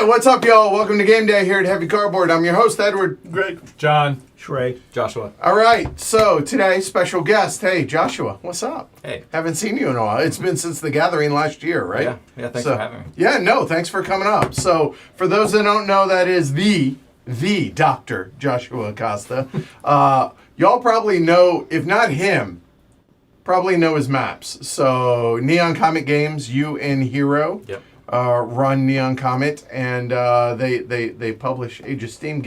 Hey, what's up, y'all? Welcome to Game Day here at Heavy Cardboard. I'm your host, Edward. Greg. John. Shrey. Joshua. All right, so today, special guest. Hey, Joshua, what's up? Hey. Haven't seen you in a while. It's been since the gathering last year, right? Yeah, thanks for having me. Yeah, no, thanks for coming up. So, for those that don't know, that is the Dr. Joshua Acosta. Y'all probably know, if not him, probably know his maps. So, Neon Comet Games, you and Hero. Yep. Run Neon Comet, and they publish Age of Steam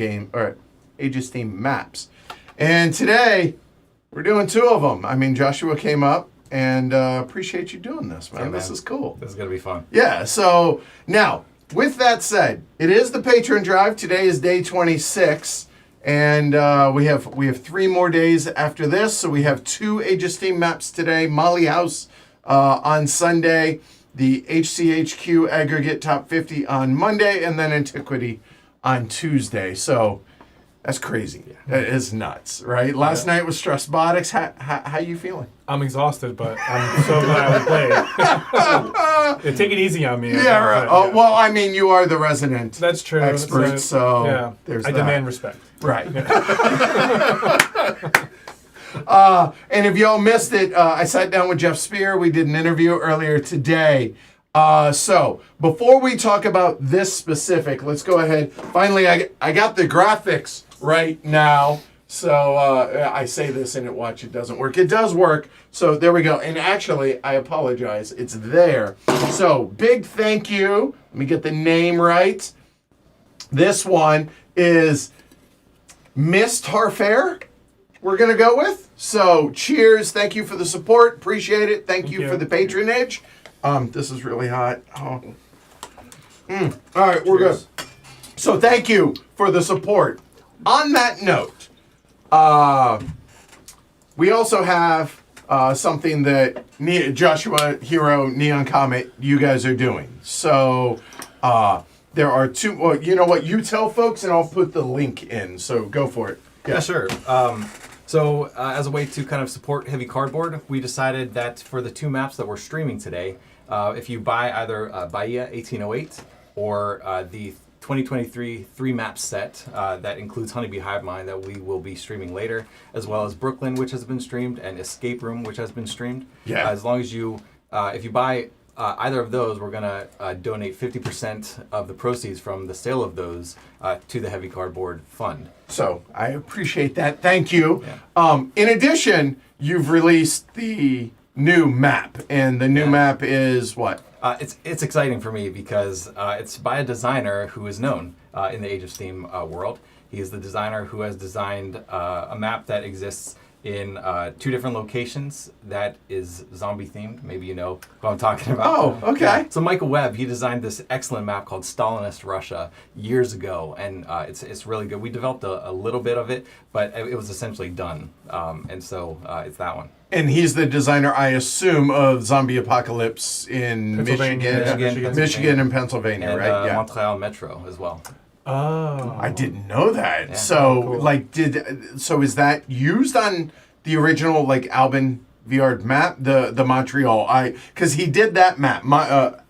Age of Steam maps. And today We're doing 2 of them. I mean, Joshua came up, and appreciate you doing this, man. Yeah, This is cool. This is going to be fun. Yeah, so now, with that said, it is the patron drive. Today is day 26, and we have 3 more days after this. So we have 2 Age of Steam maps today. Molly House on Sunday, the HCHQ Aggregate Top 50 on Monday, and then Antiquity on Tuesday. So that's crazy. Yeah. It is nuts, right? Last night was Stressbotics. How you feeling? I'm exhausted, but I'm so glad I played. Take it easy on me. Yeah, right. Oh, well, I mean, you are the resident That's true. expert, so yeah, there's I that. demand respect. Right. And if y'all missed it, I sat down with Jeff Spear. We did an interview earlier today. So before we talk about this specific, let's go ahead. Finally, I got the graphics right now. So I say this and it doesn't work. It does work. So there we go. And actually, I apologize. It's there. So big thank you. Let me get the name right. This one is Miss Tarfair. We're going to go with. So cheers. Thank you for the support. Appreciate it. Thank you for the patronage. This is really hot. Oh. All right, we're good. So thank you for the support. On that note, we also have something that Joshua, Hero, Neon Comet, you guys are doing. So there are 2. Well, you know what? You tell folks, and I'll put the link in. So go for it. Yeah, sure. So as a way to kind of support Heavy Cardboard, we decided that for the 2 maps that we're streaming today, if you buy either Bahia 1808 or the 2023 3-map set that includes Honeybee Hive Mind that we will be streaming later, as well as Brooklyn, which has been streamed, and Escape Room, which has been streamed. Yeah. As long as you, if you buy either of those, we're going to donate 50% of the proceeds from the sale of those to the Heavy Cardboard Fund. So I appreciate that. Thank you. Yeah. In addition, you've released the new map, and the new map is what? It's exciting for me because it's by a designer who is known in the Age of Steam world. He is the designer who has designed a map that exists in 2 different locations that is zombie themed. Maybe you know who I'm talking about. Oh, okay. Yeah. So Michael Webb, he designed this excellent map called Stalinist Russia years ago, and it's really good. We developed a little bit of it, but it was essentially done, and so it's that one. And he's the designer, I assume, of Zombie Apocalypse in Michigan and Pennsylvania, and, right? Yeah. Montreal Metro as well. Oh. I didn't know that. Yeah. So, Cool. so is that used on the original, Albin VR map, the Montreal? Because he did that map.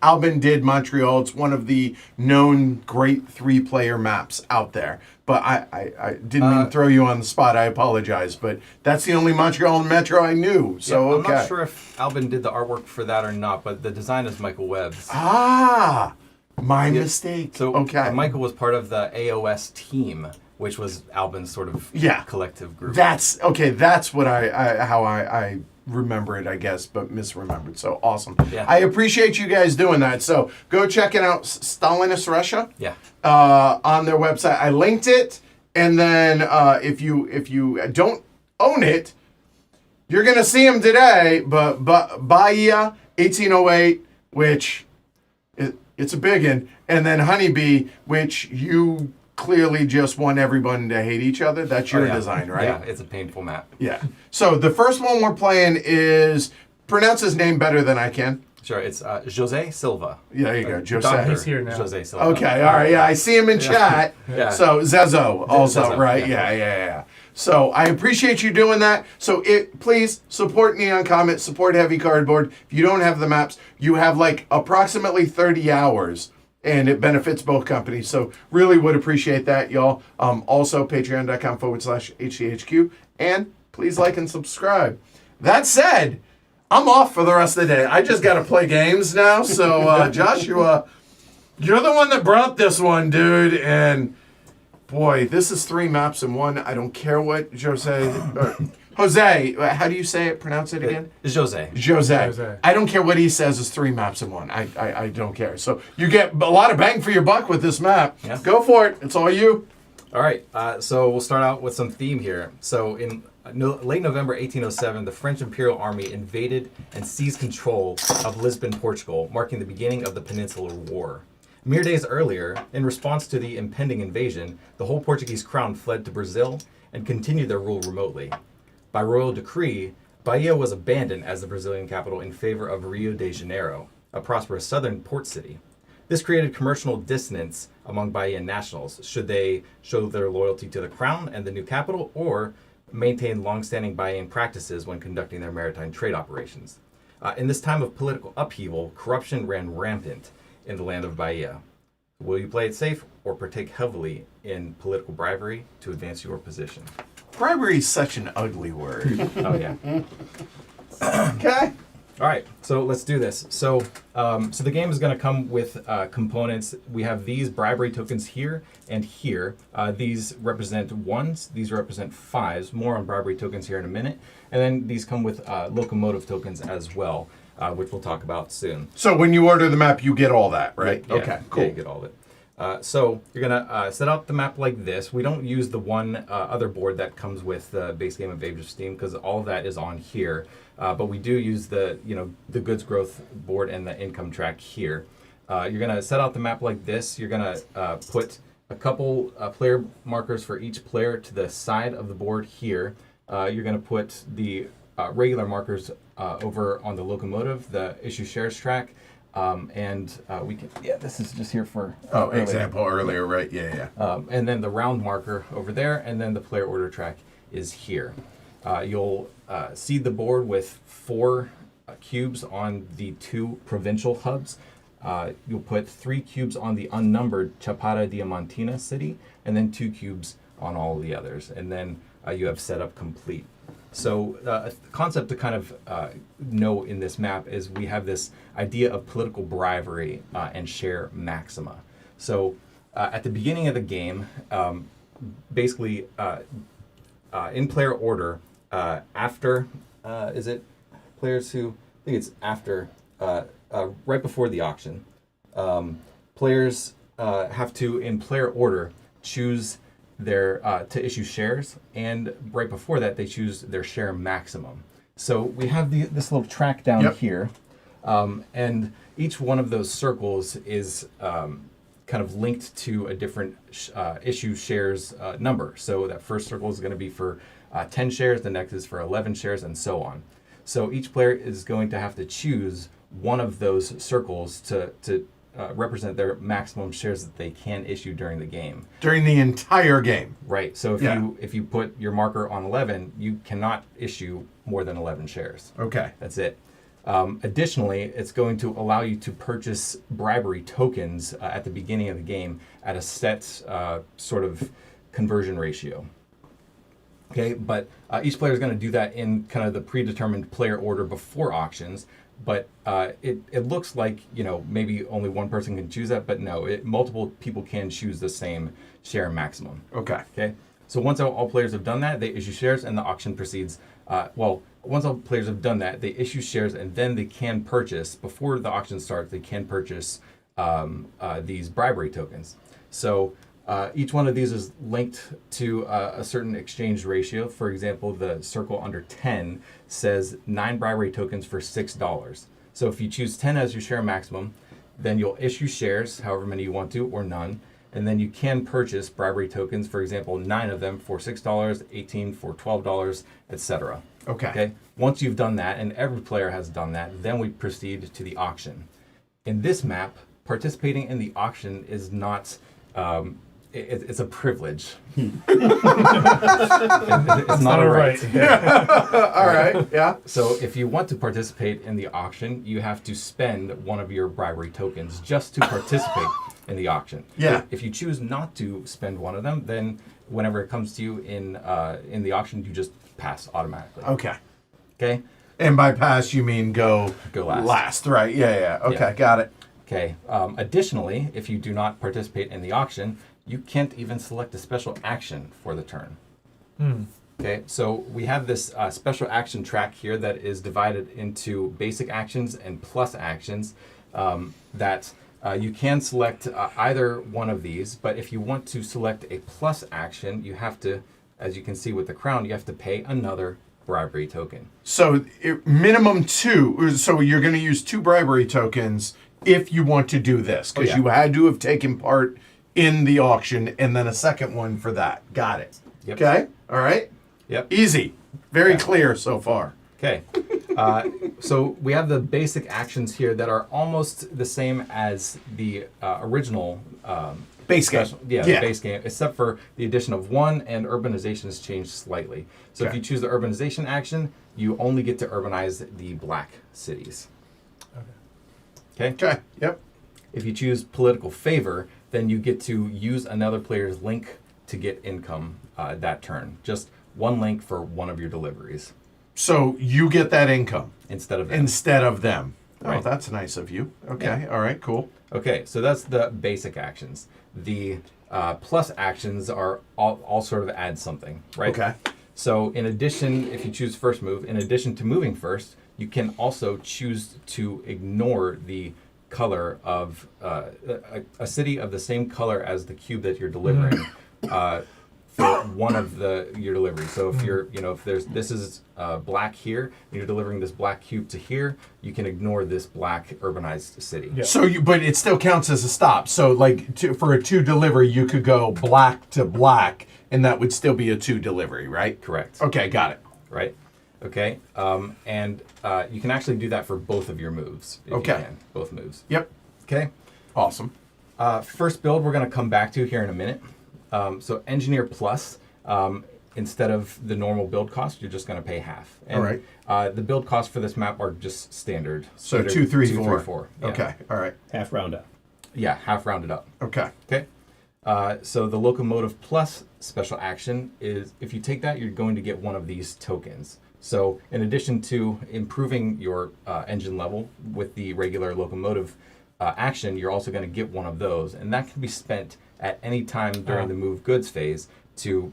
Albin did Montreal. It's one of the known great 3-player maps out there. But I didn't mean to throw you on the spot. I apologize. But that's the only Montreal Metro I knew. So, yeah, I'm okay. not sure if Albin did the artwork for that or not, but the design is Michael Webb's. Ah, my mistake. So okay. Michael was part of the AOS team, which was Albin's sort of collective group. That's okay. That's what I remember it, I guess, but misremembered. So awesome. Yeah. I appreciate you guys doing that. So go check it out, Stalinist Russia. Yeah. On their website, I linked it, and then if you don't own it, you're gonna see them today. But Baya 1808, which it's a big one, and then Honeybee, which you clearly just want everyone to hate each other. That's your design, right? Yeah, it's a painful map. Yeah. So the first one we're playing is, pronounce his name better than I can. Sure, it's Jose Silva. Yeah, there you go, Jose. Dr. He's here now. Jose Silva. Okay, all right, yeah, I see him in chat. Yeah. So Zezo also, Zezo, right? yeah. Yeah. So I appreciate you doing that. So please support Neon Comet, support Heavy Cardboard. If you don't have the maps, you have approximately 30 hours, and it benefits both companies. So really would appreciate that, y'all. Also, patreon.com/HCHQ, and please like and subscribe. That said, I'm off for the rest of the day. I just got to play games now. So, Joshua, you're the one that brought this one, dude. And, boy, this is 3 maps in one. I don't care what Jose, how do you say it? Pronounce it again? It's Jose. Jose. I don't care what he says is 3 maps in one. I don't care. So you get a lot of bang for your buck with this map. Yeah. Go for it. It's all you. All right, so we'll start out with some theme here. So in late November 1807, the French Imperial Army invaded and seized control of Lisbon, Portugal, marking the beginning of the Peninsular War. Mere days earlier, in response to the impending invasion, the whole Portuguese crown fled to Brazil and continued their rule remotely. By royal decree, Bahia was abandoned as the Brazilian capital in favor of Rio de Janeiro, a prosperous southern port city. This created commercial dissonance among Bahian nationals. Should they show their loyalty to the crown and the new capital, or maintain long-standing Bahian practices when conducting their maritime trade operations? In this time of political upheaval, corruption ran rampant in the land of Bahia. Will you play it safe or partake heavily in political bribery to advance your position? Bribery is such an ugly word. Oh, yeah. Okay. All right, so let's do this. So the game is going to come with components. We have these bribery tokens here and here. These represent ones. These represent fives. More on bribery tokens here in a minute. And then these come with locomotive tokens as well, which we'll talk about soon. So when you order the map, you get all that, right? Yeah, Okay, cool. Yeah, you get all of it. So you're going to set out the map like this. We don't use the one other board that comes with the base game of Age of Steam because all of that is on here. But we do use the goods growth board and the income track here. You're going to set out the map like this. You're going to put a couple player markers for each player to the side of the board here. You're going to put the regular markers over on the locomotive, the issue shares track. And we can, this is just here for example earlier, right? Yeah. And then the round marker over there, and then the player order track is here. You'll seed the board with 4 cubes on the 2 provincial hubs. You'll put 3 cubes on the unnumbered Chapada Diamantina city, and then 2 cubes on all the others. And then you have setup complete. So a concept to kind of know in this map is we have this idea of political bribery and share maxima. So at the beginning of the game, basically in player order, after, is it players who, I think it's after, right before the auction, players have to, in player order, choose their to issue shares, and right before that they choose their share maximum. So we have this little track down here, and each one of those circles is kind of linked to a different issue shares number. So that first circle is going to be for 10 shares, the next is for 11 shares, and so on. So each player is going to have to choose one of those circles to represent their maximum shares that they can issue during the game. During the entire game. Right. So if you put your marker on 11, you cannot issue more than 11 shares. Okay. That's it. Additionally, it's going to allow you to purchase bribery tokens at the beginning of the game at a set sort of conversion ratio. Okay, but each player is going to do that in kind of the predetermined player order before auctions. But it looks like, maybe only one person can choose that, but no, multiple people can choose the same share maximum. Okay. So once all players have done that, they issue shares and the auction proceeds. Once all players have done that, they issue shares and then they can purchase, before the auction starts, they can purchase these bribery tokens. So each one of these is linked to a certain exchange ratio. For example, the circle under 10 says 9 bribery tokens for $6. So if you choose 10 as your share maximum, then you'll issue shares, however many you want to, or none. And then you can purchase bribery tokens, for example, 9 of them for $6, 18 for $12, etc. Okay. Once you've done that, and every player has done that, then we proceed to the auction. In this map, participating in the auction is not... it's a privilege. It's not a right. All right, yeah. So if you want to participate in the auction, you have to spend one of your bribery tokens just to participate in the auction. Yeah. If you choose not to spend one of them, then whenever it comes to you in the auction, you just pass automatically. Okay. And by pass, you mean go last. Last, right? Yeah. Okay, got it. Okay. Additionally, if you do not participate in the auction, you can't even select a special action for the turn. Okay, so we have this special action track here that is divided into basic actions and plus actions that You can select either one of these, but if you want to select a plus action, you have to, as you can see with the crown, you have to pay another bribery token. So minimum 2. So you're going to use 2 bribery tokens if you want to do this, because yeah. you had to have taken part in the auction and then a second one for that. Got it. Yep. Okay. All right. Yep. Easy. Very clear so far. Okay. So we have the basic actions here that are almost the same as the original Base game. the base game, except for the addition of 1 and urbanization has changed slightly. So if you choose the urbanization action, you only get to urbanize the black cities. Okay. Okay. Yep. If you choose political favor, then you get to use another player's link to get income that turn. Just 1 link for one of your deliveries. So you get that income Instead of them. Oh, Right. that's nice of you. Okay. Yeah. All right. Cool. Okay, so that's the basic actions. The plus actions are all sort of add something, right? Okay. So in addition, if you choose first move, in addition to moving first, you can also choose to ignore the color of a city of the same color as the cube that you're delivering for one of your deliveries. So if you're, if this is black here, and you're delivering this black cube to here, you can ignore this black urbanized city. Yeah. So but it still counts as a stop. So like for a 2 delivery, you could go black to black, and that would still be a 2 delivery, right? Correct. Okay, got it. Right? Okay. And you can actually do that for both of your moves. If Okay. You can. Both moves. Yep. Okay. Awesome. First build we're going to come back to here in a minute. So Engineer Plus, instead of the normal build cost, you're just going to pay half. And, All right. The build costs for this map are just standard. So Standard 2, 3, 2, 4. 3, 4. Yeah. Okay. All right. Half round up. Yeah, half rounded up. Okay. Okay. So the Locomotive Plus special action is, if you take that, you're going to get one of these tokens. So in addition to improving your engine level with the regular locomotive action, you're also going to get one of those. And that can be spent at any time during the move goods phase to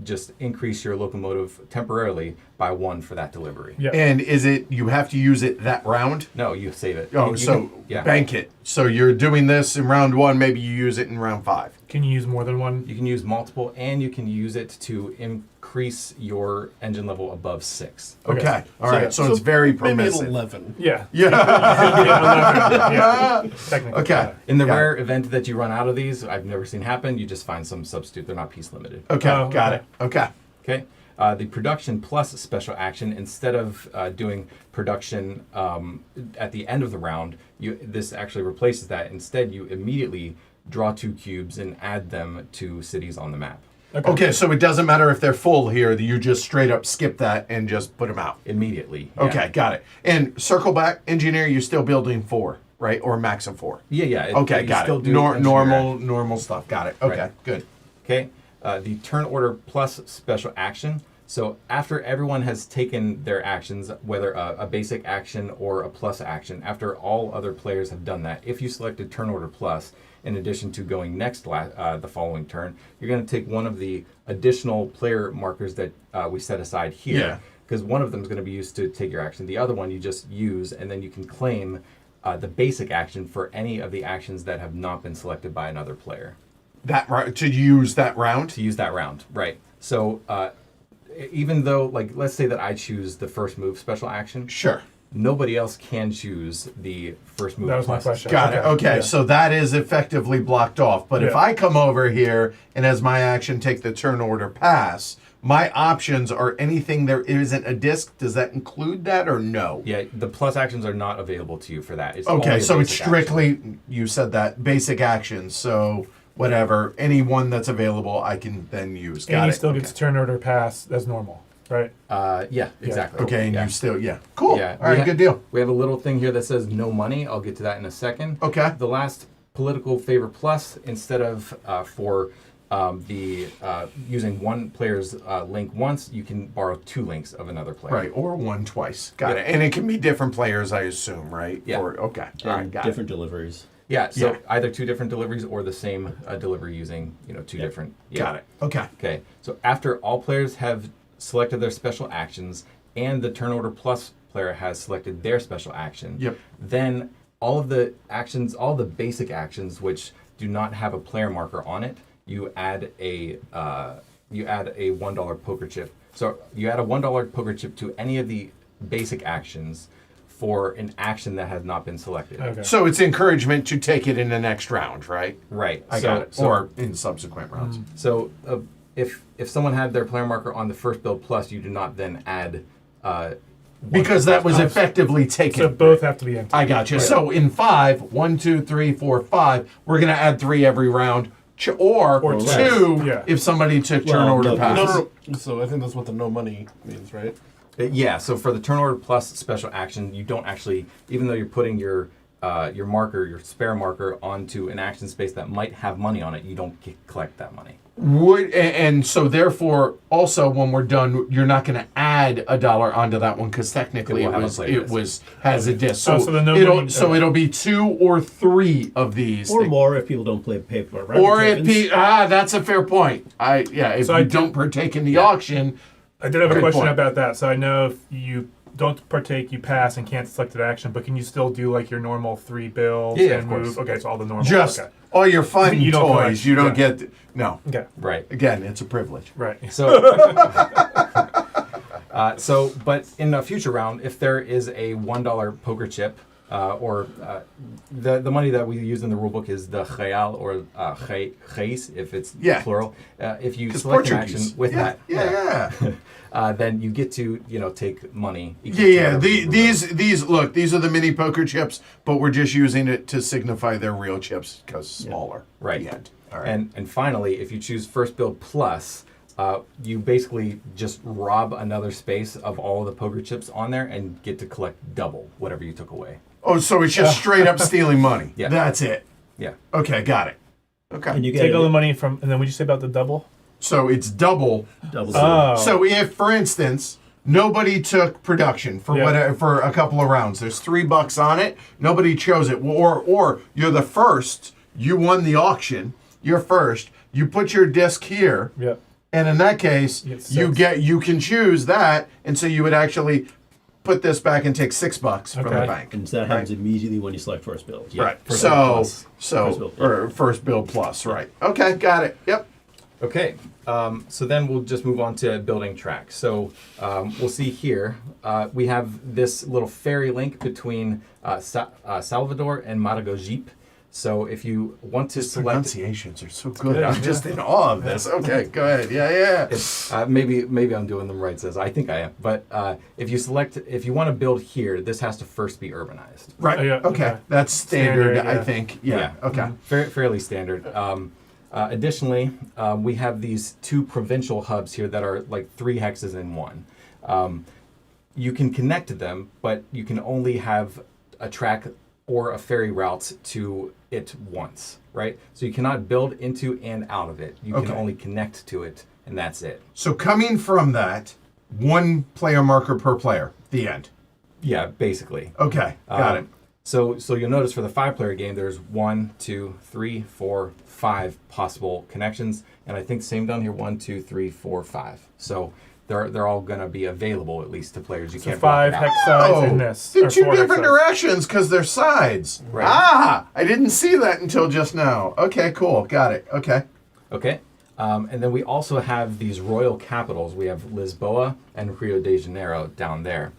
just increase your locomotive temporarily by 1 for that delivery. Yeah. And is it you have to use it that round? No, you save it. Oh, You so can- yeah. bank it. So you're doing this in round 1. Maybe you use it in round 5. Can you use more than one? You can use multiple, and you can use it to increase your engine level above 6. Okay. All right. So it's very maybe an permissive. 11. Yeah. Yeah. Yeah. Technically. Okay. In the Yeah. rare event that you run out of these, I've never seen happen, you just find some substitute. They're not piece limited. Okay. Oh, Got okay. it. Okay. Okay. The production plus special action, instead of doing production at the end of the round, this actually replaces that. Instead, you immediately draw 2 cubes and add them to cities on the map Okay. So it doesn't matter if they're full here. You just straight up skip that and just put them out. immediately. Yeah. Okay. Got it. And circle back, engineer. You're still building 4, right? Or max of 4. Yeah, yeah. Okay. You Got still it. do engineer Normal stuff. Got it. Okay. Right. Good. Okay, the turn order plus special action. So after everyone has taken their actions, whether a basic action or a plus action, after all other players have done that, if you selected turn order plus, in addition to going next the following turn, you're going to take one of the additional player markers that we set aside here. Yeah. Because one of them is going to be used to take your action. The other one you just use, and then you can claim the basic action for any of the actions that have not been selected by another player. That right to use that round. To use that round, right? So even though, like, let's say that I choose the first move special action, Sure. nobody else can choose the first move. That was my plus. question. Got it. Okay, Yeah. so that is effectively blocked off. But if Yeah. I come over here and as my action take the turn order pass, my options are anything there isn't a disc. Does that include that or no? Yeah, the plus actions are not available to you for that. It's only Okay, a so it's basic strictly, you said that, basic actions. So whatever, any one that's available, I can then use. Got And he it. still Okay. gets turn order pass as normal, right? Yeah, exactly. Okay, and yeah. you still, yeah. Cool. Yeah. All right, good deal. We have a little thing here that says no money. I'll get to that in a second. Okay. The last political favor plus, instead of for using one player's link once, you can borrow 2 links of another player. Right, or one twice. Got Yeah. it. And it can be different players, I assume, right? Yeah. Or, okay. All right, And got different deliveries. Yeah, so Yeah. either 2 different deliveries or the same delivery using 2 different. it. Yeah. Got it. Okay. Okay, so after all players have selected their special actions and the turn order plus player has selected their special action, Yep. then all of the actions, all the basic actions which do not have a player marker on it, you add a $1 poker chip. So you add a $1 poker chip to any of the basic actions for an action that has not been selected. Okay. So it's encouragement to take it in the next round, right? Right. I got it. Or in subsequent rounds. So if someone had their player marker on the first build plus, you do not then add. Because that was effectively taken. So both have to be empty. I got you. So in 5, 1, 2, 3, 4, 5, we're going to add 3 every round. Or less. 2 Yeah. if somebody took turn Well, order no, pass. no. So I think that's what the no money means, right? Yeah. So for the turn order plus special action, you don't actually, even though you're putting your marker, your spare marker, onto an action space that might have money on it, you don't collect that money. And so therefore, also when we're done, you're not going to add $1 onto that one because technically It will have a play disc. has a disc. So, so the no it'll money- it'll be 2 or 3 of these. Or more if people don't play paper. Right? Or if that's a fair point. If So you I don't partake in the auction, I did have a Good question point. about that. So I know if you don't partake, you pass and can't select an action, but can you still do like your normal 3 builds Yeah, and of course. move? Okay, so all the normal. just okay. all your fun You don't toys, collect- you don't yeah. get. No, Okay. Right. again, it's a privilege. Right. So, but in a future round, if there is a $1 poker chip, or the money that we use in the rulebook is the real or reis, if it's Yeah. plural. If you It's select an Portuguese. action with Yeah, that, yeah. then you get to take money. equal Yeah, to yeah. whatever you These look. These are the mini poker chips, but we're just using it to signify they're real chips because smaller. Right. The end. All right. And finally, if you choose first build plus, you basically just rob another space of all the poker chips on there and get to collect double whatever you took away. Oh, so it's just straight up stealing money. Yeah. That's it. Yeah. Okay, got it. Okay. And you get Take all the money from, and then would you say about the double? So it's double. double. Oh. So if, for instance, nobody took production for Yeah. whatever for a couple of rounds, there's $3 on it. Nobody chose it, or you're the first. You won the auction. You're first. You put your disc here, Yep. and in that case, You get six. you can choose that, and so you would actually put this back and take $6 from the Okay. bank. And that happens immediately when you select first build. Yeah. Right. First So build plus. First build, yeah. or first build plus. Right. Okay. Got it. Yep. Okay, so then we'll just move on to building tracks. So we'll see here, we have this little ferry link between Salvador and Maragogipe. So if you want to select, Pronunciations are so good. I'm just in awe of this. Okay. Go ahead. Yeah. maybe I'm doing them right, says I think I am. But if you want to build here, this has to first be urbanized. Right. Oh, yeah, Okay. okay. That's standard, Standard, I yeah. think. Yeah. Okay. Fairly standard. Additionally, we have these 2 provincial hubs here that are like 3 hexes in one. You can connect to them, but you can only have a track or a ferry route to it once, right? So you cannot build into and out of it. You can Okay. only connect to it, and that's it. So coming from that, 1 player marker per player. The end. Yeah, basically. Okay. Got it. So you'll notice for the 5-player game, there's 1, 2, 3, 4, 5 possible connections, and I think same down here, 1, 2, 3, 4, 5. So they're all going to be available at least to players. You So can't block 5 it out. hex sides in this. the or 2 4 hex different sides. directions because they're sides. Right. Ah, I didn't see that until just now. Okay, cool. Got it. Okay. Okay. And then we also have these royal capitals. We have Lisboa and Rio de Janeiro down there.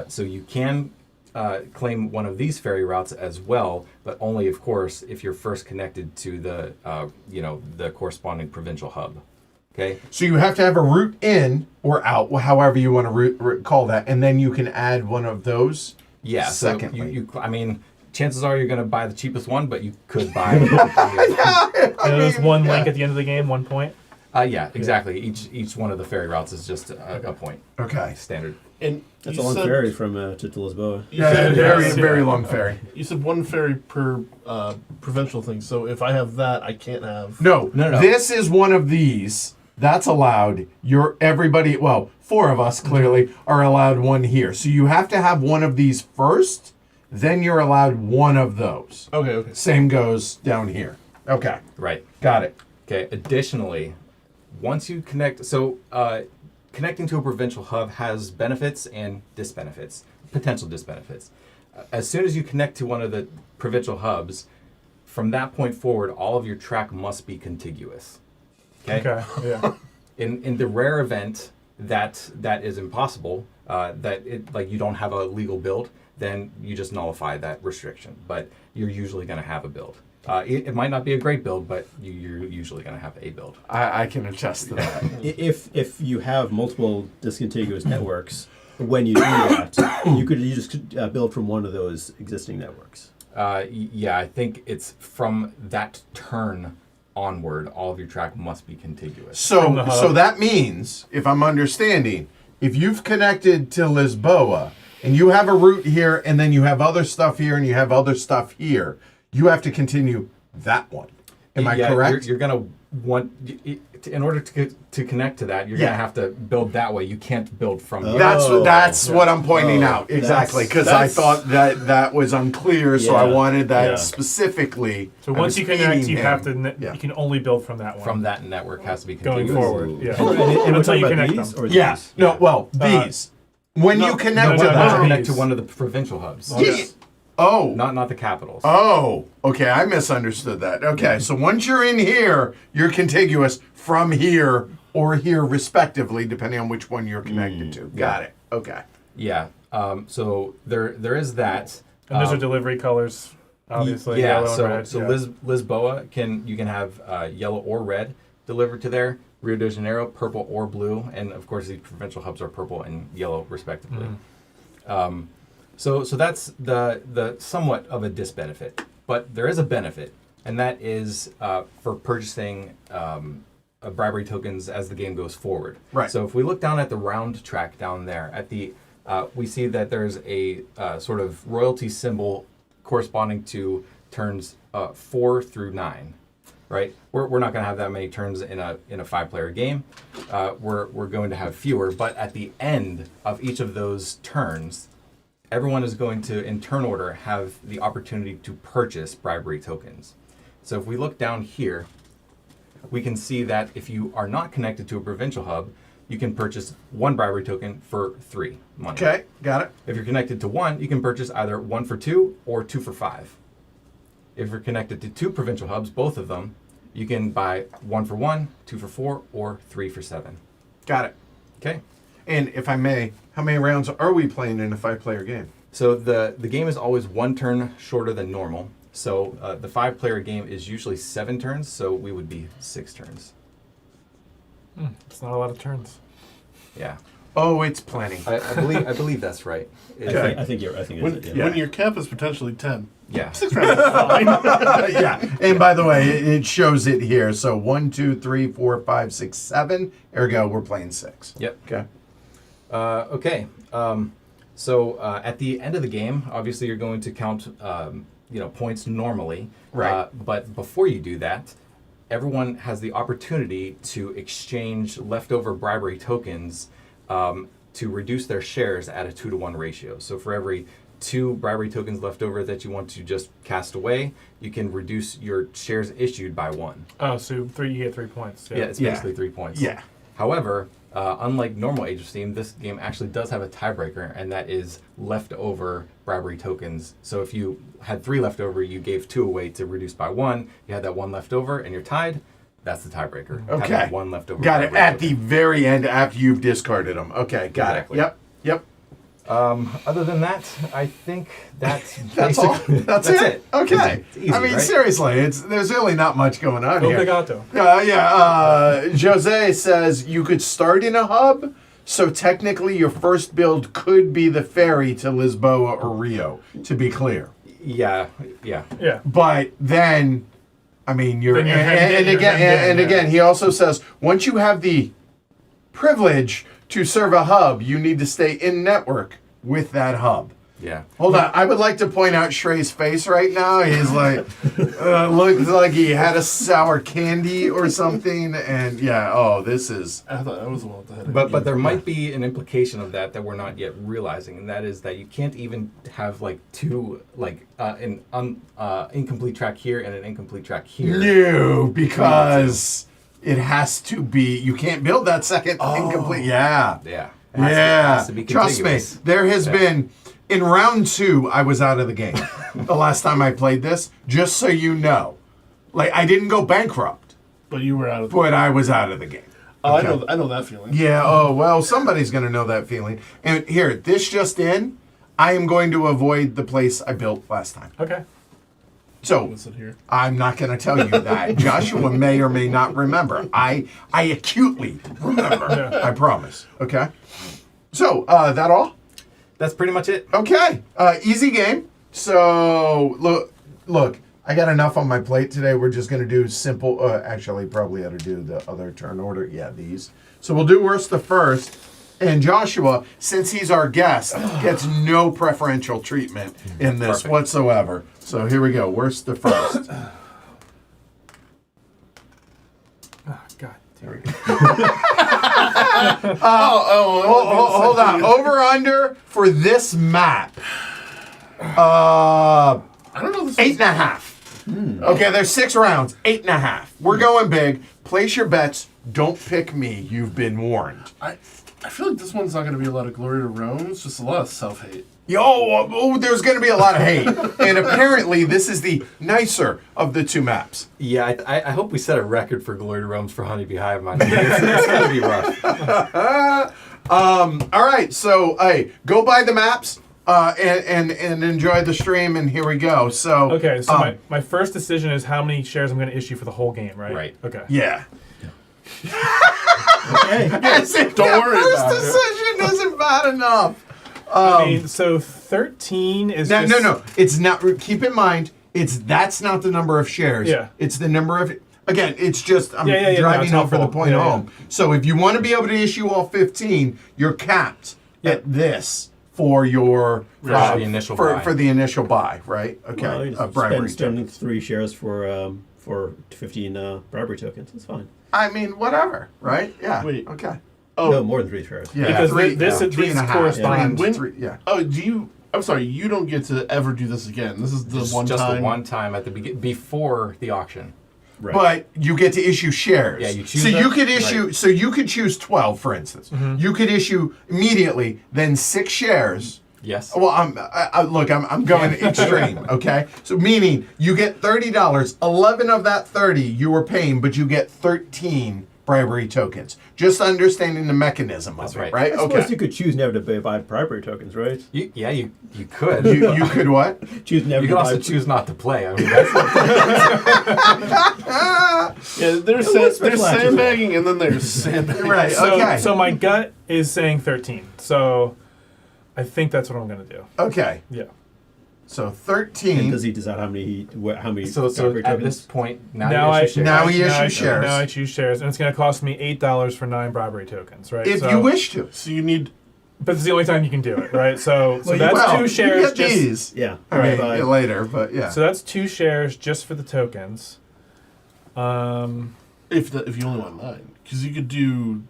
So you can claim one of these ferry routes as well, but only, of course, if you're first connected to the the corresponding provincial hub. Okay. So you have to have a route in or out, however you want to call that, and then you can add one of those. Yeah. So Secondly. I mean, chances are you're going to buy the cheapest one, but you could buy. And there's one link at the end of the game, 1 point. Yeah, exactly. Each one of the ferry routes is just a point. Okay. Standard. And That's you a long said- ferry from to Lisboa. you Yeah, said- very, Yes, very yeah. long ferry. You said 1 ferry per provincial thing. So if I have that, I can't have. No, No. This is one of these. That's allowed. Everybody, well, 4 of us clearly are allowed 1 here. So you have to have 1 of these first, then you're allowed 1 of those. Okay. Okay. Same goes down here. Okay. Right. Got it. Okay. Additionally, once you connect, so connecting to a provincial hub has benefits and disbenefits. potential disbenefits. As soon as you connect to one of the provincial hubs, from that point forward, all of your track must be contiguous. Okay. Yeah. In the rare event that is impossible, that you don't have a legal build, then you just nullify that restriction. But you're usually going to have a build. It might not be a great build, but you're usually going to have a build. I can attest to that. If you have multiple discontiguous networks, when you do that, you just build from one of those existing networks. Yeah, I think it's from that turn onward, all of your track must be contiguous. From the hub. So that means, if I'm understanding, if you've connected to Lisboa and you have a route here and then you have other stuff here and you have other stuff here, you have to continue that one. Am I correct? You're going to want, in order to connect to that, you're going to have to build that way. You can't build from here. That's what I'm pointing out. Exactly. Because I that's- thought that was unclear, so I Yeah. wanted that Yeah. specifically. So I once was you connect, feeding you him. have to. Yeah. You can only build from that one. From that network has to be Going contiguous. forward. Yeah. And we're Until talking you about connect these, them. or Yeah. these? No, well, these. When you connect no, to no, Not to them. connect to These. one of the provincial hubs. Yeah. Oh. Not the capitals. Oh, okay. I misunderstood that. Okay, so once you're in here, you're contiguous from here or here, respectively, depending on which one you're connected to. Got it. Okay. Yeah. So there is that. And those are delivery colors, obviously. Yeah. Yellow So and red. so yeah. Lisboa you can have yellow or red delivered to there. Rio de Janeiro, purple or blue, and of course the provincial hubs are purple and yellow respectively. So that's the somewhat of a disbenefit, but there is a benefit, and that is for purchasing bribery tokens as the game goes forward. Right. So if we look down at the round track down there, at the we see that there's a sort of royalty symbol corresponding to turns 4 through 9. Right, we're not going to have that many turns in a 5-player game. We're going to have fewer, but at the end of each of those turns, everyone is going to, in turn order, have the opportunity to purchase bribery tokens. So if we look down here, we can see that if you are not connected to a provincial hub, you can purchase 1 bribery token for 3 money. Okay, got it. If you're connected to 1, you can purchase either 1 for 2 or 2 for 5. If you're connected to 2 provincial hubs, both of them, you can buy 1 for 1, 2 for 4, or 3 for 7. Got it. Okay? And if I may, how many rounds are we playing in a 5-player game? So the game is always 1 turn shorter than normal. So the 5-player game is usually 7 turns, so we would be 6 turns. It's not a lot of turns. Yeah. Oh, it's plenty. I believe that's right. I think it's When, it, yeah. when your cap is potentially 10, Yeah. 6 rounds is fine. Yeah. And by the way, it shows it here. So 1, 2, 3, 4, 5, 6, 7. Ergo, we're playing 6. Yep. Okay. Okay. So at the end of the game, obviously you're going to count points normally. Right. But before you do that, everyone has the opportunity to exchange leftover bribery tokens to reduce their shares at a 2-to-1 ratio. So for every 2 bribery tokens left over that you want to just cast away, you can reduce your shares issued by 1. Oh, so you get 3 points. Yeah, it's basically 3 points. Yeah. However, unlike normal Age of Steam, this game actually does have a tiebreaker, and that is leftover bribery tokens. So if you had 3 left over, you gave 2 away to reduce by 1. You had that 1 left over, and you're tied. That's the tiebreaker. Okay. Having 1 left over. Got it. bribery At token. the very end after you've discarded them. Okay, got Exactly. it. Yep. Other than that, I think that's That's all. basically- That's it. Okay. It's easy, I mean, right? seriously, there's really not much going on here. Obrigado. Jose says you could start in a hub, so technically your first build could be the ferry to Lisboa or Rio, to be clear. Yeah. Yeah. But then, I mean, you're Then you're and again, he also says once you have the privilege to serve a hub, you need to stay in network with that hub. Yeah. Hold on, I would like to point out Shrey's face right now. He's like, looks like he had a sour candy or something, and yeah, oh, this is. I thought I was the one with the headache. But there might be an implication of that we're not yet realizing, and that is that you can't even have like 2 an incomplete track here and an incomplete track here. No, because it has to be. You can't build that second incomplete. Yeah. Yeah. It Yeah. has to be Trust me, contiguous. there has Yeah. been In round 2, I was out of the game. The last time I played this, just so you know. Like, I didn't go bankrupt, But you were out of. but I was out of the game. Oh, Okay. I know that feeling. Yeah, oh, well, somebody's going to know that feeling. And here, this just in, I am going to avoid the place I built last time. Okay. So, What's it here? I'm not going to tell you that. Joshua may or may not remember. I acutely remember. I promise. Okay? So, that all? That's pretty much it. Okay. Easy game. So, look, I got enough on my plate today. We're just going to do simple. Actually, probably ought to do the other turn order. Yeah, these. So we'll do worst to first. And Joshua, since he's our guest, gets no preferential treatment in this Perfect. whatsoever. So here we go. Worst to first. Oh, God. There we go. Oh, Hold on. Over under for this map. I don't know this. 8.5. Okay, there's 6 rounds. 8.5. We're going big. Place your bets. Don't pick me. You've been warned. I feel like this one's not going to be a lot of glory to Rome. It's just a lot of self-hate. There's going to be a lot of hate. And apparently, this is the nicer of the 2 maps. Yeah, I hope we set a record for Glory to Rome's for Honeybee Hive. It's going to be rough. All right, so hey, go buy the maps and enjoy the stream. And here we go. So Okay, so my first decision is how many shares I'm going to issue for the whole game, right? Right. Okay. yeah. Okay. As if Don't that worry first about it. decision isn't bad enough. I mean, so 13 is No, just... no. It's not. Keep in mind, that's not the number of shares. Yeah. It's the number of. Again, it's just I'm Yeah, no, driving it's home for the helpful. point Yeah, home. So if you want to be able to issue all 15, you're capped at this for your For the initial buy. for the initial buy, right? Okay, Well, you just bribery spend tokens. 3 shares for 15 bribery tokens. That's fine. I mean, whatever, right? Yeah. Wait. Okay. Oh, No, more than 3 shares. Yeah. Because three, this three and a half. corresponds- Three and When- three, yeah. oh, do you? I'm sorry. You don't get to ever do this again. This is the Just one the time. one time at the before the auction. Right. But you get to issue shares. Yeah, you choose So them. you could issue. Right. So you could choose 12, for instance. You could issue immediately, then 6 shares. Yes. Well, I'm going extreme. Okay, so meaning you get $30. 11 of that 30 you were paying, but you get 13 bribery tokens. Just understanding the mechanism of That's it, right. right? I suppose Okay. you could choose never to buy bribery tokens, right? You could. You could what? Choose never You to can buy. also choose not to play. I mean, that's Yeah, there's special there's action. sandbagging and then there's sandbagging. Right. So, Okay. so my gut is saying 13. So I think that's what I'm going to do. Okay. Yeah. So And 13. does he decide how many so bribery at tokens? this point now Now you I issue shares. Now he now I- issues shares. Now I choose shares, and it's going to cost me $8 for 9 bribery tokens, right? If So- you wish to. So you need. but it's the only time you can do it, right? So that's Well, 2 you shares. get Just, these. Yeah. I mean, Buy- later, but yeah. so that's 2 shares just for the tokens. If you only want 9, because you could do.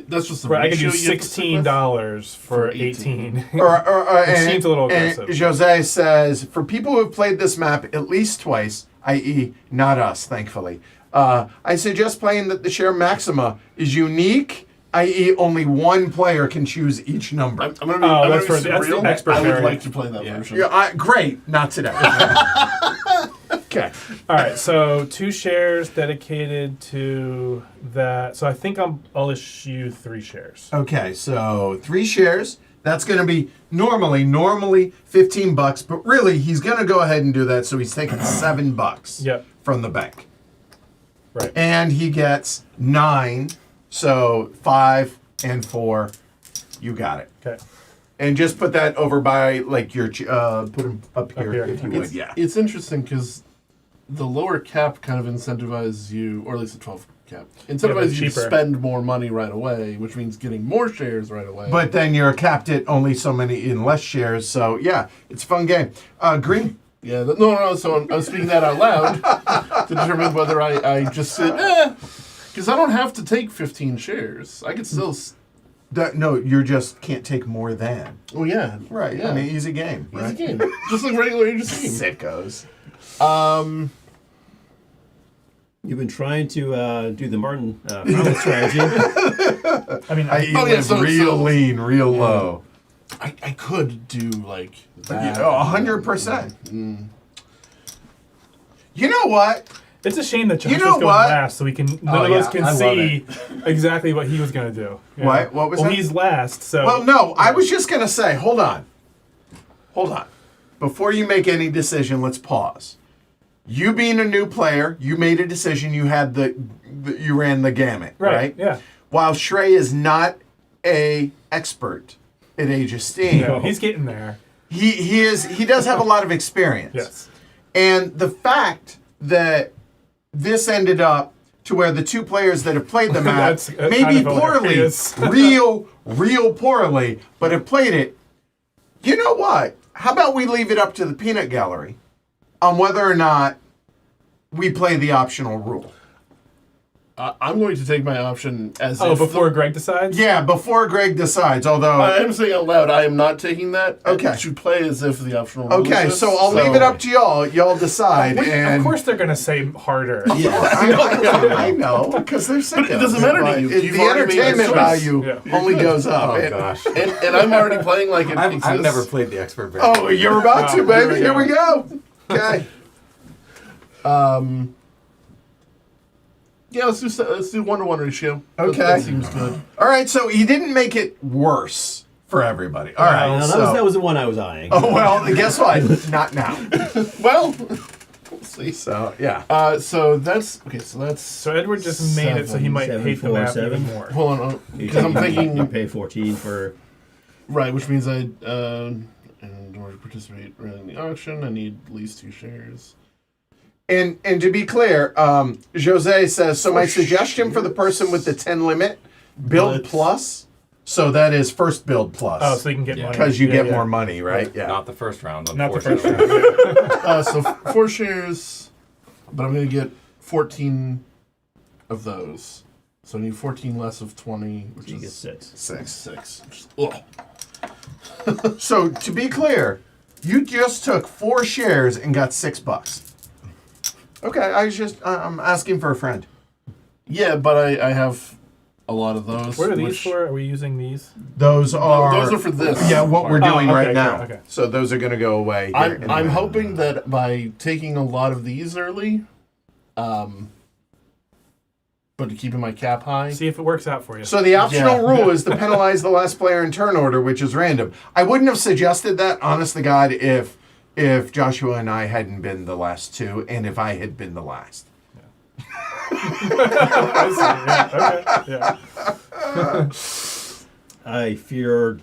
That's just the Right, I could do ratio you have to stick with. $16 for For 18. It seems a little aggressive. Jose says, for people who have played this map at least twice, i.e., not us, thankfully, I suggest playing that the share maxima is unique, i.e., only one player can choose each number. I'm gonna be, Oh, I'm that's gonna be for- that's real. the expert I would variant. like to play that version. Yeah, great, not today. Okay. All right, so 2 shares dedicated to that. So I think I'll issue 3 shares. Okay, so 3 shares. That's going to be normally $15, but really he's going to go ahead and do that, so he's taking $7 Yep. from the bank. Right. And he gets 9, so 5 and 4. You got it. Okay. And just put that over by like your put him up here, here. if you would. Yeah. It's interesting because the lower cap kind of incentivizes you, or at least the 12 cap, incentivizes you to cheaper. spend more money right away, which means getting more shares right away. But then you're capped at only so many in less shares. So yeah, it's a fun game. Green. yeah, no. So I'm speaking that out loud to determine whether I just sit, because I don't have to take 15 shares. I could still. No, you just can't take more than. Oh yeah, Right. Yeah. I mean, easy game. Easy Right. game, just like regular Age of Steam. Sickos. You've been trying to do the Martin Powell strategy. I mean, I Oh, yeah, live so- real so- lean, real low. I could do like that. 100%. You know what? It's a shame that Josh You know was going what? last, so we can none Oh, of us yeah, can I love see exactly what he was going to do. Yeah. What was well, that? he's last, so. Well, no, I was just going to say, hold on. Before you make any decision, let's pause. You being a new player, you made a decision. You had you ran the gamut, right? Yeah. While Shrey is not a expert at Age of Steam, No, he's getting there. he does have a lot of experience. Yes. And the fact that this ended up to where the two players that have played the map, That's maybe kind of poorly, hilarious. real poorly, but have played it. You know what? How about we leave it up to the peanut gallery on whether or not we play the optional rule? I'm going to take my option as Oh, if before Greg decides? Yeah, before Greg decides, although... I am saying out loud, I am not taking that. Okay. To play as if the optional rule Okay, exists, so I'll leave it up to y'all. Y'all decide. And Of course they're going to say harder. I know, because they're sick But it doesn't matter to you. You've The already made a entertainment choice. value Yeah. only goes up. Oh And- gosh. And I'm already playing like it exists. I've never played the expert version. Oh, you're about to, Oh, baby. here Here we we go. Okay. Yeah, let's do 1-to-1 ratio. Okay. That seems good. All right, so he didn't make it worse for everybody. All right. Now, so, that was the one I was eyeing. oh, well, guess what? Not now. Well, we'll see. So, yeah. So that's okay. So that's So Edward just made it so he might Seven, hate the four, map seven. even more. hold on, You because I'm pay- You thinking pay 14 for. right, which means in order to participate in the auction, I need at least 2 shares. And to be clear, Jose says, so my suggestion for the person with the 10 limit, build But- plus. So that is first build plus. Oh, so you can get money. because you Yeah, get yeah. more money, right? Yeah. Not the first round. Not the first unfortunately. round. So 4 shares, but I'm going to get 14 of those. So I need 14 less of 20, which You get is 6. 6. Which is, ugh. So to be clear, you just took 4 shares and got $6. Okay, I'm asking for a friend. Yeah, but I have a lot of those. What are these which- for? Are we using these? Those are Those are for this. Yeah, what we're Oh, doing okay, right okay, now. okay. So those are going to go away. Here in a I'm minute. hoping that by taking a lot of these early, but keeping my cap high. See if it works out for you. So the optional Yeah. rule is to penalize the last player in turn order, which is random. I wouldn't have suggested that, honest to God, if Joshua and I hadn't been the last two, and if I had been the last. I see. Yeah. Okay. Yeah. I fear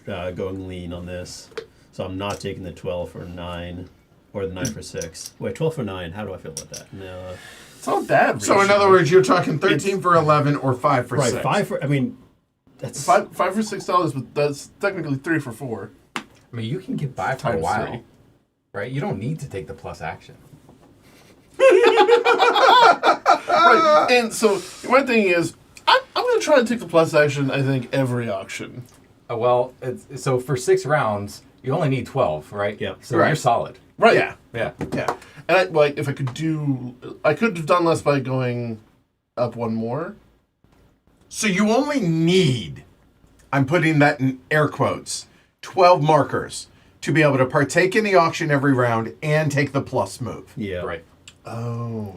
going lean on this, so I'm not taking the 12 for 9 or the 9 for 6. Wait, 12 for 9. How do I feel about that? No. It's not bad. So in other words, you're talking 13 for 11 or 5 for Right, 6. 5 for. I mean, that's. five for $6, but that's technically 3 for 4. I mean, you can get by for a Times while, 3. right? You don't need to take the plus action. Right. And so my thing is, I'm going to try to take the plus action. I think every auction. Well, so for 6 rounds, you only need 12, right? Yeah. So Right. you're solid. Right. Yeah. Yeah. Yeah. And if I could have done less by going up 1 more. So you only need, I'm putting that in air quotes, 12 markers to be able to partake in the auction every round and take the plus move. Yeah. Right. Oh.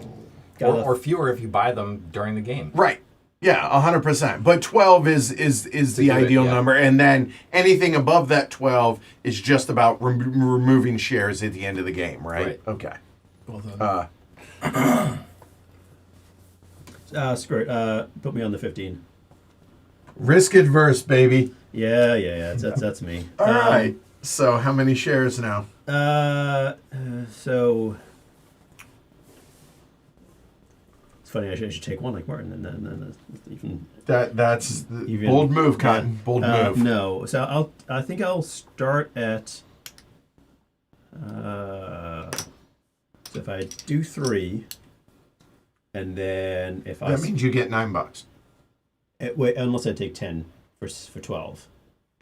Or fewer if you buy them during the game. Right. Yeah, 100%. But 12 is the do it, ideal yeah. number. And then anything above that 12 is just about removing shares at the end of the game, right? Right. Okay. Well done. Screw it. Put me on the 15. Risk adverse, baby. Yeah. That's me. All right. So how many shares now? So it's funny. I should take one like Martin, and then even That's the Even- bold move, Cotton. yeah. Bold move. No. So I think I'll start at. So if I do 3, and then if I That means you get $9. wait, unless I take 10 for 12.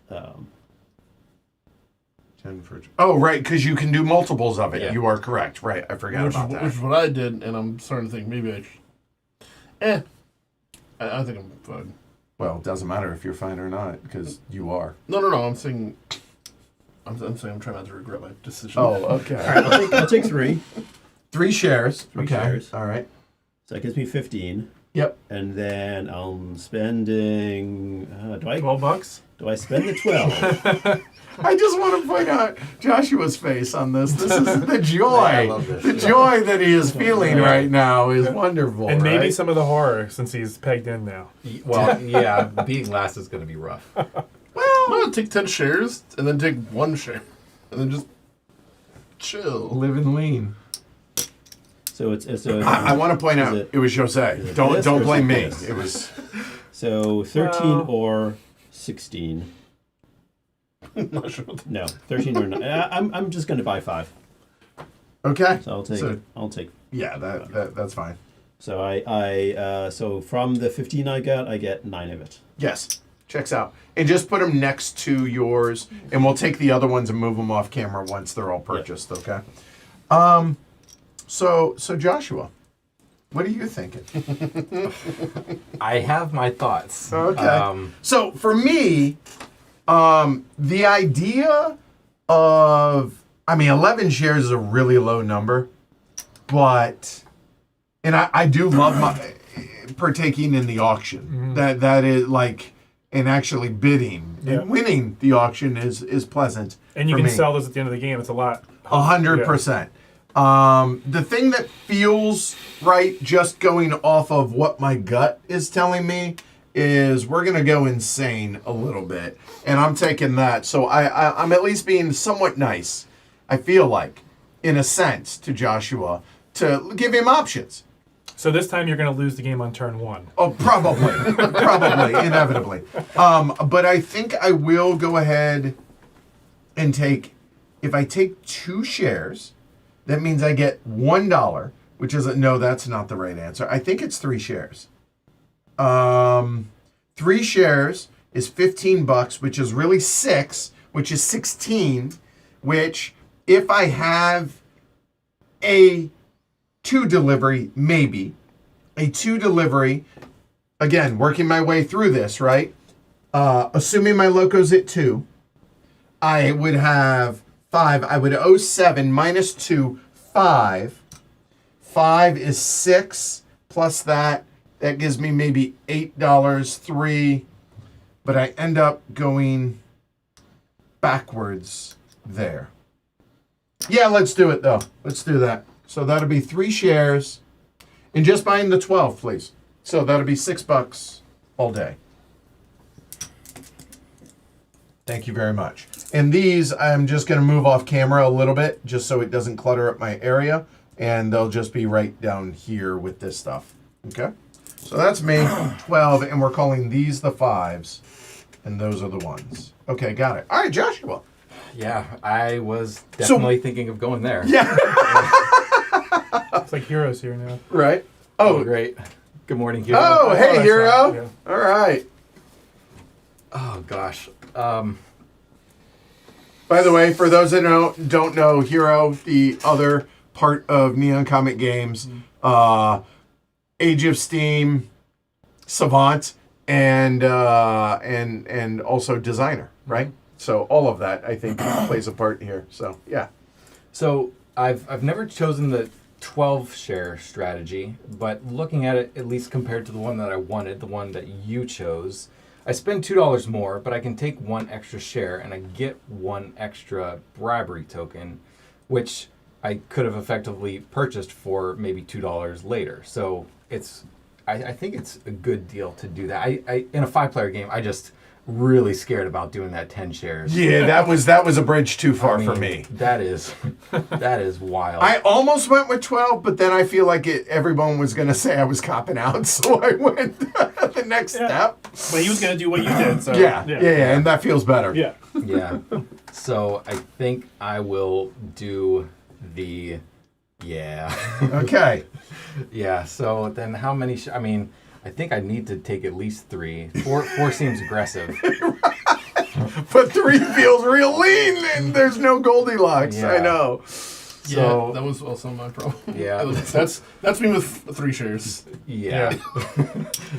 10 for. Oh, right, because you can do multiples of it. Yeah. You are correct. Right, I forgot Which about that. is what I did, and I'm starting to think maybe I should. I think I'm fine. Well, it doesn't matter if you're fine or not, because you are. No. I'm saying I'm trying not to regret my decision. Oh, okay. I'll take 3. 3 shares. Three Okay. shares. All right. So that gives me 15. Yep. And then I'm spending. $12. Do I spend the 12? I just want to point out Joshua's face on this. This is the joy. I love this. The joy that he is feeling right now is wonderful. And maybe right? some of the horror since he's pegged in now. Well, yeah, being last is going to be rough. No, take 10 shares and then take 1 share, and then just chill. living lean. So it's I want to point Is out it- it was Jose. is it Don't this or is blame it me. this? It was so 13 Well- or 16. Not sure. No, 13 or 9. I'm just going to buy 5. okay. So I'll take. Yeah, that's fine. So so from the 15 I get 9 of it. Yes, checks out. And just put them next to yours, and we'll take the other ones and move them off camera once they're all purchased. Okay. So Joshua, what are you thinking? I have my thoughts. Okay. So for me, the idea of 11 shares is a really low number, but and I do love my partaking in the auction. That is like and actually bidding and winning the auction is pleasant. And you for can me. sell those at the end of the game. It's a lot. 100%. The thing that feels right, just going off of what my gut is telling me, is we're gonna go insane a little bit, and I'm taking that. So I'm at least being somewhat nice. I feel like, in a sense, to Joshua to give him options. So this time you're going to lose the game on turn 1. Oh, probably, inevitably. But I think I will go ahead and take. If I take 2 shares, that means I get $1, which is no, that's not the right answer. I think it's 3 shares. 3 shares is $15, which is really 6, which is 16. Which, if I have a 2 delivery, maybe a 2 delivery. Again, working my way through this, right? Assuming my loco's at 2, I would have 5. I would owe 7 minus 2, 5. 5 is 6 plus that. That gives me maybe $8, 3. But I end up going backwards there. Yeah, let's do it though. Let's do that. So that'll be 3 shares. And just buying the 12, please. So that'll be $6 all day. Thank you very much. And these, I'm just going to move off camera a little bit, just so it doesn't clutter up my area. And they'll just be right down here with this stuff. Okay? So that's me, 12, and we're calling these the 5s. And those are the 1s. Okay, got it. All right, Joshua. Yeah, I was definitely thinking of going there. Yeah. It's like Heroes here now. Right. Oh, Oh, great. Good morning, Hero. oh, hey, that's hero. right, yeah. All right. Oh, gosh. By the way, for those that don't know, Hero, the other part of Neon Comet Games, Age of Steam, Savant, and also designer, right? So all of that, I think, plays a part here. So yeah. So I've never chosen the 12 share strategy, but looking at it, at least compared to the one that I wanted, the one that you chose, I spend $2 more, but I can take 1 extra share and I get 1 extra bribery token, which I could have effectively purchased for maybe $2 later. So I think it's a good deal to do that. I in a 5-player game, I just really scared about doing that 10 shares. Yeah, that was a bridge too far I for mean, me. That is wild. I almost went with 12, but then I feel like everyone was going to say I was copping out, so I went the next step. But he was going to do what you did. So Yeah, and that feels better. Yeah. Yeah. So I think I will do the Okay. Yeah. So then how many? I think I need to take at least 3. 4 seems aggressive. But 3 feels real lean, and there's no Goldilocks. Yeah. I know. So that was also my problem. Yeah. That's me with 3 shares. Yeah.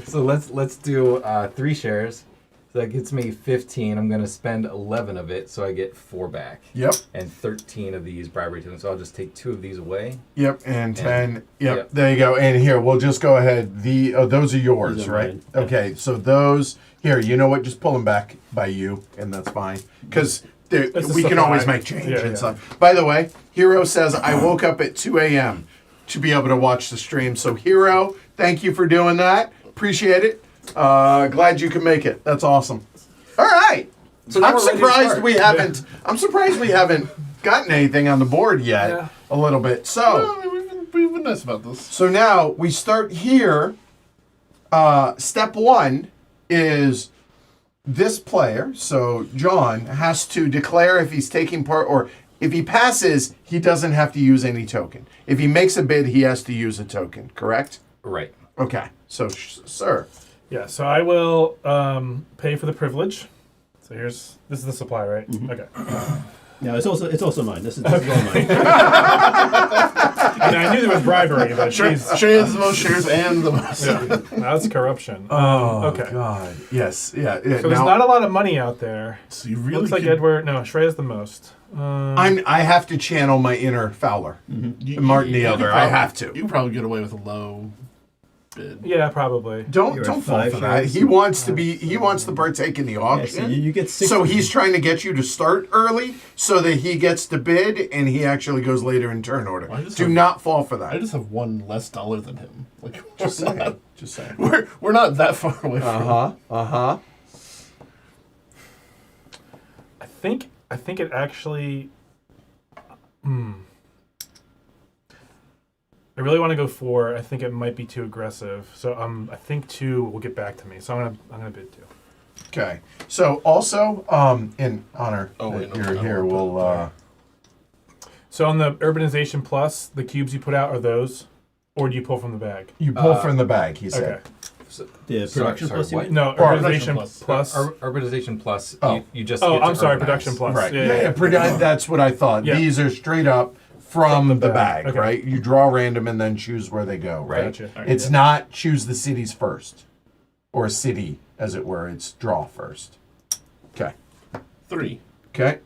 So let's do 3 shares. So that gets me 15. I'm going to spend 11 of it, so I get 4 back. Yep. And 13 of these bribery tokens. So I'll just take 2 of these away. Yep, and 10. Yep, yep. there you go. And here, we'll just go ahead. Those are yours, These are right? mine. Yeah. Okay, so those here. You know what? Just pull them back by you, and that's fine because It's a we can supply. always make change Yeah, and yeah. stuff. By the way, Hero says I woke up at 2 a.m. to be able to watch the stream. So Hero, thank you for doing that. Appreciate it. Glad you can make it. That's awesome. All right. So now I'm we're ready to surprised start. we haven't. I'm surprised we haven't gotten anything on the board yet. Yeah. A little bit. So. Oh, we've been nice about this. So now we start here. Step 1 is this player, so John, has to declare if he's taking part, or if he passes, he doesn't have to use any token. If he makes a bid, he has to use a token, correct? Right. Okay, so sir. Yeah, so I will pay for the privilege. So this is the supply, right? Okay. No, it's also mine. This is all mine. And I knew there was bribery, but Sure, she's Shane has the most shares and the most. that's corruption. Okay. God. Yes. Yeah. So there's not a lot of money out there. So you really Looks like could- Edward. No, Shreya's the most. I have to channel my inner Fowler. Martin the Elder. I have to. You probably get away with a low bid. Yeah, probably. Don't You're don't at fall 5 for that. shares. He wants to partake in the Yeah, auction. so you get 6. So he's trying to get you to start early so that he gets to bid and he actually goes later in turn order. Well, I just Do have- not fall for that. I just have $1 less than him. Like Just saying. Just saying. we're not that far away from. I think it actually. I really want to go 4. I think it might be too aggressive. So I think 2 will get back to me. So I'm gonna bid 2. Okay. So also, in honor Oh, that wait, no, you're I here, don't we'll want So on the Urbanization Plus, the cubes you put out are those, or do you pull from the bag? you pull from the bag. He said. Okay. The production plus. what? You mean? No, Production Urbanization Plus. Plus. Urbanization Plus, Oh. you just Oh, get to I'm sorry, urbanize. Production Plus. Right. Yeah. That's what I thought. Yeah. These are straight up from the bag, Okay. right? You draw random and then choose where they go, right? Gotcha. All right, It's not choose the cities first, or city, as it were. It's draw first. Okay. 3. Okay.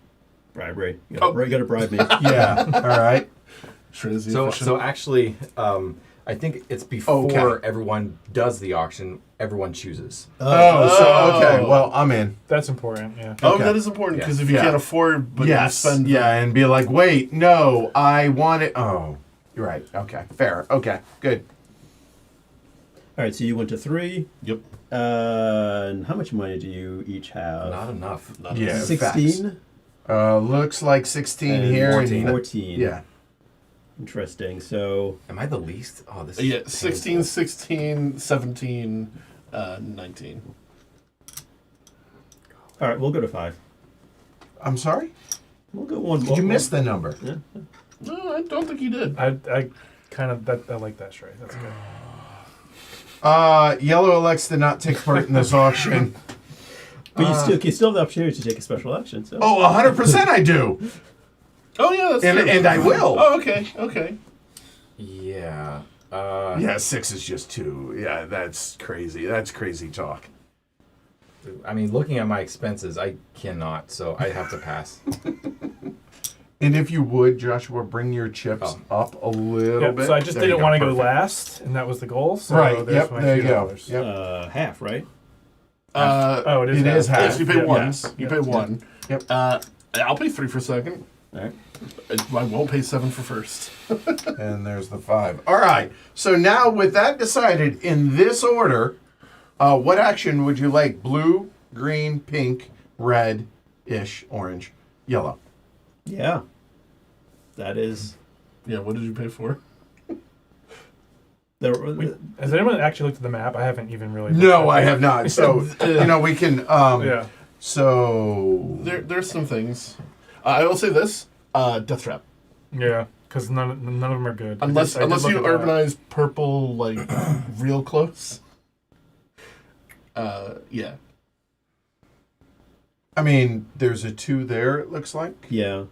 Bribery. You gotta bribe me. Yeah. All right. Shreya's the So efficient. actually, I think it's before Okay. everyone does the auction, everyone chooses. So okay. Well, I'm in. That's important. Yeah. Oh, okay. that is important because if you Yeah. can't afford, but Yes. you spend. Yeah, and be like, wait, no, I want it. Oh, you're right. Okay. Fair. Okay. Good. All right, so you went to 3. Yep. And how much money do you each have? Not enough. Yeah. 16 Looks like 16 and here. 14. 14. Yeah. Interesting. So Am I the least? Oh, this is Yeah. painful. 16, 16, 17, 19. all right, we'll go to 5. I'm sorry. We'll go one. Did you miss the number? Yeah. No, I don't think he did. I kind of I like that, Shrey. That's good. Yellow elects to not take part in this auction. But you still have the opportunity to take a special action. So. Oh, 100% I do. Oh yeah, that's And, true. and I will. Oh, okay, okay. Yeah. Yeah, 6 is just 2. Yeah, that's crazy. That's crazy talk. I mean, looking at my expenses, I cannot, so I have to pass. And if you would, Joshua, bring your chips up a little Yep, bit. so I just There you didn't want to go perfect. last, and that was the goal. So Right, there's yep, my there you $2. go. Yep. Half, right? Oh, it is. It is half. Yes, you pay Yeah. 1. Yes. You Yep. pay 1. Yep. I'll pay 3 for second. All right. I won't pay 7 for first. And there's the 5. All right. So now, with that decided in this order, what action would you like? Blue, green, pink, red-ish, orange, yellow. Yeah. That is. Yeah, what did you pay for? Has anyone actually looked at the map? I haven't even really. No, I have not. So, we can. Yeah. So. There's some things. I will say this: Death Trap. Yeah, because none of them are good. Unless I did unless look you at that. urbanize purple like real close. Yeah. I mean, there's a 2 there, it looks like. Yeah.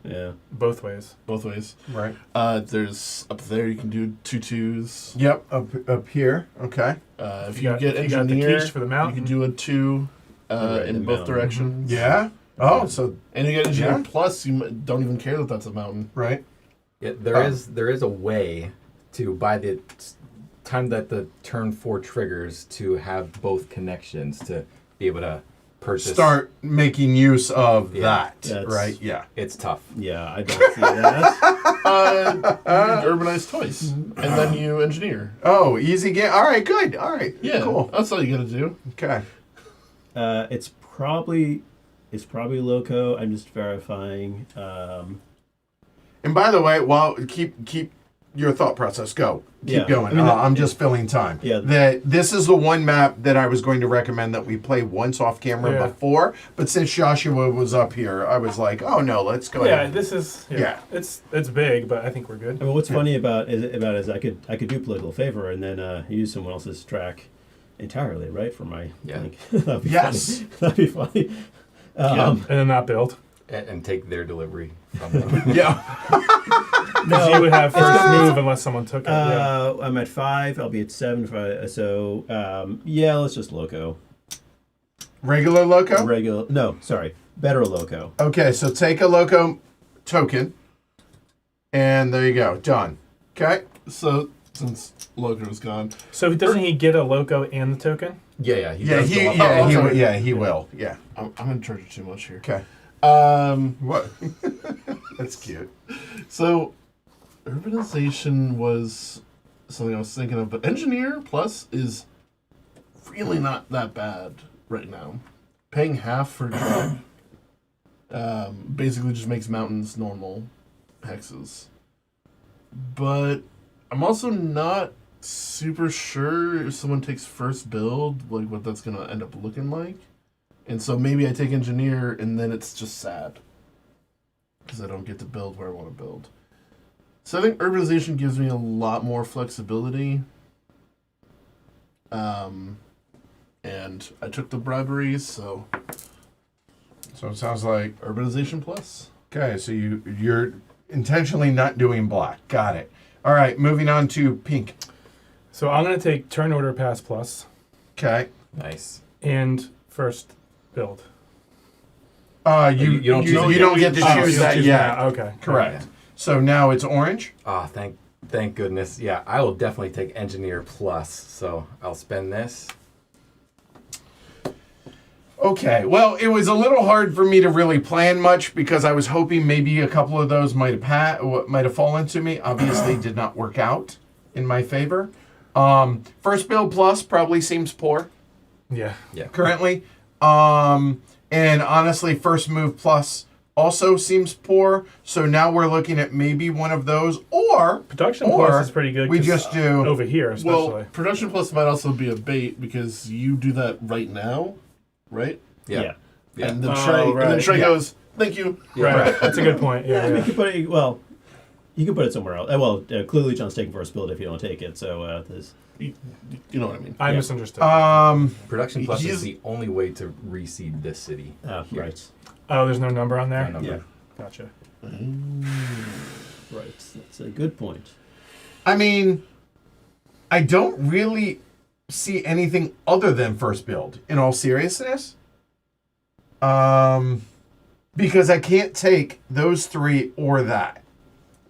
Both ways. Both ways. Right. There's up there. You can do 2 2s. Yep, up here. Okay. If You you get got the engineer, quiche for the you mountain. can do a 2 Right, in the both mountain. directions. Yeah. Oh, so And you get engineer Yeah. plus. You don't even care that that's a mountain. right. Yeah, there is a way to by the time that the turn 4 triggers to have both connections to be able to purchase. Start making use of Yeah. that. That's- Right. Yeah. It's tough. Yeah, I don't see that. You urbanize twice, and then you engineer. Oh, easy game. All right. Good. All right. Yeah, Cool. that's all you gotta do. Okay. It's probably loco. I'm just verifying. And by the way, while keep your thought process. Go. Keep Yeah. going. I mean, I'm just filling time. Yeah. That this is the one map that I was going to recommend that we play once off camera Yeah. before, but since Joshua was up here, I was like, oh no, let's go Yeah, ahead. this is. Yeah. It's big, but I think we're good. I mean, what's funny about is I could do political favor and then use someone else's track entirely, right? For my Yeah. link. That'd be Yes. funny. That'd be funny. And then not build. And take their delivery from them. Yeah. Because you would have first move unless someone took it. Yeah. I'm at 5. I'll be at 7. Yeah, let's just loco. Regular loco. Regular. No, sorry. Better loco. Okay, so take a loco token, and there you go. Done. Okay. So since Logan's gone, So doesn't he get a loco and the token? Yeah, he Yeah, does he go up. yeah he okay. will, yeah he will yeah. I'm in charge of too much here. Okay. What? That's cute. So urbanization was something I was thinking of, but engineer plus is really not that bad right now. Paying half for drug basically just makes mountains normal hexes. But I'm also not super sure if someone takes first build, like what that's gonna end up looking like. And so maybe I take engineer and then it's just sad. Because I don't get to build where I want to build. So I think urbanization gives me a lot more flexibility. And I took the briberies, so So it sounds like urbanization plus. okay. So you're intentionally not doing black. Got it. All right. Moving on to pink. So I'm going to take turn order pass plus Okay. Nice. and first build. You don't choose it you don't get to Oh, choose you that choose yet. Okay. Correct. Yeah. So now it's orange. Ah, thank goodness. Yeah, I will definitely take engineer plus. So I'll spend this. Okay. Well, it was a little hard for me to really plan much because I was hoping maybe a couple of those might have fallen to me. Obviously, did not work out in my favor. First build plus probably seems poor Yeah. currently. And honestly, first move plus also seems poor. So now we're looking at maybe one of those, or Production or plus is pretty good. we 'cause just do over here, especially. Well, production plus might also be a bait because you do that right now, right? Yeah. Yeah. And then Oh, Trey, right. and then Trey Yeah. goes, "Thank you." Right. That's a good point. Yeah. You yeah. can put it. Well, you can put it somewhere else. Clearly John's taking first build if you don't take it. So this. You know what I mean? I Yeah. misunderstood. Production plus He's- is the only way to reseed this city. Here. Right. Oh, there's no number on there? No number. Yeah. Gotcha. Right. That's a good point. I mean, I don't really see anything other than first build, in all seriousness. Because I can't take those three or that.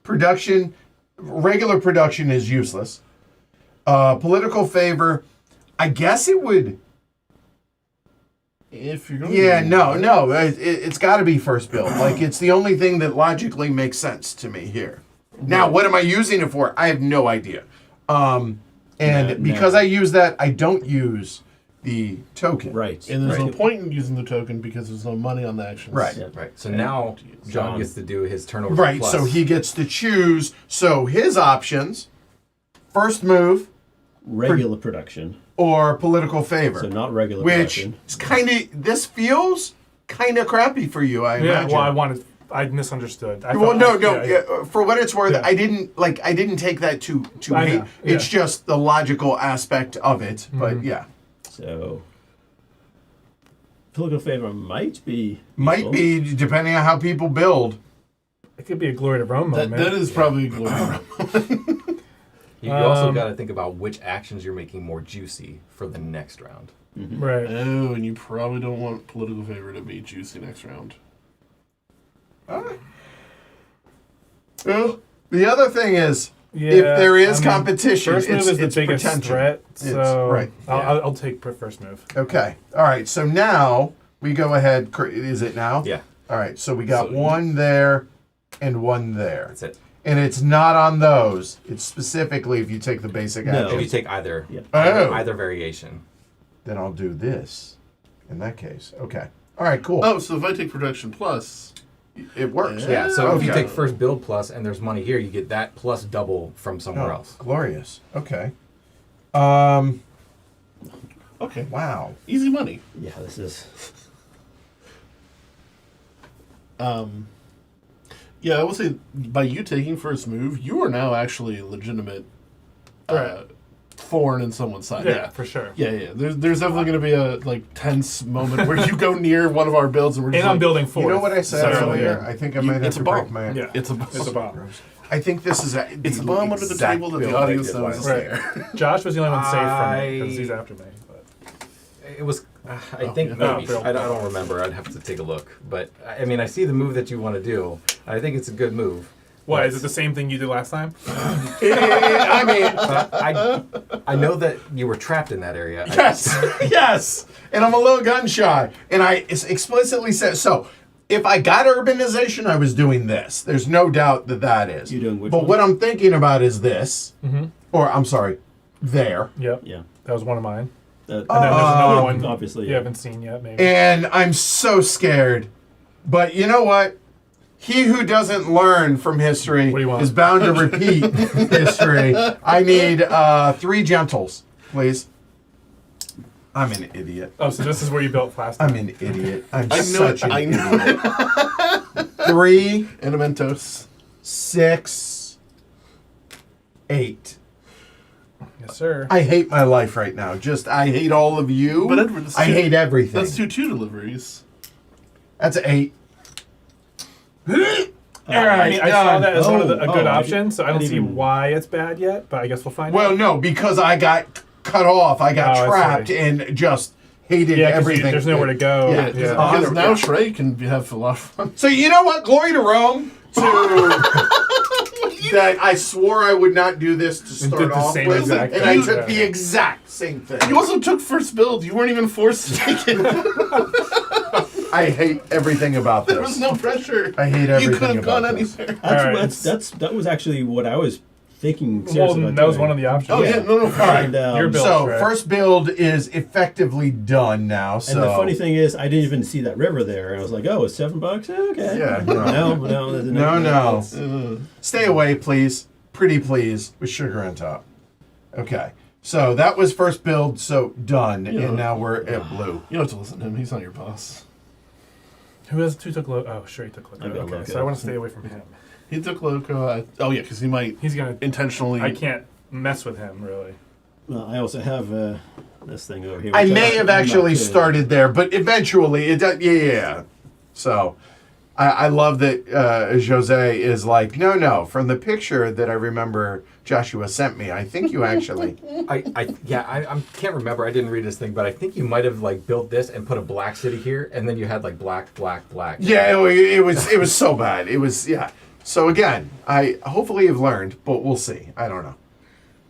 Production, regular production is useless. Political favor, I guess it would. If you're going, Yeah, no, it's got to be first build. Like, it's the only thing that logically makes sense to me here. Now, what am I using it for? I have no idea. And No. because I use that, I don't use the token. Right. And there's right. no point in using the token because there's no money on the actions. Right. Yeah. Right. So now John gets to do his turnover Right, plus. so he gets to choose. So his options, first move Regular production. or political favor. So not regular which production. is kind of, this feels kind of crappy for you, I Yeah, imagine. well, I misunderstood. I Well, thought- no. yeah. For what it's worth, Yeah. I didn't take that to I hate. know, yeah. It's just the logical aspect of it. But yeah, So Political favor might be. Might useful. be, depending on how people build. It could be a glory to Rome That, moment. that is probably a glory. You also got to think about which actions you're making more juicy for the next round. Right. Oh, and you probably don't want political favor to be juicy next round. Well, the other thing is, Yeah, if there is I mean, competition, first move it's, is the it's biggest pretension. threat, so right. I'll take first move. Okay. All right. So now we go ahead. Is it now? Yeah, All right. So we got So- one there and one there. that's it. And it's not on those. It's specifically if you take the basic No. action. If you take either, Yeah. Oh. either variation. Then I'll do this. In that case. Okay. All right. Cool. Oh, so if I take Protection Plus, It works. Yeah, so if you Okay. take first build plus and there's money here, you get that plus double from somewhere Oh, else. glorious. Okay. okay, Wow. easy money. Yeah, this is. Yeah, I will say by you taking first move, you are now actually a legitimate Right. thorn in someone's side. Yeah, for sure. Yeah. There's definitely going to be a tense moment where you go near one of our builds and we're just And I'm like, building fourth. You know what I said so, earlier? yeah. I think I might have it's to a break bomb. my. Yeah, It's a it's a bomb. I think this is It's a bomb under the exact table that build the I audience did knows last is night. there. Josh was the only one safe from it because I- he's after me. But It was, I Oh, think yeah. maybe. Oh, I don't remember. I'd have to take a look. But I mean, I see the move that you want to do. I think it's a good move. what But, is it? The same thing you did last time? I mean, I know that you were trapped in that area. yes, yes. And I'm a little gun shy. And I explicitly said, so if I got urbanization, I was doing this. There's no doubt that that is. You're doing which But one? what I'm thinking about is this. Mm-hmm. Or, I'm sorry, there. Yep. Yeah. That was one of mine. That, And then there's another one obviously. you Yeah. haven't seen yet, maybe. And I'm so scared. But you know what? He who doesn't learn from history What do you want? is bound to repeat history. I need 3 gentles, please. I'm an idiot. Oh, so this is where you built last time. I'm an idiot. I'm I know such it. an I know idiot. 3, Animentos. 6, 8. Yes, sir. I hate my life right now. I hate all of you. But Edward, that's I two- hate everything. That's 2 deliveries. That's 8. All I right, mean, I saw done. that as one of a good I option, so I don't didn't see even- why it's bad yet, but I guess we'll find Well, out. no, because I got cut off. I got Oh, I trapped see. and just hated Yeah, 'cause everything. there's nowhere to go. Yeah, Yeah. Because Yeah. now Shrey can have a lot of fun. So you know what? Glory to Rome. That I swore I would not do this to did start the off same with, exact and I thing, took yeah. the exact same thing. You also took first build. You weren't even forced to take it. I hate everything about There was this. no pressure. I hate You everything could have gone about this. anywhere. Actually, Alright, that was actually what I was thinking. Well, Seriously about that was doing. one of the options. Oh, yeah, no. All right. And, Your build. So Shrek. first build is effectively done now. So And the funny thing is, I didn't even see that river there. I was like, "Oh, it's $7. Okay." Yeah, No. There's No. else. Stay away, please. Pretty please, with sugar on top. Okay. So that was first build, so done. Yeah. And now we're at blue. You don't have to listen to him. He's not your boss. Who took Loco? Oh, sure, he took Loco. I got Okay, Loco. so I want to stay away from him. He took Loco. Oh, yeah, because he might He's gonna. intentionally. I can't mess with him really. Well, I also have this thing over here. I which may have I'm not actually kidding. started there, but eventually it does. Yeah. So I love that Jose is like, no. From the picture that I remember Joshua sent me, I think you actually. I can't remember. I didn't read this thing, but I think you might have like built this and put a black city here, and then you had like black. Yeah, it was so bad. It was So again, I hopefully have learned, but we'll see. I don't know.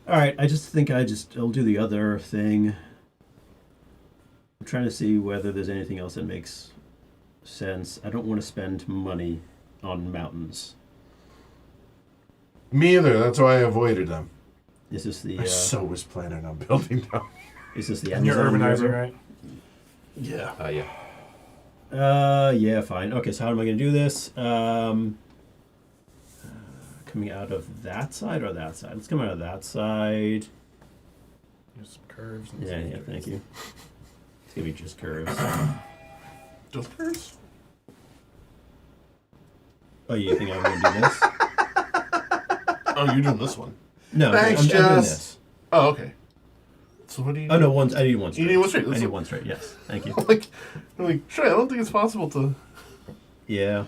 All right, I just think I'll do the other thing. I'm trying to see whether there's anything else that makes sense. I don't want to spend money on mountains. Me either. That's why I avoided them. Is this the? I so was planning on building them. Is this the? And you're Amazon urbanizing, River? right? Yeah. Yeah. Yeah, fine. Okay, so how am I going to do this? Coming out of that side or that side? Let's come out of that side. There's some curves. And Yeah, thank you. It's going to be just curves. Just curse? Oh, you think I'm going to do this? Oh, you're doing this one. No, Thanks, I'm doing Jess. this. Oh, okay. So what do you? Oh no, I need one straight. You need one straight. I That's need what- one straight. Yes, thank you. I'm like, sure. I don't think it's possible to. Yeah.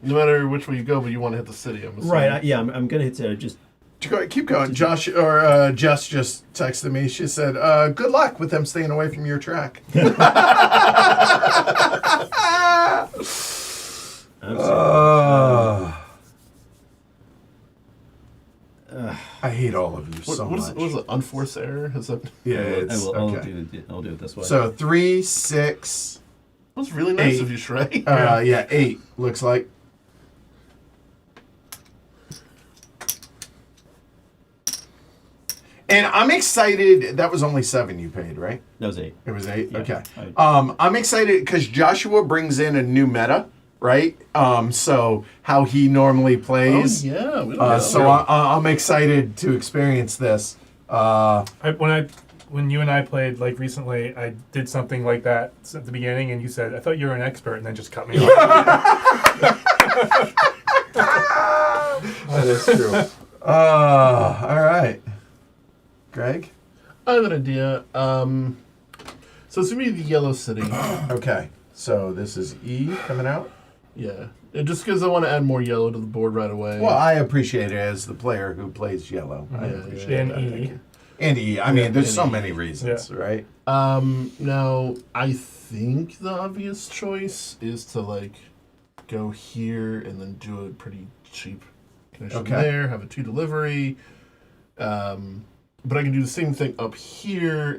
No matter which way you go, but you want to hit the city. I'm assuming. Right. Yeah. I'm gonna hit just. Keep going. Josh Jess just texted me. She said, "Good luck with them staying away from your track." I hate all of you so What much. is it? Unforced error? Is that? Yeah, it's I'll okay. do it this way. So 3, 6. That was really nice 8. of you, Shrey. Yeah, 8 looks like. And I'm excited. That was only 7 you paid, right? that was 8. It was 8. Yeah, Okay. I- I'm excited because Joshua brings in a new meta, right? So how he normally Oh plays. yeah. We don't know. So I'm excited to experience this. When you and I played like recently, I did something like that at the beginning, and you said, "I thought you were an expert," and then just cut me off. That is true. All right. Greg? I have an idea. So it's gonna be the Yellow City. Okay. So this is E coming out? Yeah. Just because I want to add more yellow to the board right away. Well, I appreciate it as the player who plays yellow. I Yeah, appreciate yeah. that. And Thank E. you. And E. I mean, there's and so E. many reasons, right? Now I think the obvious choice is to like go here and then do a pretty cheap connection Okay. there, have a 2 delivery. But I can do the same thing up here,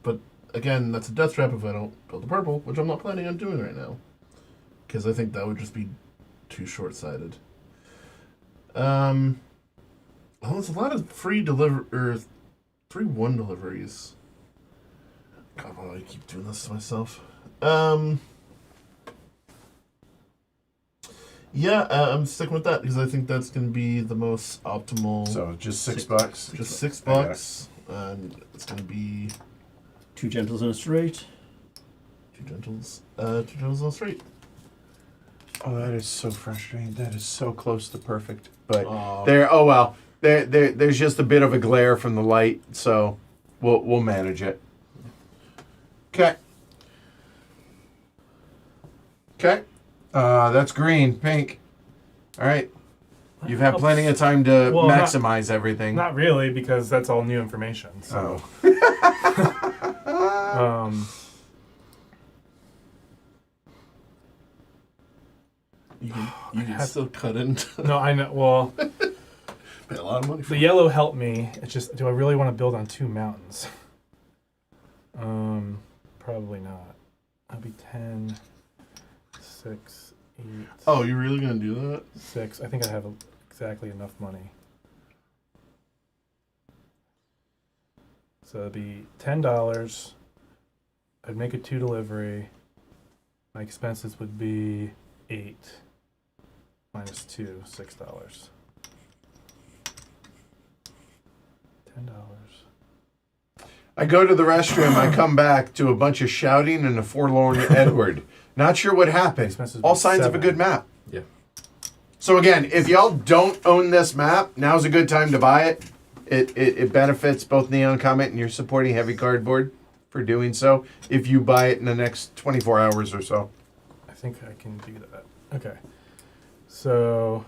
but again, that's a death trap if I don't build a purple, which I'm not planning on doing right now, because I think that would just be too short-sighted. Well, there's a lot of free 3/1 deliveries. God, why do I keep doing this to myself? Yeah, I'm sticking with that because I think that's going to be the most optimal. So just $6. Just $6, I got it. and it's going to be 2 gentles and a straight. 2 gentles on straight. Oh, that is so frustrating. That is so close to perfect. But Aw. there's just a bit of a glare from the light, so we'll manage it. Okay. Okay. That's green, pink. All right. You've had plenty of time to Well, maximize everything. Not really, because that's all new information. So, You can still cut into no, I know. Well, pay a lot of money for the it. yellow helped me. It's just, do I really want to build on 2 mountains? Probably not. That'd be 10, 6, 8. Oh, you're really going to do that? 6. I think I have exactly enough money. So it'd be $10. I'd make a 2 delivery. My expenses would be 8 minus 2, $6. $10. I go to the restroom, I come back to a bunch of shouting and a forlorn Edward. Not sure what happened. Expenses All be signs of a 7. good map. Yeah. So again, if y'all don't own this map, now's a good time to buy it. It benefits both Neon Comet and you're supporting Heavy Cardboard for doing so if you buy it in the next 24 hours or so. I think I can do that. Okay. So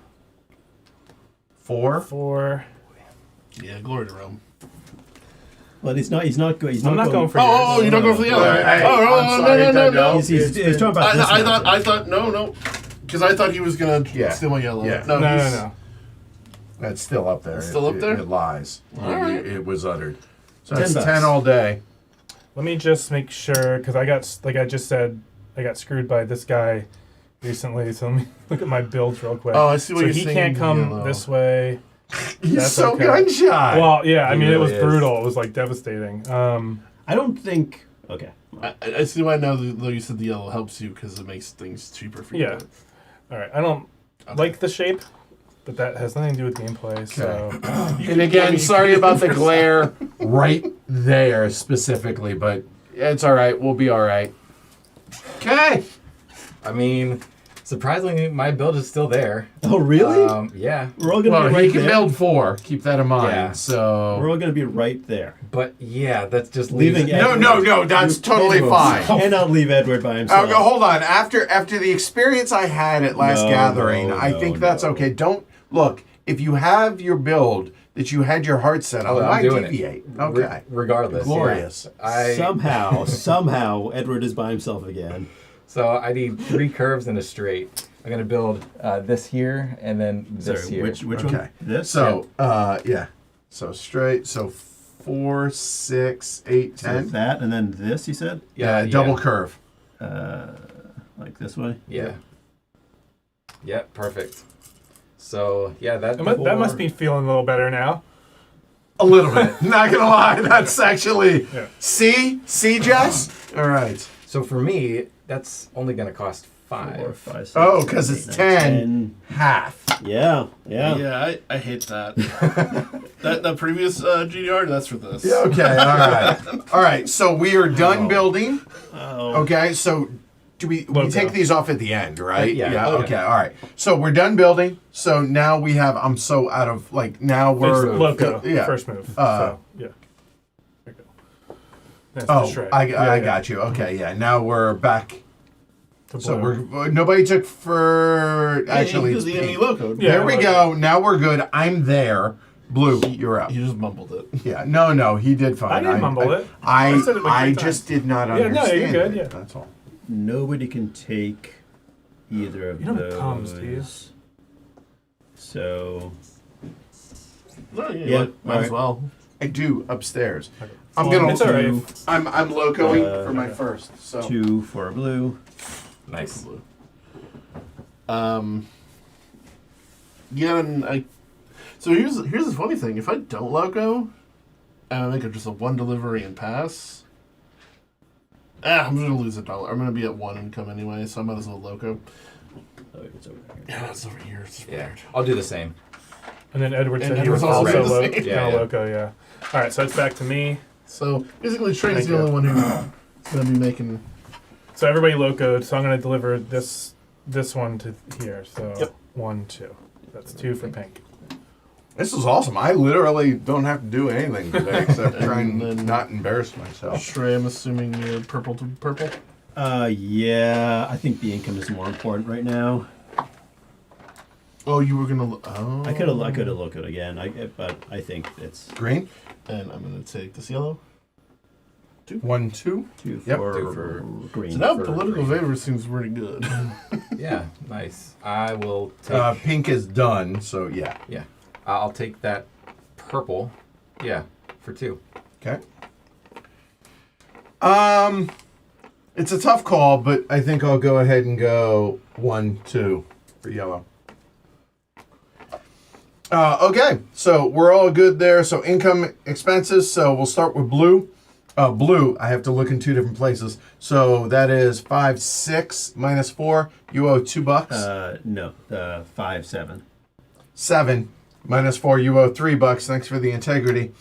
4? 4. Yeah, glory to Rome. Well, he's not I'm not going for Oh, yours. you're not going for the yellow. Hey, Oh, I'm sorry, no. He's talking about this I mountain. thought, no. Because I thought he was going to Yeah. steal my yellow. Yeah. No. he's- That's still up there. It's still up there? It lies. Alright. It was uttered. So $10. that's 10 all day. Let me just make sure, because I got, like I just said, I got screwed by this guy recently. So let me look at my builds real quick. Oh, I see what so you're he saying, can't come yellow. this way. He's That's so okay. gun shy. Well, yeah, I He mean, it was really is. brutal. It was like devastating. I don't think. Okay. I see why now, though you said the yellow helps you because it makes things cheaper for you. Yeah. All right, I don't Okay. like the shape, but that has nothing to do with gameplay. So And again, sorry about the glare right there specifically, but it's all right. We'll be all right. Okay. I mean, Surprisingly, my build is still there. Oh, really? Yeah, We're all gonna Well, be right he can there. build 4. Keep that in mind. Yeah. So We're all gonna be right there. but yeah, that's just Leaving leaving. no, Edward. no, that's You totally cannot- fine. Cannot leave Edward by himself. Hold on. After the experience I had at last No, gathering, no, I no, think that's no. okay. Don't look if you have your build that you had your heart set on. Oh, I'm why doing it. deviate? Okay, Regardless, glorious. Yeah. Somehow, Edward is by himself again. So I need 3 curves and a straight. I'm gonna build this here and then this Sorry, here. which Okay. one? This. So yeah. So straight. So 4, 6, 8, So 10. that and then this. You said Yeah, double curve. like this way. Yeah. Yep, perfect. So yeah, that That must be feeling a little better now. A little bit. Not gonna lie, that's actually. Yeah. See, Jess. All right. So for me, that's only gonna cost 5. 4, 5, 6, Oh, 'cause it's 10. Half. Yeah. Yeah, I hate that. that previous GDR, that's for this. Yeah, okay. All right. So we are done building. Oh. Okay. So do we Logo. take these off at the end, right? Yeah. Okay. All right. So we're done building. So now we have. I'm so out of now It's we're loco. yeah. First move. Uh, so, yeah. There you go. That's Oh, the straight. I got you. Okay. Yeah. Now we're back. To So blue. nobody took for actually. because the pink. enemy logo. Yeah. There we go. Now we're good. I'm there. Blue, you're up. He just mumbled it. Yeah. No. He did fine. I didn't mumble it. I I said it like 3 just times. did not Yeah, understand. no, you're good, it, yeah. That's all. Nobody can take either of You don't those. have thumbs, do you? So No, Yeah, might alright. as well. I do upstairs. Okay. I'm gonna. It's all right. I'm locoing for my okay. first. So 2 for blue. Nice. Yeah, and I. So here's the funny thing. If I don't loco, and I make it just a 1 delivery and pass, I'm just gonna lose $1. I'm gonna be at 1 income anyway, so I might as well loco. Oh, it's over here. Yeah, it's over here. It's Yeah, weird. I'll do the same. And then Edward And said he was Edward's also also the same. Yeah. loco, yeah. All right, so it's back to me. So basically, Train's Thank the you. only one who's gonna be making. So everybody locoed, so I'm going to deliver this one to here. So Yep. 1, 2. That's 2 for pink. this is awesome. I literally don't have to do anything today except try And and then- not embarrass myself. Shrey, I'm assuming you're purple to purple. Yeah, I think the income is more important right now. Oh, you were gonna. Oh. I could have looked again, but I think it's Green. And I'm gonna take this yellow. 1, 2. 2 Yep. for, 2 for green. So now For political green. favor seems pretty good. Yeah, nice. I will take. Pink is done. So yeah. Yeah, I'll take that purple. Yeah, for 2. Okay. It's a tough call, but I think I'll go ahead and go 1, 2 for yellow. Okay, so we're all good there. So income expenses. So we'll start with blue. Blue, I have to look in 2 different places. So that is 5, 6 minus 4. You owe $2. No, 5, 7. 7 minus 4. You owe $3. Thanks for the integrity.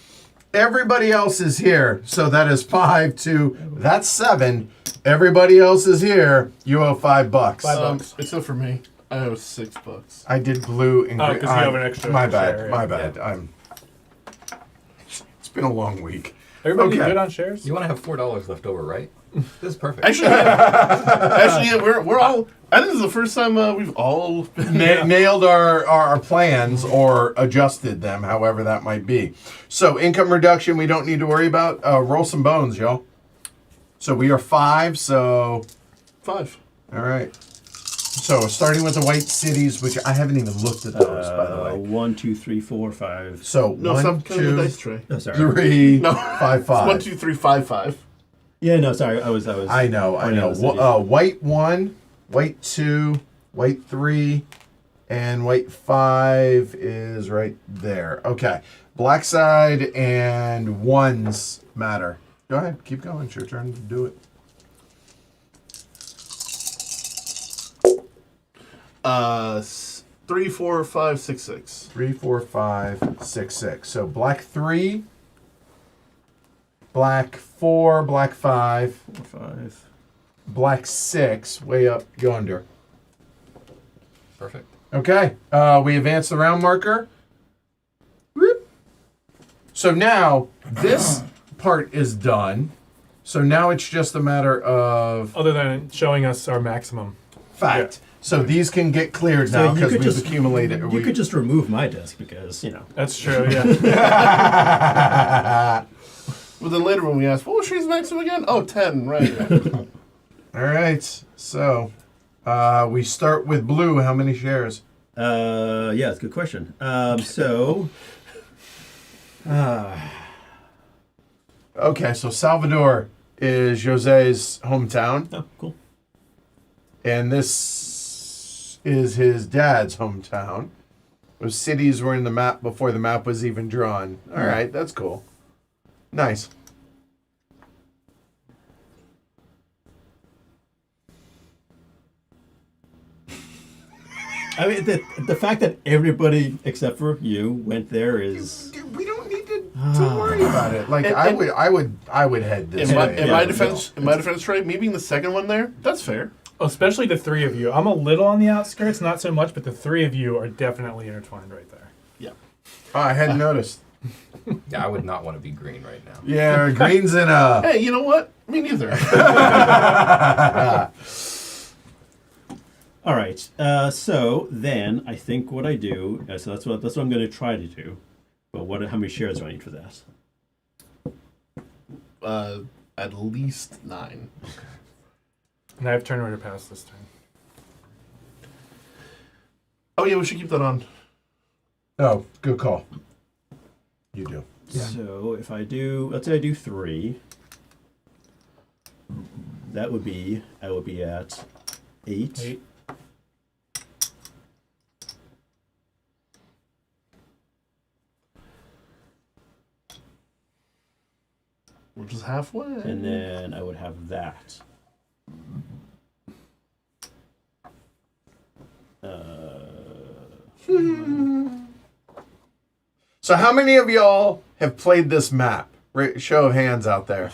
Everybody else is here. So that is 5, 2. That's 7. Everybody else is here. You owe $5. $5. Except for me, I owe $6. I did blue and Oh, green. 'cause you have an extra My bad. share, My yeah. bad. It's been a long week. Everybody Okay. good on shares? You want to have $4 left over, right? This is perfect. Actually, yeah, we're all. I think this is the first time we've all. Nailed our plans or adjusted them, however that might be. So income reduction, we don't need to worry about. Roll some bones, y'all. So we are 5. So 5. all right. So starting with the white cities, which I haven't even looked at those, by the way. 1, 2, 3, 4, 5. So No, 1, stop counting the 2, dice tray. Oh, sorry. 3, No. 5, It's 5. 1, 2, 3, 5, 5. Yeah, no, sorry. I was. I know. pointing out the cities. White 1, white 2, white 3, and white 5 is right there. Okay. Black side and 1s matter. Go ahead. Keep going. It's your turn to do it. 3, 4, 5, 6, 6. 3, 4, 5, 6, 6. So black 3, black 4, black 5, 4, 5. black 6, way up yonder. Perfect. Okay. We advance the round marker. Whoop. So now this part is done. So now it's just a matter of Other than showing us our maximum. fact. Yeah. So these can get cleared now you because could we've just accumulated. You could just remove my desk because That's true, yeah. But then later when we ask, what was Shree's maximum again? Oh, 10, right. All right. So we start with blue. How many shares? yeah, it's a good question. Okay. So Salvador is Jose's hometown, Oh, cool. and this is his dad's hometown. Those cities were in the map before the map was even drawn. All right. That's cool. Nice. I mean, the fact that everybody except for you went there is. We don't need to worry about it. Like I would head this In way. my defense, Trey, me being the second one there, that's fair. Especially the three of you. I'm a little on the outskirts, not so much, but the three of you are definitely intertwined right there. Yeah. Oh, I hadn't noticed. Yeah, I would not want to be green right now. Yeah, green's in a. Hey, you know what? Me neither. All right. So then I think what I do. So that's what I'm going to try to do. But how many shares do I need for that? At least 9. And I have turn order pass this turn. Oh yeah, we should keep that on. Oh, good call. You do. Yeah. So if I do, let's say I do 3. I would be at 8. 8. Which is halfway. And then I would have that. So, how many of y'all have played this map? Show of hands out there.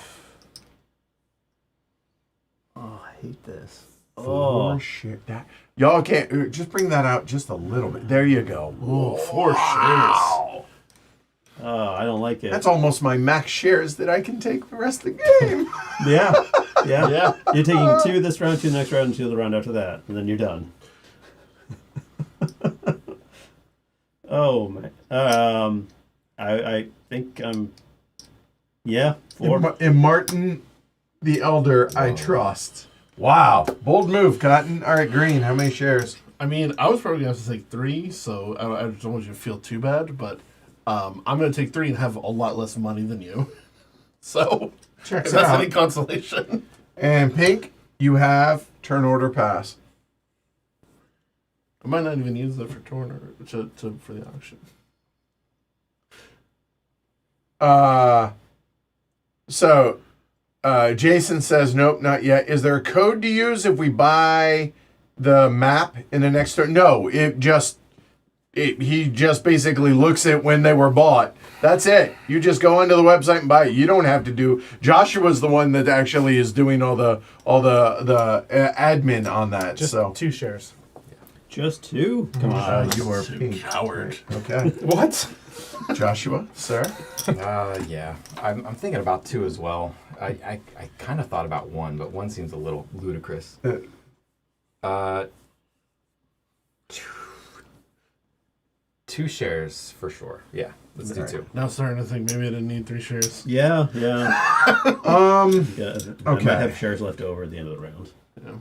Oh, I hate this. Oh shit! That y'all can't just bring that out just a little bit. There you go. Oh, 4 shares. Wow. Oh, I don't like it. That's almost my max shares that I can take the rest of the game. Yeah. Yeah. You're taking 2 this round, 2 next round, and 2 the round after that, and then you're done. Oh man. I think I'm. Yeah, 4. In Martin the Elder, I trust. Wow, bold move, Cotton. All right, Green. How many shares? I mean, I was probably going to have to take 3, so I don't want you to feel too bad, but I'm going to take 3 and have a lot less money than you. So, Checks if that's out. any consolation. And Pink, you have turn order pass. I might not even use that for Torn or for the auction. So, Jason says, nope, not yet. Is there a code to use if we buy the map in the next turn? No, he just basically looks at when they were bought. That's it. You just go onto the website and buy it. You don't have to do. Joshua's the one that actually is doing all the admin on that. Just so 2 shares. Just 2? Come on. you are Pink. Coward. Okay, What? Joshua, sir. Yeah, I'm thinking about 2 as well. I kind of thought about 1, but 1 seems a little ludicrous. 2 shares for sure. Yeah, let's do 2. Now starting to think maybe I didn't need 3 shares. Yeah. Yeah, I Okay. might have shares left over at the end of the round. Yeah.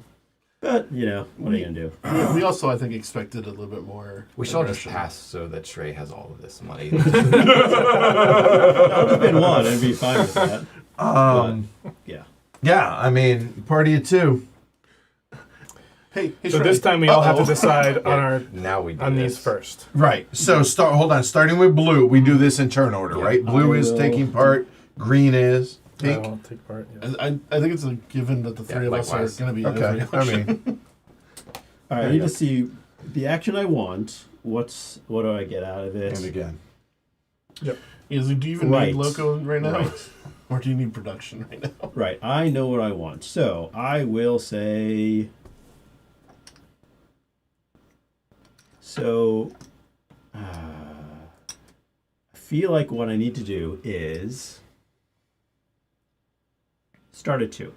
But, what are you going to do? We also, I think, expected a little bit more. We should all just aggression. pass so that Shrey has all of this money. That would have been 1. I'd be fine with that. Yeah. Yeah, I mean, party of 2. Hey, So Shrey. this time we all have to decide on Now we do on this. these first. Right. So hold on. Starting with blue, we do this in turn order, right? Blue is taking part. Green is. I Pink. won't take part. Yeah. I think it's a given that the 3 of us likewise. are going to be in Okay. every I auction. mean, All right, I need to see the action I want. What do I get out of it? and again. Do you even Right. need Loco right now? Right. Or do you need production right now? Right, I know what I want. So I will say So, I feel like what I need to do is start at 2.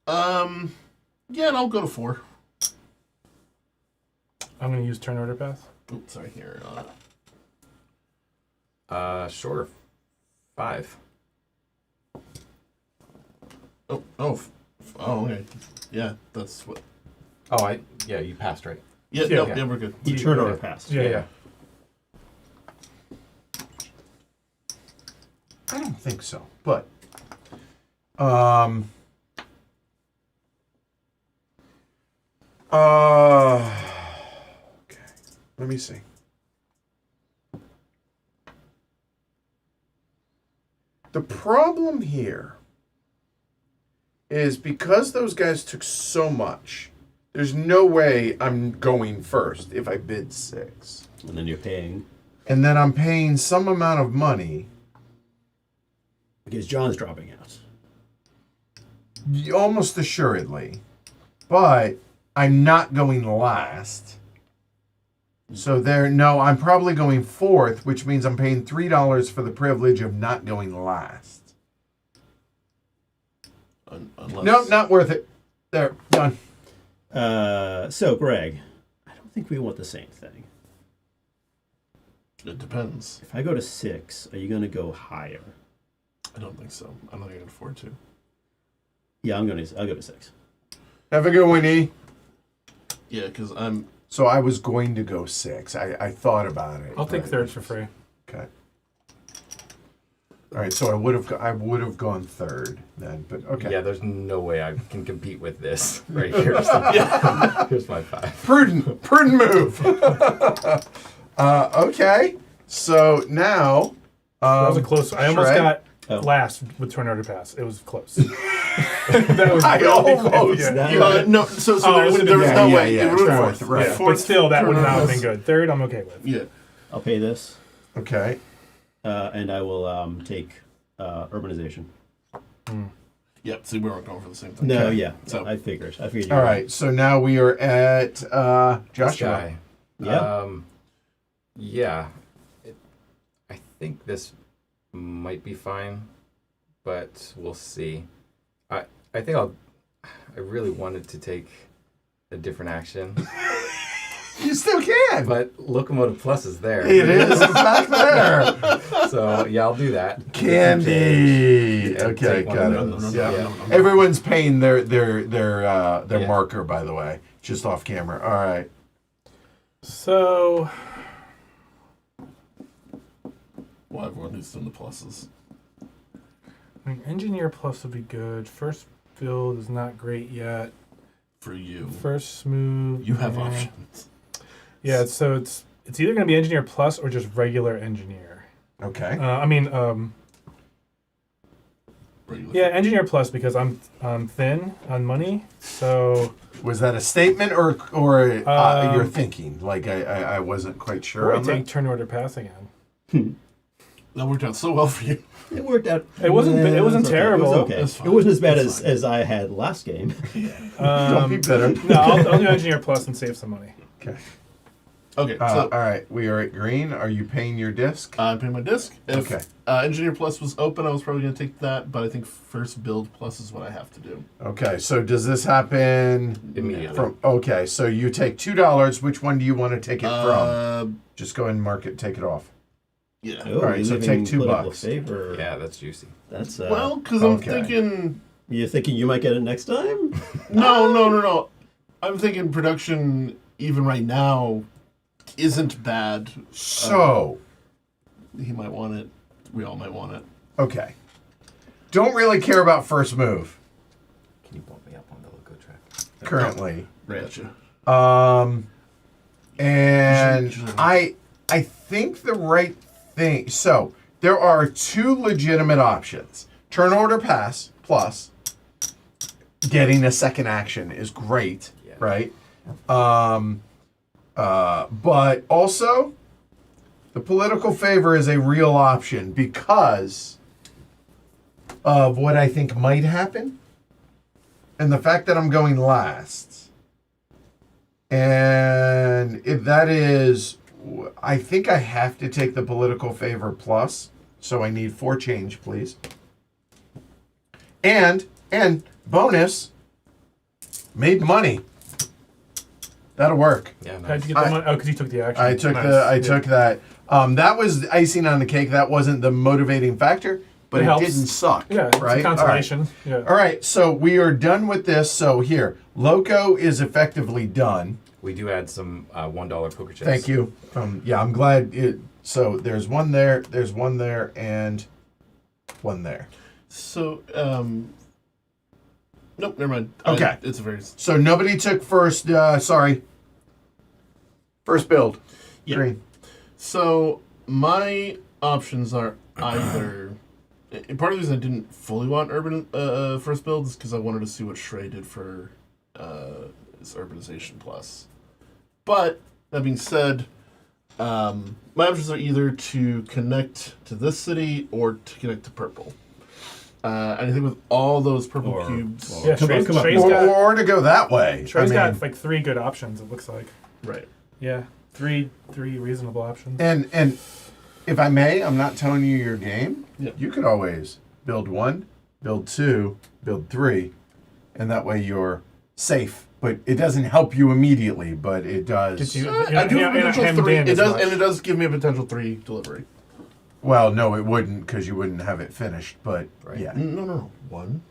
Yeah, and I'll go to 4. I'm going to use turn order path. Oops, sorry, here. Sure. 5. Oh, okay. Yeah, that's what. Oh, you passed, right? Yeah, Yeah. yeah, we're good. You turn order pass. Yeah. I don't think so, but okay. Let me see. The problem here is because those guys took so much, there's no way I'm going first if I bid 6. And then you're paying. And then I'm paying some amount of money. Because John's dropping out. Almost assuredly. But I'm not going last. So I'm probably going 4th, which means I'm paying $3 for the privilege of not going last. Unless... No, not worth it. There, done. So, Greg, I don't think we want the same thing. It depends. If I go to 6, are you going to go higher? I don't think so. I don't think I can afford to. Yeah, I'll go to 6. Have a good one, E. Yeah, because I'm... So I was going to go 6. I thought about it. I'll take but- third for free. Okay. All right, so I would have gone 3rd then, but okay. Yeah, there's no way I can compete with this right here. So here's my 5. Prudent move. Okay, so now That was a close one. I almost Shred. got last with turn order pass. It was close. That was I really almost- close. Yeah. no, so Oh, it would've there was been- no yeah, way. yeah, It would have fourth, fourth, right. Yeah, Fourth, but still, that would turn not have order been good. Third, I'm okay with. Yeah. I'll pay this, Okay. and I will take urbanization. Yep, see, we weren't going for the same thing. No, Okay. yeah. So- I figured. All right, so now we are at This Joshua. guy. Yeah. Yeah. I think this might be fine, but we'll see. I think I really wanted to take a different action, You still can. but Locomotive Plus is there. It is back there. So yeah, I'll do that. Candy. Yeah, Okay, take one got of it. those. Yeah. Yeah. Everyone's paying their Yeah. marker, by the way, just off camera. All right. So, Well, everyone who's done the pluses. I mean, Engineer Plus would be good. First build is not great yet. For you. First smooth. You have yeah. options. Yeah, so it's either going to be Engineer Plus or just regular Engineer. Okay. Regular. Yeah, Engineer Plus because I'm thin on money. So Was that a statement or you're thinking? Like I wasn't quite sure. I on take that. turn order pass again. That worked out so well for you. It worked out. It wasn't it wasn't okay. terrible. It was okay. That's fine. It wasn't as bad That's as I had last game. Don't be bitter. No, I'll do Engineer Plus and save some money. Okay. Okay, All so right, we are at green. Are you paying your disc? I'm paying my disc. If Okay. Engineer Plus was open, I was probably going to take that, but I think first build plus is what I have to do. Okay. So does this happen Immediately. from? Okay. So you take $2. Which one do you want to take it from? Just go ahead and mark it. Take it off. Yeah. Oh, All right, you're so leaving take $2. political favor. Yeah, that's juicy. That's Well, because I'm Okay. thinking... you're thinking you might get it next time. No. I'm thinking production, even right now, isn't bad. So He might want it. We all might want it. okay. Don't really care about first move Can you bump me up on the logo track? currently. Gotcha. And You should- I think the right thing. So there are 2 legitimate options: turn order pass plus getting a second action is great, Yeah. right? But also the political favor is a real option because of what I think might happen and the fact that I'm going last. And if that is, I think I have to take the political favor plus, so I need 4 change, please. And bonus, made money. That'll work. Yeah, nice. How'd you get the money? Oh, because you took the action. I took Nice. took that. That was icing on the cake. That wasn't the motivating factor, but It it helps. didn't suck. Yeah, it's right. a consolation. Yeah. All right, so we are done with this. So here, Loco is effectively done. We do add some $1 poker chips. Thank you. Yeah, I'm glad it. So there's one there, and one there. So, nope, never mind. Okay. It's a very... So nobody took first. Sorry. First build. Yeah. Green. So, my options are either... and part of the reason I didn't fully want urban first build is because I wanted to see what Shrey did for his urbanization plus. But, that being said, my options are either to connect to this city or to connect to purple. And I think with all those purple Or- cubes... or- Yeah, Come on, Shrey's, come on. Shrey's got, Or to go that way. Shrey's I got mean, like 3 good options, it looks like. Right. Yeah, three reasonable options. and if I may, I'm not telling you your game. Yeah. You could always build 1, build 2, build 3, and that way you're safe. But it doesn't help you immediately, but it does. Gets you- I do have a you're not potential hemmed 3. in It as does, much. and it does give me a potential 3 delivery. Well, no, it wouldn't, because you wouldn't have it finished. But Right. yeah, No. 1,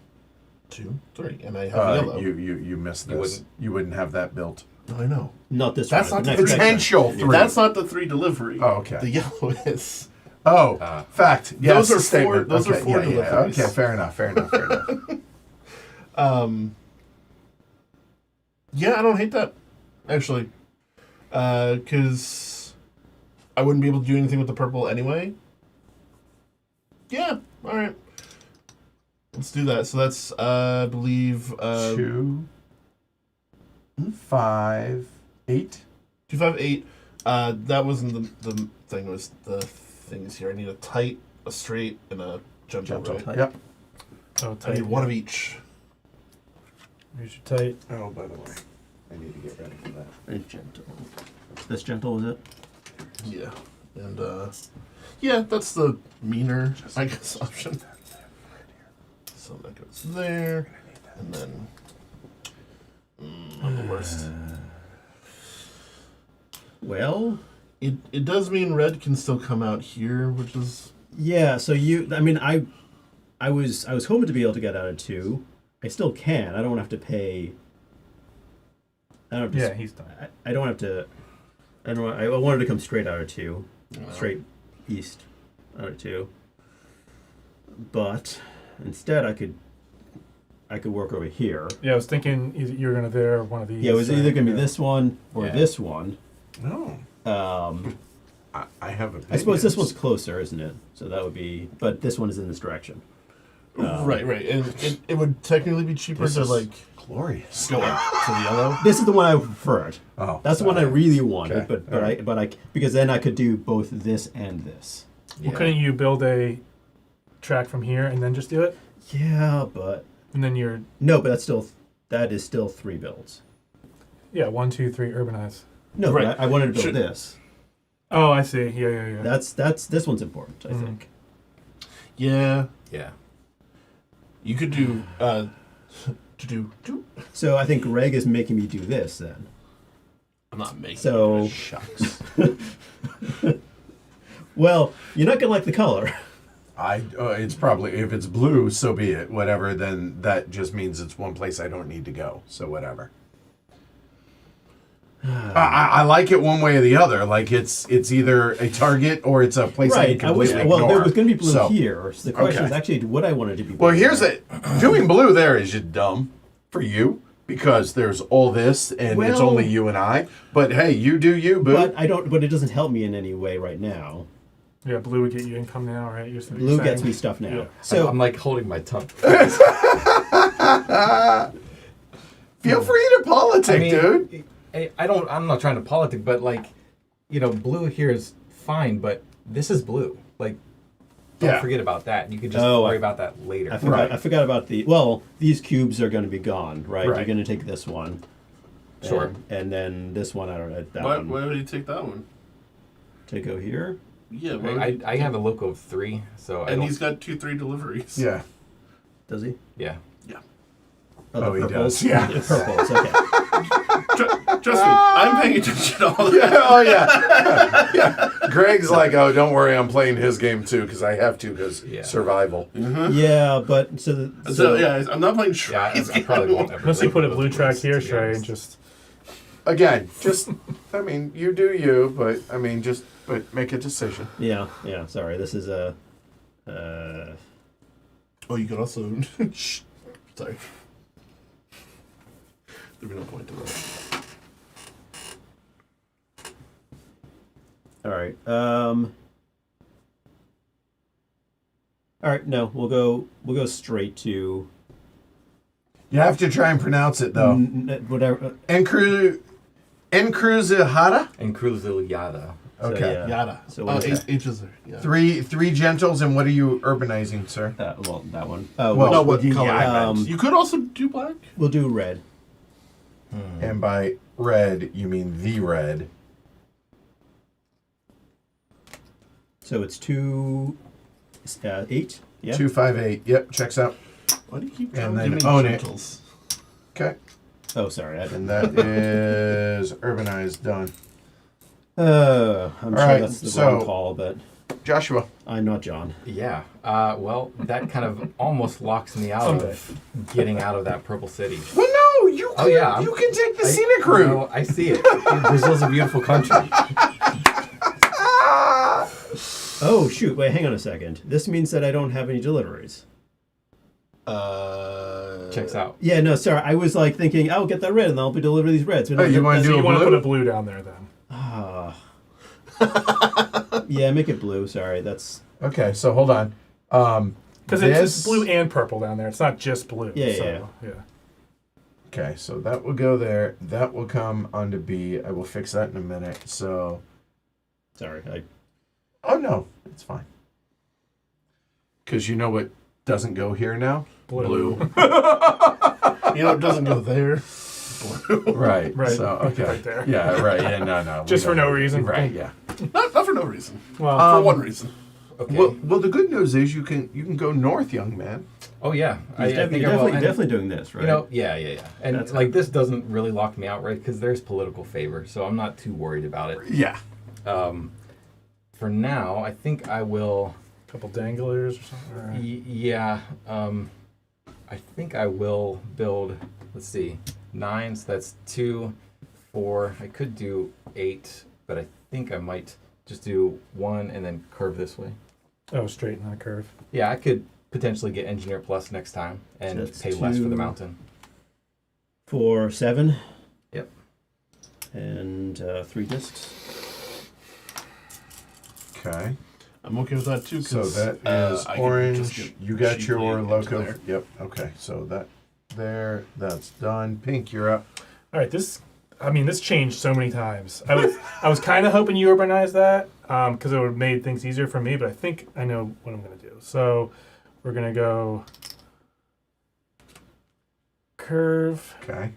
2, 3, and I have yellow. you missed You this. You wouldn't have that built. No, I know. Not this That's one. not but next time. Potential 3. That's not the 3 delivery. Oh, okay. The yellow is. Oh, fact. Yes, Those are the statement. those are Okay, four yeah. deliveries. Okay, fair enough. Yeah, I don't hate that, actually, because I wouldn't be able to do anything with the purple anyway. Yeah, all right. Let's do that. So that's, I believe, 2, 5, 8. 2, 5, 8. That wasn't the thing. It was the things here. I need a tight, a straight, and a gentle. Gentle Right? tight. Yep. Oh, I tight. need one of each. Here's your tight. Oh, by the way, I need to get ready for that. And gentle. This gentle, is it? Yeah, and yeah, that's the meaner, I guess, option. So that goes there, and then I'm the worst. Well, It does mean red can still come out here, which is yeah. So I mean, I was hoping to be able to get out of 2. I still can. I don't have to pay. I don't have to. Yeah, he's done. I don't have to. I don't. I wanted to come straight out of 2, know. straight east out of 2. But instead, I could work over here. Yeah, I was thinking either you're gonna there or one of these. Yeah, it was either gonna be Yeah. this one or Yeah. this one. No, I have a. I suppose this one's closer, isn't it? So that would be. But this one is in this direction. right, and it would technically be cheaper This to is like glorious. go up to the yellow. This is the one I preferred. Oh, That's the one I really wanted, Okay. but because then I could do both this and this. Well, couldn't you build a track from here and then just do it? Yeah, but And then you're no, but that is still 3 builds. 1, 2, 3 urbanize. No, Right. but I wanted to build Should- this. Oh, I see. Yeah. That's this one's important, I think. Yeah, Yeah. you could do to do. So I think Greg is making me do this then. I'm not making. So shucks. well, you're not gonna like the color. It's probably, if it's blue, so be it. Whatever, then that just means it's one place I don't need to go. So whatever. I like it one way or the other. Like it's either a target or it's a place I can I was completely well. ignore. There was gonna be blue So- here. So the question Okay. is actually what I wanted to be. Well, blue. here's it. Doing blue there is just dumb for you because there's all this and it's Well- only you and I. But hey, you do you, boo. But I don't. But it doesn't help me in any way right now. Yeah, blue would get you income now, right? You're Blue gets saying. me stuff now. Yeah. So I'm like holding my tongue. Feel free to politic, dude. I'm not trying to politic, but like, blue here is fine, but this is blue. Like, don't Yeah. forget about that. You can just Oh, worry I- about that later. I forgot. Right. I forgot about the. Well, these cubes are going to be gone, right? Right. You're going to take this one. Sure. And then this one, I don't know. That Why one would you take that one? to go here. Yeah, why would you I have a local of 3, so I and don't. he's got 2-3 deliveries. Yeah. Does he? Yeah. Oh, the he purples? does, yeah. The purples. Okay. Trust me, I'm paying attention to all Yeah, that. oh yeah. Yeah. Greg's like, oh, don't worry, I'm playing his game too because I have to because Yeah. survival. Yeah, but so Yeah, I'm not playing Yeah, Shrines. I probably won't ever. Unless you play put a both blue of track those, here, to be Trey, and honest. just Again, just, I mean, you do you, but I mean, but make a decision. yeah. Sorry, this is a. Oh, you could also. Shh. Sorry. There'd be no point to that. All right. All right. No, we'll go straight to You have to try and pronounce it though. whatever. Encruzihara? And Cruziliada. So, Okay. yeah. Yada. So what is that? H's there. Yeah. Three gentles, and what are you urbanizing, sir? Well, that one. Well, No, what would you- color? um, You could also do black. We'll do red. And by red, you mean the red. So it's 8. Yeah. 258. Yep, checks out. Why do you keep And trying then to give own me it. gentles? Okay. Oh, sorry. And that is urbanized done. I'm All sure right, that's the so- wrong call, but Joshua. I'm not John. Yeah. Well, that kind of almost locks me out Someday. of getting out of that purple city. Well, no, you can, Oh, yeah, you can take the I- scenic route. No, I see it. Brazil's a beautiful country. Oh shoot! Wait, hang on a second. This means that I don't have any deliveries. Checks out. Yeah, no, sorry. I was like thinking, I'll get that red, and I'll be deliver these reds. But Oh, you wanna so do you a want to blue? put a blue down there then. Ah. Yeah, make it blue. Sorry, that's Okay, so hold on. Because it's blue and purple down there. It's not just blue. Yeah, so, yeah. Okay, so that will go there. That will come onto B. I will fix that in a minute. So, sorry. oh no, it's fine. Because you know what doesn't go here now? Blue. You know, it doesn't go there. Blue. Right. Right. So okay. Right there. Yeah. Right. Yeah. No. Just we for don't- no reason. Right. Yeah. Not for no reason. Well, For one reason. Okay. Well, the good news is you can go north, young man. Oh yeah. You're definitely doing this, right? You know, yeah. And That's like this doesn't really lock me out, right? Because there's political favor, so I'm not too worried about it. Yeah. For now, I think I will. a couple danglers or something. Or, Yeah. I think I will build. Let's see, 9. So that's 2, 4. I could do 8, but I think I might just do 1 and then curve this way. oh, straight, not a curve. Yeah, I could potentially get Engineer Plus next time and That's pay less for 2. the mountain. For 7. Yep. And 3 discs. Okay. I'm okay with that too. So 'cause, that is I can just orange. get You got cheaply your into loco. there. Yep. Okay. So that there. That's done. Pink, you're up. All right, this changed so many times. I was kind of hoping you urbanized that because it would have made things easier for me, but I think I know what I'm going to do. So we're going to go curve, Okay.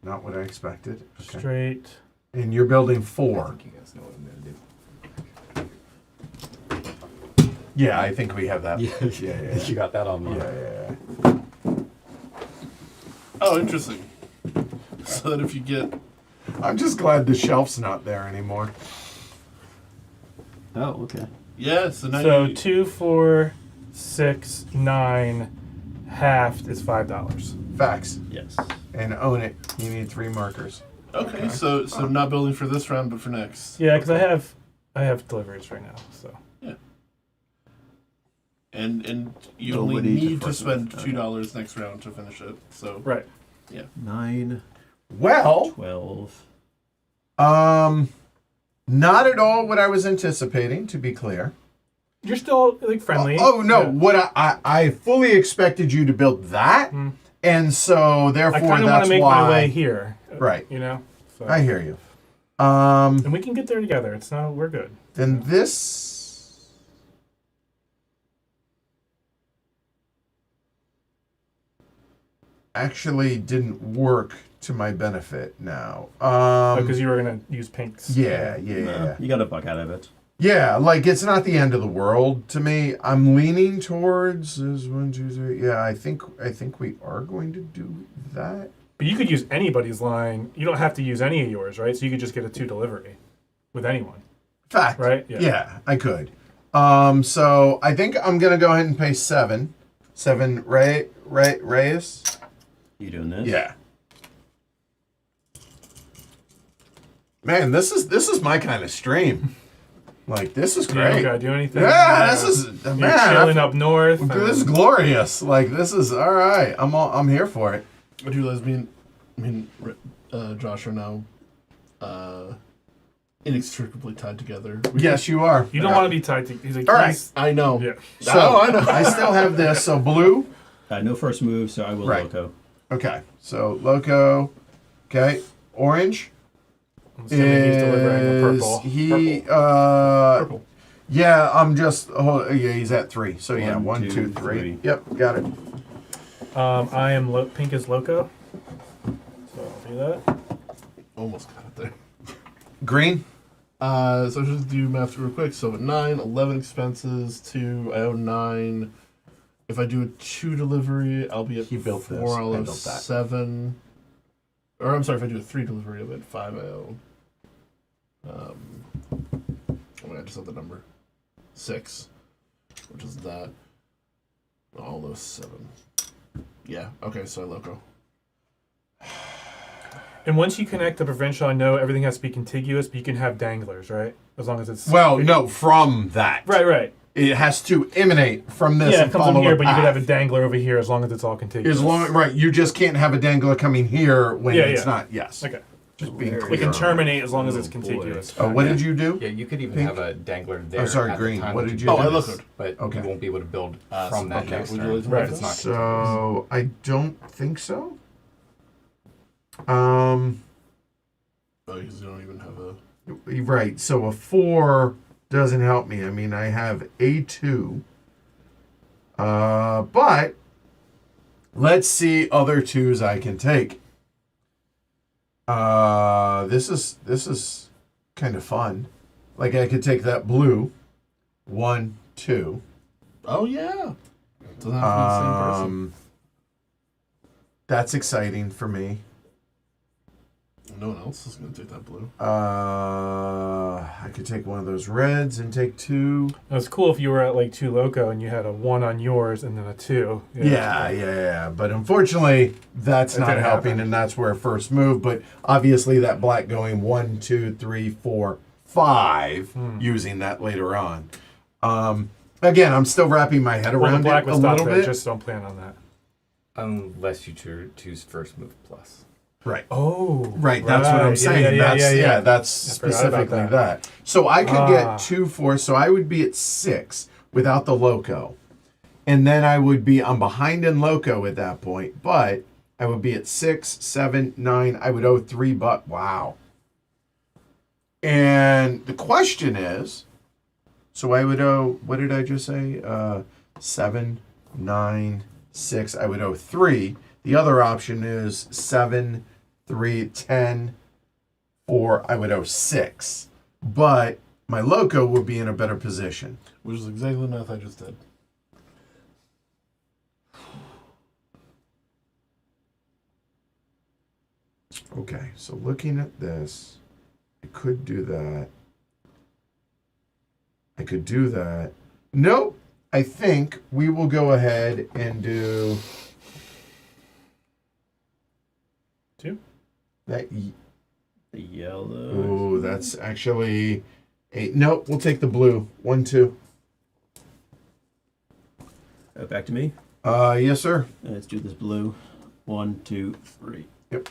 Not what I expected. Okay. straight. And you're building I 4. think you guys know what I'm gonna do. Yeah, I think we have that. Yeah. Yeah. You got that on Yeah. Oh, interesting. So that if you get I'm just glad the shelf's not there anymore. Oh, okay. so now So you 2, 4, 6, 9, halved is $5. Facts. Yes. And own it. You need 3 markers. okay. So not building for this round, but for next. Yeah, because I have deliveries right now. So And you only Nobody to need to first spend one. $2 next round to finish it. So right. 9, Well, 12. not at all what I was anticipating, to be clear. You're still like friendly. Oh no, Yeah. what I fully expected you to build that, and so I therefore kind of want that's to make why. my way here. Right. You know. So. I hear you. And we can get there together. We're good. Then this actually didn't work to my benefit now. Because you were gonna use pinks. Yeah. You got a buck out of it. Yeah, like it's not the end of the world to me. I'm leaning towards is 1, 2, 3. Yeah, I think we are going to do that. But you could use anybody's line. You don't have to use any of yours, right? So you could just get a 2 delivery with anyone. Fact. Right? Yeah, I could. So I think I'm gonna go ahead and pay 7. 7 Reyes. You doing this? Yeah. Man, this is my kind of stream. Like this is You great. don't gotta do anything. Yeah, this is You're man. chilling up north. This is glorious. Like this is all right. I'm here for it. I do realize me and Josh are now inextricably tied together. Yes, you are. You don't want to be tied to. He's like, All right. he's- I know. Yeah. So I know. I still have this. So blue. No first move, so I will Right. loco. Okay. So loco. Okay. Orange. I'm assuming he's delivering the purple. Purple. Yeah, I'm just. Oh, yeah, he's at 3. So yeah, 1, 1, 2, 2, 3. 3. Yep, got it. I am pink as loco. So I'll do that. Almost got it there. Green. So just do math real quick. So at 9, 11 expenses, 2, I owe 9. If I do a 2 delivery, I'll be at He built 4, this. I'll I owe built that. 7. Or I'm sorry, if I do a 3 delivery, I'll be at 5, I owe. Oh my god, I just have the number. 6. Which is that. All those 7. Yeah, okay, so I loco. And once you connect the provincial, I know everything has to be contiguous, but you can have danglers, right? As long as it's Well, no, from that. Right. It has to emanate from this. Yeah, and it comes follow from here, a but you could path. have a dangler over here as long as it's all contiguous. As long right, you just can't have a dangler coming here when Yeah, it's yeah. not. Yes. Okay. Just being We clear. We can on terminate as long as Oh, it's contiguous. that. Oh, what did you do? Yeah, you could even Pink? have a dangler there. Oh, sorry, at green. The time What that did do you do? Oh, I this, looked. But Okay. you won't be able to build So from that okay, next would you turn like to Right. if it's not contiguous. So I don't think so. Oh, because you don't even have a... Right. So a 4 doesn't help me. I mean, I have a 2. But let's see other 2s I can take. This is kind of fun. Like I could take that blue. 1, 2. Oh, yeah. Doesn't have to be the same person. That's exciting for me. No one else is going to take that blue. I could take one of those reds and take 2. It was cool if you were at like 2 loco and you had a 1 on yours and then a 2. Yeah. But unfortunately, that's That not didn't helping, happen. and that's where first move. But obviously, that black going 1, 2, 3, 4, 5, using that later on. Again, I'm still wrapping my head Well, the around black it would a stop little there. bit. Just don't plan on that. Unless you choose first move plus. Right. Oh. Right, that's what I'm saying. That's I forgot about specifically that. So I could Ah. get 2, 4, so I would be at 6 without the loco. And then I'm behind in loco at that point, but I would be at 6, 7, 9. I would owe 3 but wow. And the question is, so I would owe, what did I just say? 7, 9, 6. I would owe 3. The other option is 7, 3, 10, 4. I would owe 6. But my loco would be in a better position. Which is exactly the math I just did. Okay, so looking at this, I could do that. I could do that. Nope. I think we will go ahead and do 2? that. The yellow. Ooh, that's actually 8. Nope, we'll take the blue. 1, 2. Back to me. Yes, sir. Let's do this blue. 1, 2, 3. Yep.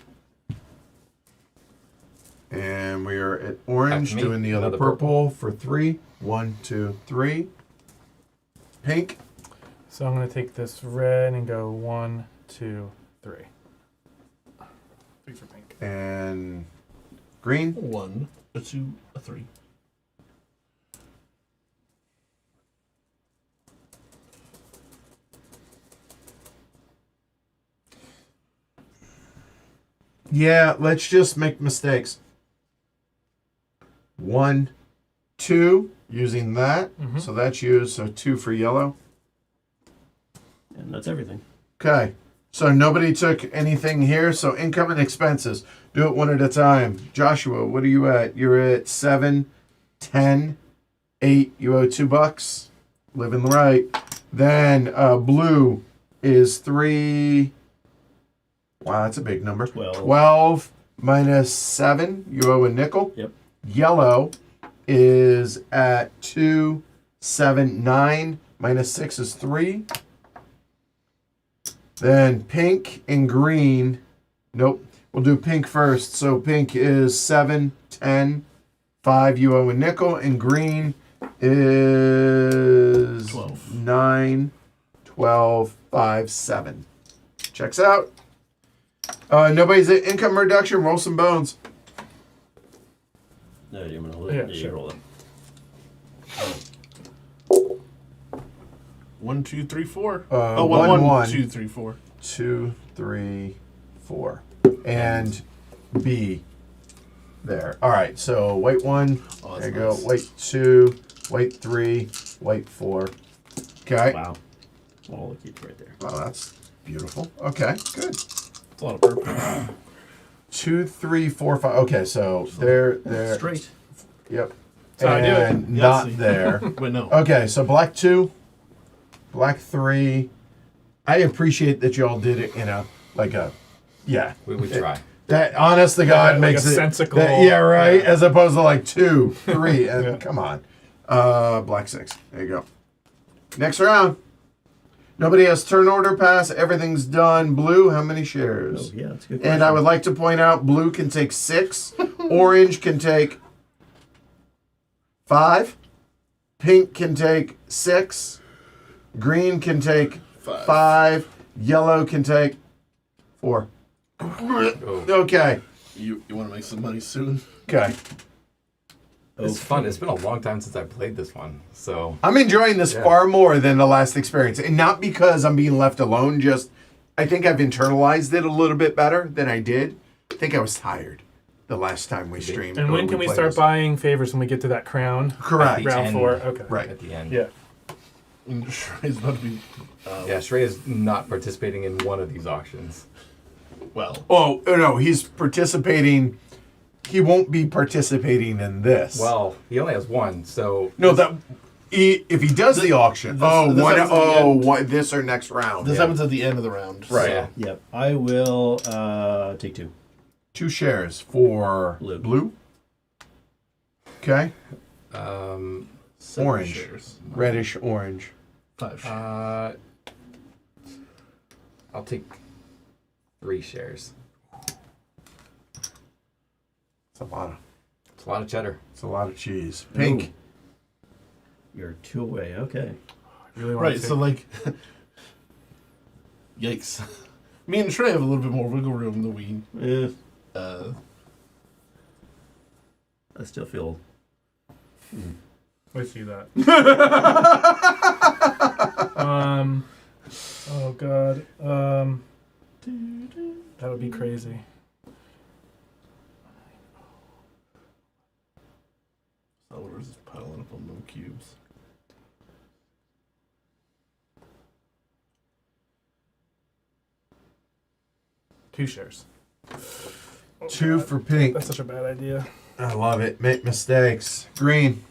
And we are at orange, Back to me. doing the other Another purple for 3. 1, 2, 3. Pink. So I'm going to take this red and go 1, 2, 3. 3 for pink. And green. 1, a 2, a 3. Yeah, let's just make mistakes. 1, 2, using that. So that's used. So 2 for yellow. And that's everything. Okay. So nobody took anything here. So income and expenses. Do it one at a time. Joshua, what are you at? You're at 7, 10, 8. You owe $2. Living right. Then blue is 3. Wow, that's a big number. 12 minus 7. You owe a nickel. Yep. Yellow is at 2, 7, 9. Minus 6 is 3. Then pink and green. Nope. We'll do pink first. So pink is 7, 10, 5. You owe a nickel. And green is 12. 9, 12, 5, 7. Checks out. Nobody's at income reduction. Roll some bones. No, you're gonna hold it. Yeah, Yeah, sure. you roll it. 1, 2, 3, 4. Uh, 1, 1, 2, 3, 4. 2, 3, 4. And B. There. All right. So white 1. Oh, There that's you go. nice. White 2. White 3. White 4. Okay. Wow. All the keeps right there. Well, that's beautiful. Okay. Good. It's a lot of purple. 2, 3, 4, 5. Okay. So there. Straight. Yep. That's how I do it. And Yeah, not see. there. Wait, no. Okay. So black 2. Black 3. I appreciate that y'all did it in a yeah. We try. That honest to God like makes a it sensical- yeah, right. yeah. As opposed to like 2, 3, and Yeah. come on. Black 6. There you go. Next round. Nobody has turn order pass. Everything's done. Blue, how many Oh, shares? yeah, that's a good And I question. would like to point out, blue can take 6, orange can take 5, pink can take 6, green can take 5, yellow can take 4. Oh, Okay. You want to make some money soon? Okay. it's fun. It's been a long time since I played this one. So I'm enjoying this Yeah. far more than the last experience. And not because I'm being left alone, just I think I've internalized it a little bit better than I did. I think I was tired the last time we streamed. And or when can we played start this. buying favors when we get to that crown? Correct. At Round end. 4. Okay. Right. at the end. Yeah. And Shrey's about to be. Yeah, Shrey is not participating in one of these auctions. Well, Oh, no, he's participating. He won't be participating in this. Well, he only has one, so no, if he does the auction. this One, happens at the end. this or next round. this Yeah. happens at the end of the round. Right. yeah. Yep. I will take 2. 2 shares for Blue. blue. Okay. Um, 7 Orange. shares. Reddish orange. 5 shares. I'll take 3 shares. It's a lot of. It's a lot of cheddar. It's a lot of cheese. Pink. Ooh. You're 2 away. Okay. Really want Right, to so like. Yikes. Me and Shrey have a little bit more wiggle room than we. I still feel. I see that. Oh god. That would be crazy. Salvador's just piling up on them cubes. Two shares. 2 for pink. That's such a bad idea. I love it. Make mistakes. Green.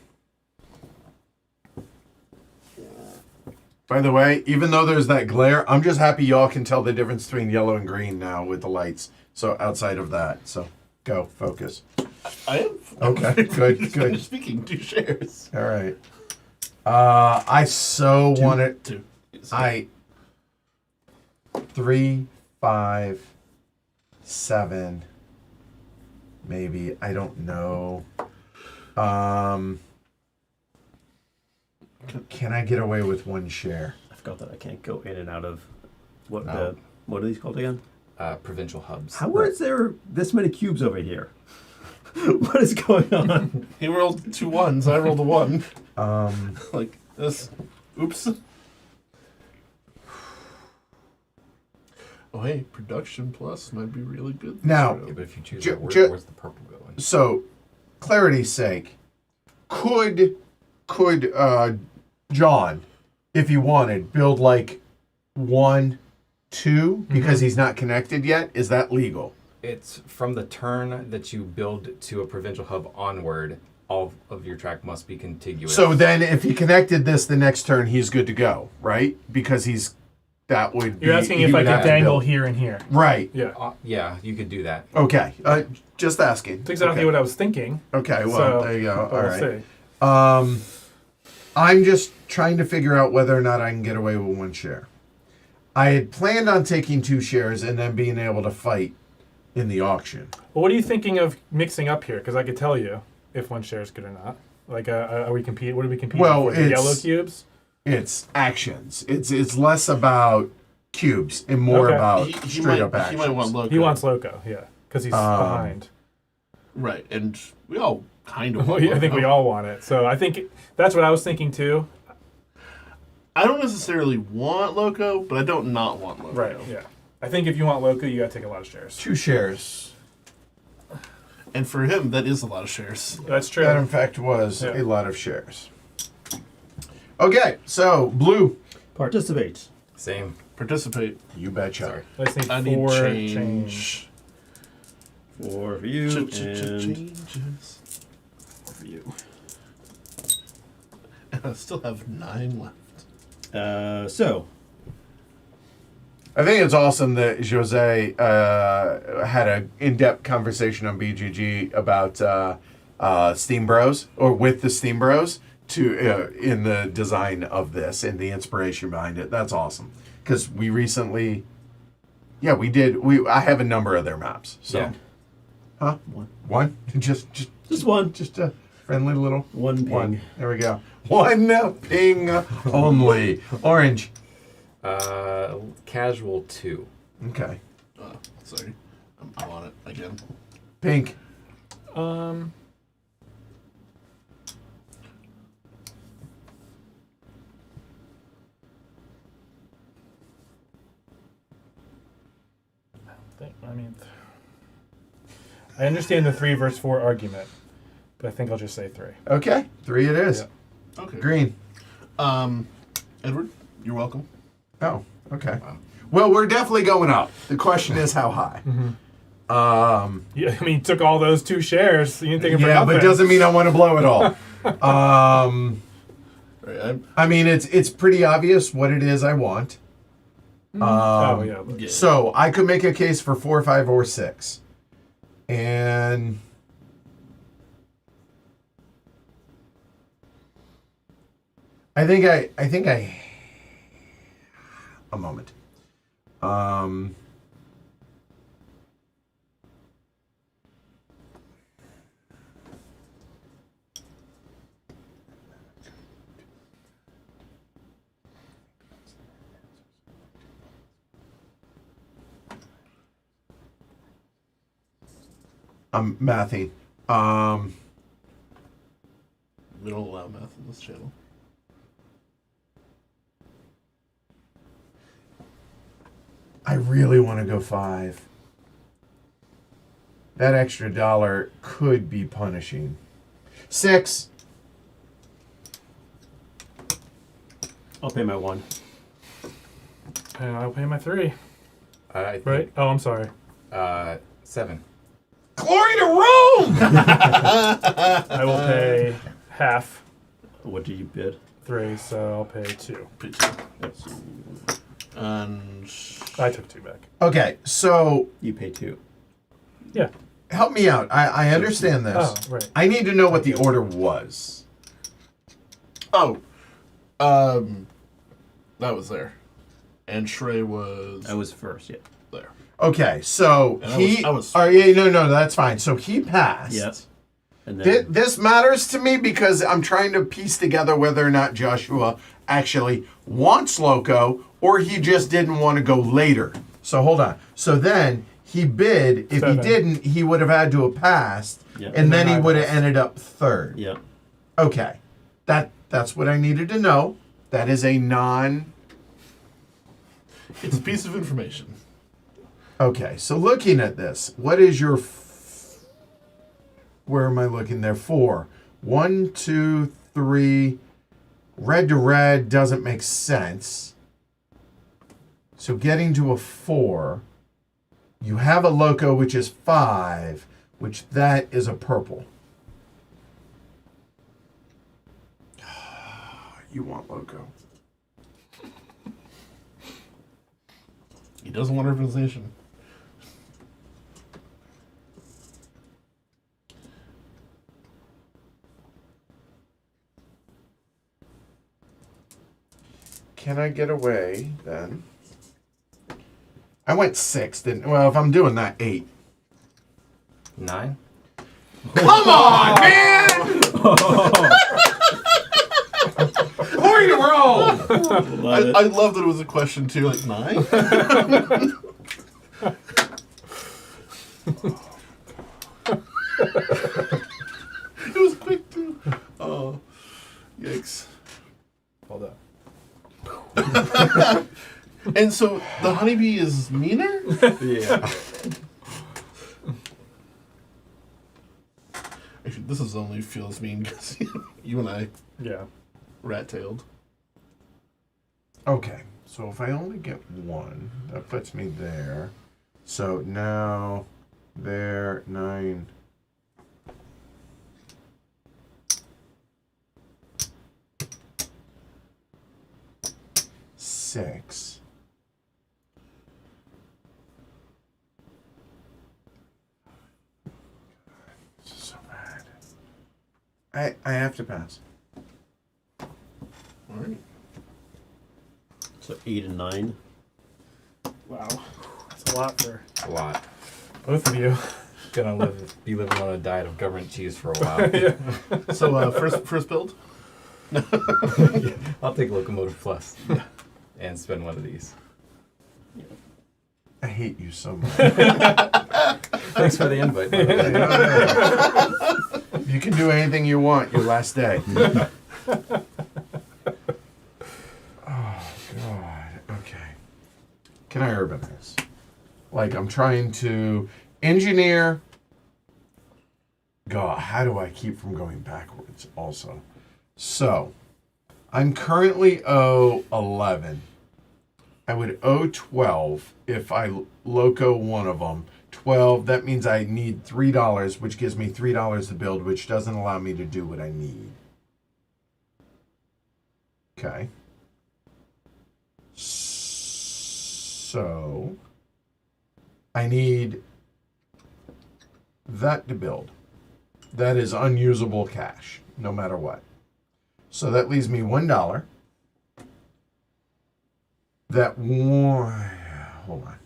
By the way, even though there's that glare, I'm just happy y'all can tell the difference between yellow and green now with the lights. So outside of that, so go focus. I am. Okay, good, Just good. finished speaking 2 shares. All right. I so want it. 2. I 3, 5, 7, maybe. I don't know. Can I get away with 1 share? I forgot that I can't go in and out of. What No. what are these called again? Provincial hubs. How is there this many cubes over here? What is going on? He rolled 2 1s. I rolled a 1. Um, Like this. Oops. Oh, hey, production plus might be really good. this Now- round. Yeah, but if you choose Ju- that, ju- where's the purple going? So, clarity's sake, could John, if he wanted, build like 1, 2 because he's not connected yet? Is that legal? It's from the turn that you build to a provincial hub onward, all of your track must be contiguous. So then, if he connected this the next turn, he's good to go, right? Because that would be. You're asking he if I would have could to dangle build. here and here. Right. Yeah. Yeah, you could do that. Okay. Just asking. That's exactly okay. what I was thinking. Okay. Well, So, there you go. but All we'll right. see. I'm just trying to figure out whether or not I can get away with 1 share. I had planned on taking 2 shares and then being able to fight in the auction. Well, what are you thinking of mixing up here? Because I could tell you if 1 share is good or not. Like, are we compete? What are we competing Well, for? The it's- yellow cubes? It's actions. It's less about cubes and more Okay. about He straight might, up actions. he might want Loco. He wants Loco, yeah, because he's behind. Right, and we all kind of Well, want yeah, I think we Loco. all want it. So I think that's what I was thinking too. I don't necessarily want Loco, but I don't not want Loco. Right, yeah. I think if you want Loco, you got to take a lot of shares. 2 shares. And for him, that is a lot of shares. That's true. That in fact was Yeah. a lot of shares. Okay, so blue. Participate. Same. Participate. You betcha. Sorry. I just need I need 4 change. change. 4 for you and Changes. 4 for you. And I still have 9 left. So, I think it's awesome that Jose had an in-depth conversation on BGG about Steam Bros, or with the Steam Bros, in the design of this and the inspiration behind it. That's awesome. Because we recently, we did. I have a number of their maps. So, Yeah. huh? One? Just one. Just a friendly little One ping. one. There we go. One ping only. Orange. Casual 2. Okay. Sorry. I'm on it again. Pink. I understand the 3 versus 4 argument, but I think I'll just say 3. Okay. 3 it is. Yeah. Okay. Green. Edward, you're welcome. Oh, okay. Well, we're definitely going up. The question is how high. Yeah, I mean, you took all those 2 shares. You didn't take them for Yeah, nothing. but doesn't mean I want to blow it all. Right, I mean, it's pretty obvious what it is I want. Oh yeah. yeah. So I could make a case for 4, 5, or 6, and I think a moment. I'm mathing. We don't allow math on this channel. I really want to go 5. That extra $1 could be punishing. 6. I'll pay my 1. And I'll pay my 3. I think, Right? Oh, I'm sorry. 7. Glory to Rome! I will pay half What do you bid? 3, so I'll pay 2. And I took 2 back. Okay, so You pay 2. Yeah. help me out. I understand this. Oh, right. I need to know what the order was. that was there, and Shrey was I was first, yeah. there. Okay, so And he. I was- Oh, yeah, no, that's fine. So he passed. Yeah. And then This matters to me because I'm trying to piece together whether or not Joshua actually wants Loco or he just didn't want to go later. So hold on. So then he bid. If 7. he didn't, he would have had to have passed, Yeah. and then he I would have passed. ended up 3rd. yeah. Okay, that's what I needed to know. That is a non. It's a piece of information. Okay, so looking at this, what is your... where am I looking there? 4. 1, 2, 3. Red to red doesn't make sense. So getting to a 4, you have a loco which is 5, which that is a purple. You want loco. He doesn't want urbanization. Can I get away then? I went 6, didn't? Well, if I'm doing that, 8. 9. Come on, man! Point to roll. Love it. I love that it was a question too, like 9. It was quick too. Oh, yikes! Hold up. And so the honeybee is meaner. Yeah. Actually, this is only feels mean because you and I Yeah. rat-tailed. Okay, so if I only get 1, that puts me there. So now, there, 9. Six. This is so bad. I have to pass. All right. So 8 and 9. Wow. That's a lot for A lot. both of you. Gonna be living on a diet of government cheese for a while. Yeah. So first build. I'll take Locomotive Plus and spend one of these. I hate you so much. Thanks for the invite. by the way. You can do anything you want your last day. Oh, God. Okay. Can I urbanize? Like, I'm trying to engineer. God, how do I keep from going backwards also? So, I'm currently owe 11. I would owe 12 if I loco one of them. 12, that means I need $3, which gives me $3 to build, which doesn't allow me to do what I need. Okay. So, I need that to build. That is unusable cash, no matter what. So that leaves me $1. That one, hold on.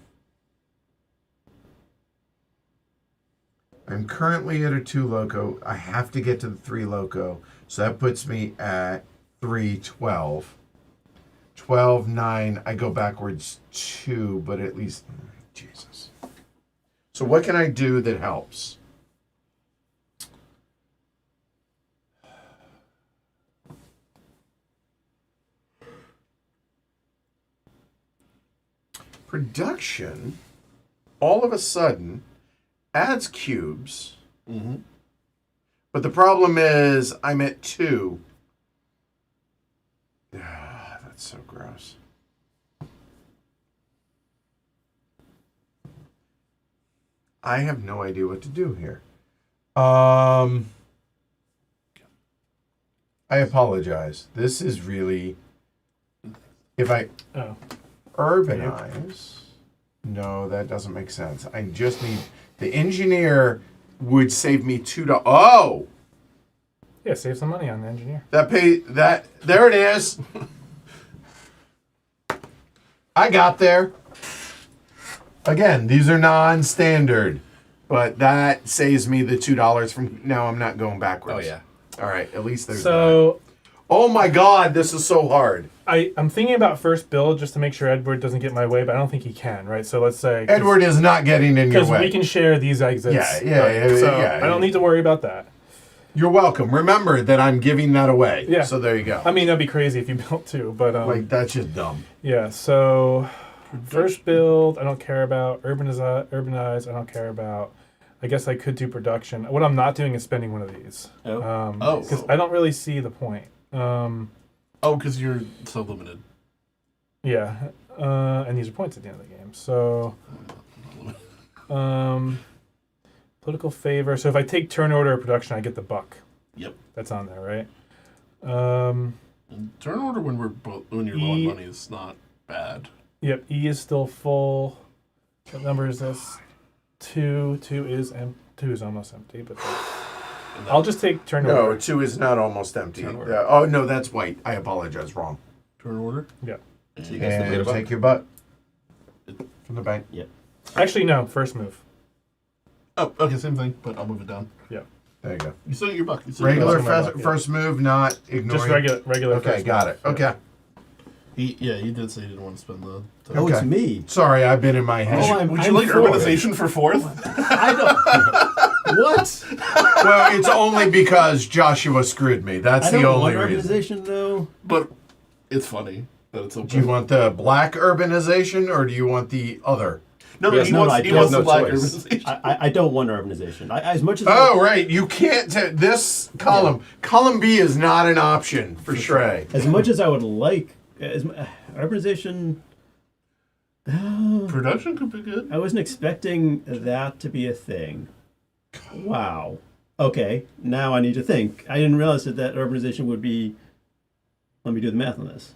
I'm currently at a 2 loco. I have to get to the 3 loco. So that puts me at 3, 12. 12, 9. I go backwards 2, but at least, Jesus. So what can I do that helps? Production, all of a sudden, adds cubes. Mm-hmm. But the problem is, I'm at 2. Ah, that's so gross. I have no idea what to do here. I apologize. This is really... If I... Oh. Urbanize. No, that doesn't make sense. I just need the engineer would save me $2. Oh, Yeah, save some money on the engineer. there it is. I got there. Again, these are non-standard, but that saves me the $2 from now. I'm not going backwards. Oh yeah. All right, at least there's that. So Oh my God, this is so hard. I'm thinking about first build just to make sure Edward doesn't get my way, but I don't think he can, right? So let's say Edward is not getting in your because way. we can share these exits. Yeah, So yeah. I don't need to worry about that. You're welcome. Remember that I'm giving that away. Yeah. So there you go. I mean, that'd be crazy if you built two, but like, that's just dumb. yeah. So First build, I don't care about. Urbanize, I don't care about. I guess I could do production. What I'm not doing is spending one of these. Because I don't really see the point. Because you're so limited. Yeah. And these are points at the end of the game. So, political favor. So if I take turn order or production, I get the buck. Yep. That's on there, right? And turn order when you're low on money is not bad. Yep. E is still full. What number is this? 2. 2 is almost empty, but I'll just take turn order. No, 2 is not almost empty. Turn order. Oh, no, that's white. I apologize. Wrong. Turn order? Yeah. So you guys And take your butt from the bank. Actually, no. First move. Oh, okay, same thing, but I'll move it down. Yeah. There you go. You still get your buck. You still Regular That's my buck, yeah. first move, not ignoring. Just regular. Okay, first got move. it. Okay. He did say he didn't want to spend the... Oh, it's Okay. me. Sorry, I've been in my head. Would you like for it. urbanization for 4th? I don't. What? Well, it's only because Joshua screwed me. That's I the don't only want reason. urbanization though. But it's funny that it's open. Do you want the black urbanization or do you want the other? No, Yes, he no, wants, I he don't wants have the black choice. urbanization. I don't want urbanization. As much as Oh, right. You can't. This column. Column B is not an option for Shrey. as much as I would like urbanization. Production could be good. I wasn't expecting that to be a thing. Wow. Okay, now I need to think. I didn't realize that urbanization would be. Let me do the math on this.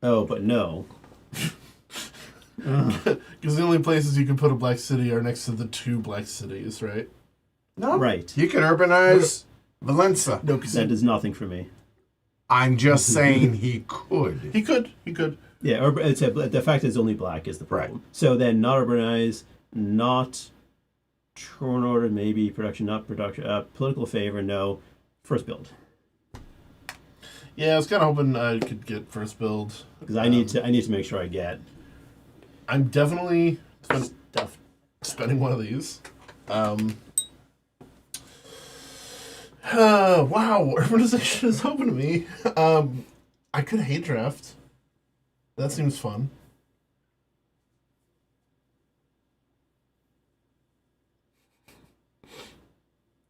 Oh, but no. Because the only places you can put a black city are next to the 2 black cities, right? No. Right. You can urbanize Valencia. No, because That does nothing for me. I'm just saying he could. he could. Yeah, the fact that it's only black is the problem. Right. So then, not urbanize, not turn order, maybe production, not production. Political favor, no. First build, Yeah, I was kind of hoping I could get first build. because I need to make sure I get I'm definitely stuff. spending one of these. Wow, urbanization is open to me. I could hate draft. That seems fun.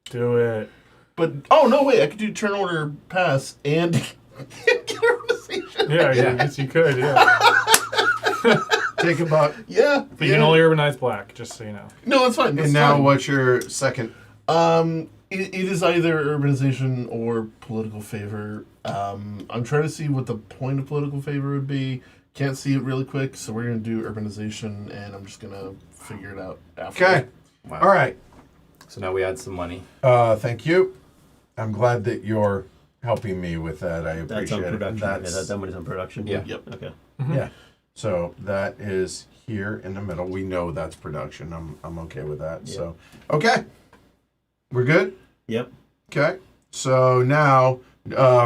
Do it. But oh no, wait! I could do turn order pass and get urbanization. Yeah, yes, you could. Yeah. Take a buck. Yeah, But you can only urbanize black, just so you know. No, that's fine. That's And now fine. what's your second? It is either urbanization or political favor. I'm trying to see what the point of political favor would be. Can't see it really quick, so we're gonna do urbanization, and I'm just gonna figure it out after. Okay. Wow. All right. So now we add some money. Thank you. I'm glad that you're helping me with that. I That's appreciate on it. production. That's, That money's on production. Yeah. Yep. Okay. yeah. So that is here in the middle. We know that's production. I'm okay with that. Yep. So okay. We're good? Yep. Okay. So now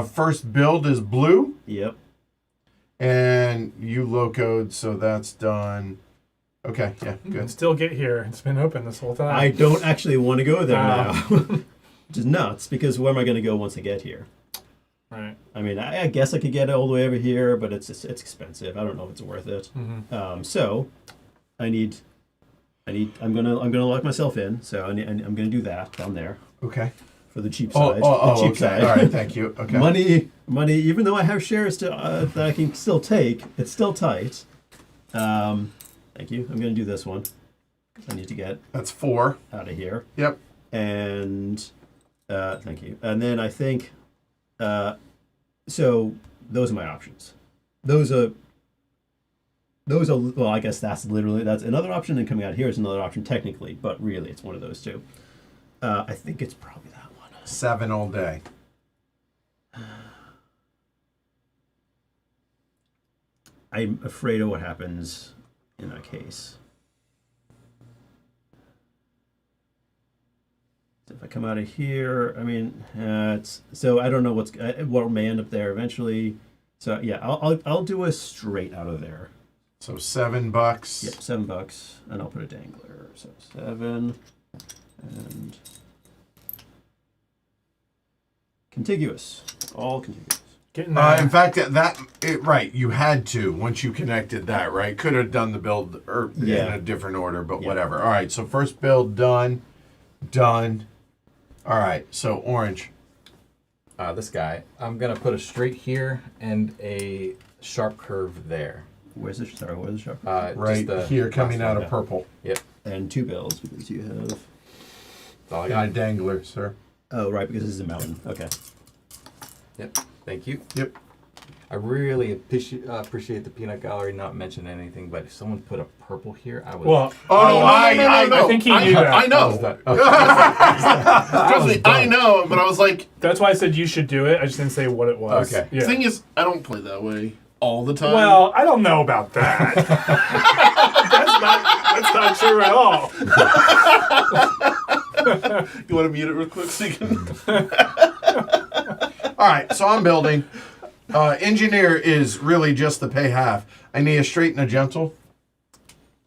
first build is blue. Yep. And you locoed, so that's done. Okay, yeah, You can good. still get here. It's been open this whole time. I don't actually want to go there Wow. now, which is nuts. Because where am I going to go once I get here? Right. I mean, I guess I could get all the way over here, but it's expensive. I don't know if it's worth it. Mm-hmm. So I'm gonna lock myself in. So I'm gonna do that down there Okay. for the cheap Oh, side. oh, the cheap okay. side. All right, thank you. Okay. Money. Even though I have shares that I can still take, it's still tight. Thank you. I'm gonna do this one. I need to get That's 4. out of here. Yep. And thank you. And then I think, so those are my options. Those are. Well, I guess that's another option. And coming out here is another option technically, but really it's one of those two. I think it's probably that one. 7 all day. I'm afraid of what happens in that case. So if I come out of here, I mean, so I don't know what may end up there eventually. So yeah, I'll do a straight out of there. So $7. Yep, $7, and I'll put a dangler. So 7 and contiguous, all contiguous. Getting there. In fact, right, you had to once you connected that, right? Could have done the build in a different order, but whatever. All right, so first build done. All right, so orange. This guy, I'm gonna put a straight here and a sharp curve there. Where's the sharp? Right here, coming out of purple. Yep. And 2 bills because you have. That's all I Got a got. dangler, sir. Oh, right, because this is a mountain. Okay. Yep. Thank you. Yep. I really appreciate the peanut gallery not mentioning anything, but if someone put a purple here, I would. Well, I think he knew that. I know. Trust me, I know. But I was like, That's why I said you should do it. I just didn't say what it was. Okay. Yeah. the thing is, I don't play that way all the time. Well, I don't know about that. that's not true at all. You want to mute it real quick so you can. All right, so I'm building. Engineer is really just the pay half. I need a straight and a gentle,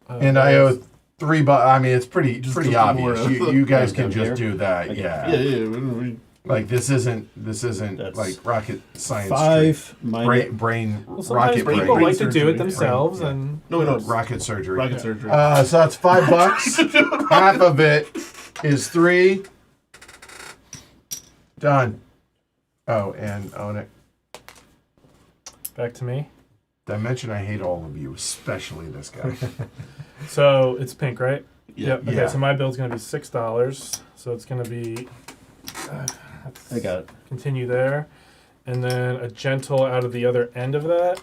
and I owe 3 bucks. I mean, it's pretty took obvious. more. You guys can Down just here? do that. Okay. Yeah. Like this isn't That's like rocket science. 5 minus. brain Well, sometimes rocket people brain. like to do surgery. it themselves, Brain, and No, no, rocket surgery. rocket surgery. So that's $5. Half of it is 3. Done. Oh, and own it. back to me. Did I mention I hate all of you, especially this guy? So it's pink, right? Yeah. Yep. Okay, Yeah. so my bill's gonna be $6. So it's gonna be. I got it. Continue there, and then a gentle out of the other end of that.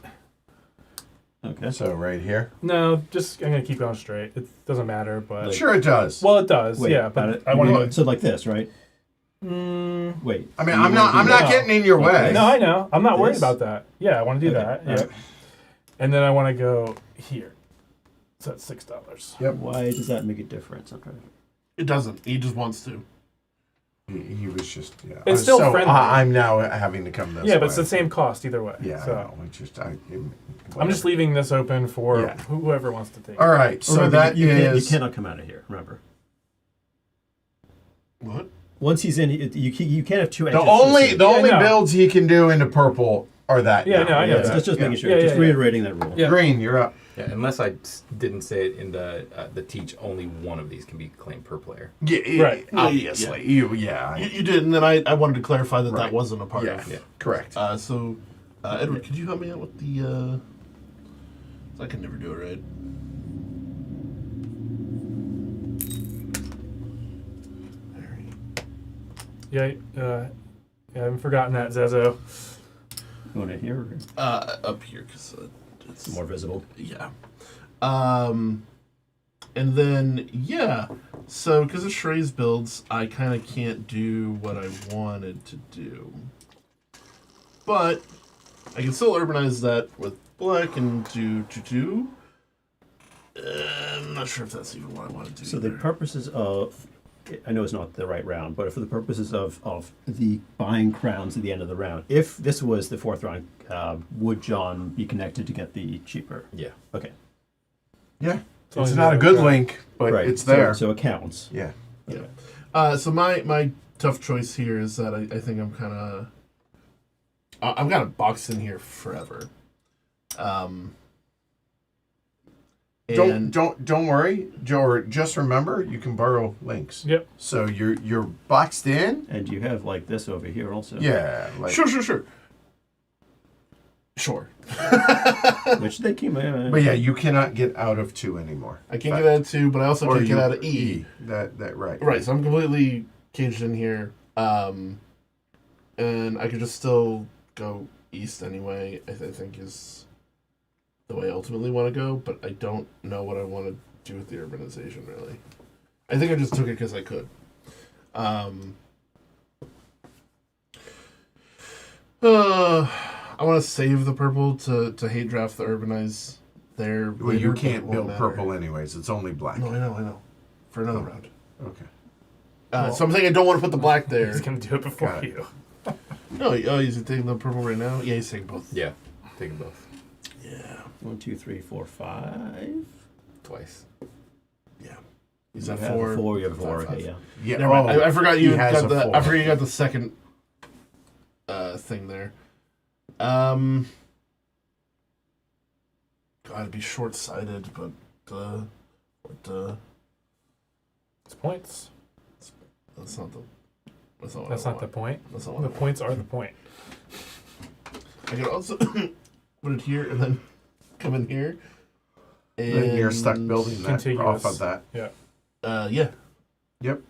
Okay. So right here. No, just I'm gonna keep going straight. It doesn't matter, but Sure, it does. well, it does. Wait, yeah, got but it. I want to. So like this, right? Wait. I mean, I'm not getting in your way. No, I know. I'm not worried This? about that. Yeah, I want to do Okay, that. Yeah, alright. and then I want to go here. So that's $6. Yep. Why does that make a difference? I'm trying to. It doesn't. He just wants to. He was just. Yeah. It's still so friendly. I'm now having to come this way. Yeah, but it's the same cost either way. Yeah. So I know. It's just I'm just whatever. leaving this open for Yeah. whoever wants to take. All right. So Remember, that you is. cannot come out of here. Remember. What? Once he's in, you can't have 2 The exits. only Yeah, I know. builds he can do into purple are that. Yeah, now. no, I know Yeah, that. just making sure. Yeah, just yeah. reiterating that rule. Yeah. Green, you're up. Yeah, unless I didn't say it in the teach, only one of these can be claimed per player. Yeah, Right. Obviously, You did, and then I wanted to clarify that Right. that wasn't a part Yeah. of. Yeah. Correct. So, Edward, could you help me out with the? I can never do it right. Yeah, I haven't forgotten that, Zezo. You want it here? Or Up here, because it's more visible. Yeah. And then, yeah. So, because of Shrey's builds, I kind of can't do what I wanted to do. But I can still urbanize that with black and do. I'm not sure if that's even what I want to do. So the either. purposes of, I know it's not the right round, but for the purposes of the buying crowns at the end of the round, if this was the 4th round, would John be connected to get the cheaper? Yeah. Okay. Yeah. long It's as not a you- good okay. link, but Right. it's there. So it counts. Yeah. Yeah. So my tough choice here is that I think I'm kind of I'm kind of boxed in here forever. And Don't worry, Joe. Just remember, you can borrow links. Yep. So you're boxed in. And you have like this over here also. Yeah. Like, Sure. Which they came. But yeah, you cannot get out of 2 anymore. I can't get out of 2, but I also Or can't get you- out of E. That right. Right, so I'm completely caged in here. And I could just still go east anyway, I think is the way I ultimately want to go, but I don't know what I want to do with the urbanization, really. I think I just took it because I could. I want to save the purple to hate draft the urbanize there. Well, later, you but it can't won't build matter. purple anyways. It's only black. No, I know. For another round. Okay. So I'm saying I don't want to put the black there. He's gonna do it before Got it. you. No, he's taking the purple right now? Yeah, he's taking both. Yeah. Take them both. Yeah. 1, 2, 3, 4, 5. Twice. Yeah. He's You at have 4. a 4. You have a Five, 4. five. Okay, yeah. Yeah. Never mind. I forgot he you has got a the. 4. I forgot you got the second thing there. God, I'd be short-sighted, but It's points. that's not the. That's not, what That's I not the want. point. That's not what The I want. points are the point. I could also put it here and then come in here. And Then you're stuck building that Contiguous. off of that. Yeah. Yeah. Yep.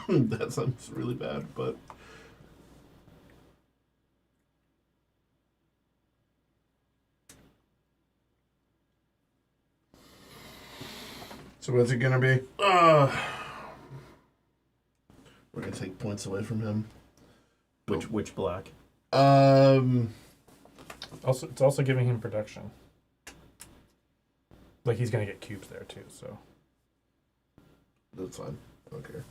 That sounds really bad, but So what's it gonna be? we're gonna take points away from him. Which black? Also, it's also giving him production. Like he's gonna get cubes there too. So That's fine. I don't care.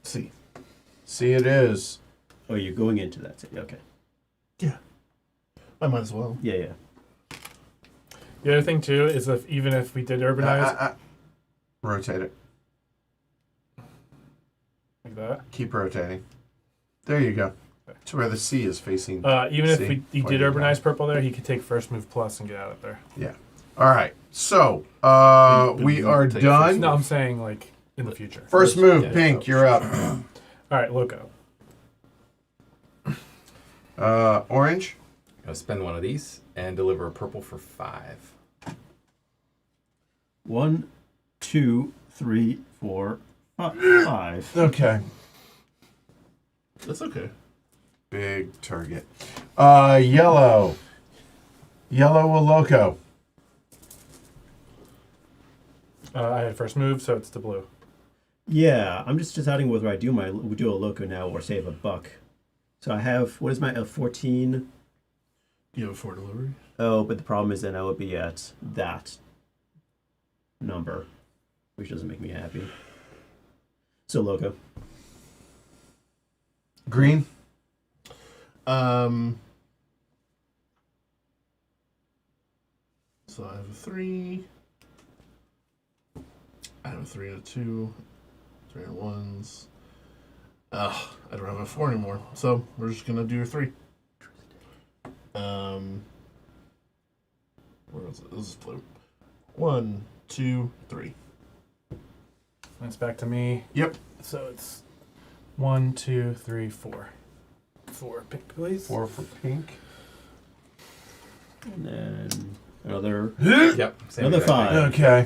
C. See, it is. Oh, you're going into that. Okay. I might as well. Yeah, yeah. the other thing too is if even if we did urbanize Rotate it. like that, Keep rotating. There you go. To where the C is facing. even if See? he Or did you urbanize purple there, he could take first move plus and get out of there. Yeah. All right. So we are Take done. No, I'm saying like in the future. First move, Yeah, Pink. yeah. You're up. All right, Loco. Orange. Gonna spend one of these and deliver a purple for 5. 1, 2, 3, 4, 5. Okay. That's okay. Big target. Yellow. Yellow will loco. I had first move, so it's the blue. Yeah, I'm just deciding whether I do a loco now or save a buck. So I have, what is my 14? Do you have a 4 delivery? Oh, but the problem is then I would be at that number, which doesn't make me happy. So loco. Green. So I have a 3. I have a 3 and a 2. 3 and 1s. I don't have a 4 anymore. So we're just gonna do a 3. Where is it? This is blue. 1, 2, 3. And it's back to me. Yep. So it's 1, 2, 3, 4. 4 pink, please. 4 for Pink. And then another, Yep. Same another exact 5. Okay.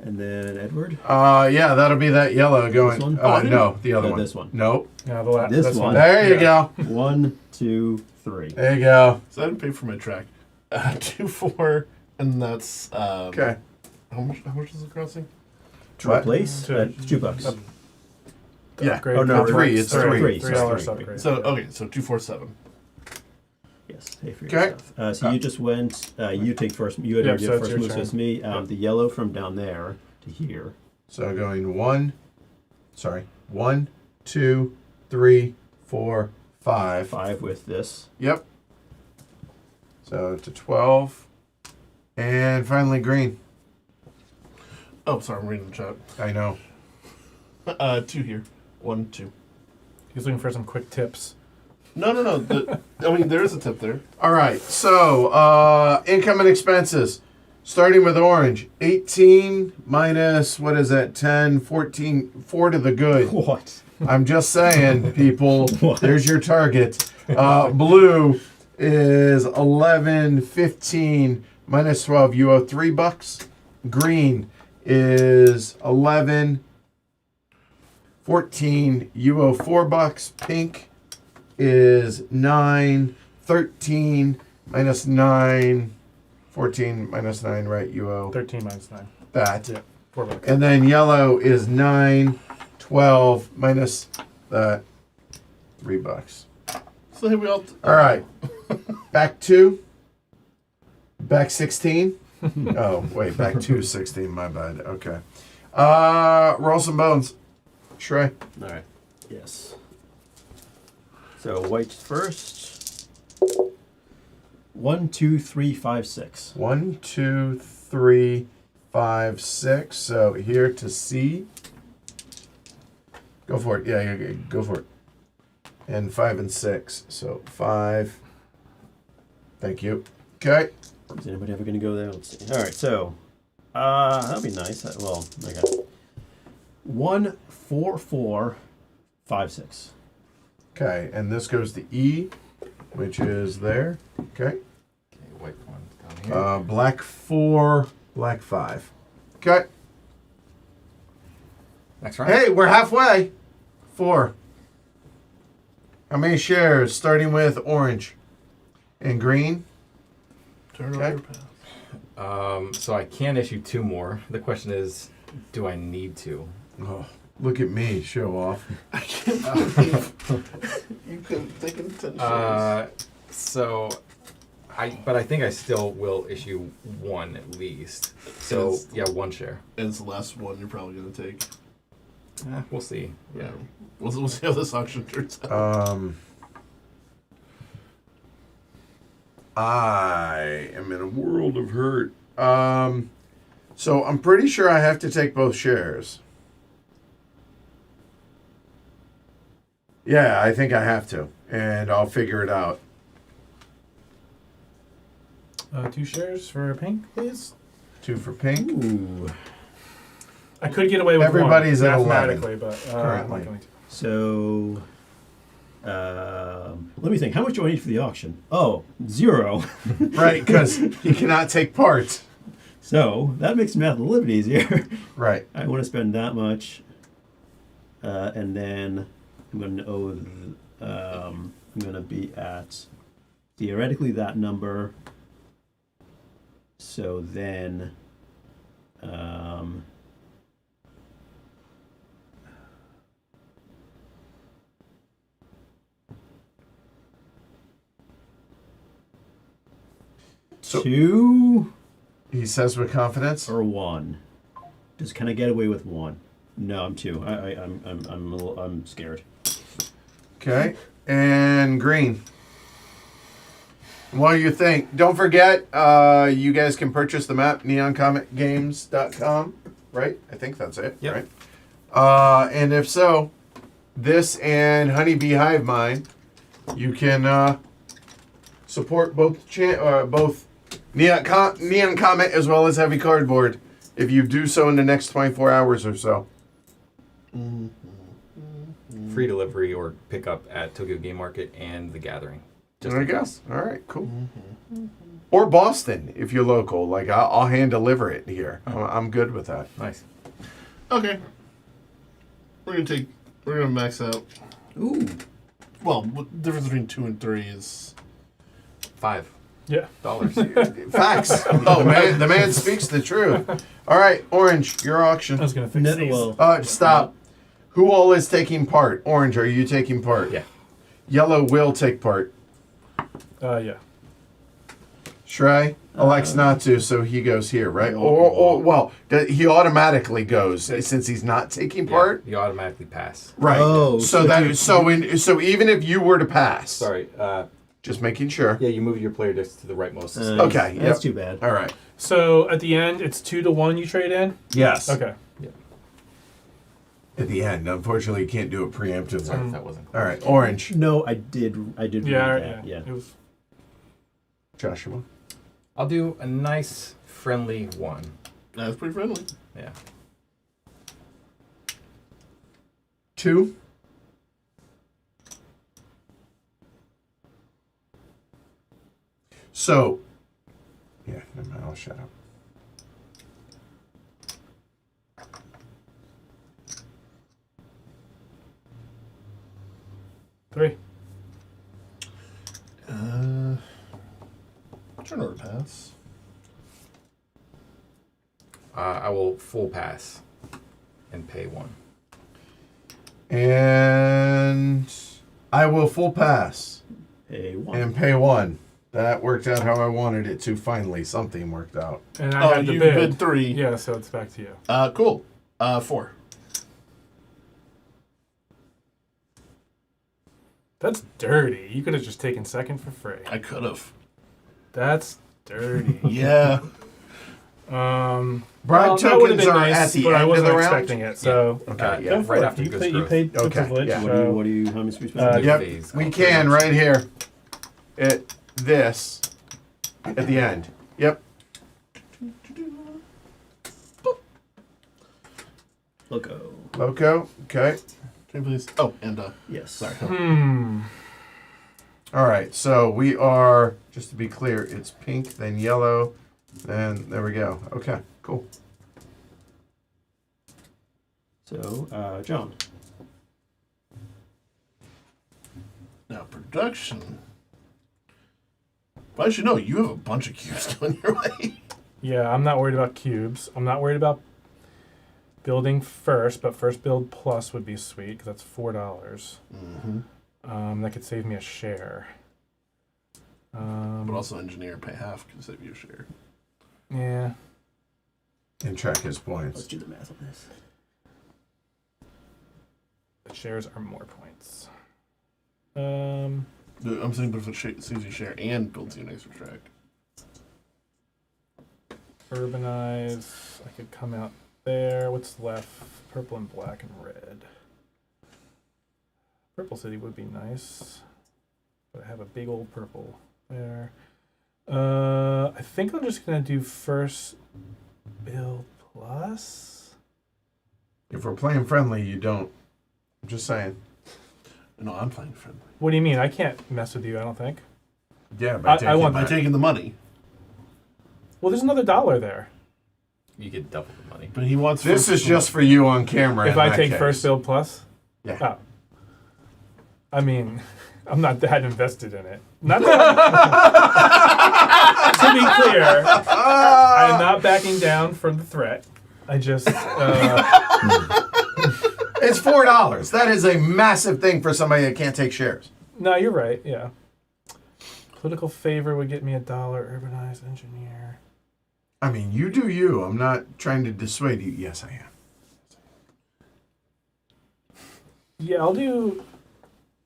And then Edward. Yeah, that'll be that yellow going. This one? No, the other No, one. this one. Nope. Yeah, This one. There you go. 1, 2, 3. There you go. So I didn't pay for my track. 2, 4, and that's Okay. How much is the crossing? To What? replace? $2. Yeah. Upgrade Oh, no, for- 3. It's sorry, 3. $3 Sorry. upgrade. So okay, so 2, 4, 7. Yes, pay for your Okay. stuff. So you just went, you take first, you had Yep, your so it's first your move, so turn. it's me. Yep. The yellow from down there to here. So going 1, 2, 3, 4, 5. 5 with this. Yep. So to 12. And finally green. Oh, sorry, I'm reading the chat. I know. 2 here. 1, 2. He's looking for some quick tips. No. I mean, there is a tip there. All right. So income and expenses. Starting with orange. 18 minus, what is that? 10, 14, 4 to the good. What? I'm just saying, people, What? there's your target. Blue is 11, 15, minus 12. You owe $3. Green is 11, 14. You owe $4. Pink is 9, 13, minus 9, 14, minus 9, right? You owe 13 minus 9. that. Yeah, $4. And then yellow is 9, 12, minus that, $3. So here we all. All right. Back 2. Back 16. Oh, wait. Back 2, 16. My bad. Okay. Roll some bones. Shrey. All right. Yes. So white first. 1, 2, 3, 5, 6. 1, 2, 3, 5, 6. So here to C. Go for it. Yeah, go for it. and 5 and 6. So 5. Thank you. Okay. Is anybody ever going to go there? Let's see. All right, so that'd be nice. Well, I got 1, 4, 4, 5, 6. Okay, and this goes to E, which is there. Okay. Okay, white one down here. Black 4, black 5. Okay. Next round. Hey, we're halfway. 4. How many shares? Starting with orange and green. Turn Okay. on your path. So I can issue 2 more. The question is, do I need to? Oh, look at me, show off. I can't believe you couldn't think of 10 shares. But I think I still will issue 1 at least. So Yes. yeah, 1 share. And it's the last one you're probably going to take. We'll see. Yeah. We'll see how this auction turns out. I am in a world of hurt. So I'm pretty sure I have to take both shares. Yeah, I think I have to, and I'll figure it out. 2 shares for pink, please. 2 for pink. Ooh. I could get away with Everybody's one, at 11 mathematically, but I'm currently. not going to. So, let me think. How much do I need for the auction? Oh, 0. Right, because you cannot take part. So that makes math a little bit easier. Right. I want to spend that much, and then I'm going to owe. I'm going to be at theoretically that number. So then, So- 2 He says with confidence. or 1. Just can I get away with 1? No, I'm 2. I'm scared. Okay. And green. What do you think? Don't forget, you guys can purchase the map, neoncometgames.com, right? I think that's it, Yep. right? And if so, this and Honeybee Hive mine, you can support both both Neon Comet as well as Heavy Cardboard if you do so in the next 24 hours or so. Free delivery or pickup at Tokyo Game Market and The Gathering. There you in go. case. All right, cool. Or Boston if you're local. Like I'll hand deliver it here. I'm good with that. Nice. Okay. We're gonna max out. Ooh. Well, what the difference between 2 and 3 is $5. Yeah. Facts. Oh man, the man speaks the truth. All right, orange, your auction. I was going to fix No, these. well, Stop. Who all is taking part? Orange, are you taking part? Yeah. Yellow will take part. Yeah. Shrey elects not to, so he goes here, right? Well, he automatically goes since he's not taking part. You automatically pass. Right. Oh, so so even if you were to pass, Sorry. just making sure. Yeah, you move your player disc to the rightmost. Okay, That's yep. too bad. All right. So at the end, it's 2 to 1 you trade in? Yes. Okay. At the end, unfortunately, you can't do it preemptively. Sorry if that wasn't clear. All right, orange. No, I did Yeah, read yeah. that. Yeah. It was Joshua. I'll do a nice, friendly 1. that's pretty friendly. Yeah. 2. So, yeah, never mind, I'll shut up. three. Turn order pass. I will full pass and pay 1. And I will full pass A 1. and pay 1. That worked out how I wanted it to. Finally, something worked out. And I had the you bid. bid 3. Yeah, so it's back to you. Cool. 4. That's dirty. You could have just taken second for free. I could have. That's dirty. Yeah. Bribe that would've tokens been are nice, at the but I end of wasn't the round. expecting it. So Okay, go yeah. for right it. after You, Goose pay, you Growth. paid the Okay, privilege. yeah. What do you, how much we This spend? is a new Yep, phase we called can privilege. right here. This at the end. Yep. Loco. Loco. Okay. Can you please? Oh, and Yes. sorry. All right. So we are, just to be clear, it's pink, then yellow, then there we go. Okay. Cool. So, John. Now production. But I should know you have a bunch of cubes going your way. Yeah, I'm not worried about cubes. I'm not worried about building first, but first build plus would be sweet because that's $4. That could save me a share. But also engineer pay half because save you a share. Yeah. And track his Let's points. do the math on this. The shares are more points. I'm saying, but if it saves you share and builds you an extra track. Urbanize. I could come out there. What's left? Purple and black and red. Purple City would be nice. But I have a big old purple there. I think I'm just going to do first build plus. If we're playing friendly, you don't. I'm just saying. No, I'm playing friendly. What do you mean? I can't mess with you, I don't think. Yeah, I want By taking the money. Well, there's another $1 there. You get double the money. But he wants This first is just for you on camera. If in I that take case. first build plus? Yeah. Oh. I mean, I'm not that invested in it. Not that to be clear, I'm not backing down from the threat. I just It's $4. That is a massive thing for somebody that can't take shares. no, you're right. Yeah, political favor would get me $1. Urbanized engineer. I mean, you do you. I'm not trying to dissuade you. Yes, I am. Yeah, I'll do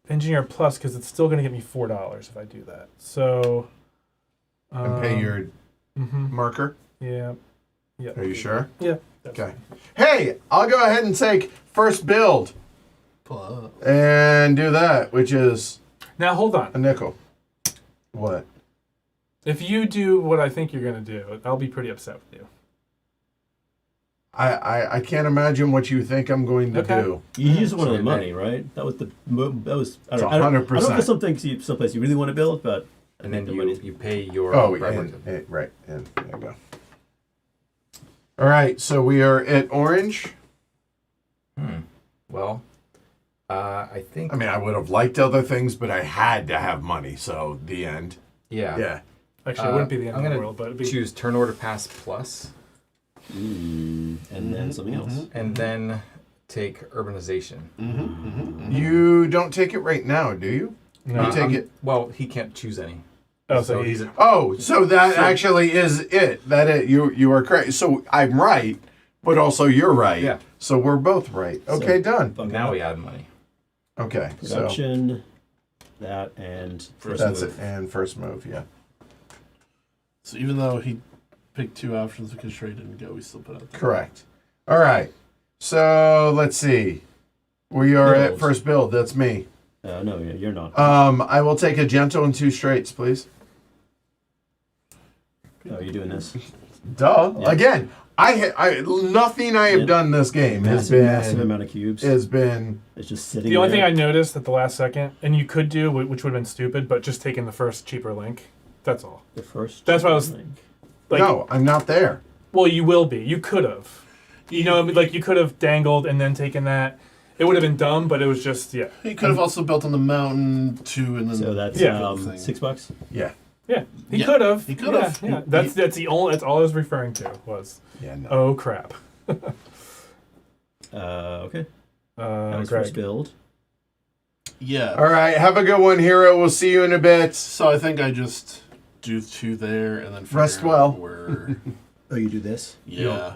engineer plus because it's still going to get me $4 if I do that. So And pay your marker. yeah. Yeah. Are you sure? Yeah. that's Okay. fine. Hey, I'll go ahead and take first build plus. and do that, which is Now hold a on. nickel. What? If you do what I think you're going to do, I'll be pretty upset with you. I can't imagine what you think I'm going to Okay. do. You used one of the Sorry, money, right? That was the that was. I don't, It's I don't know 100%. if some things, someplace you really want to build, but And then the you, money. you pay your Oh, bribe and, token. right. And there you go. All right, so we are at orange. Well, I think. I mean, I would have liked other things, but I had to have money, so the end. Yeah. Yeah. Actually, it wouldn't be the end I'm of the gonna world, but it'd be choose turn order pass plus, and then something else. and then take urbanization. You don't take it right now, do you? no. You take it. Well, he can't choose any. Oh, so he's he's Oh, so that actually is it. That it. You are correct. So I'm right, but also you're right. Yeah. So we're both right. Okay, done. Fuck now it. we add money. Okay, so Production, that, and first that's move. it. And first move, yeah. So even though he picked two options because Shrey didn't go, we still put out the Correct. All right. So let's see. We are at Build. first build. That's me. No, you're not. I will take a gentle and two straights, please. Oh, you're doing this. Duh. Yeah. Again, nothing I have Yeah. done this game has Massive been amount of cubes. has been. It's just sitting. the only thing there. I noticed at the last second, and you could do, which would have been stupid, but just taking the first cheaper link. That's all. The first. That's what I was- link. Like, No, I'm not there. well, you will be. You could have. You know, like you could have dangled and then taken that. It would have been dumb, but it was just yeah. He could have also built on the mountain too, and then So that's Yeah. $6. Yeah. Yeah, he Yeah, could have. he could have. Yeah, that's the only. That's all I was referring to was. Yeah. No. Oh crap. Okay. That was Greg. first build. yeah. All right. Have a good one, hero. We'll see you in a bit. So I think I just do two there and then figure Rest out well. where Oh, you do this? yeah,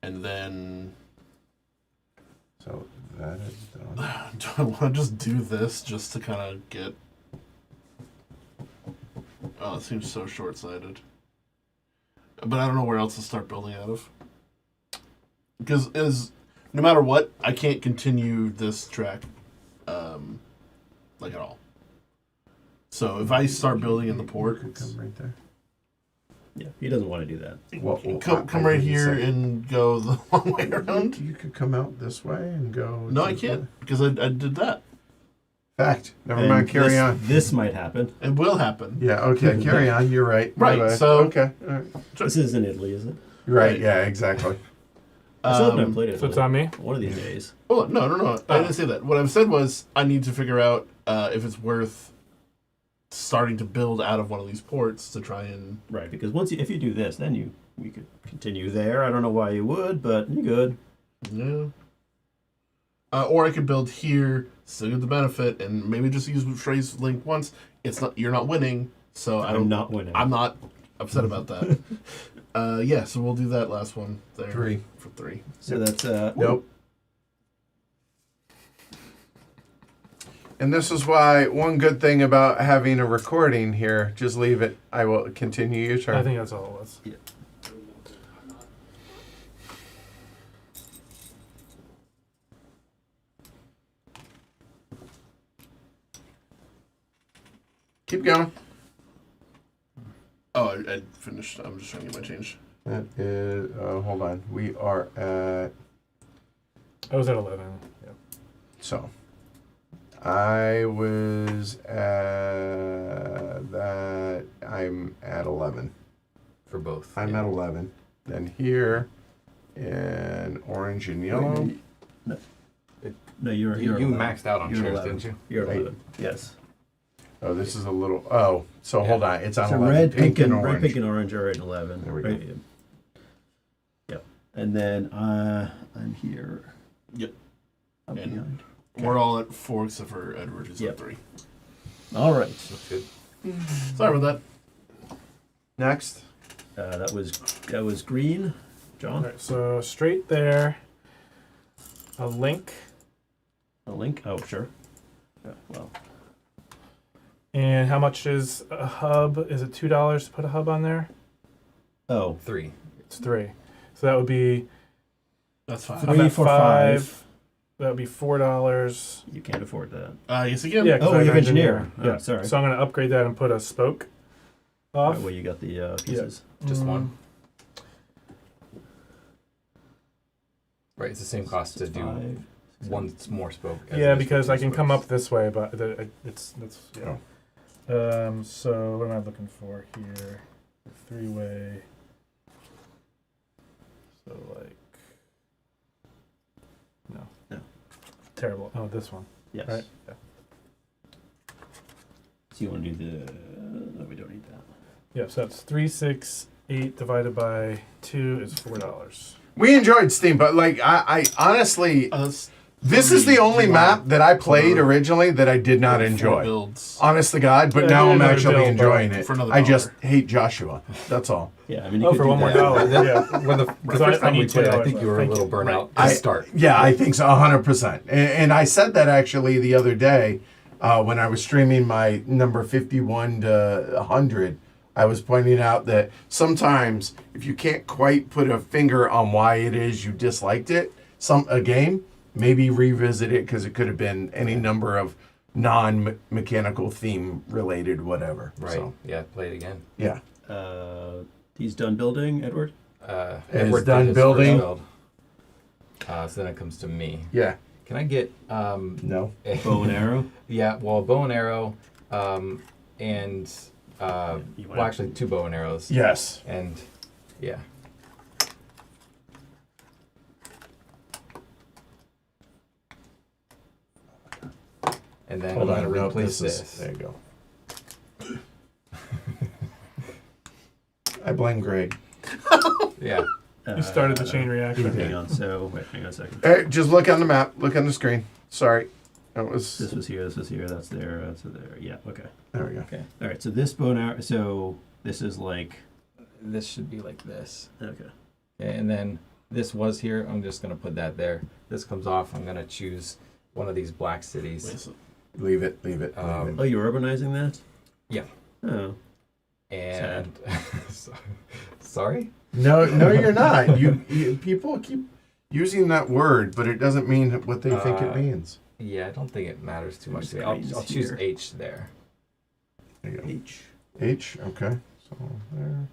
and then So that is done. do I want to just do this just to kind of get? Oh, it seems so short-sighted. but I don't know where else to start building out of. Because no matter what, I can't continue this track, like at all. So if I start building in the port, Come right there. Yeah, he doesn't want to do that. Well, come right here and go the long way around. You could come out this way and go. No, to I can't because I did that. Fact. Never And mind. Carry on. This might happen. It will happen. Yeah. Okay. Carry on. You're right. Right, My bad. so- Okay. All right. This is in Italy, is it? Right. Yeah. Exactly. I still haven't played it. So it's on me. One of these days. Oh no! I didn't say that. What I've said was I need to figure out if it's worth starting to build out of one of these ports to try and. Right, because if you do this, then we could continue there. I don't know why you would, but you could. Yeah. Or I could build here, still get the benefit, and maybe just use Trey's link once. You're not winning, so I'm not winning. I'm not upset about that. Yeah, so we'll do that last one there. 3. For 3. So that's Nope. And this is why one good thing about having a recording here, just leave it. I will continue your turn. I think that's all it was. Yeah. Keep going. Oh, I finished. I'm just trying to get my change. That is, hold on. We are at, I was at 11. Yeah. so. I was at that. I'm at 11. For both. I'm at 11. Then here, in orange and yellow. No, you're You 11. maxed out on You're shares, 11. didn't you? You're Right. 11. Yes. Oh, this is a little. Oh, so hold on. It's on So 11. red, pink, and orange. red, pink, and orange are at 11. There we go. right? Yep. And then I'm here. Yep. Up And- behind. We're all at 4 except for Edward, who's Yep. at 3. All right. Looks good. Sorry about Next. That was green. John, All right. So straight there. A link. a link. Oh, sure. Yeah, well, And how much is a hub? Is it $2 to put a hub on there? oh, 3. It's 3. So that would be That's fine. I'm 3 at for 5. 5. That would be $4. You can't afford that. Yes, again. Yeah. 'cause Oh, I have you have engineer. Oh, Yeah. sorry. So I'm going to upgrade that and put a spoke off. Right, well, you got the pieces. Just Mm. one. Right, it's the same cost to do 5, one more spoke. as it Yeah, is for because two I can come spokes. up this way, but that's yeah. So what am I looking for here? Three-way. So like, no. Terrible. Oh, this one. Yes. Right. Yeah. So you want to do the? No, we don't need that. Yeah. So that's 368 divided by 2 is $4. We enjoyed Steam, but like I honestly, That's this is the only map that I played originally that I did not 4 enjoy. builds. Honest to God, but Yeah, now do I'm another actually build, enjoying but it. for another I just dollar. hate Joshua. That's all. Yeah, I mean, you Oh, could for do one more that. dollar. Yeah. When the So I first time need we played, I $2 think you were a Thank little you. burnout I- to start. Yeah, I think so, 100%. And I said that actually the other day when I was streaming my number 51 to 100. I was pointing out that sometimes if you can't quite put a finger on why it is you disliked it, a game, maybe revisit it because it could have been any number of non-mechanical theme related whatever. Right. So, Yeah, play it again. yeah. He's done building, Edward. Edward done did his building. first build. So then it comes to me. Yeah. Can I get No. Bow and arrow. yeah, well, a bow and arrow, and You well, want- actually 2 bow and arrows. Yes. And yeah. And then Hold I'm on. going to No, replace this this. is, there you go. I blame Greg. Yeah. You started the chain reaction. Hang on. So wait, hang on a second. Hey, just look on the map. Look on the screen. Sorry. That was. This was here. This was here. That's there. That's there. Yeah. Okay. There we go. Okay. All right. So this bow and arrow. So this is like. This should be like this. Okay. Okay, and then this was here. I'm just going to put that there. This comes off. I'm going to choose one of these black cities. Wait, so- Leave it. Leave it. Leave Um, it. Oh, you're urbanizing that? Yeah. Oh. And sorry. No, you're not. You people keep using that word, but it doesn't mean what they think it means. Yeah, I don't think it matters too much to me. There's I'll choose here. H there. There you go. H. H. Okay. So there.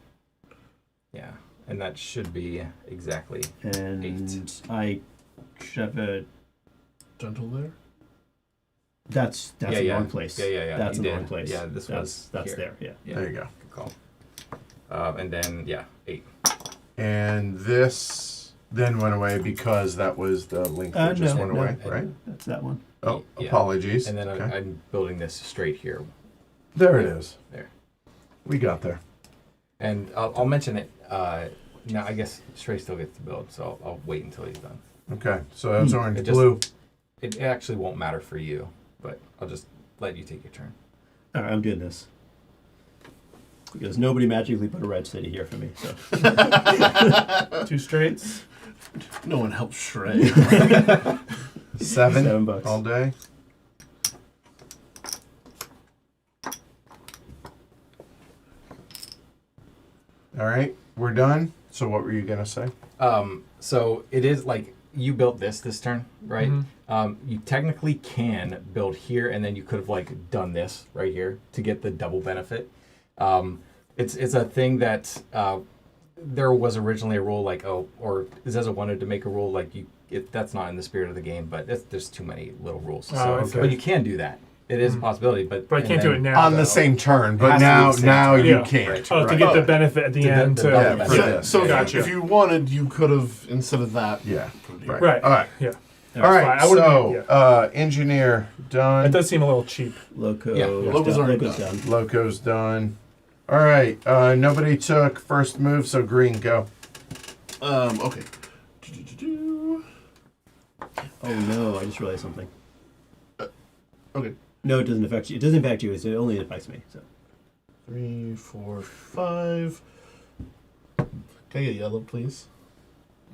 Yeah, and that should be exactly. And 8. I should have a. Gentle there. That's the yeah. wrong place. Yeah. That's you the did. wrong place. Yeah, this was that's here. there. Yeah. Yeah, There you go. good call. And then 8. And this then went away because that was the link that just went away, right? That's that one. Oh, Yeah. apologies. And then Okay. I'm building this straight here. There it is. There. We got there. And I'll mention it. Now I guess Stray still gets to build, so I'll wait until he's done. Okay. So that's orange, It just- blue. It actually won't matter for you, but I'll just let you take your turn. All right, I'm doing this. Because nobody magically put a red city here for me. So 2 straights. No one helps Shrey. $7 $7 all day. All right, we're done. So what were you gonna say? So it is like you built this turn, right? Mhm. You technically can build here, and then you could have like done this right here to get the double benefit. It's a thing that there was originally a rule like or Zezza wanted to make a rule like that's not in the spirit of the game, but there's too many little rules. Oh, So, okay. but you can do that. It is a possibility, but But I and can't do then- it now. On though. the same turn, but Has to be now the same now turn. you Yeah. can't. Right. Oh, to right? get the benefit at the To end. the to, double benefit. for this. So Gotcha. if you wanted, you could have instead of that. Yeah. put it here. Right. Right. All right. Yeah. All right. fine. I would've So made- engineer done. It does seem a little cheap. Loco. Yeah. Loco's already Loco's done. done. Loco's done. All right. Nobody took first move, so green go. Okay. Do-do-do-do. Oh no, I just realized something. Okay. No, it doesn't affect you. It doesn't impact you. It only affects me. So 3, 4, 5. Can I get yellow, please?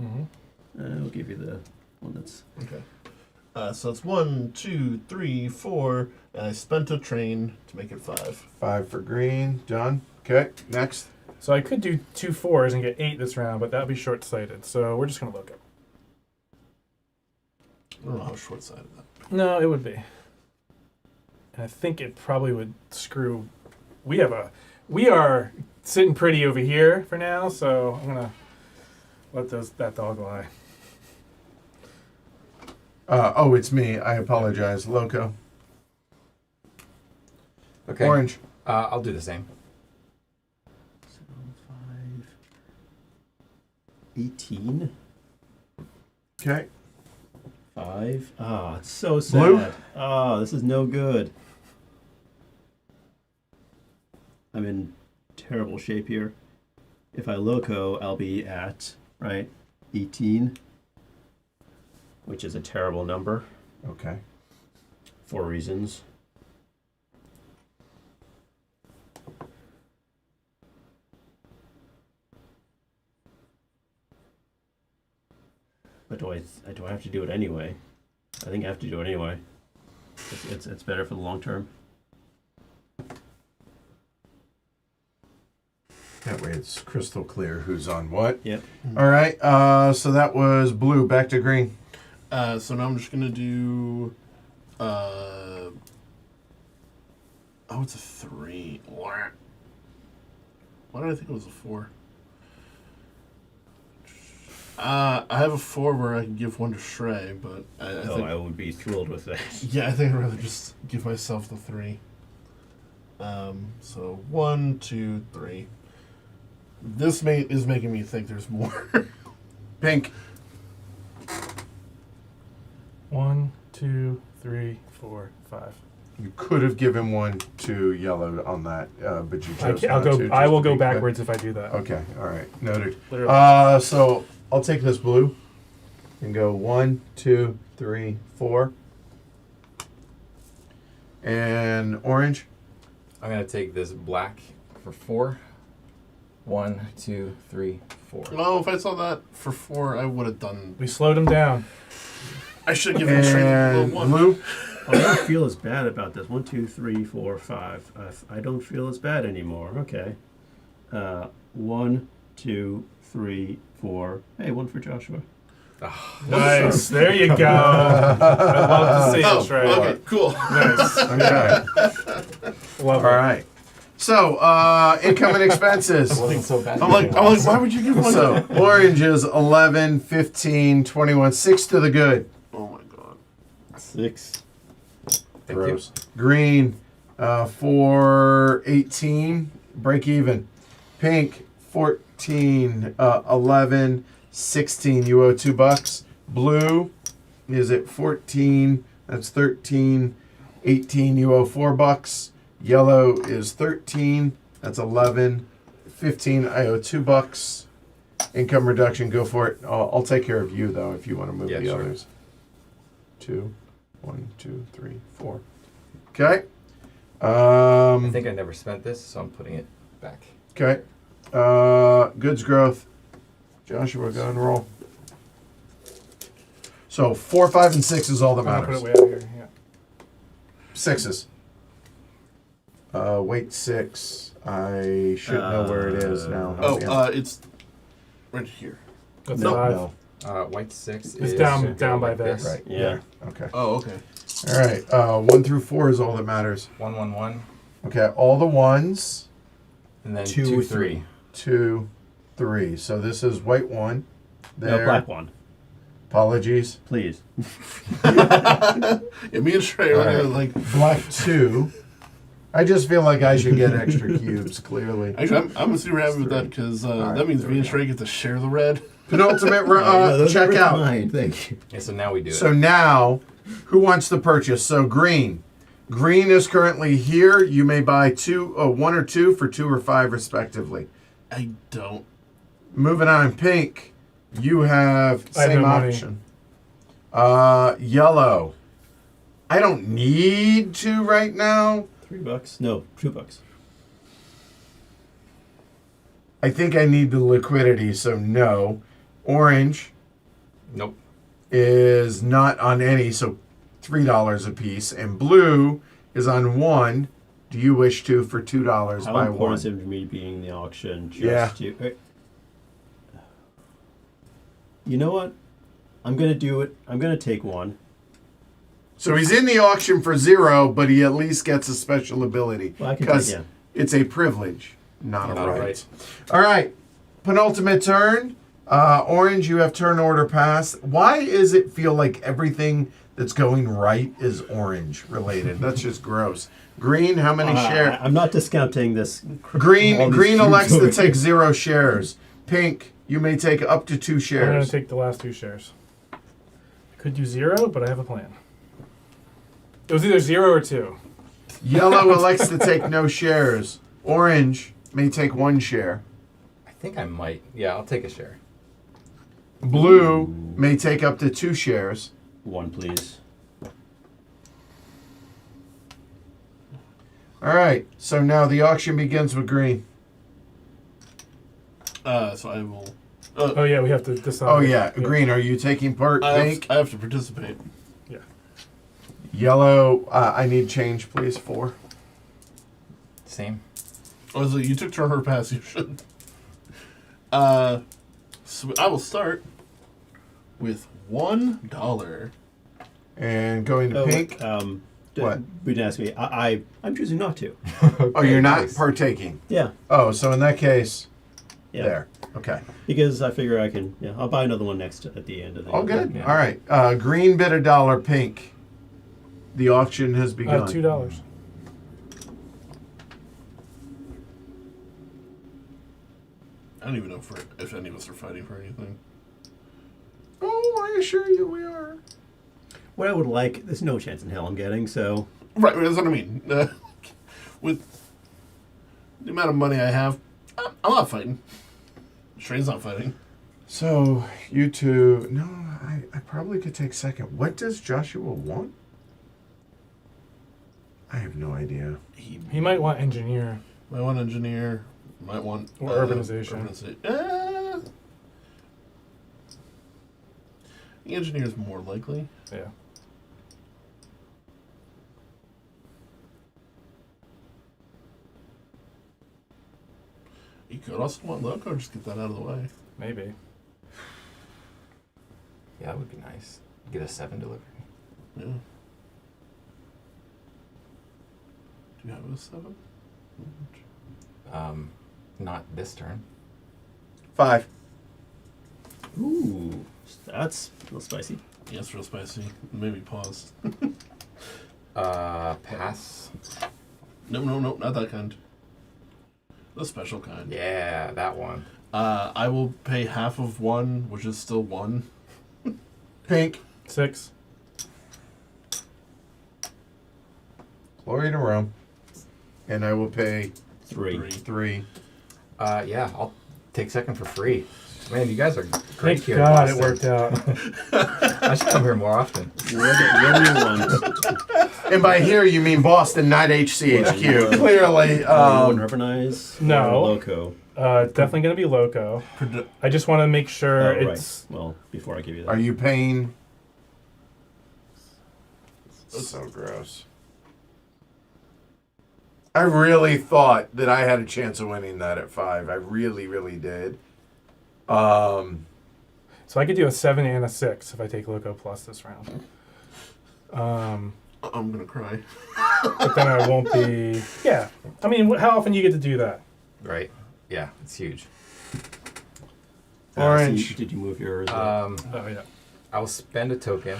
Mm-hmm. I'll give you the one that's. Okay. So it's 1, 2, 3, 4, and I spent a train to make it 5. 5 for green. Done. Okay. Next. So I could do 2 4s and get 8 this round, but that would be short-sighted. So we're just gonna look it. I don't know how short-sighted that. No, it would be. And I think it probably would screw. We are sitting pretty over here for now, so I'm gonna let that dog lie. Oh, it's me. I apologize. Loco. Okay. Orange. I'll do the same. 7, 5, 18. Okay. 5. Ah, it's so sad. Blue? Ah, this is no good. I'm in terrible shape here. If I loco, I'll be at, 18, which is a terrible number Okay. for reasons. But do I have to do it anyway? I think I have to do it anyway. It's better for the long term. That way it's crystal clear who's on what. Yep. All right. So that was blue. Back to green. So now I'm just gonna do. It's a 3. Why did I think it was a 4? I have a 4 where I can give 1 to Shrey, but I think I would be thrilled with that. yeah, I think I'd rather just give myself the 3. So 1, 2, 3. This is making me think there's more. Pink. 1, 2, 3, 4, 5. You could have given 1 to yellow on that, but you chose I'll not go. to, I just will to go be quick. backwards if I do that. Okay. All right. Noted. Literally. So I'll take this blue and go 1, 2, 3, 4. And orange. I'm gonna take this black for 4. 1, 2, 3, 4. Oh, if I saw that for 4, I would have done. We slowed him down. I should have given Shrey the And little 1. blue. I don't feel as bad about this. 1, 2, 3, 4, 5. I don't feel as bad anymore. Okay. 1, 2, 3, 4. Hey, one for Joshua. Nice. There you go. I love to see Oh, this, right? okay, cool. Nice. Okay. Love All it. right. So, income and expenses. Wasn't so bad. I'm like, why would you give one? So, orange is 11, 15, 21. 6 to the good. Oh my god. 6. Thank Gross. Green, 4, 18. Break even. Pink, 14, 11, 16. You owe $2. Blue is at 14. That's 13, 18. You owe $4. Yellow is 13. That's 11, 15. I owe $2. Income reduction. Go for it. I'll take care of you though if you want to move Yeah, the sure. others. 2, 1, 2, 3, 4. Okay. I think I never spent this, so I'm putting it back. Okay. Goods growth. Joshua, go and roll. So 4, 5, and 6 is all that I'm gonna put matters. it way out here. Yeah. 6s. Wait, 6. I should know where it is now. Oh, Yeah. it's right here. That's no, 5. no. White 6 It's is down- should go down by like there. this. Right. Yeah. there. Okay. Oh, okay. All right. 1 through 4 is all that matters. 1, 1, 1, Okay. All the ones. and then 2, 2, 3. 3. 2, 3. So this is white 1. There. No, black one. Apologies. Please. Yeah, me and Trey All are right. like. Black 2. I just feel like I should get extra cubes, clearly. Actually, I'm super happy with that because Alright, that means there me we and go. Trey get to share the red. Penultimate Those check are out. mine. Thank you. Yeah, so now we do So it. now, who wants to purchase? So green. Green is currently here. You may buy 1 or 2 for 2 or 5 respectively. I don't. Moving on, pink. You have I have same no money. option. Yellow. I don't need to right now. $3? No, $2. I think I need the liquidity, so no. Orange Nope. is not on any, so $3 a piece. And blue is on 1. Do you wish to for $2 How buy important 1? is it for me being in the auction? Just Yeah. To, you know what? I'm gonna do it. I'm gonna take 1. So he's in the auction for 0, but he at least gets a special ability. Well, I can Because take, yeah. it's a privilege, not a Not a right. right. All right. Penultimate turn. Orange, you have turn order pass. Why does it feel like everything that's going right is orange related? That's just gross. Green, how many shares? I'm not discounting this. Green all these green cubes elects to over take here. 0 shares. Pink, you may take up to 2 I'm gonna shares. take the last 2 shares. Could do 0, but I have a plan. It was either 0 or 2. Yellow elects to take no shares. Orange may take 1 share. I think I might. Yeah, I'll take a share. Blue may take up to 2 shares. 1, please. All right. So now the auction begins with green. So I will. Oh yeah, we have to decide. Oh yeah, green. Are you taking part? Pink. I have to participate. Yeah. Yellow. I need change, please. 4. Same. Oh, so you took turn her pass. You should. So I will start with $1. And going to Oh, pink. What? We didn't ask me. I'm choosing not to. Oh, you're not nice. partaking. Yeah. Oh, so in that case, Yeah. there. Okay. Because I figure I can. Yeah. I'll buy another one next at the end of the. All good. Yeah. All right. Green bid $1. Pink. The auction has begun. $2. I don't even know if any of us are fighting for anything. Oh, I assure you we are. What I would like, there's no chance in hell I'm getting. So Right, that's what I mean. With the amount of money I have, I'm not fighting. Trey's not fighting. So you two. No, I probably could take second. What does Joshua want? I have no idea. He might want engineer. Might want engineer. Might want Or urbanization. The engineer is more likely. Yeah. You could also want loco. Just get that out of the way. Maybe. Yeah, that would be nice. Get a 7 delivery. Yeah. Do you have a 7? Not this turn. 5. Ooh, that's a little spicy. Yeah, it's real spicy. Maybe pause. Pass. No, not that kind. The special kind. Yeah, that one. I will pay half of 1, which is still 1. Pink. 6. Glory to Rome. And I will pay 3. 3. Yeah, I'll take second for free. Man, you guys are great Thank here. in God it Boston. worked out. I should come here more often. What do you want? And by here you mean Boston, not HCHQ. Yeah. Clearly. You want urbanize? No. Or loco. Definitely going to be loco. I just want to make sure Oh, it's... right. Well, before I give you that. Are you paying? So gross. I really thought that I had a chance of winning that at 5. I really, really did. So I could do a 7 and a 6 if I take loco plus this round. I'm gonna cry. But then I won't be... Yeah. I mean, how often do you get to do that? Right? Yeah, it's huge. Orange. So did you move yours? Oh, yeah. I will spend a token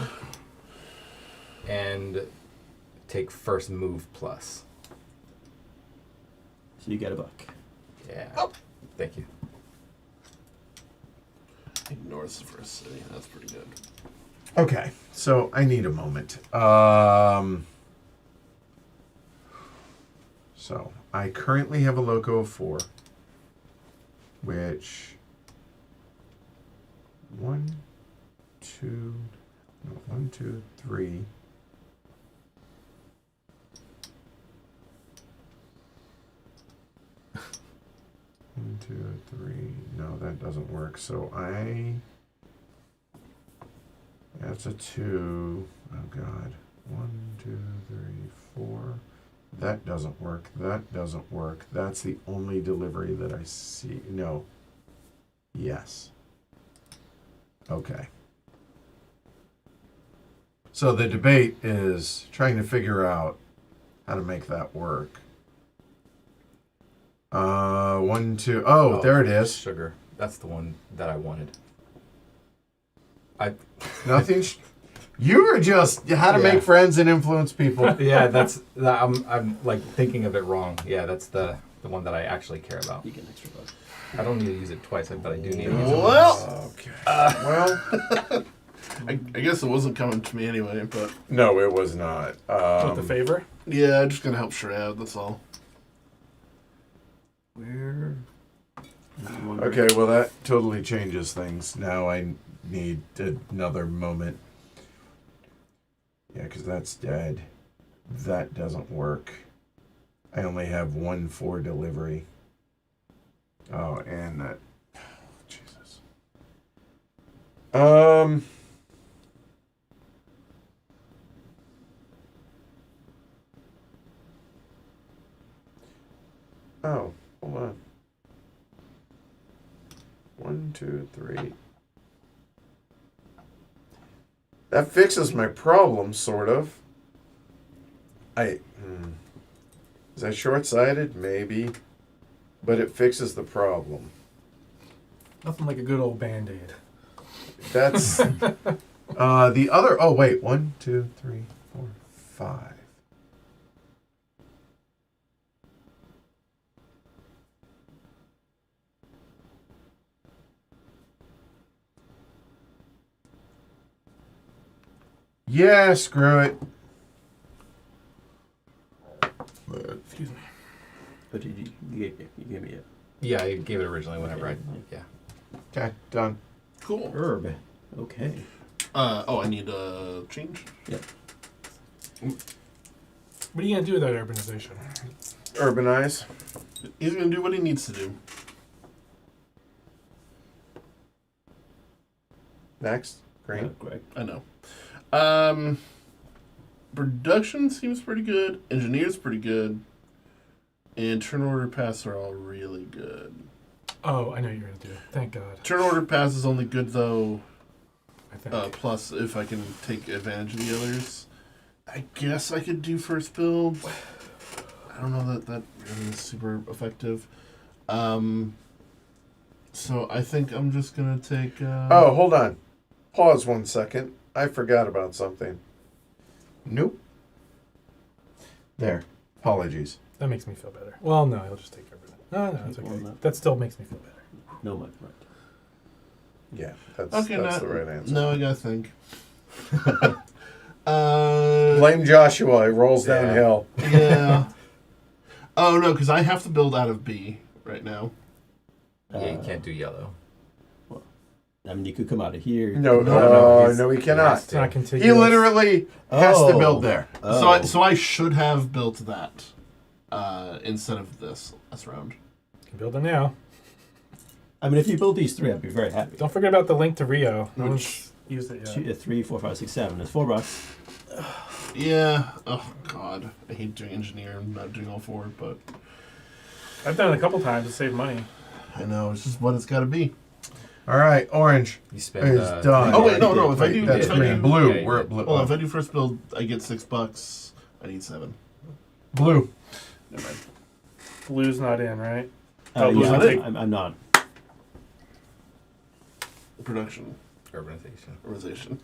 and take first move plus. So you get $1. Yeah. Thank you. Ignores the first city. That's pretty good. Okay, so I need a moment. So I currently have a loco of 4, which 1, 2, 3. One, 2, 3. No, that doesn't work. So that's a 2. Oh God. 1, 2, 3, 4. That doesn't work. That doesn't work. That's the only delivery that I see. No. Yes. Okay. So the debate is trying to figure out how to make that work. 1, 2. Oh, there it is. Sugar. That's the one that I wanted. Nothing. You were just how to Yeah. make friends and influence people. Yeah, I'm like thinking of it wrong. Yeah, that's the one that I actually care about. You get an extra $1. I don't need to use it twice, but I do need to use it once. Well, Okay. Well, I guess it wasn't coming to me anyway, but no, it was not. With the favor? yeah, I'm just gonna help Shrey out. That's all. Where? Okay, well that totally changes things. Now I need another moment. Yeah, because that's dead. That doesn't work. I only have 1 for delivery. Oh, and that. Jesus. Oh, hold on. 1, 2, 3. That fixes my problem, sort of. Is that short-sighted? Maybe. But it fixes the problem. Nothing like a good old Band-Aid. That's the other. Oh wait, 1, 2, 3, 4, 5. Yeah, screw it. Excuse me. But did you gave me it. Yeah, I gave it originally whenever I. Yeah. Okay, done. Cool. Herb. Okay. I need a change. Yep. What are you going to do with that urbanization? Urbanize. He's gonna do what he needs to do. Next. Green. Greg. I know. Production seems pretty good. Engineer's pretty good. And turn order pass are all really good. Oh, I know what you're gonna do. Thank God. Turn order pass is only good though. I think. Plus, if I can take advantage of the others, I guess I could do first build. I don't know that really is super effective. So I think I'm just gonna take. Oh, hold on. Pause 1 second. I forgot about something. Nope. There. Apologies. That makes me feel better. Well, no, I'll just take everything. No, it's okay. That still makes me feel better. No, Mike, right. Yeah, that's Okay, the now, right answer. now I gotta think. Blame Joshua. It rolls Yeah. downhill. Yeah. Oh no, because I have to build out of B right now. Yeah, you can't do yellow. I mean, you could come out of here. No, No, he's- no, he cannot. It's not contiguous. He literally has to build there. Oh. So I should have built that instead of this last round. You can build it now. I mean, if you build these three, I'd be very happy. Don't forget about the link to Rio. No Which- one's used it yet. 3, 4, 5, 6, 7. It's $4. Yeah. Oh God, I hate doing engineer. I'm not doing all four, but I've done it a couple times to save money. I know it's just what it's got to be. All right, orange You spend. is done. Oh wait, no. If I Wait, do, that's if I green. do, Blue. Yeah, you We're did. at blue. well, if I do first build, I get $6. I need 7. Blue. Never mind. Blue's not in, right? Oh, Yeah, not it? I'm not. Production Urbanization. organization.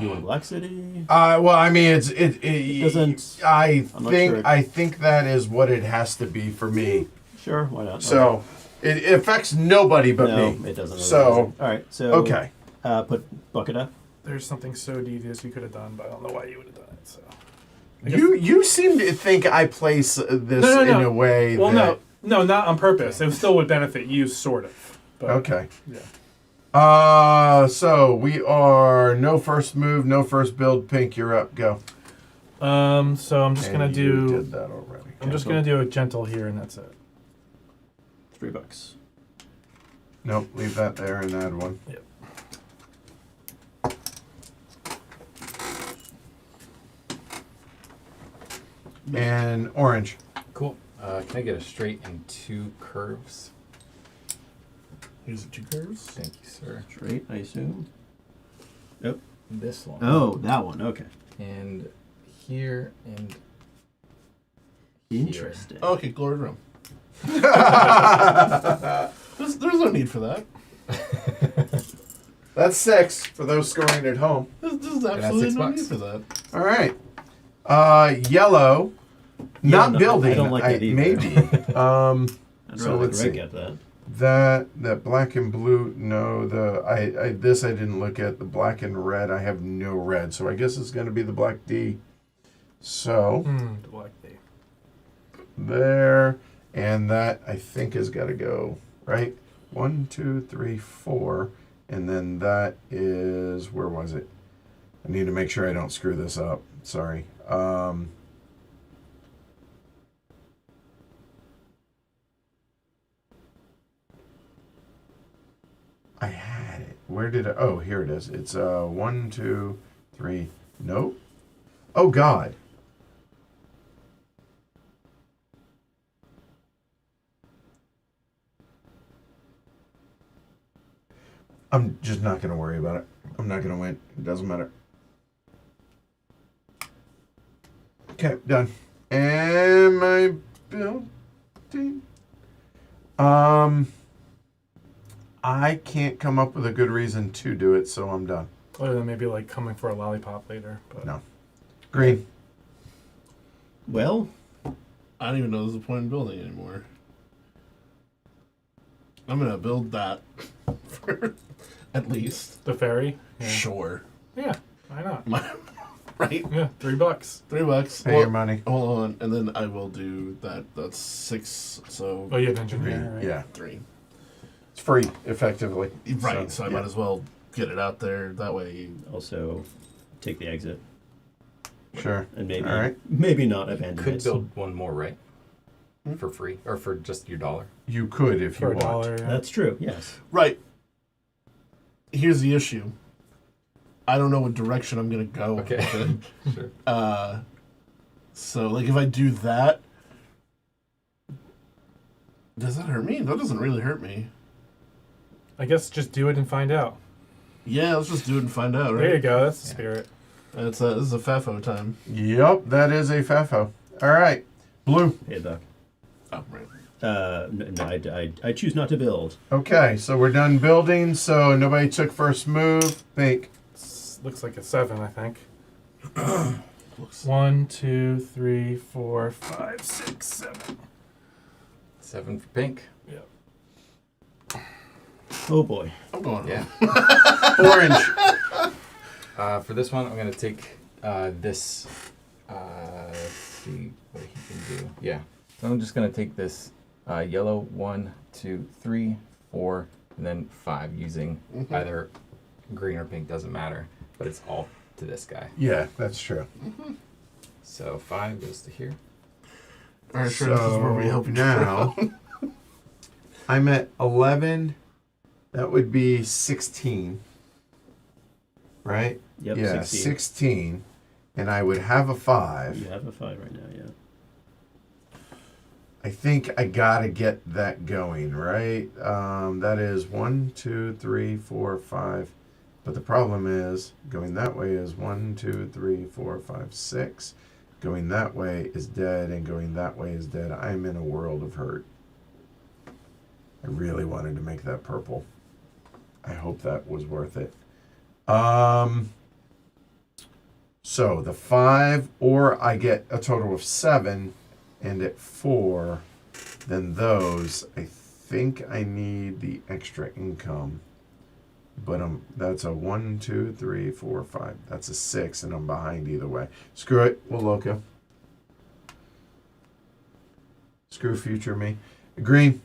You want Black City? Well, I mean, it Doesn't- I I'm not think sure. I think that is what it has to be for me. Sure, why not? So it affects nobody but no, me. it doesn't. Really So all right, so okay. Put bucket up. There's something so devious you could have done, but I don't know why you would have done it. So. You seem to think I place this No. in a way Well, that no, not on purpose. It still would benefit you, sort of. But, okay. Yeah. So we are no first move, no first build. Pink, you're up. Go. So I'm just And gonna you do. did that already. I'm just gonna do a gentle here, and that's it. $3. Nope, leave that there and add one. Yep. And orange. Cool. Can I get a straight and 2 curves? Here's the 2 curves. Thank you, sir. Straight, I assume. This one. Oh, that one. Okay. And here and Interesting. Okay, glory room. there's no need for that. That's 6 for those scoring at home. There's that's absolutely no $6. need for that. All right. Yellow. Not no, building. I don't like that either. Maybe. I'd So rather let's Greg see. get that. That black and blue. No, this I didn't look at. The black and red. I have no red, so I guess it's going to be the black D. So The black D. there, and that I think has got to go right. 1, 2, 3, 4, and then that is where was it? I need to make sure I don't screw this up. Sorry. I had it. Where did I? Oh, here it is. It's 1, 2, 3. Nope. Oh God. I'm just not going to worry about it. I'm not going to win. It doesn't matter. Okay, done. And my building. I can't come up with a good reason to do it, so I'm done. Other than maybe like coming for a lollipop later. But No. Green. Well, I don't even know there's a point in building anymore. I'm gonna build that for at least. The ferry. Yeah. Sure. Yeah. Why not? Right? Yeah. $3. $3. Pay your money. Hold on, and then I will do that. That's 6. So Oh, you have Green. engineer. Right? Yeah. 3. It's free, effectively. Right. So I yeah. might as well get it out there. That way. also take the exit Sure. and maybe All right. maybe not abandon Could it. build one more, right? For free or for just your $1. You could if For you a want. dollar. Yeah. That's true. Yes. Right. Here's the issue. I don't know what direction I'm gonna go. Okay. with it. Sure. So like if I do that, does that hurt me? That doesn't really hurt me. I guess just do it and find out. Yeah, let's just do it and find out, right? There you go. That's the spirit. This is a FAFO time. Yep, that is a FAFO. All right, Blue. Hey, Doc. Oh, right. No, I choose not to build. Okay, so we're done building. So nobody took first move. Think. Looks like a 7, I think. Looks 1, 2, 3, 4, 5, 6, 7. 7 for pink. Yep. Oh boy. I'm going. Yeah. Orange. For this one, I'm going to take this. Let's see what he can do. Yeah. So I'm just going to take this yellow 1, 2, 3, 4, and then 5 using either green or pink, doesn't matter, but it's all to this guy. Yeah, that's true. So 5 goes to here. All right, sure. This is where we help you now. I'm at 11. That would be 16. Right? Yep, Yeah, 16. 16. And I would have a 5. You have a 5 right now, yeah. I think I gotta get that going, right? That is 1, 2, 3, 4, 5. But the problem is going that way is 1, 2, 3, 4, 5, 6. Going that way is dead, and going that way is dead. I'm in a world of hurt. I really wanted to make that purple. I hope that was worth it. So the 5, or I get a total of 7, and at 4, then those, I think I need the extra income. But that's a 1, 2, 3, 4, 5. That's a 6, and I'm behind either way. Screw it. We'll loco. Screw future me. Green.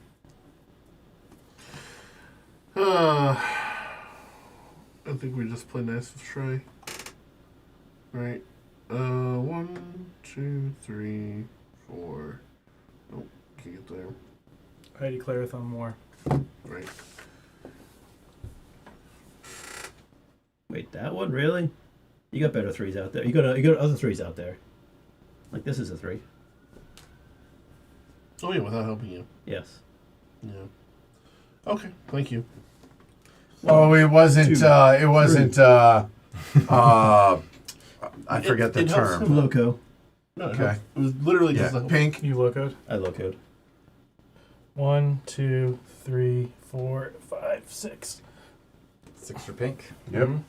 I think we just play nice with Trey. Right. 1, 2, 3, 4. Nope, can't get there. I declare on more. Right. Wait, that one? Really? You got better 3s out there. You got other 3s out there. Like, this is a 3. Oh yeah, without helping you. Yes. Yeah. Okay, thank you. Oh, it wasn't. 2, It wasn't. 3. I forget the it helps term. him. Loco. No, it Okay. helps. It was literally just Yeah, a pink. You locoed. I locoed. 1, 2, 3, 4, 5, 6. 6 for pink. Yep. Mhm.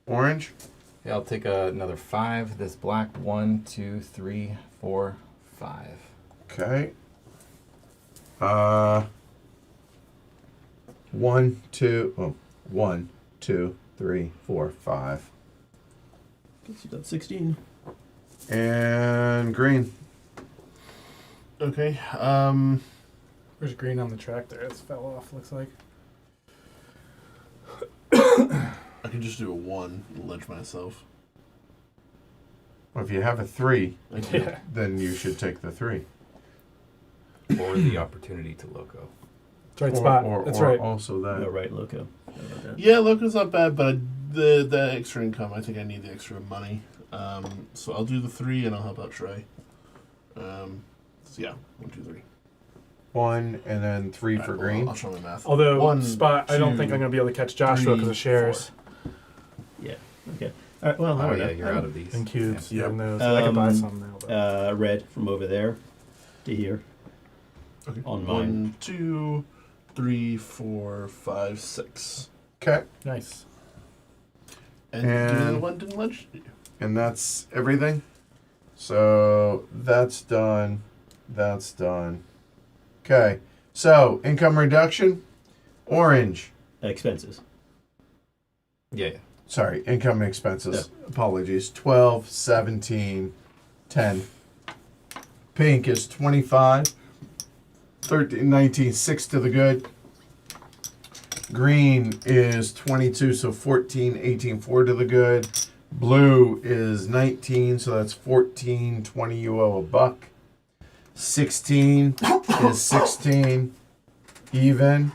Orange. Yeah, I'll take another 5. This black 1, 2, 3, 4, 5. Okay. 1, 2. Oh, 1, 2, 3, 4, 5. Gets you got 16. And green. Okay. There's green on the track there. It fell off, looks like. I can just do a 1 and ledge myself. Well, if you have a 3, I do. Yeah. then you should take the 3. Or the opportunity to loco. It's right spot. That's right. Also that. No, right, loco. How about that? Yeah, Loco's not bad, but the extra income, I think I need the extra money. So I'll do the 3 and I'll help out Trey. So yeah, 1, 2, 3. 1 and then 3 for Alright, green. I'll show my math. Although, 1, spot, I don't think 2, I'm going to be able to catch Joshua because of 3, shares 4. Yeah. Okay. All right. Well, I Oh don't yeah, know. you're out of these. and cubes. Yeah. And those. I could buy Um, some now. But. Red from over there to here. Okay. On mine. 1, 2, 3, 4, 5, 6. Okay. Nice. And give me the And- 1 didn't ledge. And that's everything. So that's done. That's done. Okay. So income reduction. Orange. Expenses. Yeah, yeah. Sorry, income and expenses. Apologies. 12, 17, 10. Pink is 25. 13, 19, 6 to the good. Green is 22, so 14, 18, 4 to the good. Blue is 19, so that's 14, 20, you owe a buck. 16 is 16, even.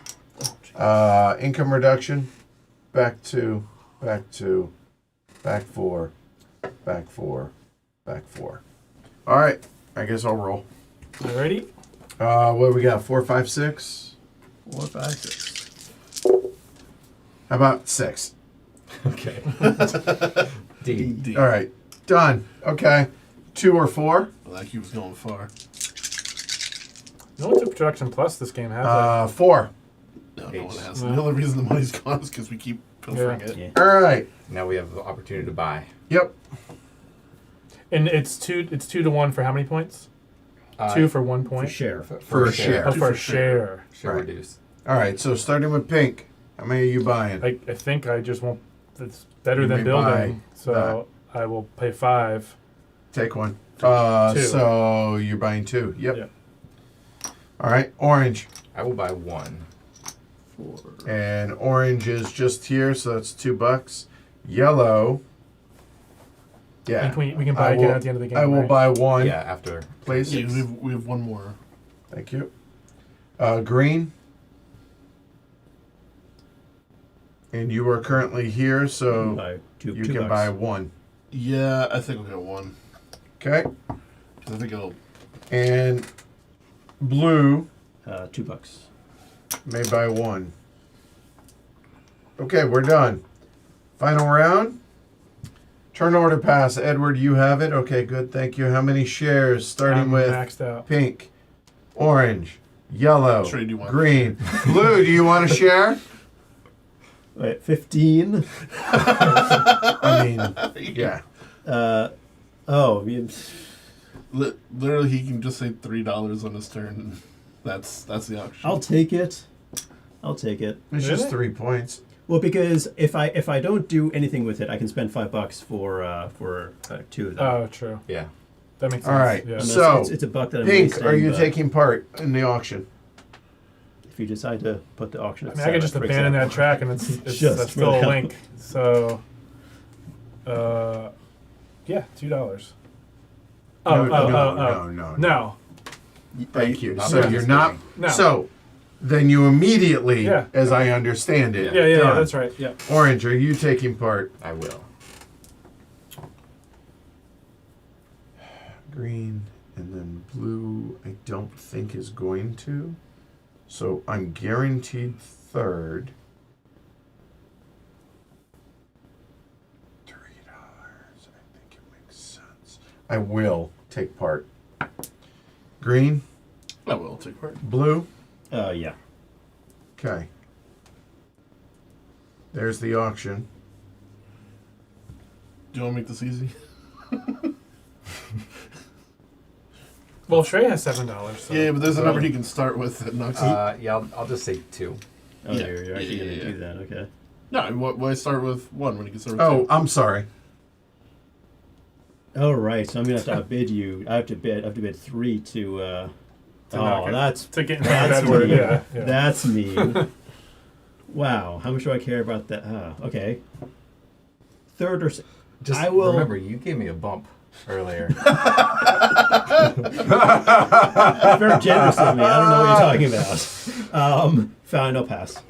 Income reduction, back 4, back 4, back 4. All right, I guess I'll roll. Alrighty. What do we got? 4, 5, 6? 4, 5, 6. How about 6? Okay. D. D. All right, done. Okay, 2 or 4? Well, that cube's going far. No one took Production Plus this game, have 4. No, no H. one has. The only reason the money's gone is because we keep pilfering it. Yeah. All right. Now we have the opportunity to buy. Yep. they? And it's 2 to 1 for how many points? 2 for 1 For point? share. For a share. Oh, for a share. Share Right. reduce. All right. So starting with pink, how many are you buying? I think I just won't. It's better You than may building, buy so I will pay 5. Take one. 2. So you're buying 2. Yep. Yep. All right. Orange. I will buy 1. 4. And orange is just here, so that's $2. Yellow. Yeah. And we can buy I again will- at the end of the game. I will right? buy 1. Yeah, after. Please. Yeah, we have one more. Thank you. Green. And you are currently here, so Buy two, you $2 can buy 1. Yeah, I think we'll get one. Okay. 'Cause I think it'll. And blue $2. may buy 1. Okay, we're done. Final round. Turn order pass. Edward, you have it. Okay, good. Thank you. How many shares? Starting I'm with maxed out. pink, orange, yellow, Trade you one. green, blue. Do you want to share? Wait, 15. I mean, yeah. Oh, you- Literally, he can just say $3 on his turn, and that's the auction. I'll take it. I'll take it. It's Really? just 3 points. Well, because if I don't do anything with it, I can spend $5 for 2 of them. Oh, true. Yeah. That makes sense. All right. Yeah. Unless So, it's a buck that I'm Pink, wasting, are you but taking part in the auction? If you decide to put the auction I at mean, I could just 7, for abandon that example. track and it's Just that's for still a now. link. So, yeah, $2. Oh, no. No. Thank you. Not So you're not. No. So then you immediately, Yeah. as I understand it, Yeah, done. that's right. Yeah. Orange, are you taking part? I will. Green and then blue, I don't think is going to. So I'm guaranteed third. $3. I think it makes sense. I will take part. Green, I will take part. blue. Yeah. Okay. There's the auction. Do you want to make this easy? Well, Shrey has $7. So. Yeah, but there's a number he can start with that knocks Yeah, I'll just say 2. Oh, Yeah. you're actually Yeah, going to yeah, do that. Okay. No, why start with 1 when you can start with Oh, 2? I'm sorry. Oh, right. So I'm going to have to outbid you. I have to bid 3 to. knock it. That's To get that's that word, mean. yeah. That's mean. Wow. How much do I care about that? Okay. Third or. Just I will- remember, you gave me a bump earlier. Very generous of me. I don't know what you're talking about. Fine. I'll pass.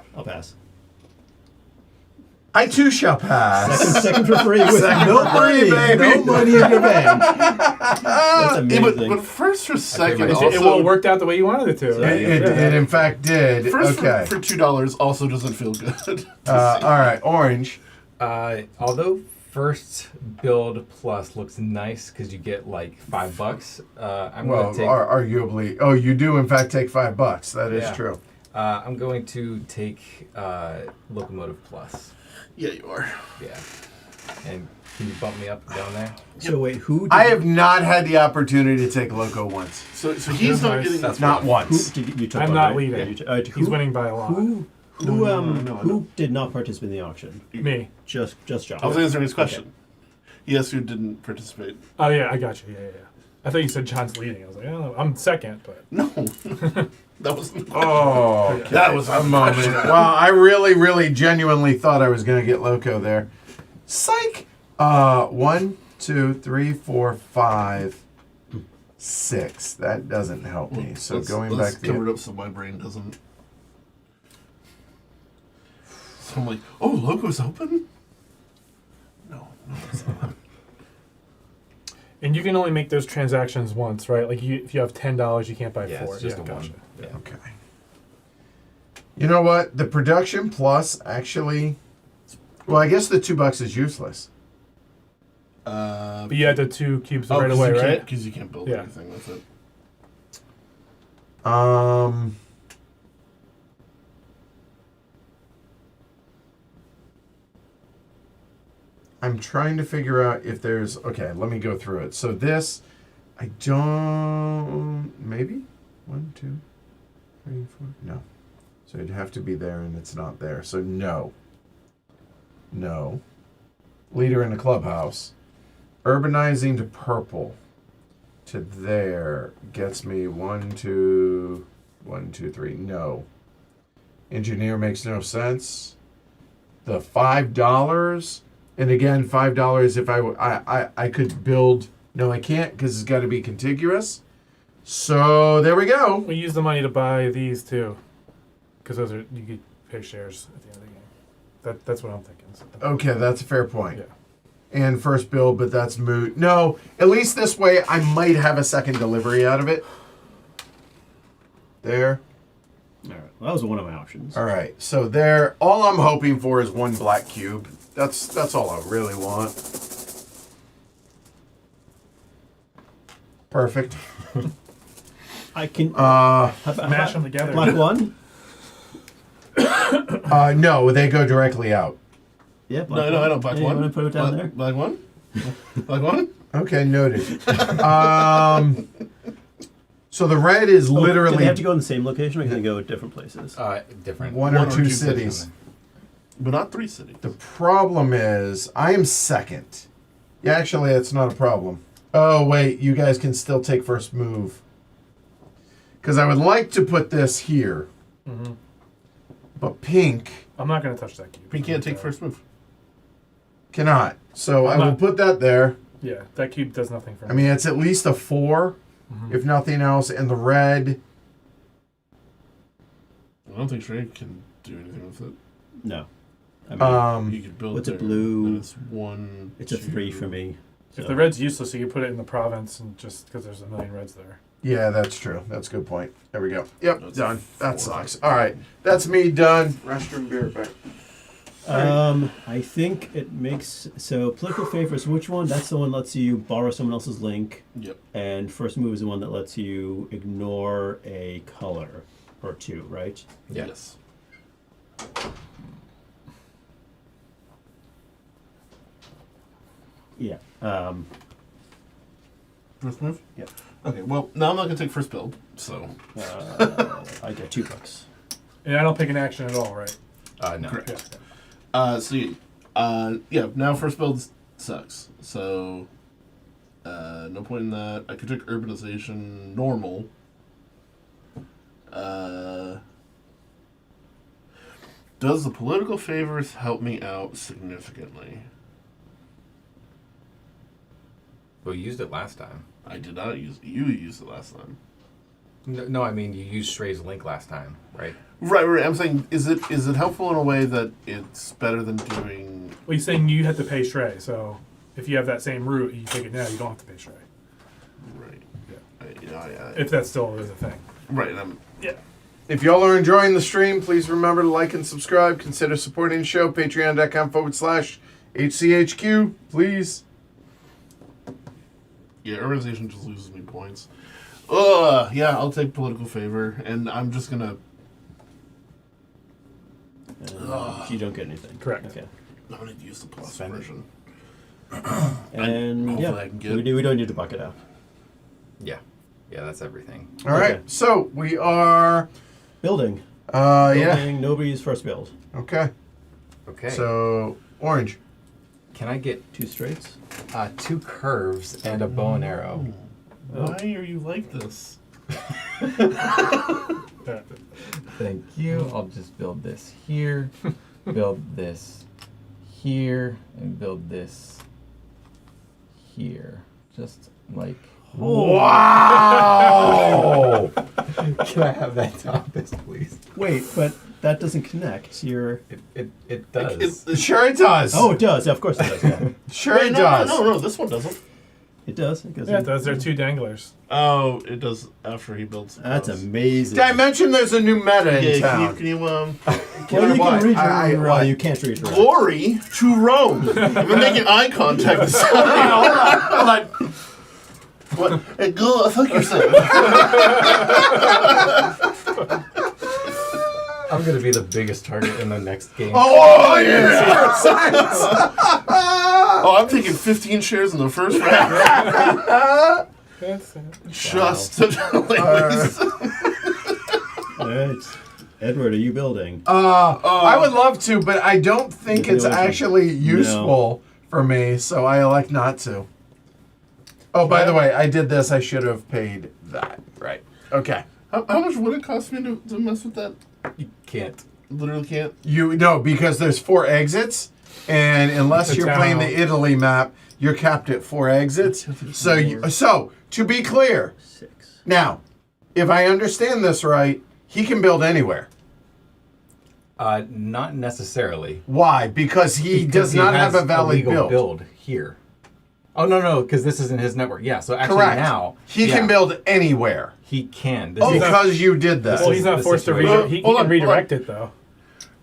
I too shall pass. Second for free with Second no for free, money, baby. no money in your bank. That's Yeah, amazing. but first for second, my- also, It will work out the way you wanted it to. So, Right? It in fact did. First Okay. for $2 also doesn't feel good. All right, orange. Although first build plus looks nice because you get like $5, I'm Well, going to take. arguably. Oh, you do in fact take $5. That is Yeah. true. I'm going to take locomotive plus. Yeah, you are. Yeah. And can you bump me up down there? So wait, who? Did, I have not had the opportunity to take Loco once. So he's not Nice. getting. That's Not Who once. did you took I'm one, not right? leading. Yeah, you He's who, winning by a lot. Who No. did not participate in the auction? Me. Just John. I was answering his question. Yes, you didn't participate. Oh, yeah, I got you. Yeah. I thought you said John's leading. I was like, oh, I'm second, but. No, that wasn't. Oh, okay. That was a moment. Well, I really, genuinely thought I was going to get Loco there. Psych. 1, 2, 3, 4, 5, 6. That doesn't help me. So let's going let's back cover the it up so my brain doesn't. So I'm like, oh, Loco's open. No, it's not. And you can only make those transactions once, right? Like, if you have $10, you can't buy Yeah, 4. it's just yeah, a gotcha. one. Yeah. Okay. You know what? The production plus actually. Well, I guess the $2 is useless. But you had the 2 cubes right 'cause away, you can't- right? Because you can't build Yeah. anything with it. I'm trying to figure out if there's. Okay, let me go through it. So this, I don't. Maybe 1, 2, 3, 4. No. So it'd have to be there, and it's not there. So no. No. Leader in the clubhouse. Urbanizing to purple. To there gets me 1, 2, 1, 2, 3. No. Engineer makes no sense. The $5. And again, $5 if I could build. No, I can't because it's got to be contiguous. So there we go. We use the money to buy these too, because those are you could pay shares at the end of the game. That's what I'm thinking. So. Okay, that's a fair point. Yeah. And first build, but that's moot. No, at least this way I might have a second delivery out of it. There. All right. Well, that was one of my options. All right. So there. All I'm hoping for is 1 black cube. That's all I really want. Perfect. I can Mash them together. Black one. No, they go directly out. Yeah. Black No, I don't. Black Yeah, one. You want to put it down there? Black one? Black one? Okay, noted. So the red is Do literally they have to go in the same location, or can they go at different places? Different. one or two cities. But not 3 cities. The problem is I am second. Yeah, actually, that's not a problem. Oh, wait, you guys can still take first move. Because I would like to put this here. Mm-hmm. But pink I'm not going to touch that cube. We can't take first move. cannot. So I will put that there. Yeah, that cube does nothing for me. I mean, it's at least a 4, if nothing else. And the red, I don't think Shrek can do anything with it. No. I mean, You could build what's a there, blue? and it's 1. it's a 3 2. for me. If so. the red's useless, you can put it in the province and just because there's a million reds there. yeah, that's true. That's a good point. There we go. Yep, That's done. a That 4. sucks. All right, that's me done. Restroom beer back. I think it makes so political favors. Which one? That's the one that lets you borrow someone else's link, Yep. and first move is the one that lets you ignore a color or 2, right? Yeah. Yes. Yeah. First move? Yeah. Okay, well, now I'm not going to take first build, so. I get $2. And I don't pick an action at all, right? No. Correct. Yeah. Yeah, now first build sucks. So, no point in that. I could take urbanization normal. Does the political favors help me out significantly? Well, you used it last time. I did not use it. You used it last time. No, I mean you used Shrey's link last time, right? Right. I'm saying, is it helpful in a way that it's better than doing? Well, he's saying you have to pay Shrey, so if you have that same route, you take it now, you don't have to pay Shrey. Right. Yeah. If that still is a thing. Right. And Yeah. If y'all are enjoying the stream, please remember to like and subscribe. Consider supporting the show. Patreon.com/HCHQ. Please. yeah, urbanization just loses me points. Yeah, I'll take political favor, and I'm just gonna. You don't get anything. Correct. Okay. I'm gonna use the plus Spend it. version. And hopefully yeah, I can get- we don't need to bucket out. Yeah. Yeah, that's everything. All right. Okay. So we are. Building. Yeah. Building, nobody's first build. Okay. Okay. So orange. can I get 2 straights. 2 curves and a bow and arrow? Why are you like this? Yeah. Thank you. I'll just build this here, build this here, and build this here. Just like. Wow. Can I have that compass, please? Wait, but that doesn't connect. It does. Sure it does. Oh, it does. Of course it does. Yeah. Sure it no, does. No, this one doesn't. It does. It goes Yeah, in. those are 2 danglers. Oh, it does after he builds. That's those. amazing. Did I mention there's a new meta in Yeah, town? can you Well, Can you I can read what? your. What? You can't read your. glory to Rome? I've been making eye contact with somebody. Hold on. What? Hey, go fuck yourself. I'm gonna be the biggest target in the next game. Oh, yeah! Oh, I'm taking 15 shares in the first round. That's it. Just to waste. All right. Edward, are you building? I would love to, but I don't think You it's can do it. actually useful for me, so I elect not to. Oh, by the way, I did this. I should have paid that. Right. Okay. How much would it cost me to mess with that? You can't. Literally can't. Because there's 4 exits, and unless It's a you're playing town. the Italy map, you're capped at 4 exits. So to be clear, 6. now, if I understand this right, he can build anywhere. Not necessarily. Why? Because he does Because not has have a valid legal build. here. Oh no, because this isn't his network. Yeah, so actually Correct. now He can build anywhere He can. This Oh, is, because you did that. Well, he's not the forced to situation. redirect. He Hold can on, redirect it though.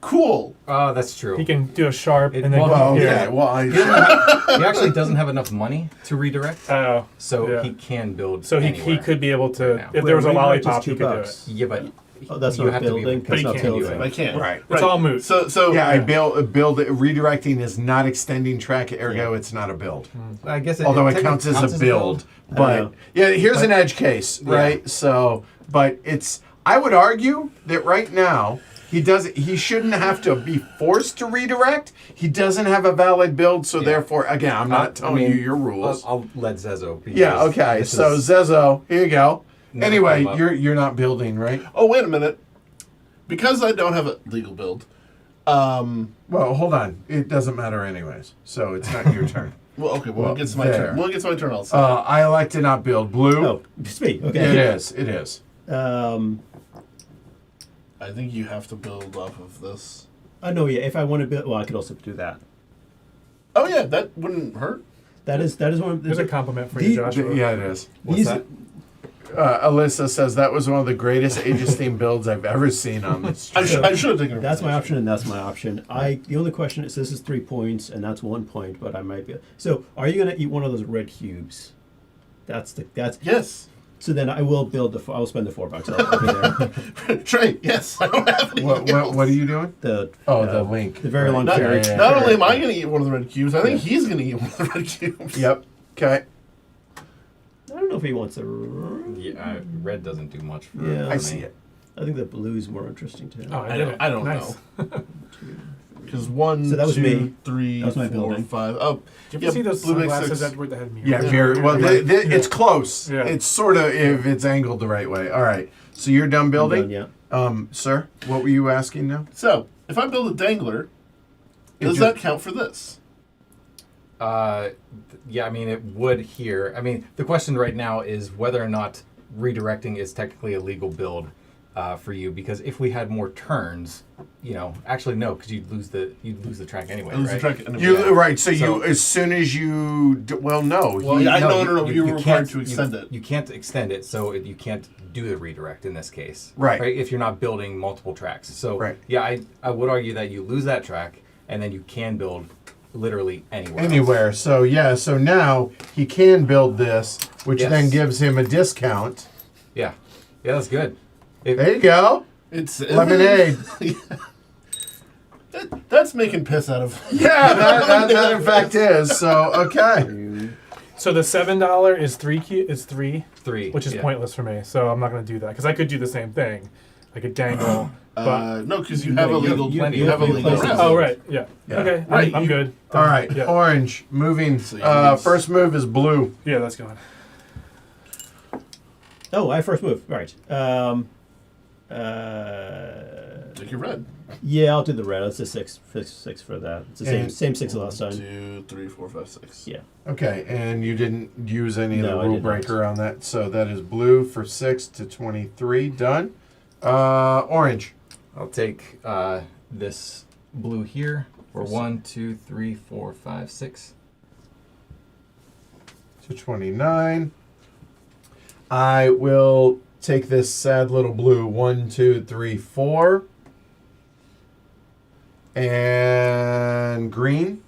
Cool. oh, that's true. He can do a sharp It- and then. well, Well, yeah. okay. Well, He actually doesn't have enough money to redirect, Oh, so yeah. he can build. so he anywhere. could be able to. Right now. If there was a Well, redirect is lollipop, he could do $2. it. Yeah, but Oh, that's you not have to be building. able to But he That's not can't building. I can't. Right. It's all moot. So yeah, I Yeah. build redirecting is not extending track, ergo it's not a build. I guess Although it technically counts as a build. I But know. yeah, here's an edge case, right? So, but I would argue that right now he shouldn't have to be forced to redirect. He doesn't have a valid build, so therefore, again, I'm not telling you your rules. I'll let Zezo. Yeah, because okay. this So is- Zezo, here you go. Never Anyway, come up. you're not building, right? Oh, wait a minute. Because I don't have a legal build. Well, hold on. It doesn't matter anyways. So it's not your turn. Well, okay. When Well, it gets to my there. turn. When it gets to my turn, I'll say. I like to not build blue. Oh, it's me. It Okay. is. It is. I think you have to build off of this. I know. Yeah. If I want to build, well, I could also do that. Oh yeah, that wouldn't hurt. That is one. Of, There's a compliment for The- you, Joshua. Yeah, it is. What's these, that? Alyssa says that was one of the greatest Aegis themed builds I've ever seen on this I stream. should have taken. That's my option, and that's my option. The only question is, this is 3 points, and that's 1 point, but I might be. So, are you gonna eat one of those red cubes? That's. Yes. So then I will build I'll spend the $4. I'll be there. Trey. Yes. I don't have anything else. What are you doing? The the link. the very long Not, ferry. yeah, not only am I going to eat one of the red cubes, I think he's going to eat one of the red cubes. Yep. Okay. I don't know if he wants a. Yeah, red doesn't do much for. Yeah. I me. see it. I think the blue's more interesting too. Oh, I did don't, it. I don't Nice. know. Because 1, So that was 2, me. 3, That was my 4, building. 5. Oh, Did you yeah, see those blue makes sunglasses 6. Edward that had mirrors? Yeah, Yeah. very well. It's close. Yeah. It's sort of if it's angled the right way. All right. So you're done building, Yeah. sir. What were you asking now? So, if I build a dangler, It does just- that count for this? Yeah, I mean, it would here. I mean, the question right now is whether or not redirecting is technically a legal build for you. Because if we had more turns, actually no, because you'd lose the track anyway. I lose the right? track. and- You right. So, So- you as soon as you well no. Well, he- yeah, no. You were required can't- to extend it. You can't extend it, so you can't do the redirect in this case. Right. If you're not building multiple tracks. So Right. yeah, I would argue that you lose that track, and then you can build literally anywhere. else. anywhere. So yeah. So now he can build this, which Yes. then gives him a discount. Yeah, that's good. If- There you go. It's Lemonade. That's making piss out of. Yeah, that in fact is. So okay. So the $7 is three, three, which is yeah. pointless for me. So I'm not going to do that because I could do the same thing. I could dangle, but No, because you have a legal. you have You have a legal. places. round. oh right, yeah, Yeah. okay, Right, I'm you- good. All right. yeah, Orange moving. So you need- First move is blue. yeah, that's going. Oh, I first move. Right. Take your red. Yeah, I'll do the red. It's a six for that. It's the And- same 6 last 1, time. 2, 3, 4, 5, 6. Yeah. Okay, and you didn't use any No, of I the rule did not. breaker on that, so that is blue for 6 to 23. Done. Orange. I'll take this blue here for 1, 2, 3, 4, 5, 6. to 29. I will take this sad little blue. 1, 2, 3, 4. And green.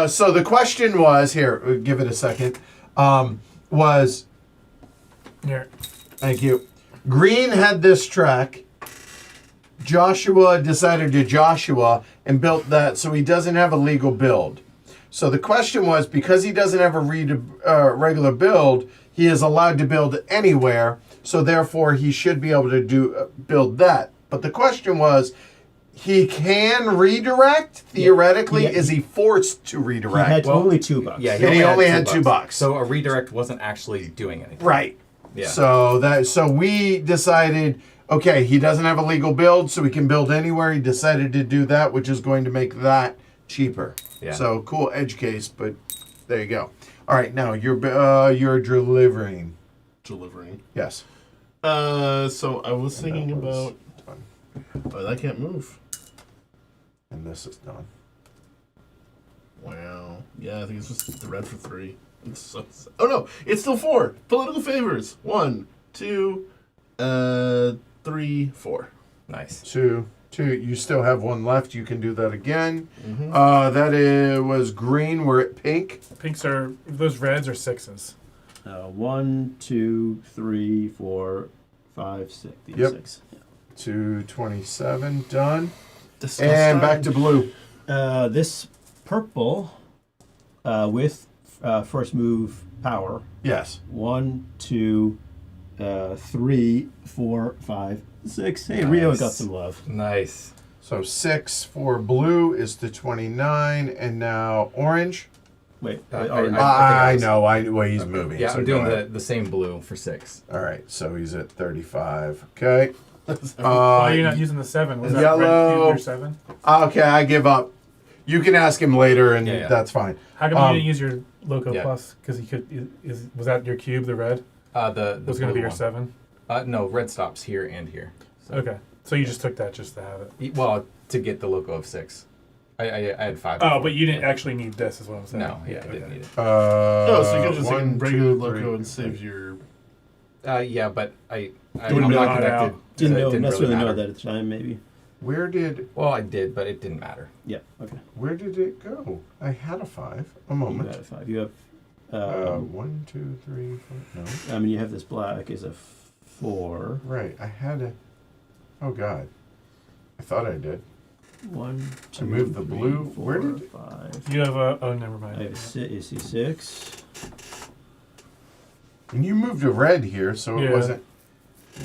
So the question was, here, give it a second, was, Here. thank you. Green had this track. Joshua decided to Joshua and built that, so he doesn't have a legal build. So the question was, because he doesn't have a regular build, he is allowed to build anywhere, so therefore he should be able to build that. But the question was, he can redirect? Theoretically, Yeah. is he forced to He redirect? had only $2. Yeah, And he only had $2. So a redirect wasn't actually doing anything. Right. Yeah. So we decided, okay, he doesn't have a legal build, so he can build anywhere. He decided to do that, which is going to make that cheaper. Yeah. So cool edge case, but there you go. All right, now you're delivering. Delivering. Yes. So I was thinking And that was about. done. Oh, that can't move. And this is done. Wow. Yeah, I think it's just the red for 3. It's so sad. Oh no, it's still 4. Political favors. 1, 2, 3, 4. Nice. Two. You still have one left. You can do that again. Mm-hmm. Was green. We're at pink. Pinks are, those reds are 6s. 1, 2, 3, 4, 5, 6. These Yep. 6. Yeah. 227. Done. And back to blue. This purple with first move power. Yes. 1, 2, 3, 4, 5, 6. Hey, Rio Nice. got some love. Nice. So 6 for blue is to 29, and now orange. Wait, I- orange. I know. Well, he's moving. Yeah, so I'm go doing ahead. the same blue for 6. All right, so he's at 35. Okay. Why are you not using the 7? Was that red yellow. cube your 7? Okay, I give up. You can ask him later, and Yeah. that's fine. How come you didn't use your Loco yeah. Plus? Because he could. Was that your cube, the red? The Was going to be blue your one. 7? No, red stops here and here. So, Okay. So you just took that just to have it. Well, to get the loco of 6. I had 5. Oh, before. but you didn't actually need this, is what I'm saying. No, yeah, I didn't need it. Oh, so you could just take one, regular two, logo three, and save your. Yeah, but I'm wouldn't not know connected. how. so Didn't it know, didn't necessarily really know matter. that at the time, maybe. Where did Well, I did, but it didn't matter. Yeah, okay. it go? I had a 5. A You moment. got a 5. You have, 1, 2, 3, 4. No. I mean, you have this black is a 4. Right. I had a. Oh God. I thought I did. 1, 2, moved the 3, blue. 4, Where did it- 5. You have a. Oh, never mind. I have you see 6. And you moved a red here, so it Yeah. wasn't.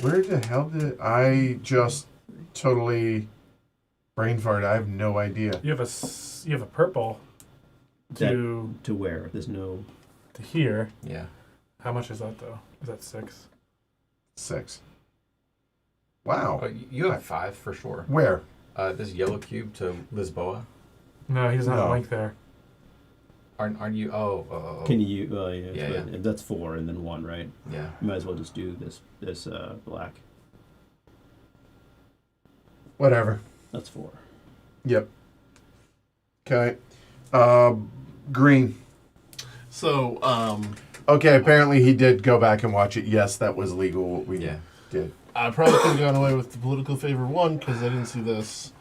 Where the hell did I just totally brain fart? I have no idea. You have a purple to To where? There's no. to here. Yeah. How much is that though? Is that 6? 6. Wow. Oh, you have 5 for sure. Where? This yellow cube to Lisboa. No, he doesn't have No. a link there. Aren't you? Oh. Can you? Yeah, Yeah, but that's 4 and then 1, right? Yeah. You might as well just do this black. Whatever. That's 4. Yep. Okay. Green. So, Okay, apparently he did go back and watch it. Yes, that was legal what we Yeah. did. I probably could have gone away with the political favor 1 because I didn't see this.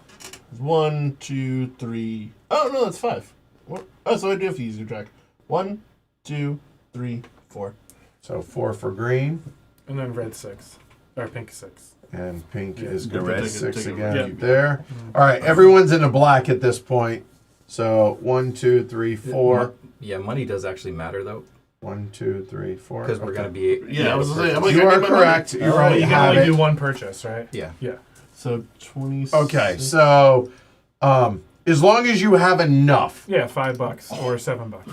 1, 2, 3. Oh, no, that's 5. Oh, so I do have to use your track. 1, 2, 3, 4. So 4 for green, And then red 6 or pink 6. and pink Yeah, is the good red. for 6 Take it, again yeah. there. All right, everyone's in a black at this point. So 1, 2, 3, 4. Yeah, money does actually matter though, 1, 2, 3, 4. because we're Okay. gonna be. Yeah, I was gonna say, I'm like, You I are need my correct. money. You But already you can have only it. do one purchase, right? Yeah. Yeah. So 20. Okay, so as long as you have enough, Yeah, $5 or $7.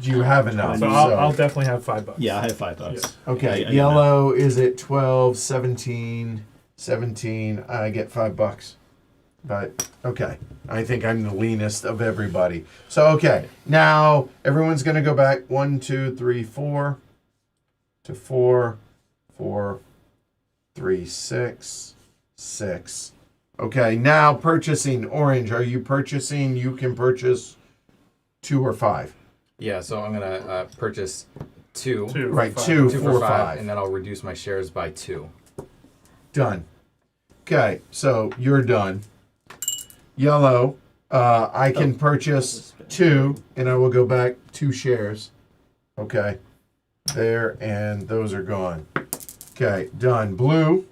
you have enough. So I'll definitely have $5. Yeah, I have $5. Okay, I- I- yellow is at 12, 17, 17. I get $5. But, okay. I think I'm the leanest of everybody. So, okay. Now, everyone's going to go back 1, 2, 3, 4 to 4, 4, 3, 6, 6. Okay, now purchasing orange. Are you purchasing? You can purchase 2 or 5. Yeah, so I'm gonna purchase two. Right, five. 2 Two for for 5. and then I'll reduce my shares by 2. Done. Okay, so you're done. Yellow, I can purchase 2, and I will go back 2 shares. Okay, there, and those are gone. Okay, done. Blue,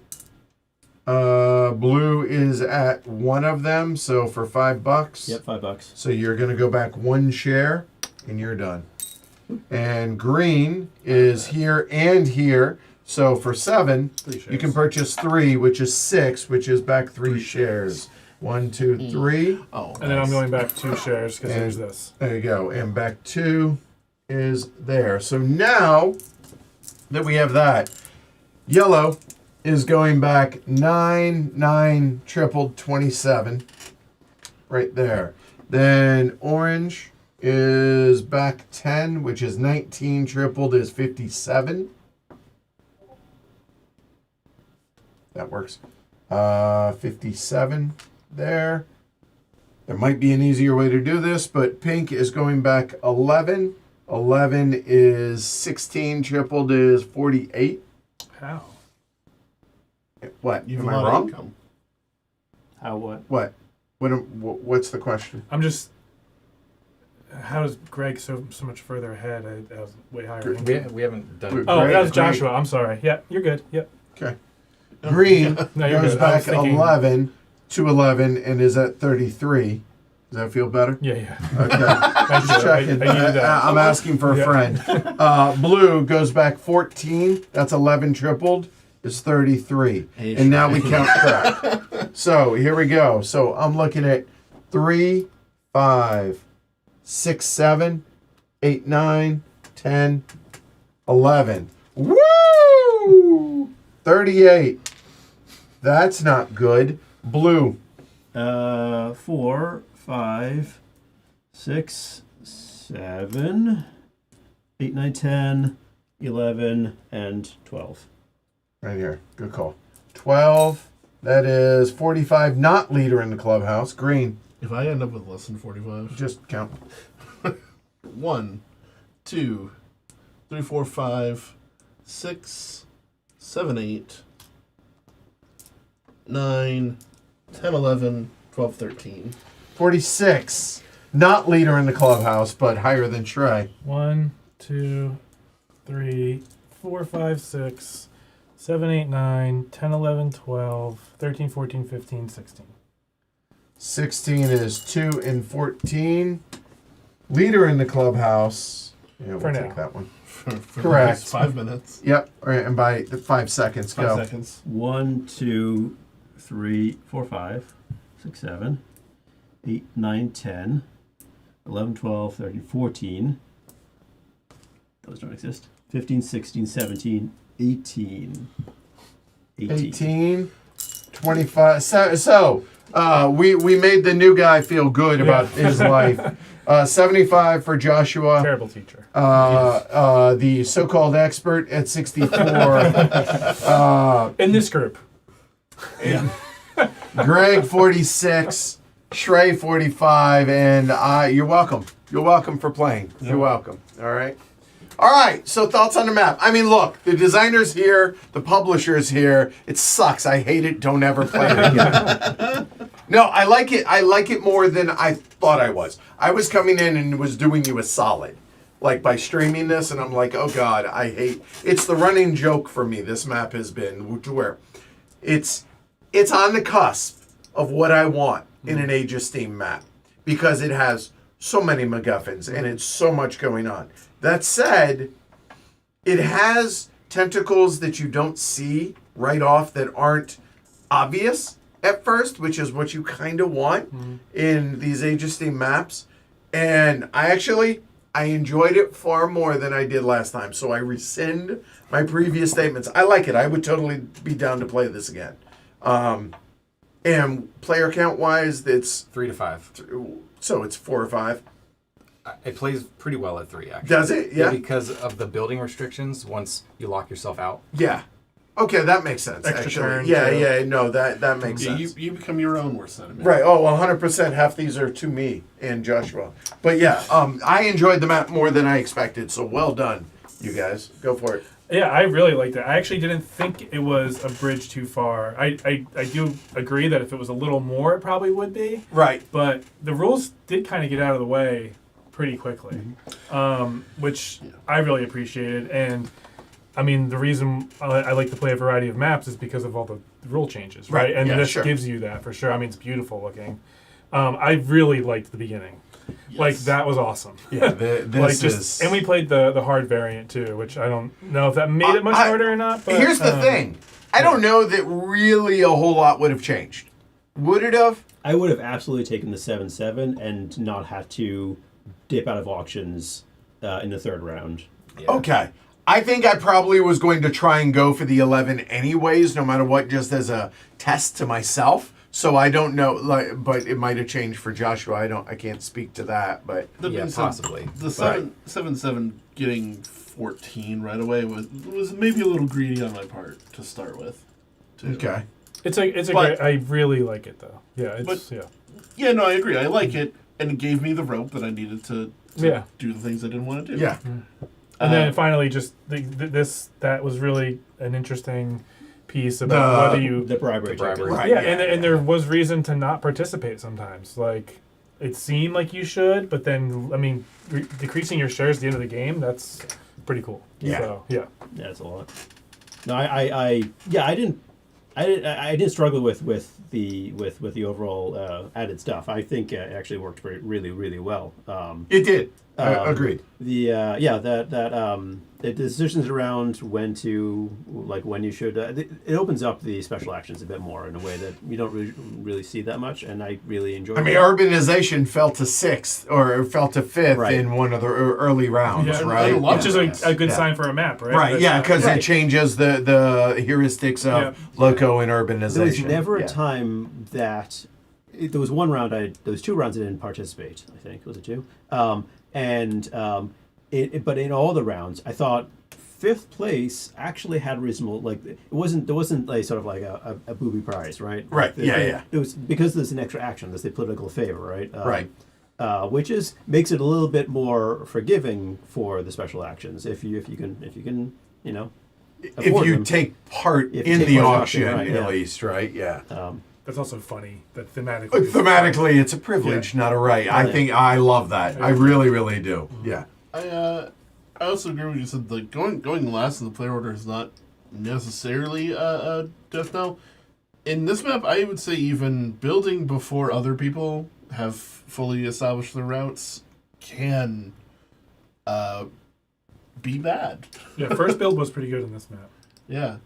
blue is at one of them, so for $5. Yep, $5. So you're gonna go back 1 share, and you're done. And green is here and here, so for 7, 3 shares. you can purchase 3, which is 6, which is back 3 shares. 1, 2, 3. Oh, And then I'm going back 2 shares because And- there's this. There you go. And back 2 is there. So now that we have that, yellow is going back 9, 9, tripled, 27. Right there. Then orange is back 10, which is 19, tripled is 57. That works. 57 there. There might be an easier way to do this, but pink is going back 11. 11 is 16, tripled is 48. How? What? you have Am a I lot of wrong? income. How what? What? What's the question? I'm just. How is Greg so much further ahead? I was way higher. We haven't done. Oh, Greg- that was Greg- Joshua. I'm sorry. Yeah, you're good. Yep. Okay. Green No, you're goes good. I back was thinking- 11 to 11 and is at 33. Does that feel better? Yeah, yeah. Okay. Thank Just you. I checking. needed that. I'm asking for a Yeah. friend. Blue goes back 14. That's 11 tripled. Is 33. Hey, And now we count track. So here we go. So I'm looking at 3, 5, 6, 7, 8, 9, 10, 11. Woo! 38. That's not good. Blue. 4, 5, 6, 7, 8, 9, 10, 11, and 12. Right here. Good call. 12. That is 45. Not leader in the clubhouse. Green. If I end up with less than 45, Just count. 1, 2, 3, 4, 5, 6, 7, 8, 9, 10, 11, 12, 13. 46. Not leader in the clubhouse, but higher than Trey. 1, 2, 3, 4, 5, 6, 7, 8, 9, 10, 11, 12, 13, 14, 15, 16. 16 is 2 and 14. Leader in the clubhouse. Yeah, we'll For take now. that one. For Correct. the next 5 minutes. Yep. All right, and by 5 seconds, 5 go. seconds. 1, 2, 3, 4, 5, 6, 7, 8, 9, 10, 11, 12, 13, 14. Those don't exist. 15, 16, 17, 18. 18, 25. So we made the new guy feel good about his life. 75 for Joshua. Terrible teacher. The so-called expert at 64. In this group. Greg 46. Shrey 45. And you're welcome. You're welcome for playing. You're welcome. All right. All right, so thoughts on the map. I mean, look, the designer's here, the publisher's here. It sucks. I hate it. Don't ever play it again. No, I like it. I like it more than I thought I was. I was coming in and was doing you a solid, like by streaming this, and I'm like, oh God, I hate. It's the running joke for me. This map has been to where it's on the cusp of what I want in an Age of Steam map because it has so many MacGuffins and it's so much going on. That said, it has tentacles that you don't see right off that aren't obvious at first, which is what you kind of want in these Age of Steam maps. And I enjoyed it far more than I did last time. So I rescind my previous statements. I like it. I would totally be down to play this again. And player count wise, it's 3 to 5. so it's 4 or 5. It plays pretty well at 3, actually. Does it? Yeah. Because of the building restrictions once you lock yourself out. Yeah. Okay, that makes sense. Extra actually, turn, yeah, too. yeah, no, that makes Yeah, sense. you become your own worst enemy. Right. Oh, 100%. Half these are to me and Joshua. But yeah, I enjoyed the map more than I expected. So well done, you guys. Go for it. Yeah, I really liked it. I actually didn't think it was a bridge too far. I do agree that if it was a little more, it probably would be. Right. But the rules did kind of get out of the way pretty quickly, which I really appreciated. And I mean, the reason I like to play a variety of maps is because of all the rule changes, right? Right, And yeah, this sure. gives you that for sure. I mean, it's beautiful looking. I really liked the beginning. Like, that was awesome. Yeah. This Like is. and we played the hard variant too, which I don't know if that made it much harder or not. But Here's the thing. I don't know that really a whole lot would have changed. Would it have? I would have absolutely taken the 7/7 and not had to dip out of auctions in the third round. Yeah. Okay. I think I probably was going to try and go for the 11 anyways, no matter what, just as a test to myself. So I don't know, but it might have changed for Joshua. I can't speak to that, but That Yeah, being said, possibly. The 7/7 getting 14 right away was maybe a little greedy on my part to start with. Too. okay. it's a But- great. I really like it though. Yeah, it's But- yeah. Yeah, no, I agree. I like it, and it gave me the rope that I needed to Yeah. do the things I didn't want to do. Yeah. And then finally, just that was really an interesting piece about The- whether you The bribery. The bribery. ticket. Right. yeah, and there was reason to not participate sometimes. Like it seemed like you should, but then I mean, decreasing your shares at the end of the game—that's pretty cool. Yeah. So, yeah. Yeah, that's a lot. No, I didn't struggle with the overall added stuff. I think it actually worked really well. It did. Um, Agreed. The decisions around when you should it opens up the special actions a bit more in a way that you don't really see that much, and I really enjoy. I mean, urbanization fell to 6th or fell to 5th Right. in one of the early rounds, Yeah, right? and a lot Which is a good sign for a map, right? Right, That's, yeah, because Right. it changes the heuristics of Yeah. loco and urbanization. There was never Yeah. a time that there was one round. There was 2 rounds I didn't participate. I think was it 2? But in all the rounds, I thought 5th place actually had reasonable. Like there wasn't like sort of like a booby prize, right? Right, yeah. It was because there's an extra action. There's the political favor, right? Right. Which makes it a little bit more forgiving for the special actions if you can If afford you them. take part If you in take the part in the auction, auction, right, at yeah. least, right? Yeah. That's also funny that thematically. Thematically, it's a privilege, not a right. I Yeah. think I love that. I really, really do. Yeah. I also agree with you said. Like going last in the player order is not necessarily a death knell. In this map, I would say even building before other people have fully established their routes can be bad. Yeah, first build was pretty good in this map. Yeah.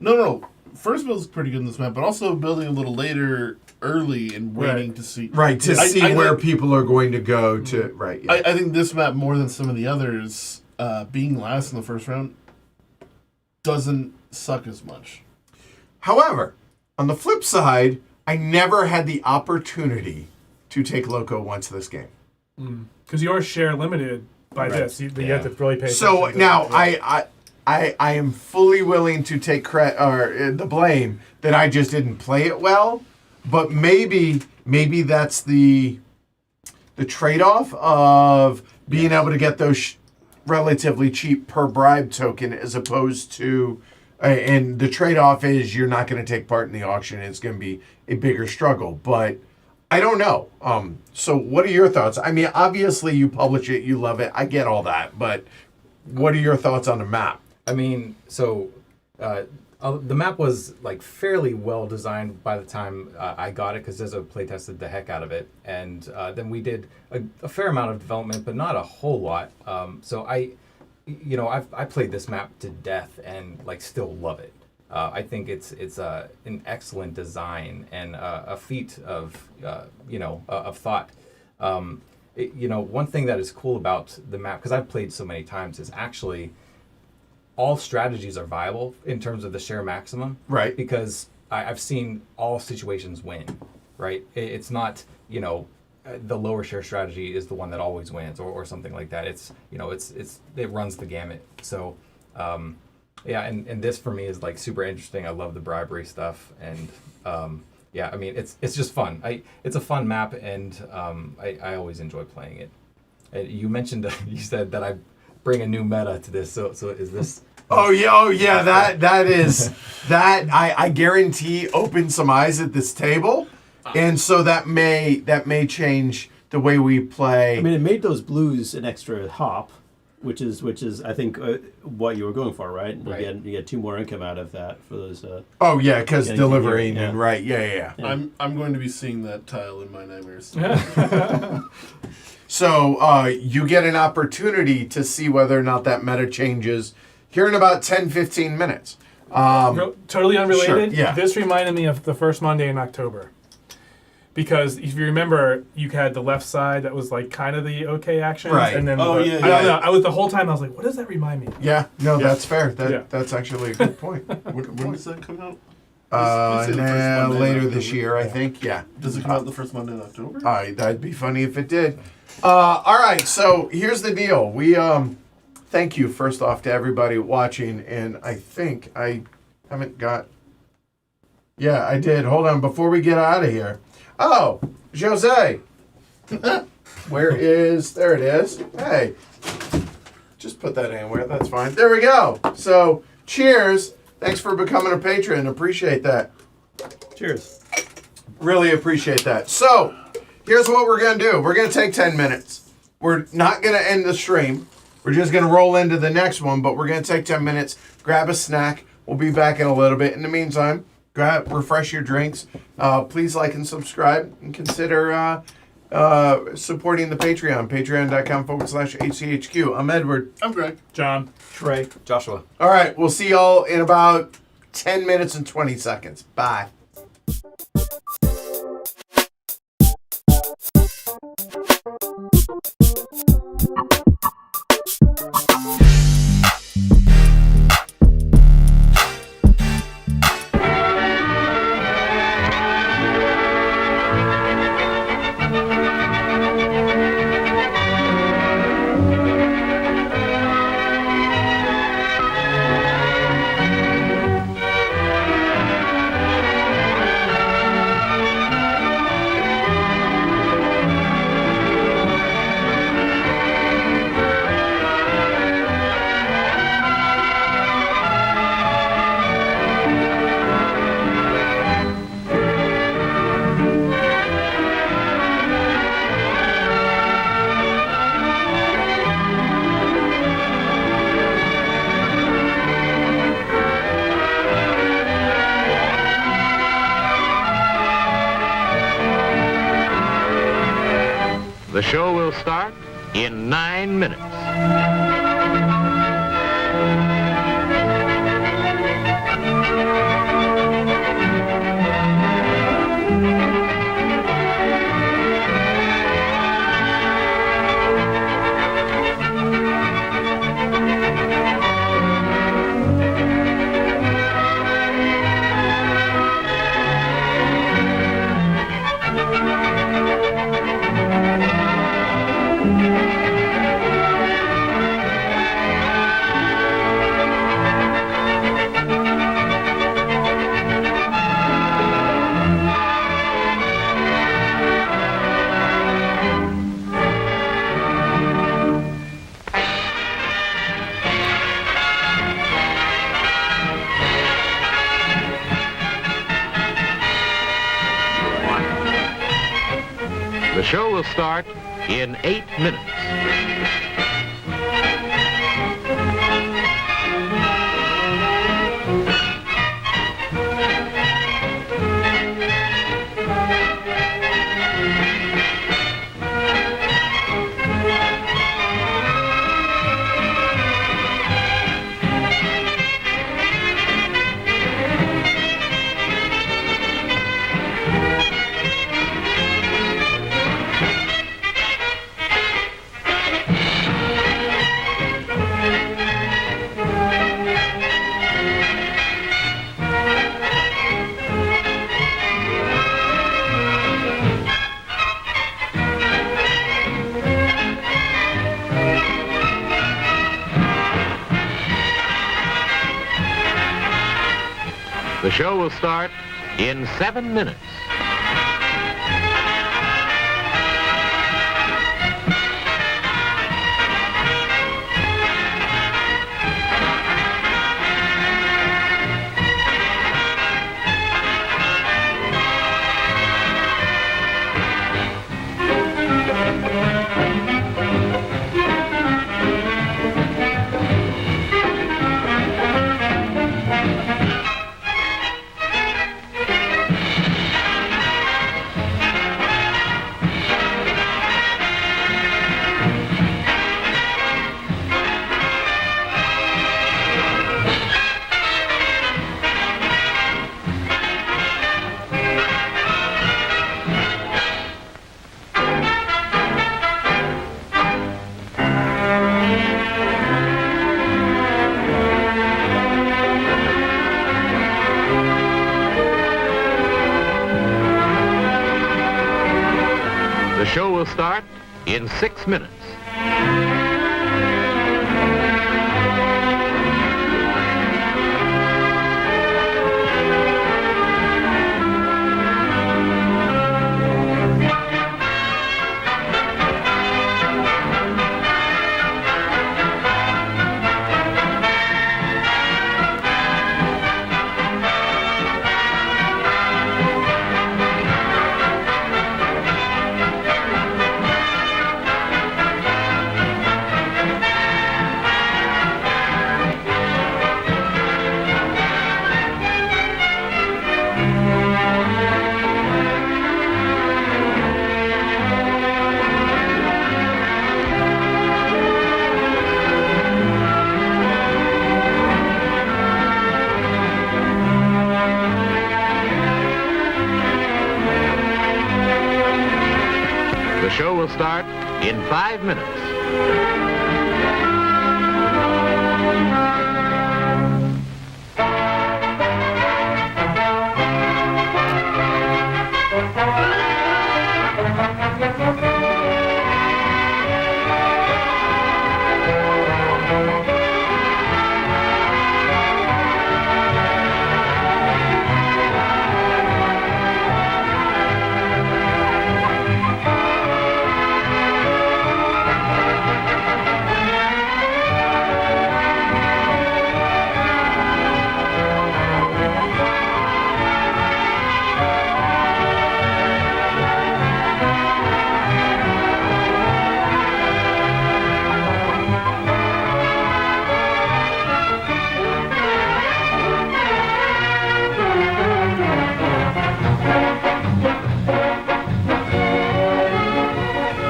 No. First build's pretty good in this map, but also building a little later, early, and waiting Right. to see. Right, to I- see I where think- people are going to go to. Right, yeah. I think this map, more than some of the others, being last in the first round, doesn't suck as much. However, on the flip side, I never had the opportunity to take loco once this game. Because you are share limited by this. You have to really pay attention. So to now that. I am fully willing to take the blame that I just didn't play it well, but maybe that's the trade-off of being able to get those relatively cheap per bribe token as opposed to and the trade-off is you're not going to take part in the auction. It's going to be a bigger struggle, but I don't know. So what are your thoughts? I mean, obviously you publish it, you love it. I get all that, but what are your thoughts on the map? I mean, so the map was like fairly well designed by the time I got it because Zizzo play tested the heck out of it, and then we did a fair amount of development, but not a whole lot. So I played this map to death and like still love it. I think it's an excellent design and a feat of of thought. One thing that is cool about the map, because I've played so many times, is actually all strategies are viable in terms of the share maximum. Right. Because I've seen all situations win, right? It's not, the lower share strategy is the one that always wins or something like that. It's, it runs the gamut. So Yeah, and this for me is like super interesting. I love the bribery stuff, and yeah, I mean it's just fun. It's a fun map, and I always enjoy playing it. You mentioned you said that I bring a new meta to this. So is this? Oh yeah. That is that. I guarantee opened some eyes at this table, and so that may change the way we play. I mean, it made those blues an extra hop, which is I think what you were going for, right? Right. You get 2 more income out of that for those. Oh yeah, because Yeah, delivering yeah. and right. Yeah. I'm going to be seeing that tile in my nightmares. So you get an opportunity to see whether or not that meta changes here in about 10-15 minutes. Totally unrelated. Sure, yeah. This reminded me of the first Monday in October. Because if you remember, you had the left side that was like kind of the okay actions, Right. and then Oh, I yeah, don't yeah. know. I was the whole time I was like, what does that remind me of? Yeah, no, Yeah. that's fair. Yeah. That's actually a good point. When does that come out? Later Monday in this October. year, I think. Yeah. Does it come out the first Monday in October? That'd be funny if it did. All right, so here's the deal. We thank you first off to everybody watching, and I think I haven't got. Yeah, I did. Hold on, before we get out of here. Oh, Jose. Where is? There it is. Hey, just put that anywhere. That's fine. There we go. So, cheers. Thanks for becoming a patron. Appreciate that. Cheers. Really appreciate that. So, here's what we're going to do. We're going to take 10 minutes. We're not going to end the stream. We're just going to roll into the next one, but we're going to take 10 minutes, grab a snack. We'll be back in a little bit. In the meantime, refresh your drinks. Please like and subscribe, and consider supporting the Patreon. Patreon.com/HCHQ. I'm Edward. I'm Greg. John. Trey, Joshua. All right, we'll see y'all in about 10 minutes and 20 seconds. Bye. The show will start in 9 minutes. The show will start in 8 minutes. The show will start in 7 minutes. The show will start in 6 minutes. The show will start in 5 minutes.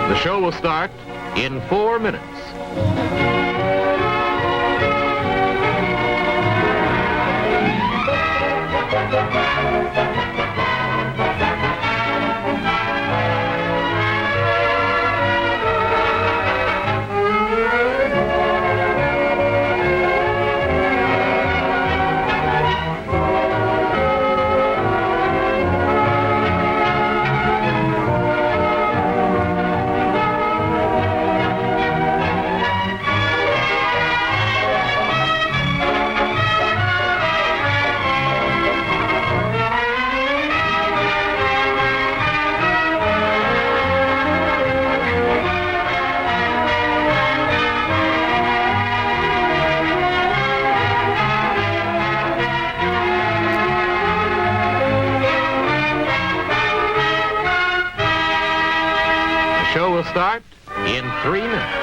The show will start in 4 minutes. The show will start in 3 minutes.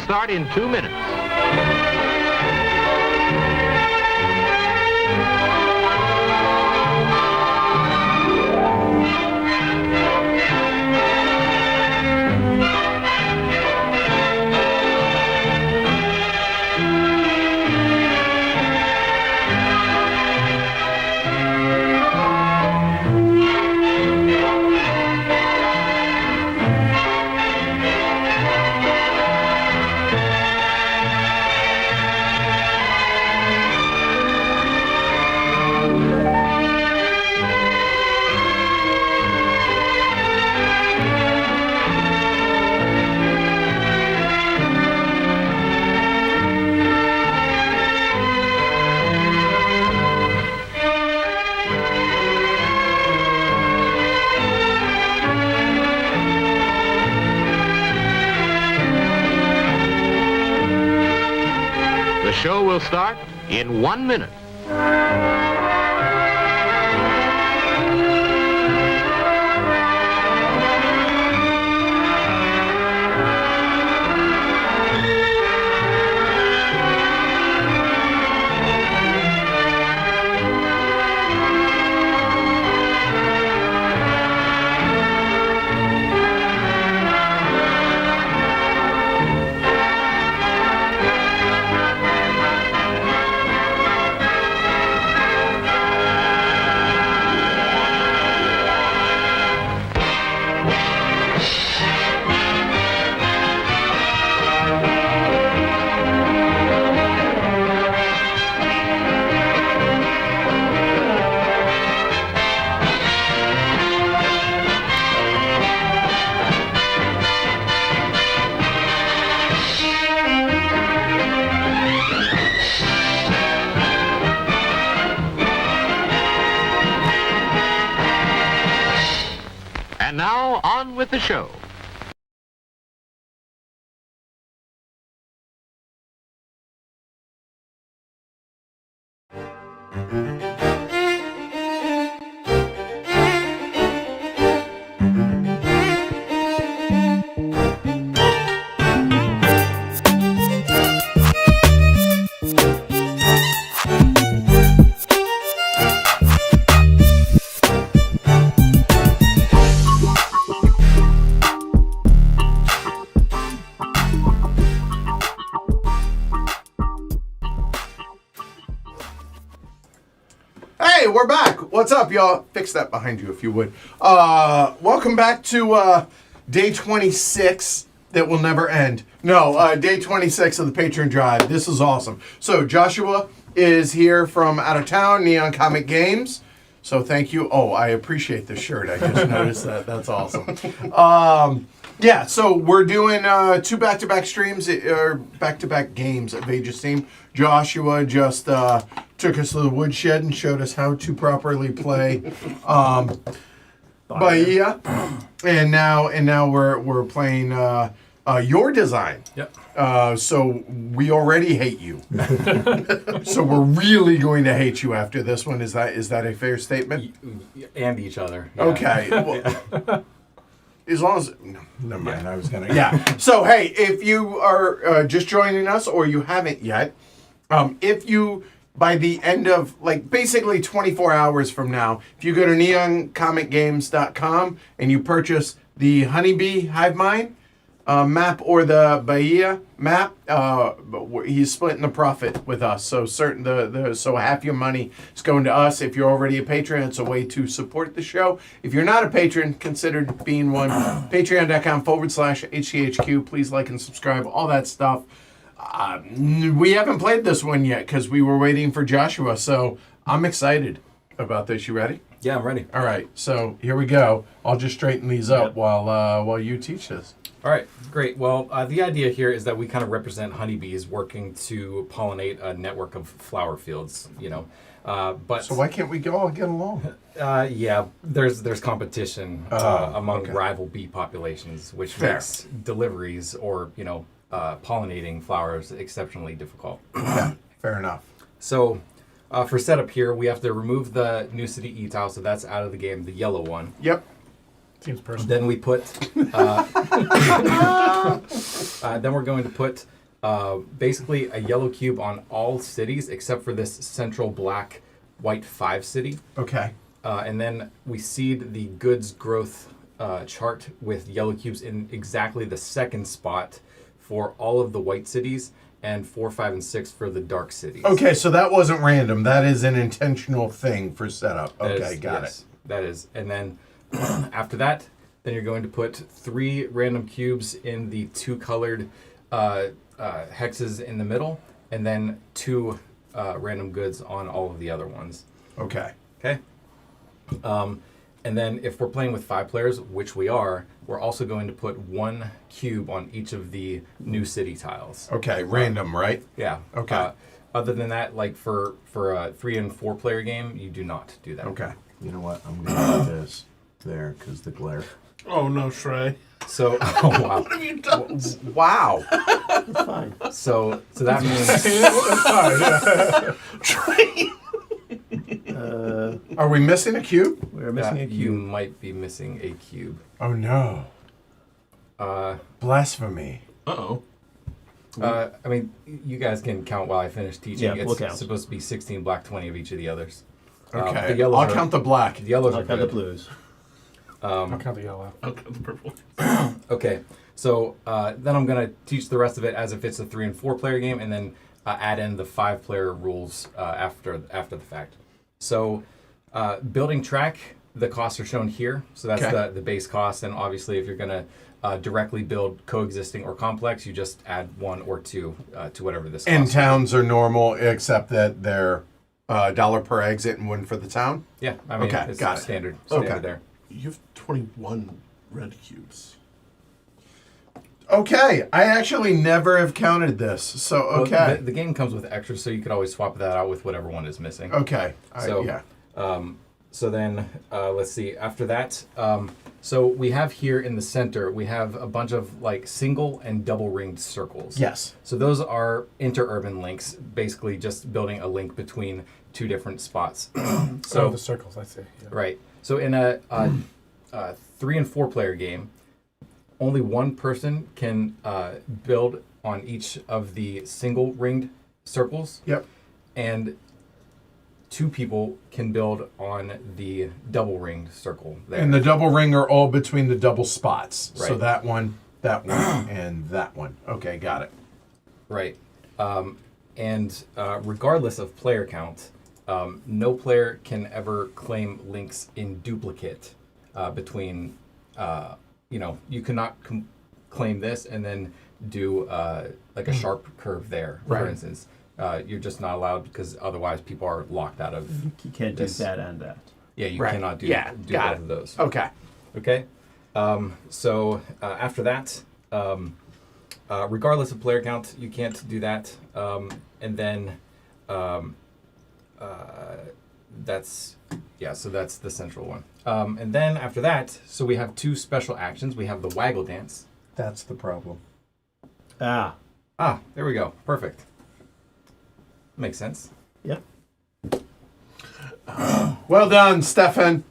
start in 2 minutes. The show will start in 1 minute. And now, on with the show. Hey, we're back. What's up, y'all? Fix that behind you if you would. Welcome back to day 26 that will never end. No, day 26 of the Patreon Drive. This is awesome. So Joshua is here from out of town, Neon Comet Games. So thank you. Oh, I appreciate the shirt. I just noticed that. That's awesome. Yeah, so we're doing 2 back-to-back streams, or back-to-back games of Aegis Team. Joshua just took us to the woodshed and showed us how to properly play Bahia, and now we're playing your design. Yep. So we already hate you. So we're really going to hate you after this one. Is that a fair statement? And each other. Yeah. Okay. Well, as long as no, never mind. I was gonna. Yeah. So hey, if you are just joining us or you haven't yet, if you by the end of basically 24 hours from now, if you go to neoncometgames.com and you purchase the Honeybee Hive map or the Bahia map, he's splitting the profit with us. So so half your money is going to us. If you're already a patron, it's a way to support the show. If you're not a patron, consider being one. Patreon.com/HCHQ. Please like and subscribe, all that stuff. We haven't played this one yet because we were waiting for Joshua. So I'm excited about this. You ready? Yeah, I'm ready. All right. So here we go. I'll just straighten these up while you teach this. All right, great. Well, the idea here is that we kind of represent honeybees working to pollinate a network of flower fields, but So why can't we all get along? yeah, there's competition among okay. rival bee populations, which Fair. makes deliveries or pollinating flowers exceptionally difficult. Yeah, fair enough. So for setup here, we have to remove the New City E tile, so that's out of the game, the yellow one. Yep. Seems personal. Then we put. Then we're going to put basically a yellow cube on all cities except for this central black white 5 city. Okay. And then we seed the goods growth chart with yellow cubes in exactly the second spot for all of the white cities, and 4, 5, and 6 for the dark cities. Okay, so that wasn't random. That is an intentional thing for setup. That Okay, is- got yes, it. That is. And then after that, then you're going to put 3 random cubes in the 2 colored hexes in the middle, and then 2 random goods on all of the other ones. Okay. Okay? And then if we're playing with 5 players, which we are, we're also going to put 1 cube on each of the new city tiles. Okay, random, right? Yeah. Okay. Other than that, like for a 3 and 4 player game, you do not do that. Okay. You know what? I'm gonna do this there because the glare. Oh no, Shrey. So, oh wow. What have you done? Wow. It's fine. So that means Shrey. Are we missing a cube? We're missing a you cube. might be missing a cube. Oh no. Blasphemy. Uh-oh. I mean, you guys can count while I finish teaching. Yeah, It's we'll count. supposed to be 16 black, 20 of each of the others. Okay. The yellows I'll are- count the black. The yellows I'll are count the good. blues. I'll count the yellow. Okay, the purple. Okay, so then I'm going to teach the rest of it as if it's a 3 and 4 player game, and then add in the 5 player rules after the fact. So building track, the costs are shown here. So that's Okay. the base cost, and obviously if you're going to directly build coexisting or complex, you just add 1 or 2 to whatever this And costs. towns are normal, except that they're $1 per exit and 1 for the town. Yeah, I mean, Okay, it's got it. standard Okay. there. You have 21 red cubes. Okay, I actually never have counted this. So Well, okay. the game comes with extras, so you could always swap that out with whatever one is missing. Okay. So, yeah. So then, let's see. After that, so we have here in the center, we have a bunch of like single and double ringed circles. Yes. So those are interurban links, basically just building a link between 2 different spots. So the circles, I see. Yeah. Right. So in a 3 and 4 player game, only 1 person can build on each of the single ringed circles, Yep. and 2 people can build on the double ringed circle there. And the double ring are all between the double spots. So Right. that one, and that one. Okay, got it. Right. And regardless of player count, no player can ever claim links in duplicate between, you cannot claim this and then do like a sharp curve there, for Right. instance. You're just not allowed because otherwise people are locked out of. You can't do This. that and that. Yeah, you Right. cannot do, Yeah, do got both it. of those. Okay. Okay. So after that, regardless of player count, you can't do that. And then so that's the central one. And then after that, so we have 2 special actions. We have the waggle dance. That's the problem. Ah, There we go. Perfect. Makes sense. yep. Well done, Stefan.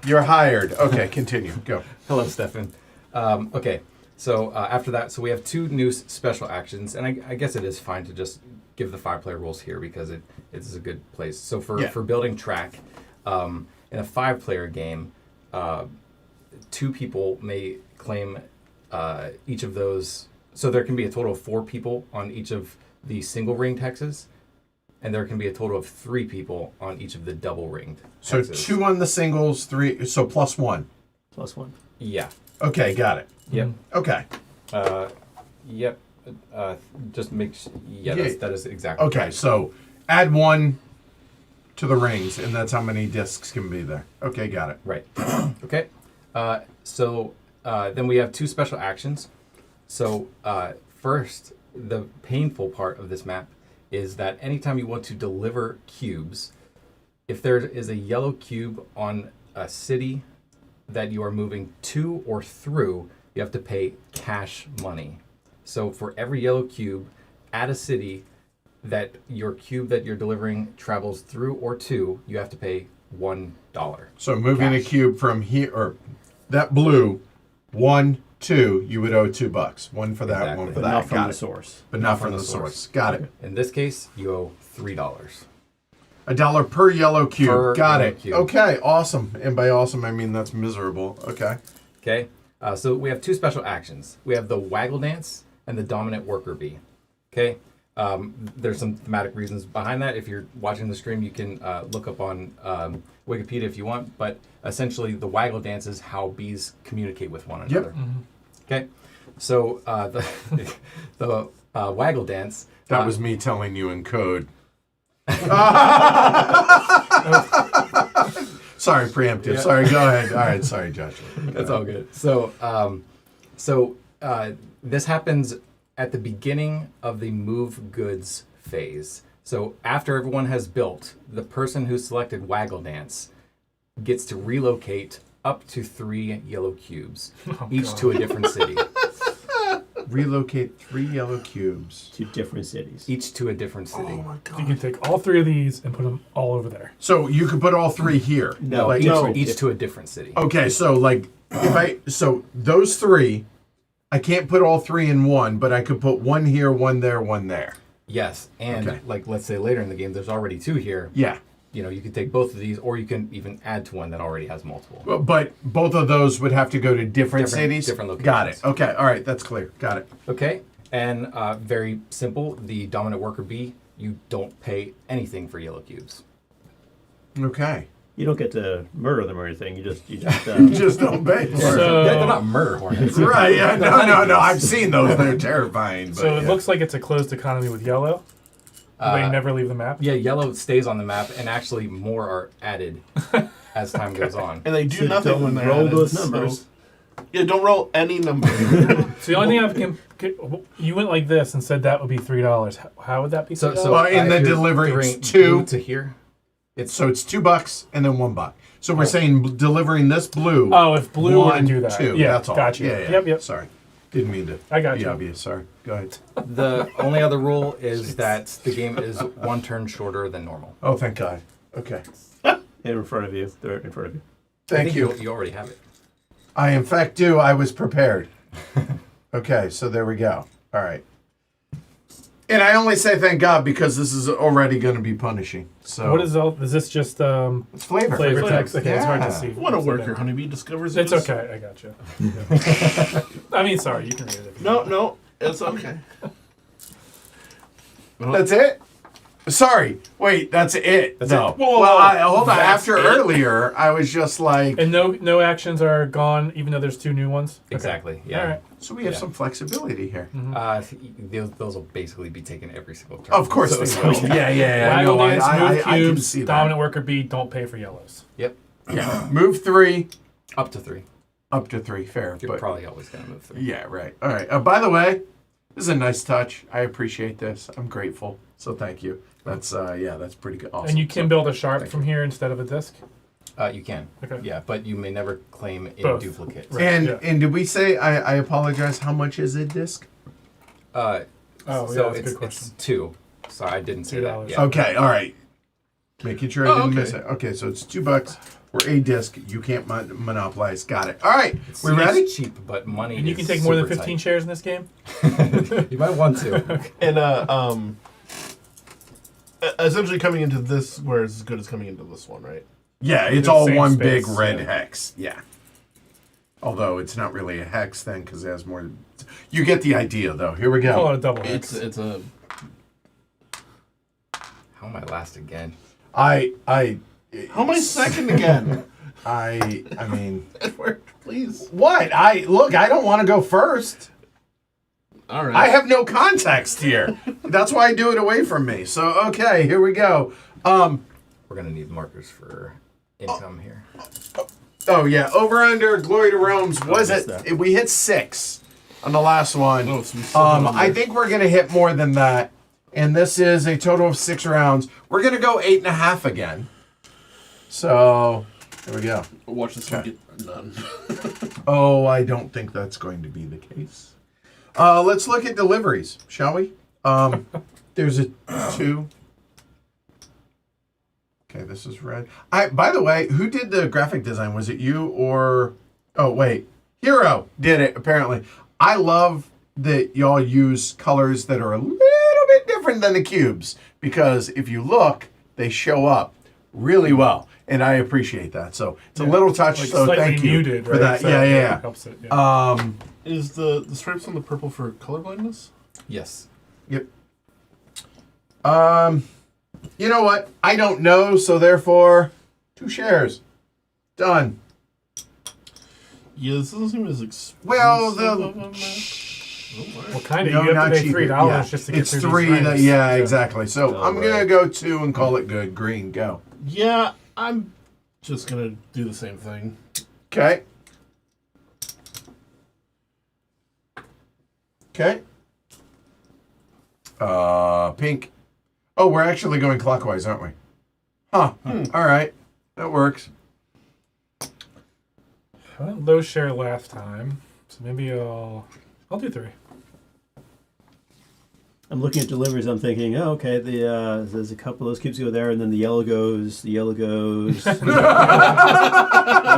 You're hired. Okay, continue. Go. Hello, Stefan. Okay, so after that, so we have 2 new special actions, and I guess it is fine to just give the 5-player rules here because it is a good place. So for building track, in a 5-player game, 2 people may claim each of those. So there can be a total of 4 people on each of the single ringed hexes, and there can be a total of 3 people on each of the double ringed So hexes. 2 on the singles, 3. So plus 1. +1. Yeah. Okay, got it. Yep. Okay. Yep. Just make Yeah. that is exactly Okay, so add 1 to the rings, and that's how many discs can be there. Okay, got it. right. Okay. So then we have 2 special actions. So first, the painful part of this map is that anytime you want to deliver cubes, if there is a yellow cube on a city that you are moving to or through, you have to pay cash money. So for every yellow cube at a city that your cube that you're delivering travels through or to, you have to pay $1. So moving a Cash. cube from here, or that blue, 1, 2, you would owe $2. One for that, Exactly. one for But that. not from Got the it. source. But not from the source. Got it. In this case, you owe $3. $1 per yellow cube. Per Got yellow it. cube. Okay, awesome. And by awesome, I mean that's miserable. Okay. Okay, so we have two special actions. We have the waggle dance and the dominant worker bee. Okay, there's some thematic reasons behind that. If you're watching the stream, you can look up on Wikipedia if you want. But essentially, the waggle dance is how bees communicate with one another. Okay, so the waggle dance. That was me telling you in code. Sorry, preemptive. Yeah. Sorry, go ahead. All right, sorry, Joshua. That's all good. So, this happens at the beginning of the move goods phase. So after everyone has built, the person who selected Waggle Dance gets to relocate up to 3 yellow cubes, each to a different city. Relocate 3 yellow cubes. To different cities. Each to a different city. Oh my You can take all 3 of these and put them all over there. So you could put all 3 here. No, Like, Each to a different city. Okay, so like so those 3, I can't put all 3 in one, but I could put one here, one there, one there. Yes, and Okay. like let's say later in the game, there's already 2 here. Yeah. You know, you can take both of these, or you can even add to one that already has multiple. But both of those would have to go to different cities? different locations. Got it. Okay, all right, that's clear. Got it. Okay, and very simple. The dominant worker bee, you don't pay anything for yellow cubes. Okay. You don't get to murder them or anything. You just Just don't pay for it. So, They're not murder hornets. Right, yeah, no, I've seen those. They're terrifying. But so it yeah. looks like it's a closed economy with yellow. They never leave the map. Yeah, yellow stays on the map, and actually more are added as time goes on. And they do So nothing don't when they're roll added, those so- numbers. Yeah, don't roll any number. So the only thing you went like this and said that would be $3. How would that be? So, $3? Well, in the if you're delivery, delivering it's 2. blue to here. So it's $2 and then $1. So we're saying delivering this blue. Oh, if blue were to 1, do that. 2. Yeah, That's all. gotcha. Yeah. Yep. Sorry. Didn't mean to I got be you. obvious. Sorry. Go ahead. The only other rule is that the game is 1 turn shorter than normal. Oh, thank God. Okay. in front of you. They're in front of you. I Thank think you. You already have it. I, in fact, do. I was prepared. Okay, so there we go. All right. And I only say thank God because this is already going to be punishing. So What is all? Is this just it's flavor. flavor text? Okay, it's hard Yeah. to see. What a what's in worker, there. Honeybee discovers. It's it was- okay. I got you. I mean, sorry. You can read it. if you want. No, it's okay. That's it? Sorry. Wait, that's it. No. it. Whoa, well, hold on. that's After it? earlier, I was just like, And no actions are gone, even though there's 2 new ones. Okay. Exactly. Yeah. All right. so we have Yeah. some flexibility here. Those will basically be taken every single turn. Of course So- they will. Yeah. Waggle No, dance, I move can cubes, see that. dominant worker B. Don't pay for yellows. Yep. Yeah. Move 3, Up to 3. up to 3. Fair. You're But probably always going to move 3. yeah, right. All right. By the way, this is a nice touch. I appreciate this. I'm grateful. So thank you. That's that's pretty good. Awesome. And you can build a sharp from here instead of a disc. You can. Okay. Yeah, but you may never claim in Both. duplicate. Right. And Yeah. and did we say I apologize? How much is a disc? Oh, So yeah, that's a it's good question. 2. So I didn't say that. $2. Yeah. Okay. All right. Making sure I Oh, didn't okay. miss it. Okay, so it's $2 for a disc. You can't monopolize. Got it. All right. We Seems ready? cheap, but money And you is can take more than super 15 tight. shares in this game? You might want to. And essentially coming into this where it's as good as coming into this one, right? Yeah, it's The all same one space, big red yeah. hex. Yeah. Although it's not really a hex then because it has more. You get the idea though. Here we Call it go. a double hex. It's a How am I last again? I how am I second again? I mean, Edward, please. what? I don't want to go first. All right. I have no context here. That's why I do it away from me. So okay, here we go. We're going to need markers for income here. Oh yeah, over under Glory to Realms was missed it? that. We hit 6 on the last one. Oh, so we still have I under. think we're gonna hit more than that, and this is a total of 6 rounds. We're gonna go 8.5 again. So there we go. Watch this one get none. Oh, I don't think that's going to be the case. Let's look at deliveries, shall we? There's a 2. Okay, this is red. By the way, who did the graphic design? Was it you or Oh, wait. Hero did it, apparently. I love that y'all use colors that are a little bit different than the cubes, because if you look, they show up really well, and I appreciate that. So it's a little touch, Like so slightly thank you muted, for right? that. So, Yeah. it helps it. Yeah. Is the stripes on the purple for colorblindness? Yes. Yep. You know what? I don't know, so therefore, 2 shares. Done. Yeah, this doesn't seem as expensive. Well, Well, kind of. No, You have not to pay cheaper. $3 Yeah. just to get It's through 3 these that, ranks. yeah, exactly. So Oh, I'm going to right. go 2 and call it good. Green, go. Yeah, I'm just gonna do the same thing. Okay. Okay. Pink. Oh, we're actually going clockwise, aren't we? Huh. All right. That works. I went low share last time, so maybe I'll do 3. I'm looking at deliveries. I'm thinking, oh, okay, there's a couple of those cubes go there, and then the yellow goes. The yellow goes. The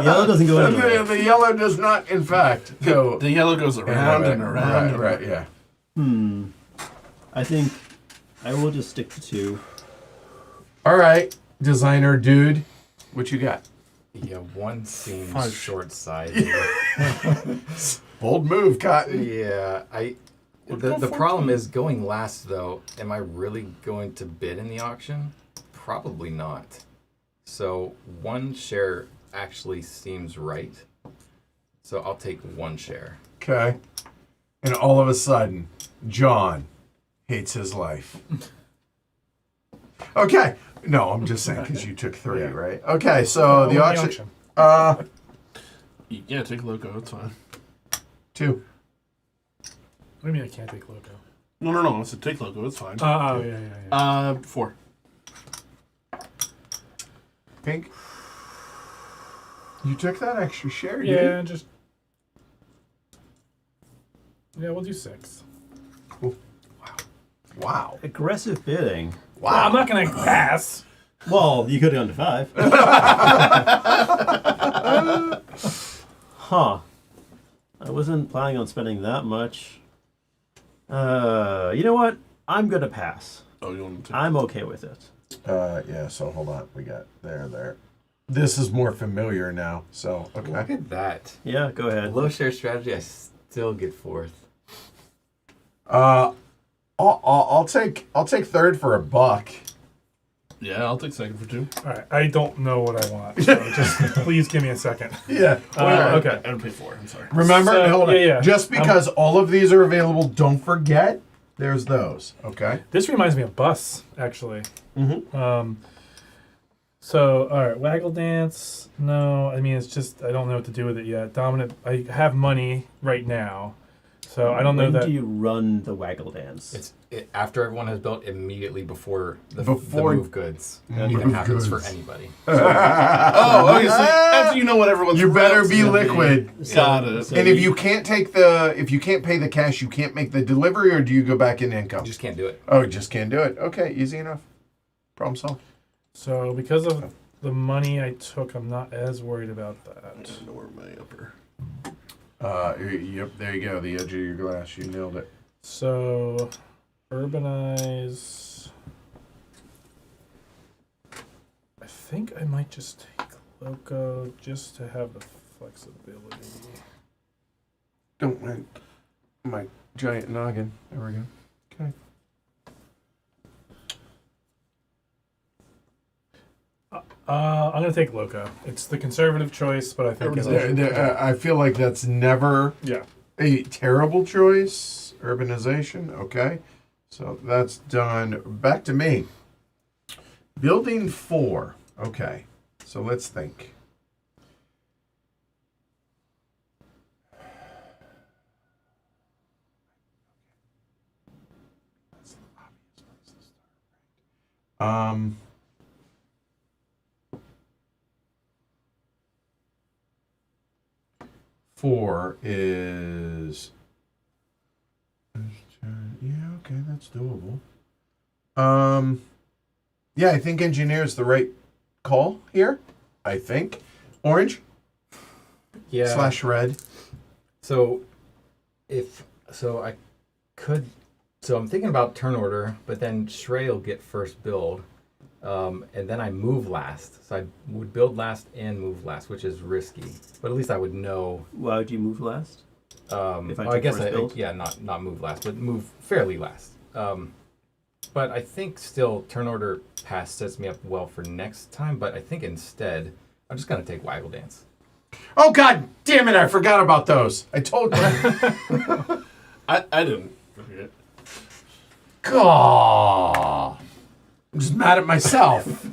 yellow doesn't go anywhere. The yellow does not, in fact, go The yellow goes around and around. and Right, yeah. I think I will just stick to 2. All right, designer dude, what you got? Yeah, 1 seems 5. short-sighted. Bold move, Cotton. Yeah, the problem is going last though. Am I really going to bid in the auction? Probably not. So 1 share actually seems right. So I'll take 1 share. Okay. And all of a sudden, John hates his life. Okay. No, I'm just saying because you took 3, right? Okay, so the auction. Yeah, take logo. It's fine. 2. What do you mean I can't take logo? No. I said take logo. It's fine. Oh, yeah. 4. Pink. You took that extra share, Yeah, dude. just... Yeah, we'll do 6. Wow. Aggressive bidding. Well, I'm not going to pass. Well, you could have gone to 5. Huh. I wasn't planning on spending that much. You know what? I'm gonna pass. Oh, you want to take? I'm okay with it. Yeah, so hold on. We got there. This is more familiar now, so, Look okay. at that. Yeah, go ahead. Low share strategy, I still get 4th. I'll take 3rd for $1. Yeah, I'll take 2nd for 2. All right, I don't know what I want, so just please give me a second. Yeah. Okay. I would pay 4. I'm sorry. Remember, So, hold on. yeah. Just because all of these are available, don't forget there's those. Okay. This reminds me of Bus, actually. Mm-hmm. So, all right, Waggle Dance. No, I mean, it's just, I don't know what to do with it yet. Dominant, I have money right now, so I don't know When that. do you run the waggle dance? It's after everyone has built, immediately before the Before- move goods. Move Even happens for goods. anybody. Oh, okay. So after you know what everyone's You better routes be gonna liquid. Got it. So And if you can't pay the cash, you can't make the delivery, or do you go back in income? You just can't do it. Oh, just can't do it. Okay, easy enough. Problem solved. So, because of the money I took, I'm not as worried about that. I know where my upper. Yep, there you go. The edge of your glass. You nailed it. So, urbanize. I think I might just take Loco just to have the flexibility. Don't mind my giant noggin. There we go. Okay. I'm gonna take Loco. It's the conservative choice, but I think I feel like that's never yeah. a terrible choice. Urbanization. Okay. So that's done. Back to me. Building 4. Okay. So let's think. Um. Four is yeah, okay, that's doable. Yeah, I think engineer is the right call here. I think. Orange? Yeah. / red. So, I could. So I'm thinking about turn order, but then Shrey will get first build, and then I move last. So I would build last and move last, which is risky. But at least I would know. Why would you move last? If I guess first build? not move last, but move fairly last. But I think still turn order pass sets me up well for next time. But I think instead I'm just gonna take Waggle Dance. Oh God damn it! I forgot about those. I told you. I didn't forget. God, I'm just mad at myself.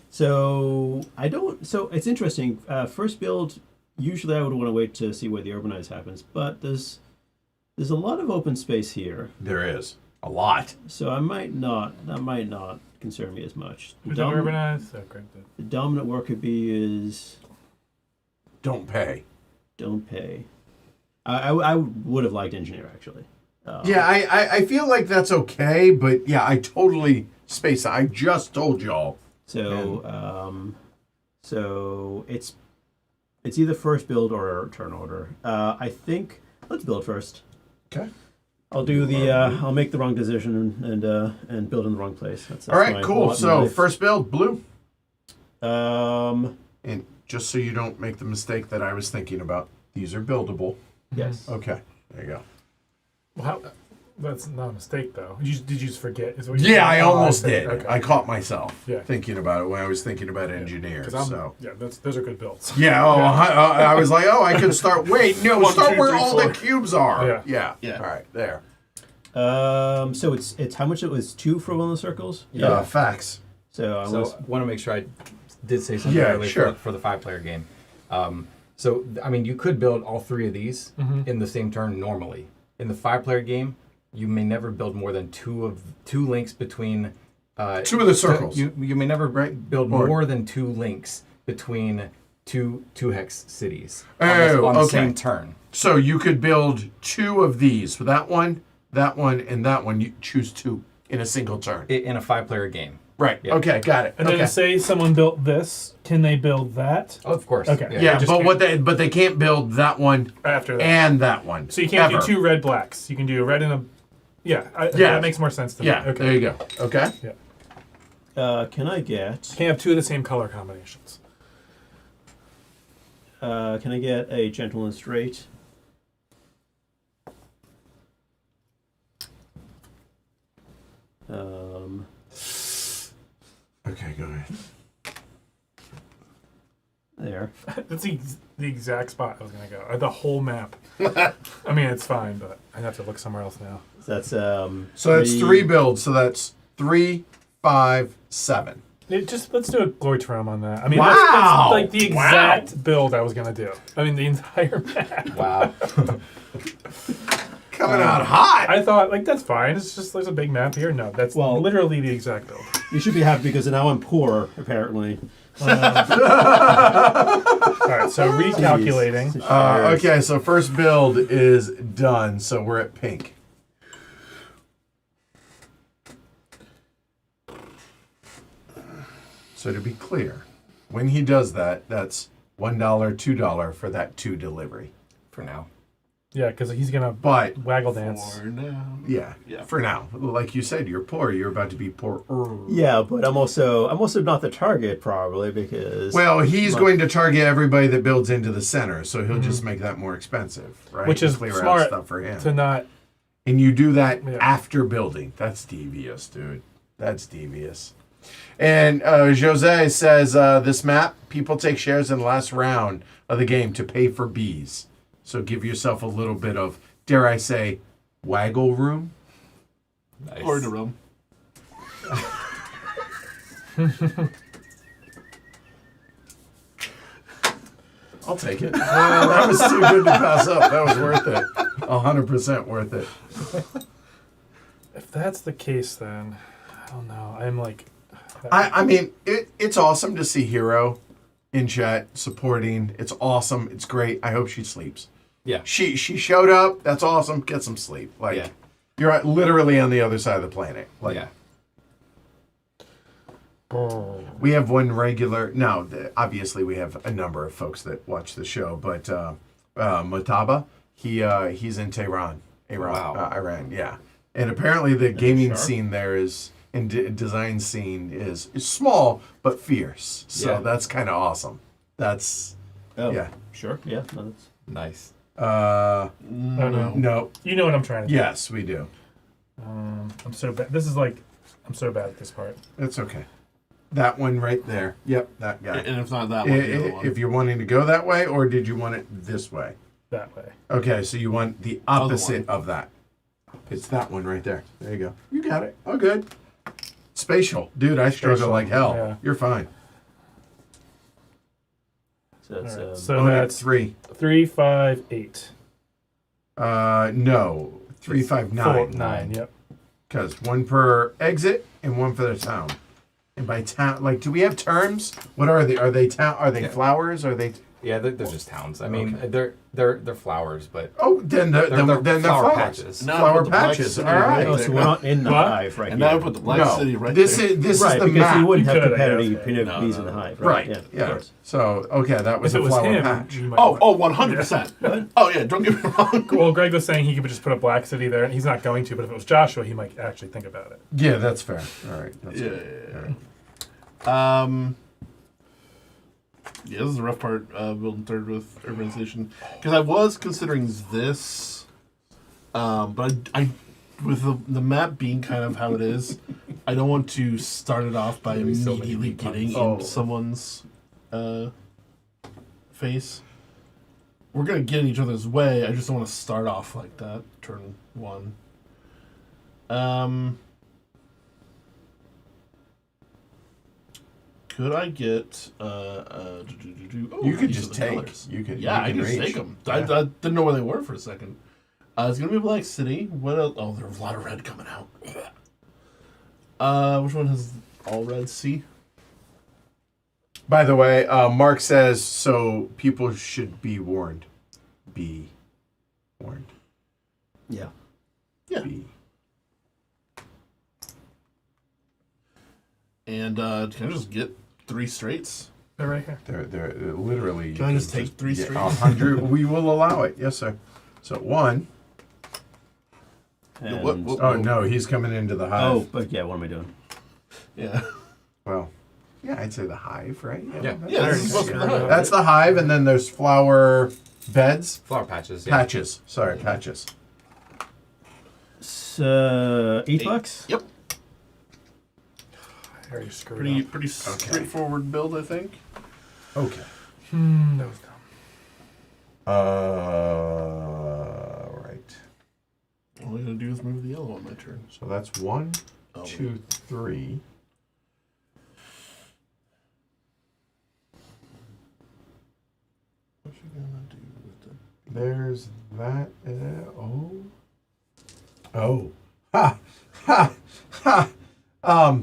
So I don't. So it's interesting. First build. Usually I would want to wait to see where the urbanize happens, but there's a lot of open space here. There is a lot. So I might not. That might not concern me as much. Who's urbanized? Oh, great. The dominant worker bee is Don't pay. don't pay. I would have liked engineer actually. Yeah, I feel like that's okay, but yeah, I totally space. I just told y'all. So it's either first build or turn order. I think let's build first. Okay. I'll make the wrong decision and build in the wrong place. That's All right, my cool. lot in So life. first build, blue. Um. And just so you don't make the mistake that I was thinking about, these are buildable. Yes. Okay, there you go. Well, that's not a mistake, though. Did you just forget? Is what you Yeah, said? I Oh, almost see. did. Okay. I caught myself Yeah. thinking about it when I was thinking about engineers. 'Cause So those are good builds. yeah, I was like, I could start. Wait, no, 1, start 2, where 3, all 4. the cubes are. Yeah. Yeah. All right, there. So it's how much it was 2 for one of the circles. Facts. So I So was I want to make sure I did say something Yeah, earlier sure. for the 5-player game. I mean, you could build all 3 of these in the same turn normally. In the 5-player game, you may never build more than two links between. 2 of the circles. You may never build Or- more than 2 links between two hex cities Oh, on the okay. same turn. So you could build 2 of these. That one, and that one. You choose 2 in a single turn. In a 5-player game. Right. Yeah. Okay. Got it. And okay. then say someone built this, can they build that Oh, of course. Okay. yeah, just but they can't build that one after that? and that one. So you can't ever. do 2 red blacks. You can do a red and a. Yeah, Yeah. that makes more sense to me. Yeah. Okay. There you go. Okay. can I get Can't have 2 of the same color combinations. a gentle and straight? Okay. Go ahead. There. That's the exact spot I was gonna go. The whole map. I mean, it's fine, but I have to look somewhere else now. That's So that's 3 builds. So that's 3, 5, 7. Let's do a Glorytrom on that. I mean, Wow. that's like the exact build I was gonna do. I mean, the entire map. Wow. Coming out hot. I thought like that's fine. It's just there's a big map here. No, that's literally the exact build. You should be happy because now I'm poor apparently. All right, so recalculating. Jeez. Okay. So first build is done. So we're at pink. So to be clear, when he does that, that's $1, $2 for that 2 delivery. For now. Yeah, because he's gonna But waggle dance. For now. yeah, for now, like you said, you're poor. You're about to be poor. Yeah, but I'm also not the target probably because Well, he's going to target everybody that builds into the center, so he'll just make that more expensive, right? Which is Clear smart out stuff for him. to not. And you do that Yeah. after building. That's devious, dude. That's devious. And Jose says this map, people take shares in the last round of the game to pay for bees. So give yourself a little bit of, dare I say, waggle room. Nice. Or the room. I'll take it. That was too good to pass up. That was worth it. 100% worth it. If that's the case, then I don't know. I'm like. I mean, it's awesome to see Hero in chat supporting. It's awesome. It's great. I hope she sleeps. Yeah. She showed up. That's awesome. Get some sleep. Like, Yeah. you're literally on the other side of the planet. Like, Yeah. We have one regular. Now, obviously, we have a number of folks that watch the show, but Mutaba, he's in Tehran, Iran, yeah. And apparently, the gaming scene there is, and design scene is small but fierce. So that's kind of awesome. That's yeah. Sure. Yeah. No, that's... Nice. Oh, no. No. You know what I'm trying to do. Yes, we do. I'm so bad. This is like, I'm so bad at this part. That's okay. That one right there. Yep, that guy. And if not that one, the other one. If you're wanting to go that way, or did you want it this way? That way. Okay, so you want the opposite of that. It's that one right there. There you go. You got it. Oh, good. Spatial. Dude, I struggle like hell. Yeah. You're fine. So that's, Alright, so Oh, that's 3. 3, 5, 8. No. 3, 5, 9. 9. Yep. Because one per exit and one for the town. And by town, like, do we have terms? What are they? Are they town? Are they flowers? Are they? Yeah, they're just towns. I mean, they're flowers, but Oh, then they're flower flowers. patches. Now Flower put the Black patches. City All right. oh, so we're not in the What? hive right And here. now I put the Black No, City right this there. is this right, is the because map. you wouldn't You have could, competitive yeah. bees in the hive, right? Right. Yeah. Of Yeah. course. So okay, that was If it a was flower him, patch. you might Oh, 100%. Oh, yeah, don't get me wrong. Well, Greg was saying he could just put a Black City there, and he's not going to. But if it was Joshua, he might actually think about it. Yeah, that's fair. All right. That's Yeah, good. yeah, All yeah. right. Yeah, this is the rough part, building third with urbanization. Because I was considering this, but I with the map being kind of how it is, I don't want to start it off by There's so many immediately puns. getting Oh. in someone's face. We're going to get in each other's way, I just don't want to start off like that, turn 1. Could I get oh, You could these just are the take. colors. You could. Yeah, you I can can just reach. take them. Yeah. I didn't know where they were for a second. It's gonna be Black City. What else? Oh, there's a lot of red coming out. Which one has all red? C. By the way, Mark says so. People should be warned. Be warned. Yeah. Yeah. Be. And can I just get 3 straights? They're right here. They're literally. Can I just take 3 straight? 100. We will allow it. Yes, sir. So 1. And, what- Oh no, he's coming into the hive. oh, but yeah, what am I doing? Yeah. Well, yeah, I'd say the hive, right? Yeah. Yeah, this is supposed to be the hive. That's the hive, and then there's flower beds, Flower patches. Yeah. patches. Sorry, patches. So, $8? Yep. I already screwed Pretty straightforward build, I think. Okay. That was dumb. Right. All I gotta do is move the yellow on my turn. So that's 1, Oh, 2, 3. What's she gonna do with the... There's that. Oh. Ha! Ha! Ha!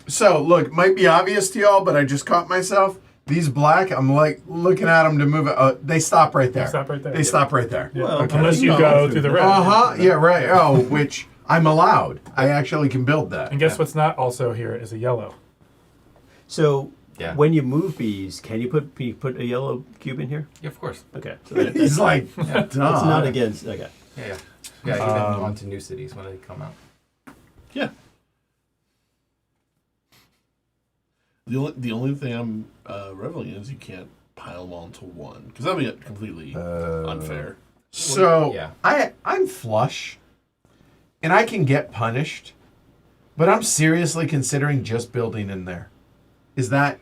So, look, might be obvious to y'all, but I just caught myself. These black, I'm like looking at them to move it. They stop right there. They stop right there. They stop right there. Yeah. Well, Unless you no. go through the red. Uh-huh. Yeah, right. Oh, which I'm allowed. I actually can build that. And guess what's not also here is a yellow. So, Yeah. when you move bees, can you put a yellow cube in here? Yeah, of course. Okay. So that, He's that's, like, Yeah. it's not against. Okay. Yeah. Yeah, even onto new cities when they come out. Yeah. The only thing I'm reveling in is you can't pile them all into one, because that'd be completely unfair. So Yeah. I'm flush, and I can get punished, but I'm seriously considering just building in there. Is that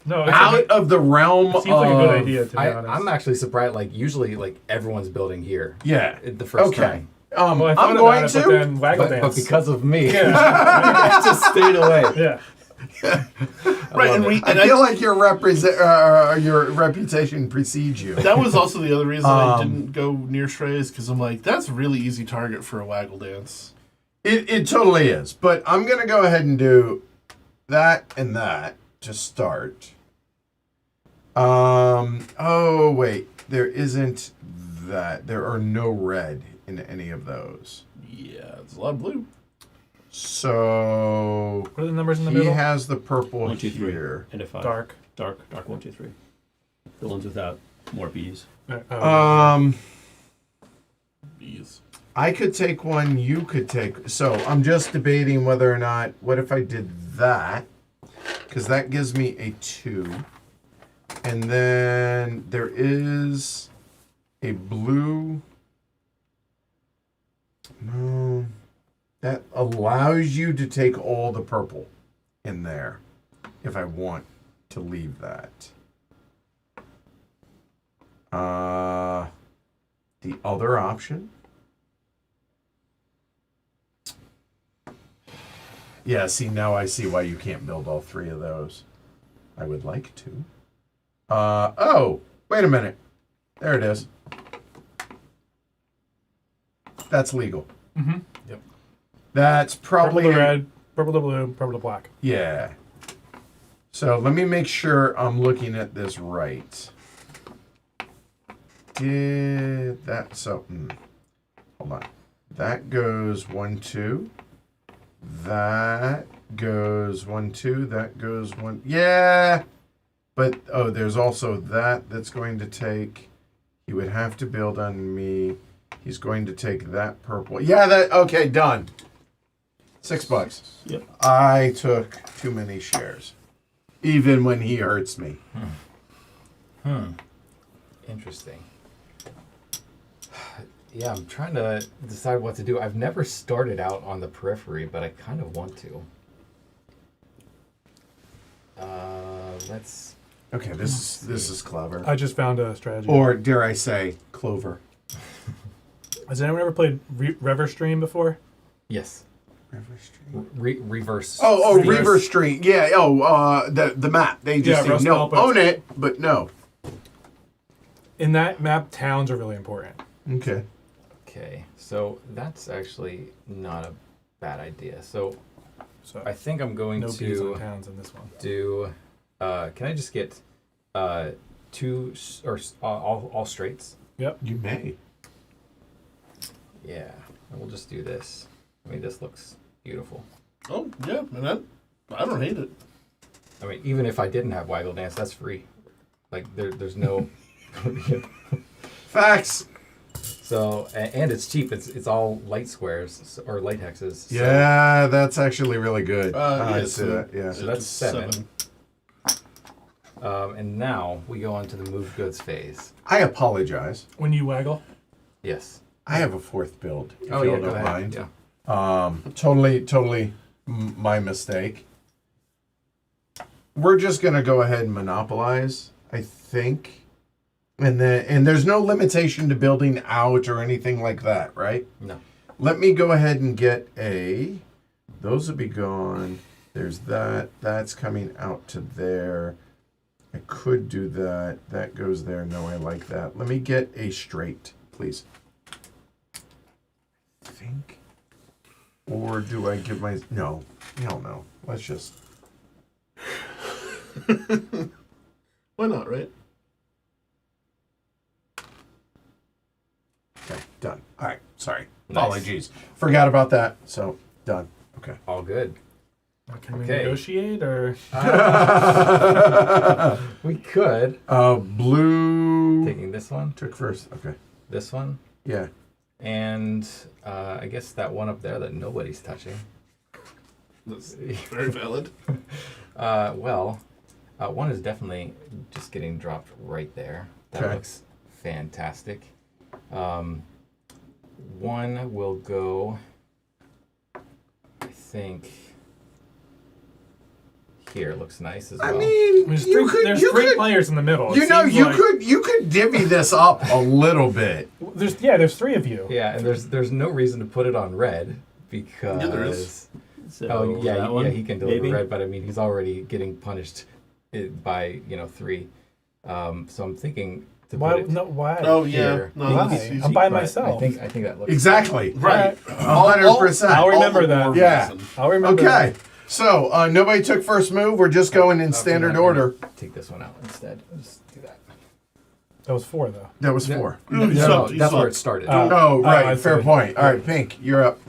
No, it's out of the realm it seems like a good of- idea, to be honest. I'm actually surprised. Like usually, like everyone's building here. Yeah. The first Okay. time. Well, I I'm thought going about it, to. but then Waggle But Dance. because of me, I just stayed away. Yeah. Right, and, love I feel like your reputation precedes you. that was also the other reason I didn't go near Strays, because I'm like, that's a really easy target for a Waggle Dance. It totally is. But I'm going to go ahead and do that and that to start. Oh, wait. There isn't that. There are no red in any of those. Yeah, it's a lot of blue. So What are the numbers in the he middle? has the purple 1, 2, 3, here. and a 5. Dark. Dark 1, 2, 3. The ones without more bees. Bees. I could take one, you could take. So I'm just debating whether or not. What if I did that? Because that gives me a 2. And then there is a blue. No. That allows you to take all the purple in there if I want to leave that. The other option. Yeah, see, now I see why you can't build all 3 of those. I would like to. Oh, wait a minute. There it is. That's legal. Mm-hmm. Yep. That's probably... Purple to red, purple to blue, purple to black. Yeah. So let me make sure I'm looking at this right. Did that... So, hold on. That goes 1, 2. That goes 1, 2. That goes 1. Yeah. But, oh, there's also that's going to take... He would have to build on me. He's going to take that purple. Yeah, okay, done. $6. Yep. I took too many shares. Even when he hurts me. Interesting. Yeah, I'm trying to decide what to do. I've never started out on the periphery, but I kind of want to. Let's... Okay, this is clever. I just found a strategy. Or dare I say, clover. Has anyone ever played Rever Stream before? Yes. Reverse Reverse. Reverse Street. Yeah. The map. They just say Rust no, Belt, but- own it, but no. In that map, towns are really important. Okay. Okay, so that's actually not a bad idea. So So I think I'm going no bees on to towns in this one. do. Can I just get 2 or all straights? Yep. You may. Yeah, and we'll just do this. I mean, this looks beautiful. Oh, yeah, man. I don't hate it. I mean, even if I didn't have Waggle Dance, that's free. Like, there's no... Facts. So, and it's cheap. It's all light squares, or light hexes. So, Yeah, that's actually really good. I see so- that. Yeah. So that's 7. And now we go on to the move goods phase. I apologize. When you waggle, Yes. I have a 4th build. If Oh, you yeah, don't go ahead. mind. Yeah. Totally my mistake. We're just gonna go ahead and monopolize, I think. And there's no limitation to building out or anything like that, right? No. Let me go ahead and get those will be gone. There's that's coming out to there. I could do that. That goes there. No, I like that. Let me get a straight, please. I think. Or do I give my... No. Hell no. Let's just... Why not, right? Okay, done. All right, sorry. Nice. Apologies. Forgot about that. So, done. Okay. All good. can we Okay. negotiate or? We could. Blue... Taking this one, Took first. Okay. this one, Yeah. and I guess that one up there that nobody's touching. That's very valid. One is definitely just getting dropped right there. That Okay. looks fantastic. One will go, I think, here. Looks nice as well. I mean, There's you three, could... there's you three could, players in the middle. It you know, seems you like- could divvy this up a little bit. There's 3 of you. Yeah, and there's no reason to put it on red because... Yeah, there is. So Oh yeah, that one, he can deliver maybe? red, but I mean he's already getting punished by 3. So I'm thinking to Why? put it No. Why? Oh, yeah. here. No, Why? he's- I'm by but myself. I think that looks Exactly. Right. 100%. I'll remember All the that. more Yeah. reason. I'll remember. Okay. So, nobody took first move. We're just going in Okay, standard I'm order. gonna take this one out instead. Let's do that. That was 4 though. That was Yeah. 4. No, you No, sucked, you that's where it sucked. started. Oh, right. I Fair see. point. All right, Pink, you're up.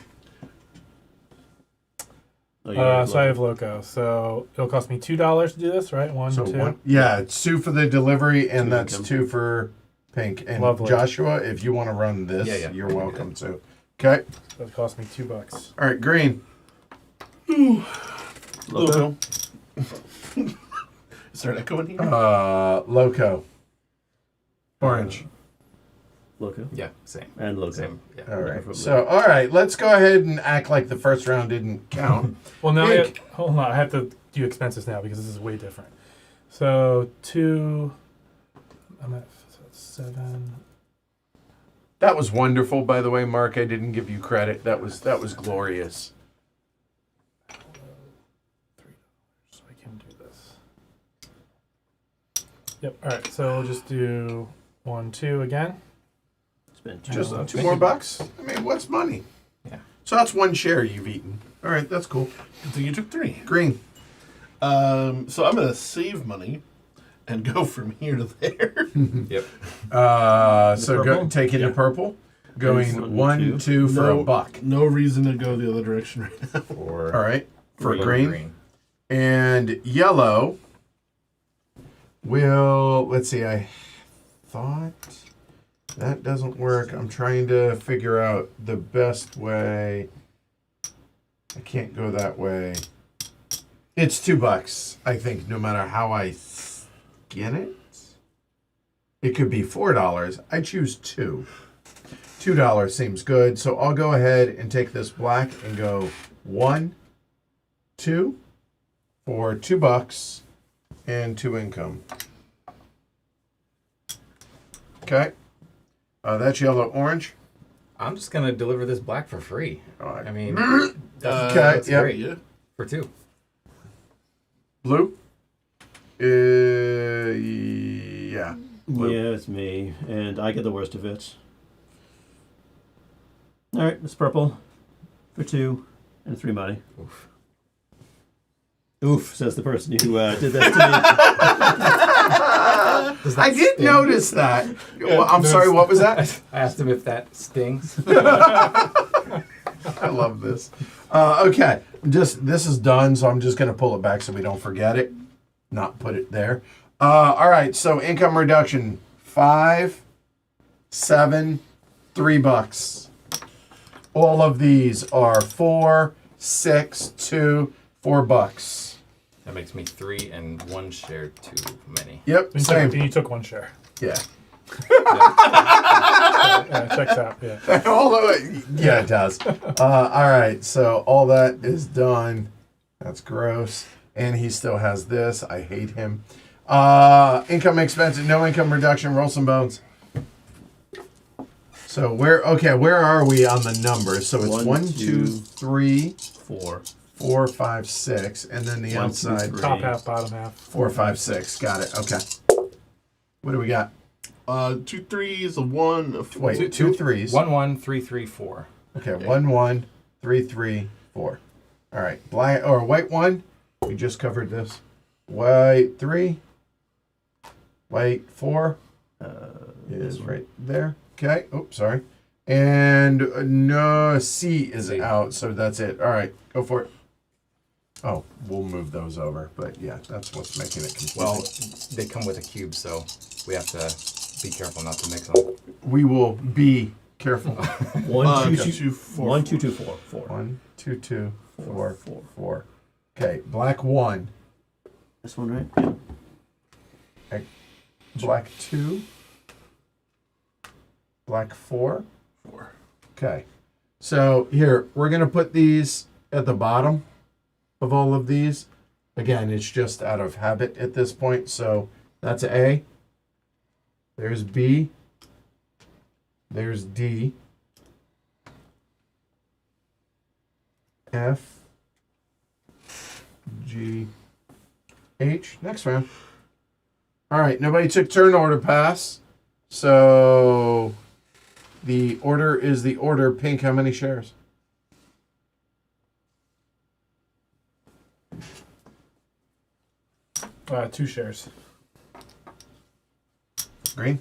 Oh, you already So I have looked. Loco. So it'll cost me $2 to do this, right? One, So two. yeah, it's 2 for the delivery, and Two that's income. 2 for Pink. And Lovely. Joshua, if you want to run this, Yeah. you're welcome to. Okay. That cost me $2. All right, green. Loco. Is there an echo in here? Loco. Orange. Loco. Yeah, same. And Loco. Same. Yeah. All right. So, all right, let's go ahead and act like the first round didn't count. Well, now Pink. hold on. I have to do expenses now because this is way different. So 2. I'm at 7. That was wonderful, by the way, Mark. I didn't give you credit. That was glorious. $3. So I can do this. Yep. All right. So we'll just do 1, 2 again. Spend $2. Just $2. two more bucks. I mean, what's money? Yeah. So that's 1 share you've eaten. All right, that's cool. Good thing you took 3. Green. So I'm gonna save money and go from here to there. Yep. So purple? taking the purple, going One, 1, two. 2 for a buck. No reason to go the other direction right now. Or All right, for green. And yellow will, let's see, I thought that doesn't work. I'm trying to figure out the best way. I can't go that way. It's $2, I think, no matter how I skin it. It could be $4. I choose 2. $2 seems good. So I'll go ahead and take this black and go 1, 2 for $2 and 2 income. Okay. That's yellow, orange. I'm just gonna deliver this black for free. All right. I mean, Okay, that's yep. great Yeah. for 2. Blue. Yeah. Blue. Yeah, it's me. And I get the worst of it. Alright, it's purple. For 2 and 3 money. Oof. Oof, says the person who did that to I did notice that. Well, I'm sorry, what was that? I asked him if that stings. I love this. Okay, this is done, so I'm just gonna pull it back so we don't forget it. Not put it there. All right, so income reduction: 5, 7, $3. All of these are 4, 6, 2, $4. That makes me 3 and 1 share too many. Yep, And same. you took 1 share. Yeah. Yeah, checks out. Yeah. Yeah, it does. All right, so all that is done. That's gross. And he still has this. I hate him. Income expense, no income reduction. Roll some bones. So where are we on the numbers? So it's 1, 2, 3, 4. 4, 5, 6, and then the 1, 2, outside 3. Top half, bottom half. 4, 5, 6. Got it. Okay. What do we got? 2 3s, a 1, a 4. Wait, 2 3s. 1 1 3 3 4. Okay, 1 1 3 3 4. All right, black or white 1. We just covered this. White 3. White 4 is right there. Okay. Oops, sorry. And no, C is C. out, so that's it. All right, go for it. Oh, we'll move those over, but yeah, that's what's making it confusing. Well, they come with a cube, so we have to be careful not to mix them. We will be careful. 1, 2, 2, 2, 4. 1, 2, 2, 4. 4. 1 2 2 4 4. 4. Okay, black 1. This one, right? Yeah. Black 2. Black 4. 4. Okay. So here, we're going to put these at the bottom of all of these. Again, it's just out of habit at this point. So that's A. There's B. There's D. F. G. H. Next round. All right, nobody took turn order pass. So the order is the order. Pink, how many shares? Two shares. Green?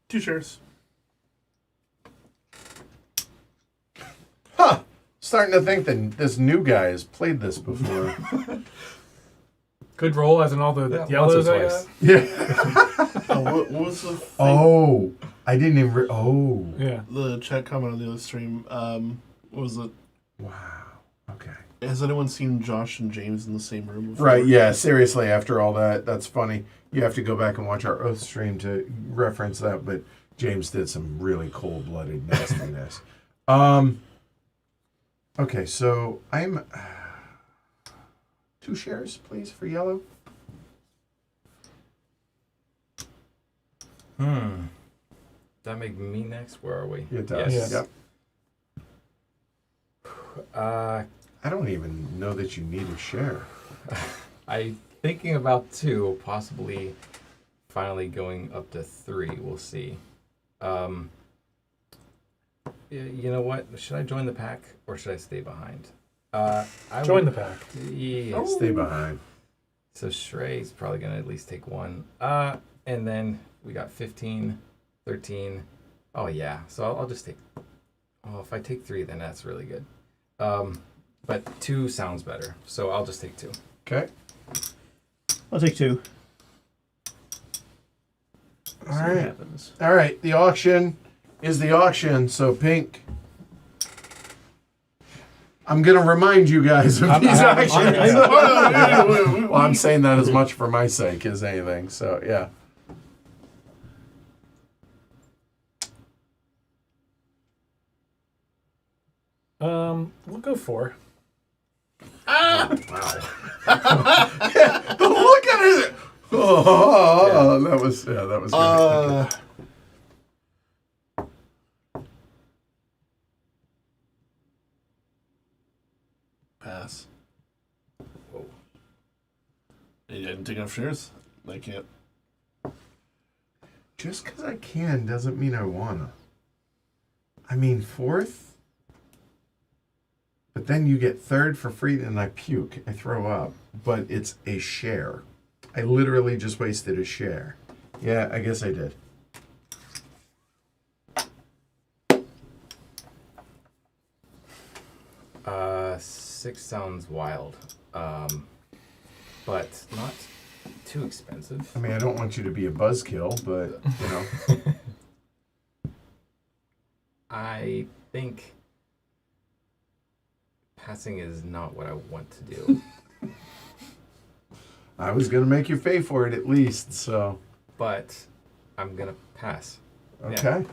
2 shares. Huh. starting to think that this new guy has played this before. Good roll, as in all the Yeah, yellows once or I twice. got. Yeah. What was the thing? Oh, I didn't even. Oh. Yeah. The chat comment on the other stream. What was it? Wow. Okay. Has anyone seen Josh and James in the same room before? Right. Yeah. Seriously, after all that, that's funny. You have to go back and watch our Oath stream to reference that. But James did some really cold-blooded nastiness. Okay. So I'm 2 shares, please, for yellow. That make me next? Where are we? It does. Yes. Yep. Uh, I don't even know that you need a share. I thinking about 2, possibly finally going up to 3. We'll see. You know what? Should I join the pack or should I stay behind? Join the pack. Yeah. Stay behind. So Shrey's probably gonna at least take 1. And then we got 15, 13. Oh yeah. So I'll just take. Oh, if I take 3, then that's really good. But 2 sounds better. So I'll just take 2. Okay. I'll take 2. All See what right. happens. All right. The auction is the auction. So pink. I'm gonna remind you guys of these auctions. Well, I'm saying that as much for my sake as anything. So yeah. We'll go 4. Wow. Look at it. Oh, that was good. Pass. Whoa. I didn't take enough shares. I can't. Just because I can doesn't mean I wanna. I mean 4th, but then you get 3rd for free, and I puke. I throw up. But it's a share. I literally just wasted a share. Yeah, I guess I did. Uh, 6 sounds wild. But not too expensive. I mean, I don't want you to be a buzzkill, but you know. I think passing is not what I want to do. I was gonna make you pay for it at least. So But I'm gonna pass. okay.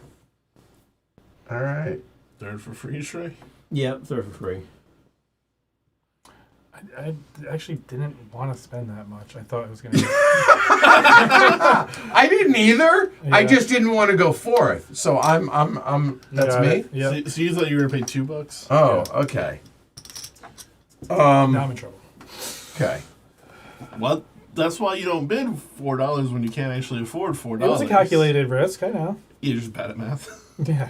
All right. 3rd for free, Shrey? Yeah, 3rd for free. I actually didn't want to spend that much. I thought it was going to be... I didn't either. I Yeah. just didn't want to go 4th. So I'm that's Got me. it. Yep. So you thought you were going to pay $2? Oh, okay. Now I'm in trouble. Okay. Well, that's why you don't bid $4 when you can't actually afford $4. It was a calculated risk, I know. You're just bad at math. Yeah.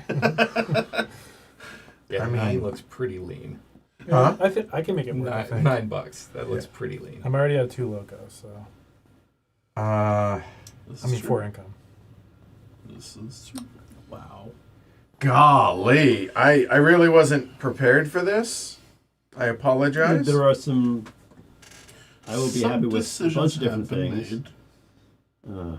Yeah, I mean- 9 looks pretty lean. Huh? I can make it work, I think. $9. That looks pretty lean. I'm already at 2 locos, so... This I is mean, true. 4 income. This is true. Wow. Golly, I really wasn't prepared for this. I apologize. There are some. I will be Some happy with a decisions bunch of different have been things. made.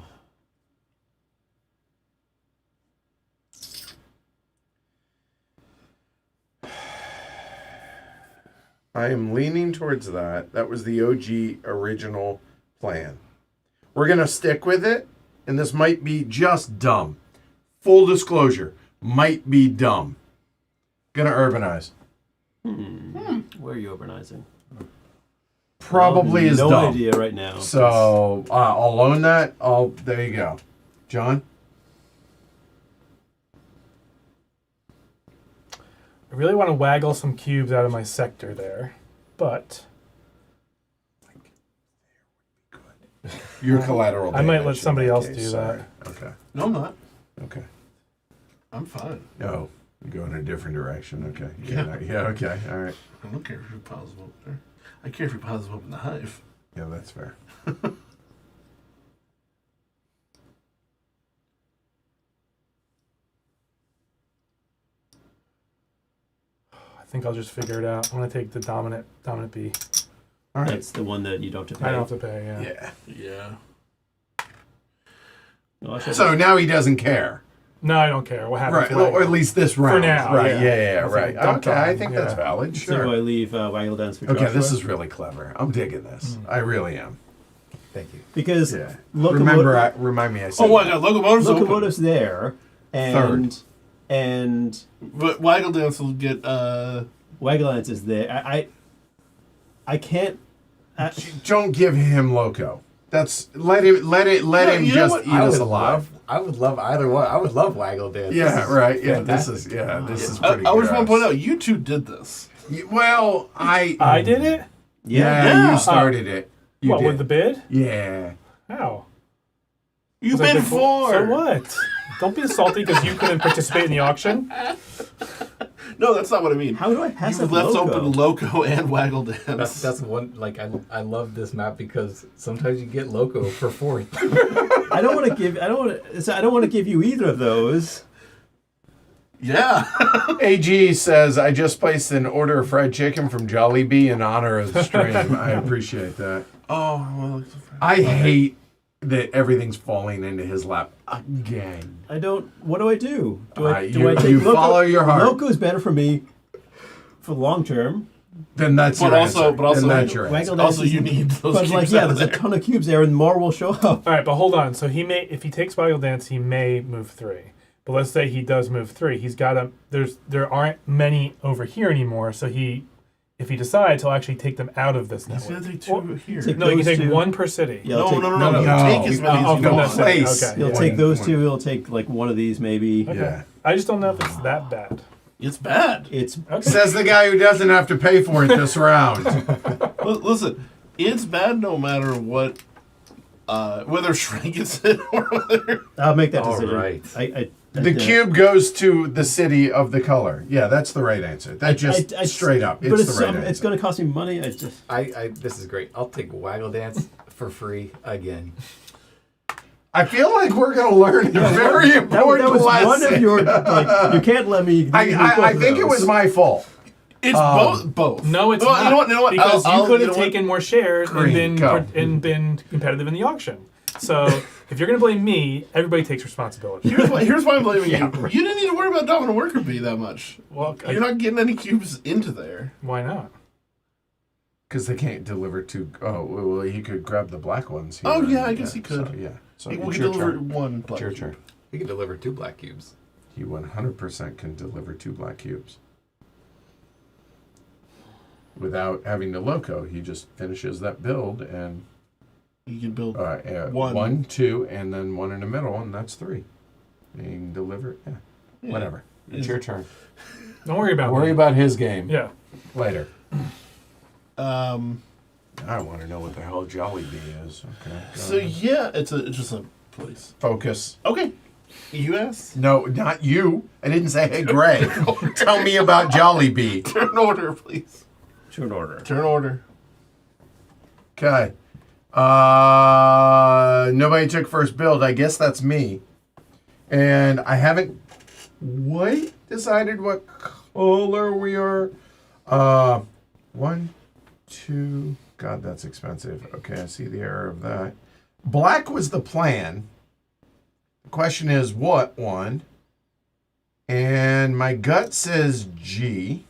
I am leaning towards that. That was the OG original plan. We're going to stick with it, and this might be just dumb. Full disclosure, might be dumb. Gonna urbanize. Where are you urbanizing? Probably is no dumb. idea right now. So I'll loan that. There you go. John? I really want to waggle some cubes out of my sector there, but Your collateral I might damage let in somebody that else case, do sorry. that. Okay. No, I'm not. Okay. I'm fine. No, you go in a different direction. Okay. Yeah. Yeah. Okay. All right. I don't care if you piles them up there. I care if you piles them up in the hive. Yeah, that's fair. think I'll just figure it out. I'm gonna take the dominant B. All right. That's the one that you don't have to pay. I don't have to pay. Yeah. Yeah. Yeah. No, I should So now he doesn't care. No, I don't care. What happens? Right. Or at least this round. now, Right. yeah. Yeah. I Right. think dump Okay. I time, think that's yeah. valid. So do I Sure. leave Waggle Dance for Okay. Joshua? This is really clever. I'm digging this. I really am. Thank you. Because Yeah. locomotive, Remind me. I said. Oh my god, Locomotive's open. locomotive's there, and But Waggle Dance will get Waggle Dance is there. I can't. Don't give him Loco. That's let him you know just what? eat us alive. I would love either one. I would love Waggle Dance. Yeah, This is right. Yeah, fantastic. this is I pretty. just want to gross. point out, you two did this. Well, I did it. Yeah, Yeah. you started it. You What did. with the bid? Yeah. How? You've 'Cause I been did- four. So what? Don't be salty because you couldn't participate in the auction. No, that's not what I mean. How do I pass You up left Loco? open Loco and Waggle Dance. That's one. Like I love this map because sometimes you get Loco for free. I don't want to give. I don't want to give you either of those. Yeah. AG says, I just placed an order of fried chicken from Jollibee in honor of the stream. I appreciate that. Oh, well, I hate that everything's falling into his lap again. I don't. What do I do? Do I You take you Loco? follow your heart. Loco's better for me for the long term. Then that's But your also- answer. but also- then that's your answer. Waggle Dance also is- you need those But like, cubes yeah, out of there's a there. ton of cubes there, and more will show up. All right, but hold on. So he may, if he takes Waggle Dance, he may move 3. But let's say he does move 3. He's got to. There aren't many over here anymore. So if he decides, he'll actually take them out of this He's network. gonna take two here. Take No, you can those take two. one per city. Yeah, No, I'll take, no. No, You no. take as many Oh, as you from want. that city. place. Okay. He'll yeah. take those one. two. He'll take like one of these maybe. Okay. Yeah. I just don't know if it's that bad. It's bad. It's Okay. Says the guy who doesn't have to pay for it this round. Listen, it's bad no matter what, whether Shrek gets it or whether. I'll make that All decision. right. The cube goes to the city of the color. Yeah, that's the right answer. That just straight up. But It's the right answer. it's going to cost me money. I just This is great. I'll take Waggle Dance for free again. I feel like we're going to learn a very that important was lesson. one of your. Like, you can't let me. I think it was my fault. It's both. No, it's Well, not. You know what? Because I'll- you could you have know what? taken more shares Green, go. and been competitive in the auction. So if you're going to blame me, everybody takes responsibility. Here's why I'm blaming you. You didn't need to worry about Domino Worker Bee that much. Well, You're not getting any cubes into there. why not? Because they can't deliver two. Oh, well, he could grab the black ones. Here Oh, yeah, and- I guess he could. So, yeah. So We it's can your deliver turn. one. It's black your cube. turn. You can deliver 2 black cubes. He 100% can deliver 2 black cubes. Without having to Loco, he just finishes that build and You can build. one. One. 2, and then 1 in the middle, and that's 3. Being delivered, Yeah. whatever. It's your turn. Don't worry about Worry me. about his game Yeah. later. Um. I want to know what the hell Jollibee is. Okay. go So ahead. yeah, it's just a place. Focus. Okay. You asked. No, not you. I didn't say, hey, Greg, tell me about Jollibee. Turn order, please. turn order. Turn order. Okay. Nobody took first build. I guess that's me. And I haven't quite decided what color we are. 1, 2. God, that's expensive. Okay, I see the error of that. Black was the plan. The question is what one? And my gut says G.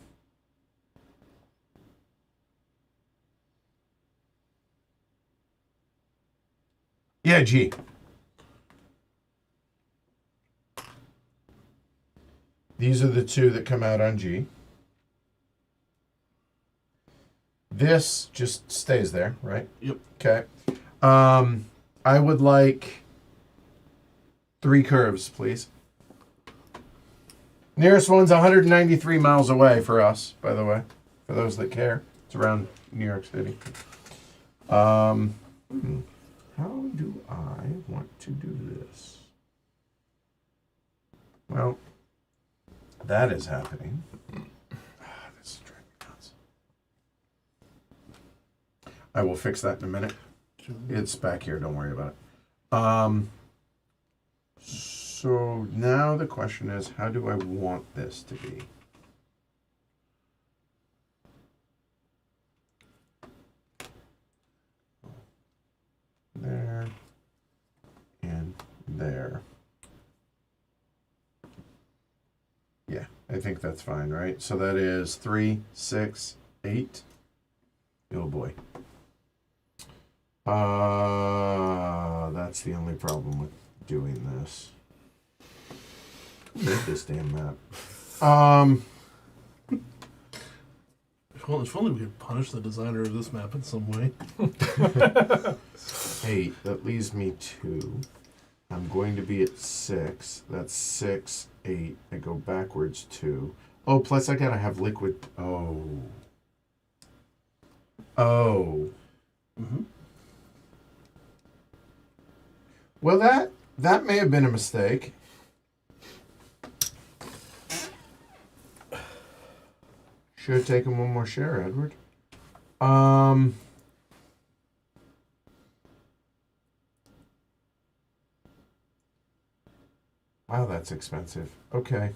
Yeah, G. These are the 2 that come out on G. This just stays there, right? Yep. Okay. I would like 3 curves, please. Nearest one's 193 miles away for us, by the way. For those that care. It's around New York City. How do I want to do this? Well, that is happening. This is driving me nuts. I will fix that in a minute. It's back here. Don't worry about it. So now the question is, how do I want this to be? I think that's fine, right? So that is 3, 6, 8. Oh boy. That's the only problem with doing this. Who made this damn map? If only we could punish the designer of this map in some way. 8. That leaves me 2. I'm going to be at 6. That's 6, 8. I go backwards 2. Oh, plus I gotta have liquid. Oh. Mm-hmm. Well, that may have been a mistake. Should have taken one more share, Edward. Wow, that's expensive. Okay.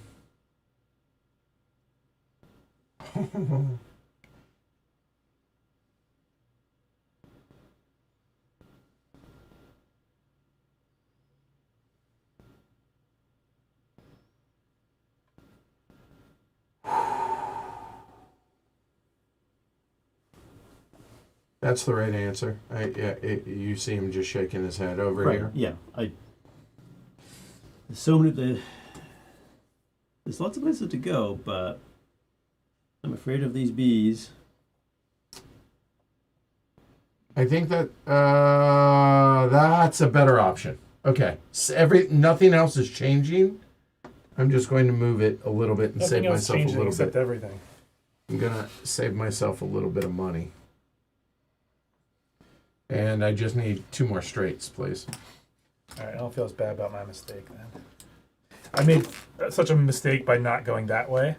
That's the right answer. You see him just shaking his head over here. Yeah. There's so many. There's lots of places to go, but I'm afraid of these bees. I think that that's a better option. Okay, nothing else is changing. I'm just going to move it a little bit and Nothing save else myself a changing little except bit. everything. I'm gonna save myself a little bit of money, and I just need 2 more straights, please. All right, I don't feel as bad about my mistake then. I made such a mistake by not going that way.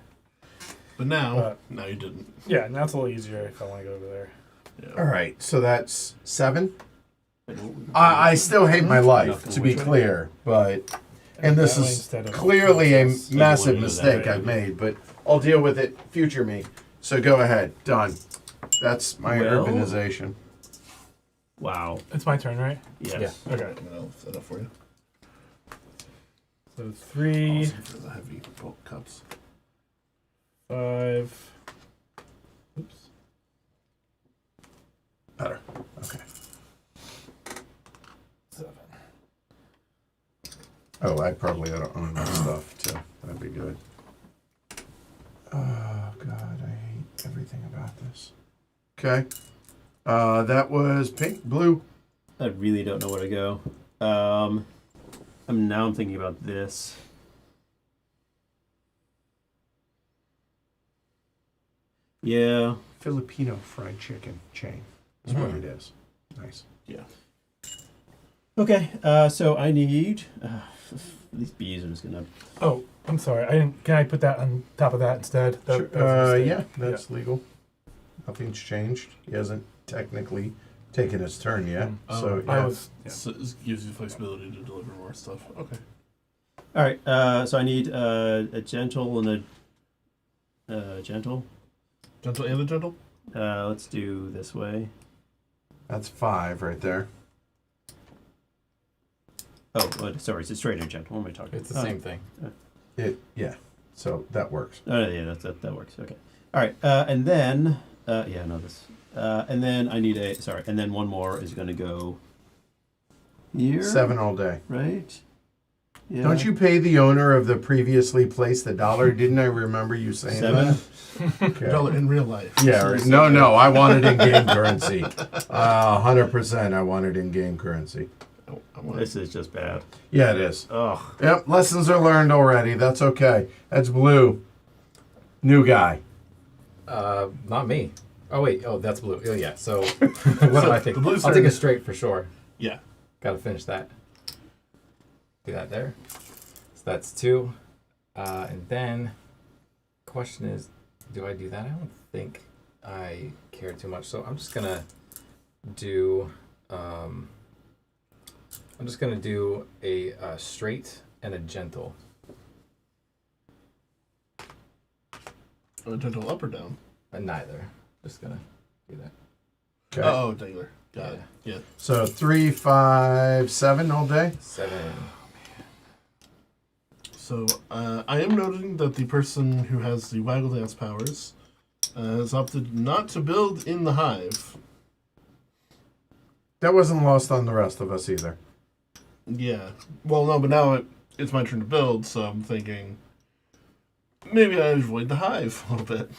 But now you didn't. Yeah, now it's a little easier if I want to go over there. Yeah. All right, so that's 7. I still hate my life, to be clear, but and this That way is instead of- clearly a massive do that, mistake right? I've made, but I'll deal with it future me. So go ahead, done. That's my Well- urbanization. Wow. It's my turn, right? Yes. Okay. I'm gonna set up for you. So 3, Awesome for the heavy bulk cups. 5. Oops. Better. Okay. 7. Oh, I probably ought to own that stuff too. That'd be good. Oh God, I hate everything about this. Okay. That was pink, blue. I really don't know where to go. I'm thinking about this. Yeah. Filipino fried chicken chain. That's what it is. Nice. Yeah. Okay. So I need. These bees are just gonna. Oh, I'm sorry. I didn't. Can I put that on top of that instead? That was a mistake. Yeah, that's legal. Nothing's changed. He hasn't technically taken his turn yet. So I yeah. was. Yeah. So it gives you flexibility to deliver more stuff. Okay. All right. So I need a gentle and a gentle. Gentle and a gentle? Let's do this way. That's 5 right there. Oh, sorry. It's a straight and gentle. What am I talking? It's the same thing. Yeah. So that works. Oh yeah, that works. Okay. All right. And then this. And then I need and then one more is going to go here. 7 all day. Right. Yeah. Don't you pay the owner of the previously placed $1? Didn't I remember you saying 7? that? Okay. Dollar in real life. Yeah. No. I want it in game currency. 100%. I want it in game currency. I want This is just bad. Yeah, it is. Ugh. Yep. Lessons are learned already. That's okay. That's blue. New guy. Not me. Oh wait. Oh, that's blue. Oh yeah. So what do I think? the blue's I'll take turn. a straight for sure. Yeah. Got to finish that. Do that there. So that's 2. And then, question is, do I do that? I don't think I care too much. So I'm just gonna do. I'm just gonna do a straight and a gentle. A gentle up or down? Neither. Just gonna do that. Okay. Oh, regular. Got it. Yeah. So 3, 5, 7 all day. 7. So I am noting that the person who has the Waggle Dance powers has opted not to build in the hive. That wasn't lost on the rest of us either. Yeah. Well, no, but now it's my turn to build, so I'm thinking maybe I avoid the hive a little bit.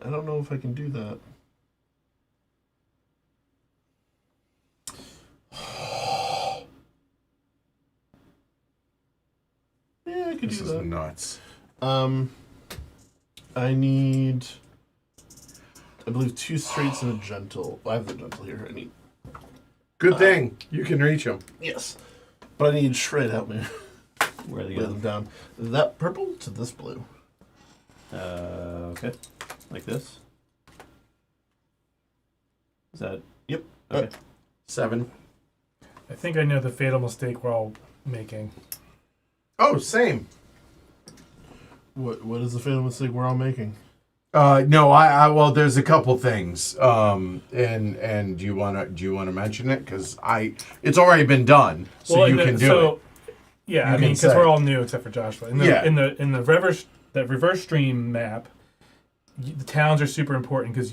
I don't know if I can do that. Yeah, I could This do is that. nuts. I need, I believe, 2 straights and a gentle. I have the gentle here. I need. Good thing you can reach them. Yes. But I need shred help me Where are they lay them going? down. That purple to this blue. Okay. Like this? Is that... Yep. Okay. 7. I think I know the fatal mistake we're all making. Oh, same. What is the fatal mistake we're all making? No, I well, there's a couple things. And do you wanna mention it? Because it's already been done, so you can do it. Yeah, You I mean, can because say. we're all new except for Joshua. Yeah. In the reverse stream map, the towns are super important because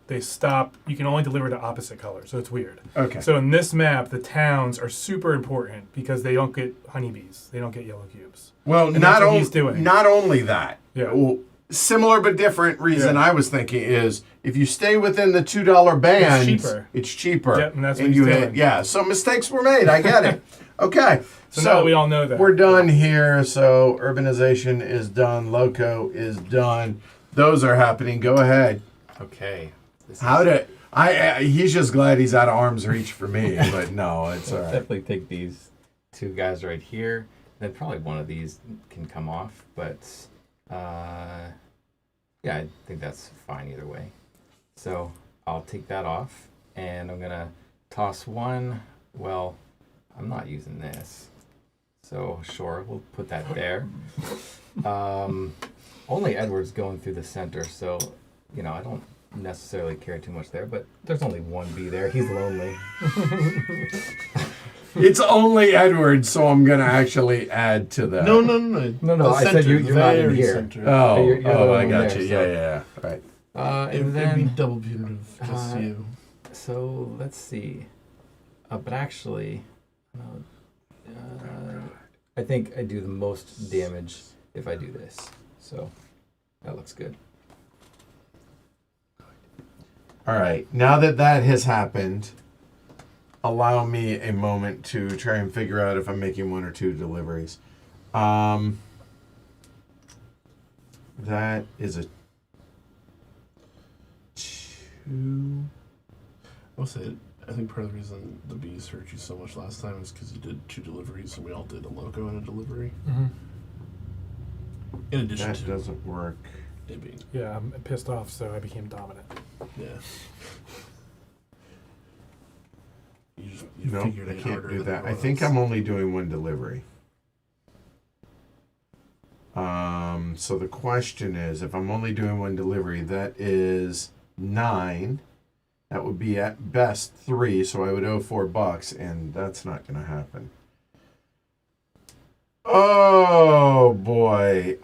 they stop. You can only deliver to opposite colors, so it's weird. Okay. So in this map, the towns are super important because they don't get honeybees. They don't get yellow cubes. Well, And that's what he's not doing. only that. Yeah. Well, similar but different reason Yeah. I was thinking is if you stay within the $2 band, cheaper. It's cheaper. Yep, and that's what you he's hit. doing. Yeah. So mistakes were made. I get it. Okay. So now we all know that. We're done here. So urbanization is done. Loco is done. Those are happening. Go ahead. Okay. How did he's just glad he's out of arm's reach for me, but no, it's all right. Definitely take these 2 guys right here. Then probably one of these can come off, but yeah, I think that's fine either way. So I'll take that off, and I'm gonna toss 1. Well, I'm not using this, so sure, we'll put that there. Only Edward's going through the center, so I don't necessarily care too much there, but there's only 1 bee there. He's lonely. It's only Edward, so I'm gonna actually add to that. No. No, The I said center, you're not in very here. center. Oh, You're the I one got there, you. so- Yeah. Right. And It'd be then double punitive, just you. so let's see. But actually, I think I do the most damage if I do this. So that looks good. All right. Now that has happened, allow me a moment to try and figure out if I'm making 1 or 2 deliveries. That is a 2. I'll say it. I think part of the reason the bees hurt you so much last time is because you did 2 deliveries and we all did a loco and a delivery. Mm-hmm. In addition That to doesn't work. it being, Yeah, I'm pissed off, so I became dominant. yeah. You No, figured I it can't harder do than that. it I think was. I'm only doing 1 delivery. So the question is, if I'm only doing 1 delivery, that is 9. That would be at best 3, so I would owe $4, and that's not going to happen. Oh boy.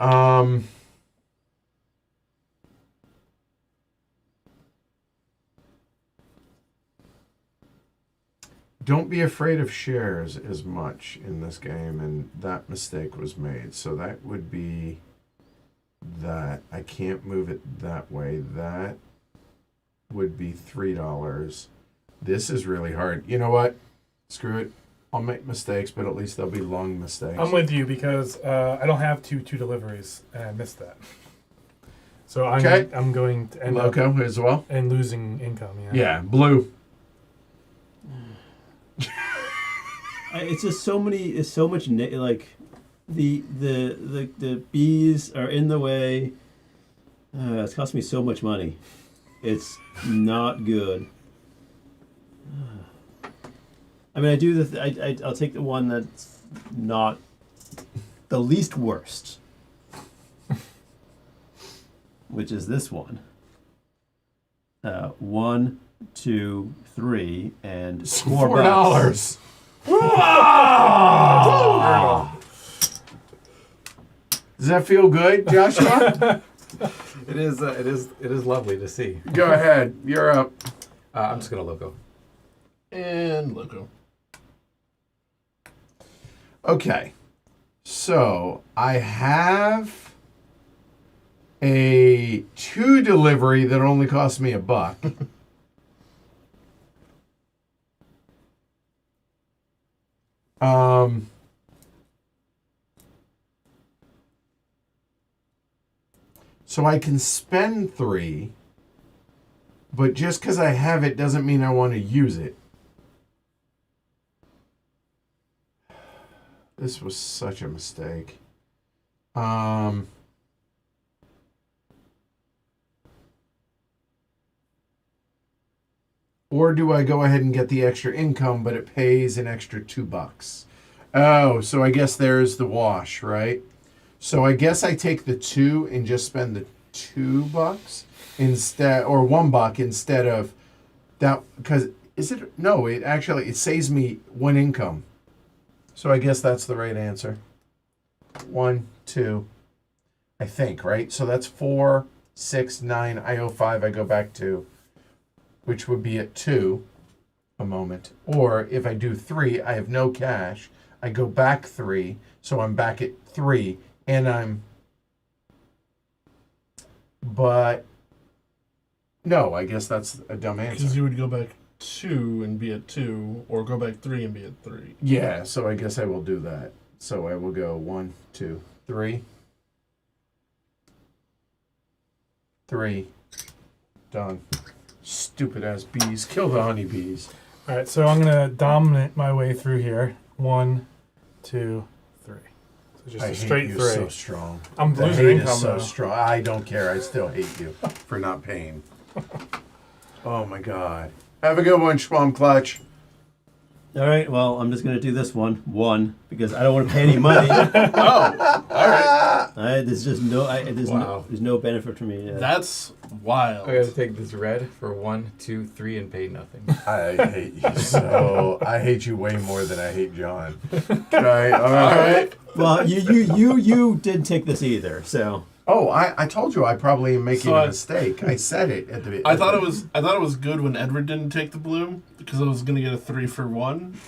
Don't be afraid of shares as much in this game, and that mistake was made. So that would be that. I can't move it that way. That would be $3. This is really hard. You know what? Screw it. I'll make mistakes, but at least they'll be long mistakes. I'm with you because I don't have two deliveries, and I missed that. So Okay. I'm going to end up Loco as well. and losing income. Yeah. Yeah, blue. It's just so many. It's so much. Like the bees are in the way. It's cost me so much money. It's not good. I mean, I do the. I'll take the one that's not the least worst, which is this one. 1, 2, 3, and $4. $4. Wow! Does that feel good, Joshua? It is lovely to see. Go ahead. You're up. I'm just gonna logo. And logo. Okay. So I have a 2 delivery that only cost me $1. So I can spend 3, but just because I have it doesn't mean I want to use it. This was such a mistake. Or do I go ahead and get the extra income, but it pays an extra $2? Oh, so I guess there's the wash, right? So I guess I take the 2 and just spend the $2 instead, or $1 instead of that, because is it? No, it saves me 1 income. So I guess that's the right answer. 1, 2, I think, right? So that's 4, 6, 9. I owe 5. I go back 2, which would be at 2 a moment. Or if I do 3, I have no cash. I go back 3, so I'm back at 3, and but no, I guess that's a dumb answer. Because you would go back 2 and be at 2, or go back 3 and be at 3. Yeah, so I guess I will do that. So I will go 1, 2, 3. 3. Done. Stupid ass bees. Kill the honeybees. All right, so I'm gonna dominate my way through here. 1, 2, 3. So just I a hate straight you 3. so strong. I'm The losing hate income is so though. strong. I don't care. I still hate you for not paying. Oh my god. Have a good one, Schwam Clutch. All right, well, I'm just going to do this one, because I don't want to pay any money. Oh, all right. There's just no, Wow. there's no benefit for me. That's wild. I gotta take this red for 1, 2, 3 and pay nothing. I hate you so. I hate you way more than I hate John. Okay, all right. Well, you didn't take this either, so. Oh, I told you I probably am making So a mistake. I said it at the. I thought it was good when Edward didn't take the blue because I was gonna get a 3 for 1.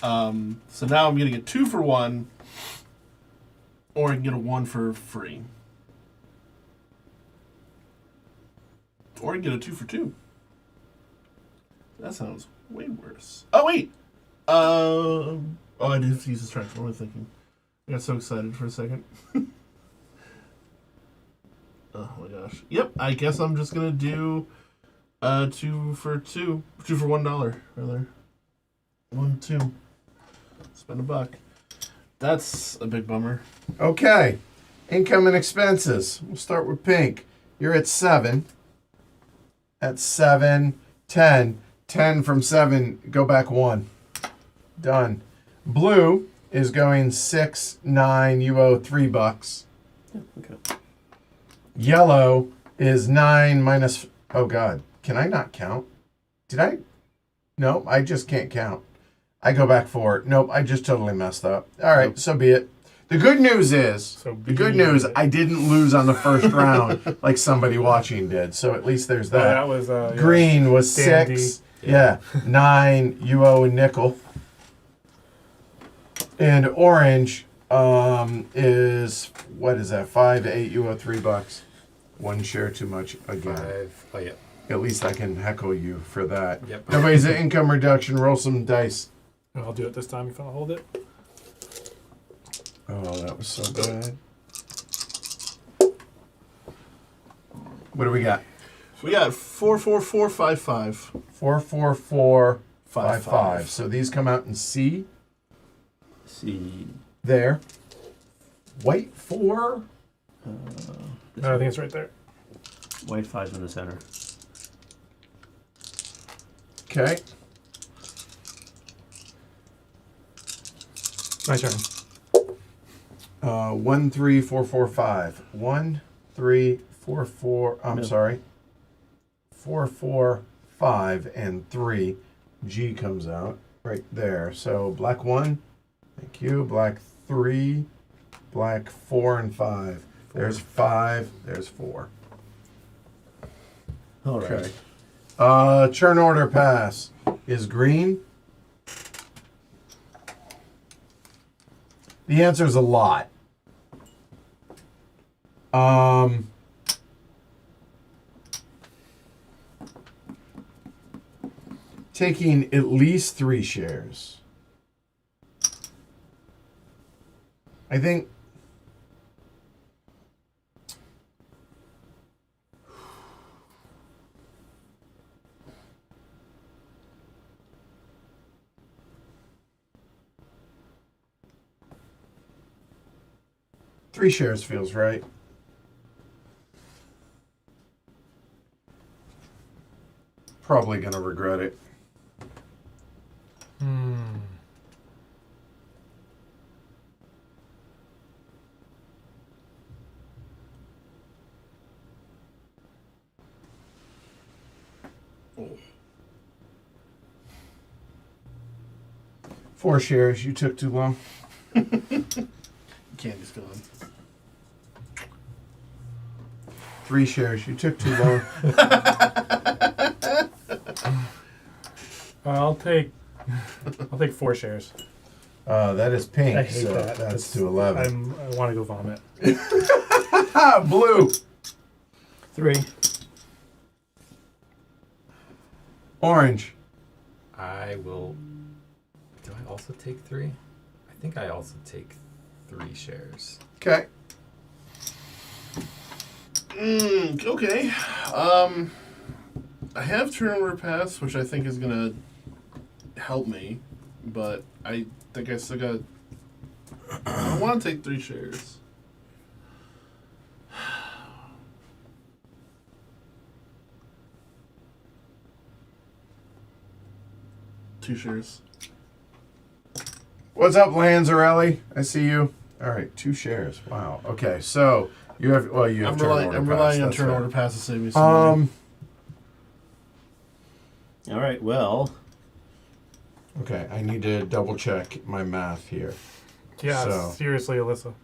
So now I'm getting a 2 for 1, or I can get a 1 for free, or I can get a 2 for 2. That sounds way worse. Oh wait. Oh, I did use this track. What am I thinking? I got so excited for a second. Oh my gosh. Yep, I guess I'm just gonna do 2 for $2. 2 for $1, rather. 1, 2. Spend $1. That's a big bummer. Okay, income and expenses. We'll start with pink. You're at 7. At 7, 10. 10 from 7. Go back 1. Done. Blue is going 6, 9. You owe $3. Okay. Yellow is 9 minus. Oh God, can I not count? Did I? No, I just can't count. I go back 4. Nope, I just totally messed up. All right, so be it. The good news is, I didn't lose on the first round like somebody watching did. So at least there's that. That was Green was Dandy. 6. Yeah, 9. You owe a nickel. And orange is what is that? 5, 8. You owe $3. 1 share too much again. 5. Oh yeah. At least I can heckle you for that. Yep. Everybody's at income reduction. Roll some dice. I'll do it this time if I'll hold it. Oh, that was so bad. What do we got? We got 44455. 44455. So these come out in C. See. There. White 4. I think it's right there. White 5's in the center. Okay. My turn. 13445. 1344. I'm No. sorry. 445 and 3. G comes out right there. So black 1. Thank you. Black 3. Black 4 and 5. There's 5. There's 4. All right. Okay. Turn order pass is green. The answer is a lot. Taking at least 3 shares. I think. Three shares feels right. Probably gonna regret it. Four shares. You took too long. Candy's gone. 3 shares. You took too long. I'll take 4 shares. That is pink. I hate so that. That's to 11. I want to go vomit. Blue. 3. Orange. I will. Do I also take 3? I think I also take 3 shares. Okay. Okay. I have turn order pass, which I think is gonna help me, but I think I still got. I want to take 3 shares. Two shares. What's up, Lanzarelli? I see you. All right, 2 shares. Wow. Okay, so you have. Well, you have. I'm relying on turn order pass to save me some money. All right. Well, Okay, I need to double check my math here. Yeah, So- seriously, Alyssa.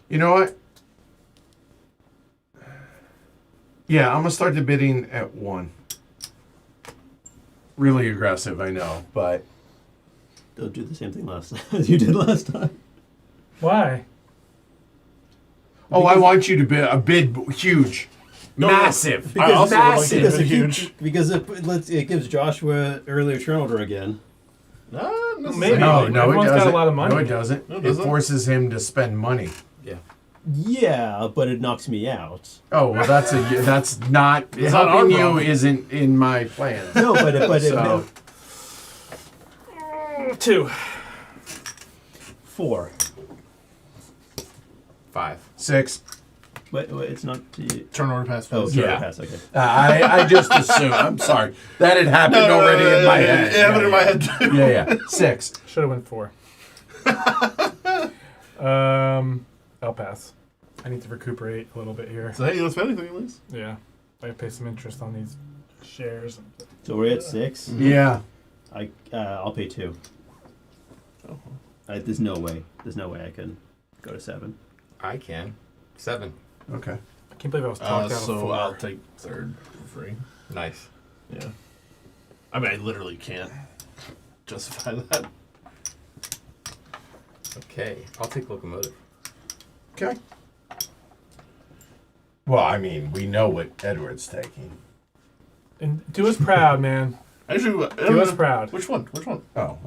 You know what? Yeah, I'm gonna start the bidding at 1. Really aggressive, I know, but don't do the same thing as you did last time. Why? I want you to bid huge, massive, I also would like to massive. bid huge. Because it gives Joshua earlier turn order again. Not necessarily. Maybe. No, it Everyone's doesn't. got a lot of money. No, it doesn't. No, it It doesn't. forces him to spend money. Yeah. Yeah, but it knocks me out. Oh well, that's not It's not helping our you. problem. Isn't in my plans. No, but So- 2. 4. 5. 6. Wait, it's not. Turn order pass. Oh, please. sorry, Yeah. pass. Okay. I just assumed. I'm sorry. That had happened already in my head. It happened in my head too. Yeah. 6. Should have went 4. I'll pass. I need to recuperate a little bit here. So hey, you don't spend anything at least. Yeah. I have to pay some interest on these shares. So we're at 6. Yeah. I'll pay 2. Oh. There's no way. There's no way I can go to 7. I can. 7. Okay. I can't believe I was talked out of So 4. I'll take third for free. Nice. Yeah. I mean, I literally can't justify that. Okay. I'll take locomotive. Okay. Well, I mean, we know what Edward's taking. And do us proud, man. Actually, Do us proud. Which one? Which one? Oh,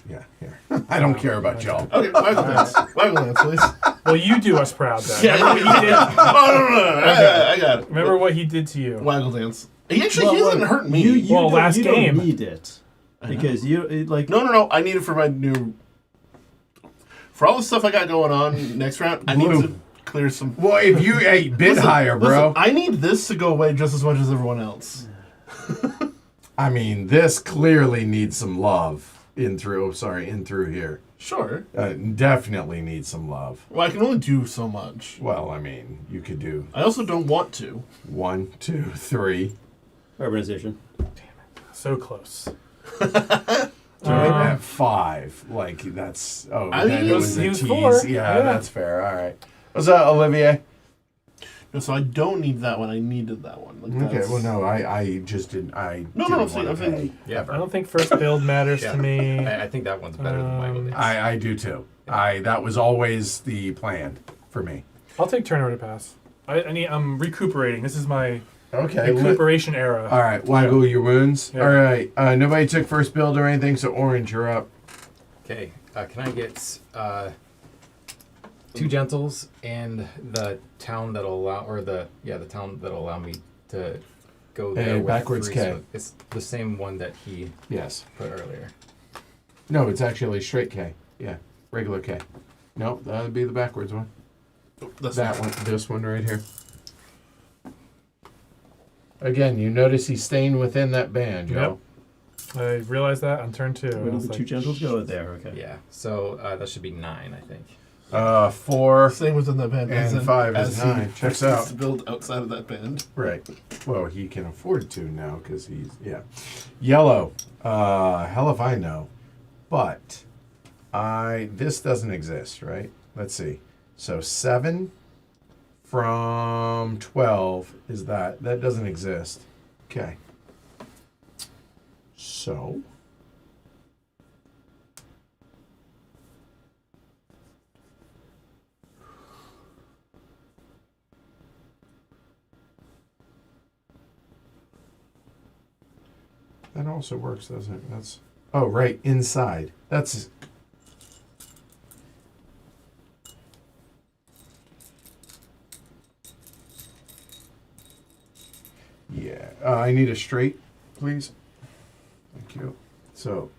yeah. Here. I don't care about y'all. Okay, Waggle Dance. Waggle Dance, please. Well, you do us proud, then. Yeah, Remember what he did? no. I got it. Remember what he did to you. Waggle Dance. He hasn't hurt me. You Well, don't- last you game. don't need it because No. I need it for my new. For all the stuff I got going on next round, I need Blue. to clear some. Well, if you bid higher, bro. Listen, I need this to go away just as much as everyone else. I mean, this clearly needs some love in through here. Sure. Definitely need some love. Well, I can only do so much. Well, I mean, you could do I also don't want to. 1, 2, 3. Urbanization. So close. At 5. Like, that's... Oh, I then mean, it was a he was tease. 4. Yeah, Yeah. that's fair. All right. What's that, Olivier? No, so I don't need that one. I needed that one. Like, Okay, that's- well, no, I just didn't... I No, didn't I'm saying- want to I'm pay. saying- Yeah. I don't think first build matters Yeah. to me. I think that one's better than Wago Days. I do, too. That was always the plan for me. I'll take turn order pass. I'm recuperating. This is my Okay. recuperation era. All right, waggle your wounds. Yeah. All right, nobody took first build or anything, so Orange, you're up. Okay, can I get 2 gentles and the town that'll allow, or the town that'll allow me to go there with backwards 3 K. smooth- It's the same one that he Yes. put earlier. No, it's actually straight K. Yeah, regular K. Nope, that would be the backwards one. That's That one, this one right here. Again, you notice he's staying within that band, yo. I realized that on turn 2. Where I do was the like, two gentles go there? Okay. Yeah, so that should be 9, I think. 4 Staying within that band. and as in- 5 is as he 9. Checks proceeds out. to build outside of that band. Right. Well, he can afford to now because he's yellow. Hell if I know, but this doesn't exist, right? Let's see. So 7 from 12 is that doesn't exist. Okay. So that also works, doesn't it? That's right, inside. That's yeah. I need a straight, please. Thank you. So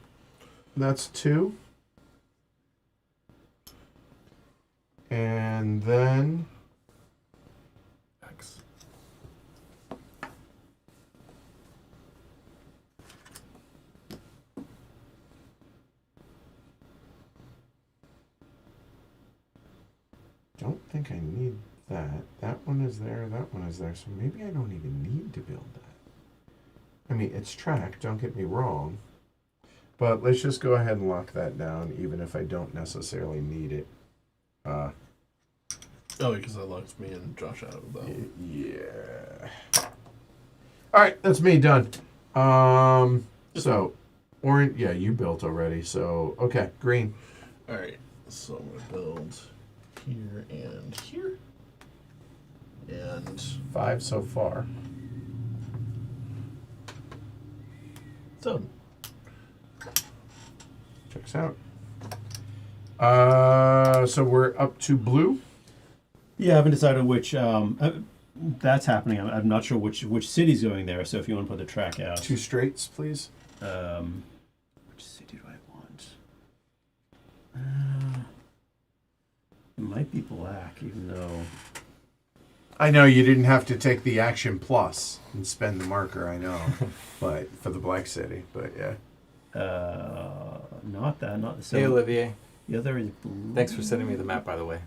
that's 2. And then X. don't think I need that. That one is there, that one is there. So maybe I don't even need to build that. I mean, it's tracked, don't get me wrong. But let's just go ahead and lock that down, even if I don't necessarily need it. Oh, because that locks me and Josh out of that. Yeah. All right, that's me done. So, orange. Yeah, you built already. So, okay, green. Alright, so I'm going to build here and here. And 5 so far. done. Checks out. So we're up to blue. Yeah, I haven't decided which. That's happening. I'm not sure which city's going there. So if you want to put the track out, 2 straights, please. which city do I want? It might be black, even though. I know you didn't have to take the action plus and spend the marker. I know, but for the black city. But yeah. Not that. Not the Hey, same. Olivier. The other is blue. Thanks for sending me the map, by the way.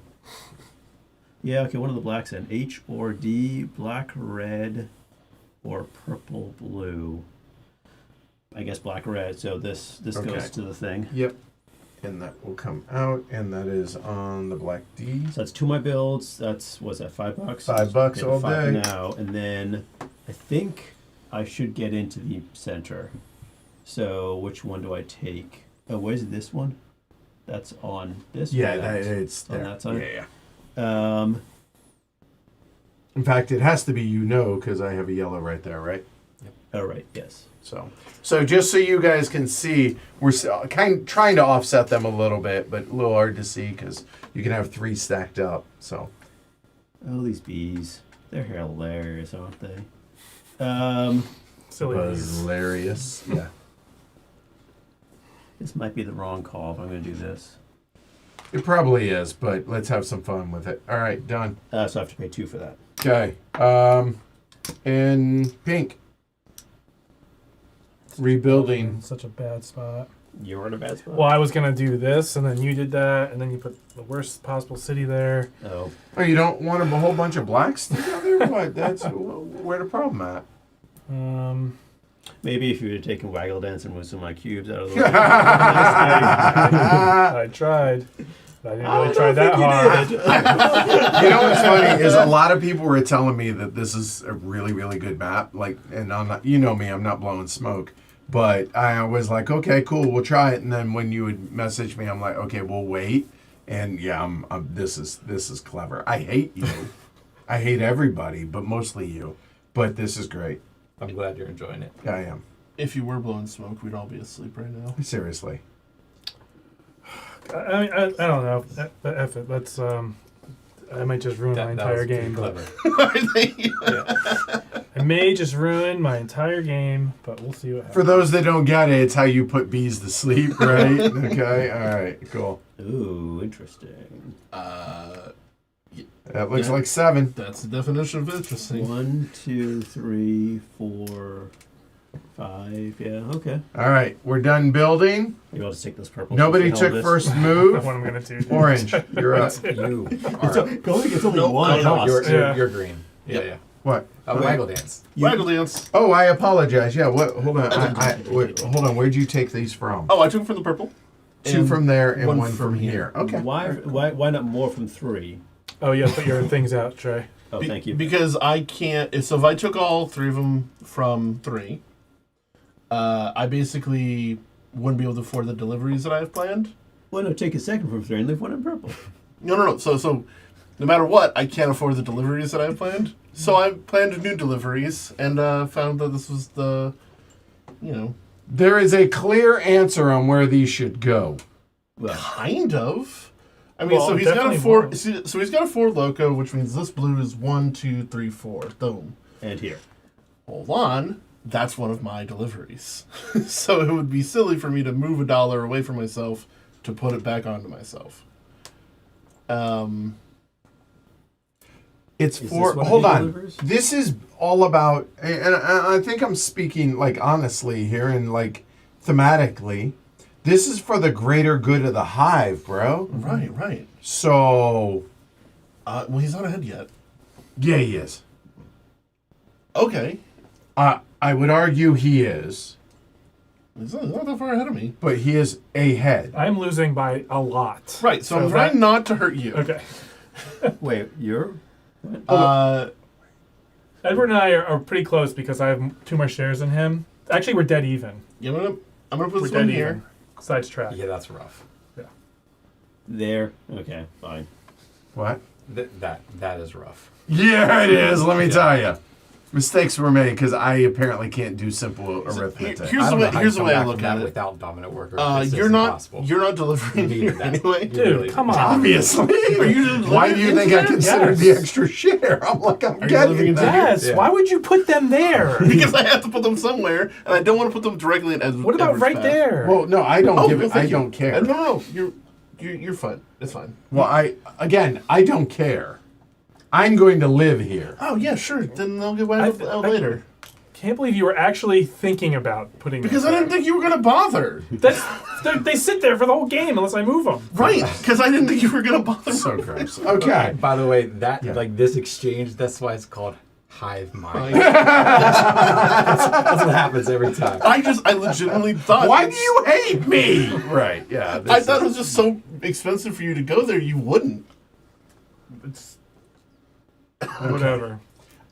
Yeah, okay, one of the blacks in H or D, black, red, or purple, blue. I guess black, red. So this Okay. goes to the thing. Yep. And that will come out, and that is on the black D. So that's 2 of my builds. That's what's that? $5? $5 Okay, all 5 day. now, and then I think I should get into the center. So which one do I take? Oh, where's this one? That's on this. Yeah, or that? it's on there. that side? Yeah. Um. In fact, it has to be because I have a yellow right there, right? Oh right. Yes. So just so you guys can see, we're trying to offset them a little bit, but a little hard to see because you can have 3 stacked up. So Oh, these bees. They're hilarious, aren't they? Silly bees. hilarious. Yeah. This might be the wrong call if I'm going to do this. It probably is, but let's have some fun with it. All right, done. So I have to pay 2 for that. Okay. In pink. Rebuilding. Such a bad spot. You're in a bad spot. Well, I was gonna do this, and then you did that, and then you put the worst possible city there. Oh. Oh, you don't want a whole bunch of blacks together? What? That's where the problem at. Maybe if you would have taken Waggle Dance and moved some of my cubes out of the way. I tried. But I didn't really try that hard. You know what's funny is a lot of people were telling me that this is a really, really good map. Like, and I'm not, you know me, I'm not blowing smoke. But I was like, okay, cool, we'll try it. And then when you would message me, I'm like, okay, we'll wait. And yeah, this is clever. I hate you. I hate everybody, but mostly you. But this is great. I'm glad you're enjoying it. I am. If you were blowing smoke, we'd all be asleep right now. Seriously. I don't know. F it. Let's. I might just ruin my entire game. Clever. I may just ruin my entire game, but we'll see what happens. For those that don't get it, it's how you put bees to sleep, right? Okay, all right, cool. Ooh, interesting. That looks like 7. That's the definition of interesting. 1, 2, 3, 4, 5. Yeah, okay. All right, we're done building. Maybe I'll just take this purple. Nobody for the hell took of first That's move. what I'm gonna do. Dude. Orange, you're up. You this. are. It's only one. No, cost. you're green. Yeah, Yep. yeah. What? Waggle dance. Waggle dance. Oh, I apologize. Yeah, what? Hold on. Wait, hold on. Where'd you take these from? Oh, I took it from the purple. 2 and from there and one 1 from from here. here. Okay. Why not more from 3? Oh yeah, put your things out, Trey. Oh, thank you. Because I can't. So if I took all 3 of them from 3, I basically wouldn't be able to afford the deliveries that I have planned. Why not take a second from 3 and leave one in purple? No. So no matter what, I can't afford the deliveries that I have planned. So I planned new deliveries and found that this was the, There is a clear answer on where these should go. Well, kind of. I mean, Well, so he's got a definitely 4. more. So he's got a 4 loco, which means this blue is 1, 2, 3, 4. Boom. and here. Hold on. That's one of my deliveries. So it would be silly for me to move $1 away from myself to put it back onto myself. It's Is for. this one of Hold the on. delivers? This is all about, and I think I'm speaking like honestly here and like thematically. This is for the greater good of the hive, bro. Right. So, Well, he's not ahead yet. yeah, he is. Okay. I would argue he is, He's not that far ahead of me. but he is ahead. I'm losing by a lot. Right, so I'm trying not to hurt you. Okay. Wait, you're? Uh, Edward and I are pretty close because I have 2 more shares than him. Actually, we're dead even. yeah, I'm gonna put We're this one dead here. even. Sides track. Yeah, that's rough. There. Okay, fine. What? That is rough. Yeah, it is. Let me tell you. Mistakes were made because I apparently can't do simple arithmetic. Here's I the don't way. know how Here's you the come way I back look from at that it. without dominant worker. It's just You're not. impossible. You're not delivering You here needed that. anyway. You really Dude, come did. on. Obviously. Are you Why do you think I considered the Yes. extra share? I'm like, I'm Are you getting living that. Yes. Yeah. Why would you put them there? Because I have to put them somewhere, and I don't want to put them directly in Edward's What about right path. there? Well, no, I don't give well, it. thank I you. don't care. No. You're fine. It's fine. Well, I don't care. I'm going to live here. Oh yeah, sure. Then I'll get out later. Can't believe you were actually thinking about putting them Because I didn't think you were gonna bother. They sit there for the whole game unless I move them. Right. Because I didn't think you were gonna bother. So gross. Okay. By the way, this exchange, that's why it's called hive mind. That's what happens every time. I legitimately thought. Why do you hate me? Right. Yeah. I thought it was just so expensive for you to go there. You wouldn't. It's whatever.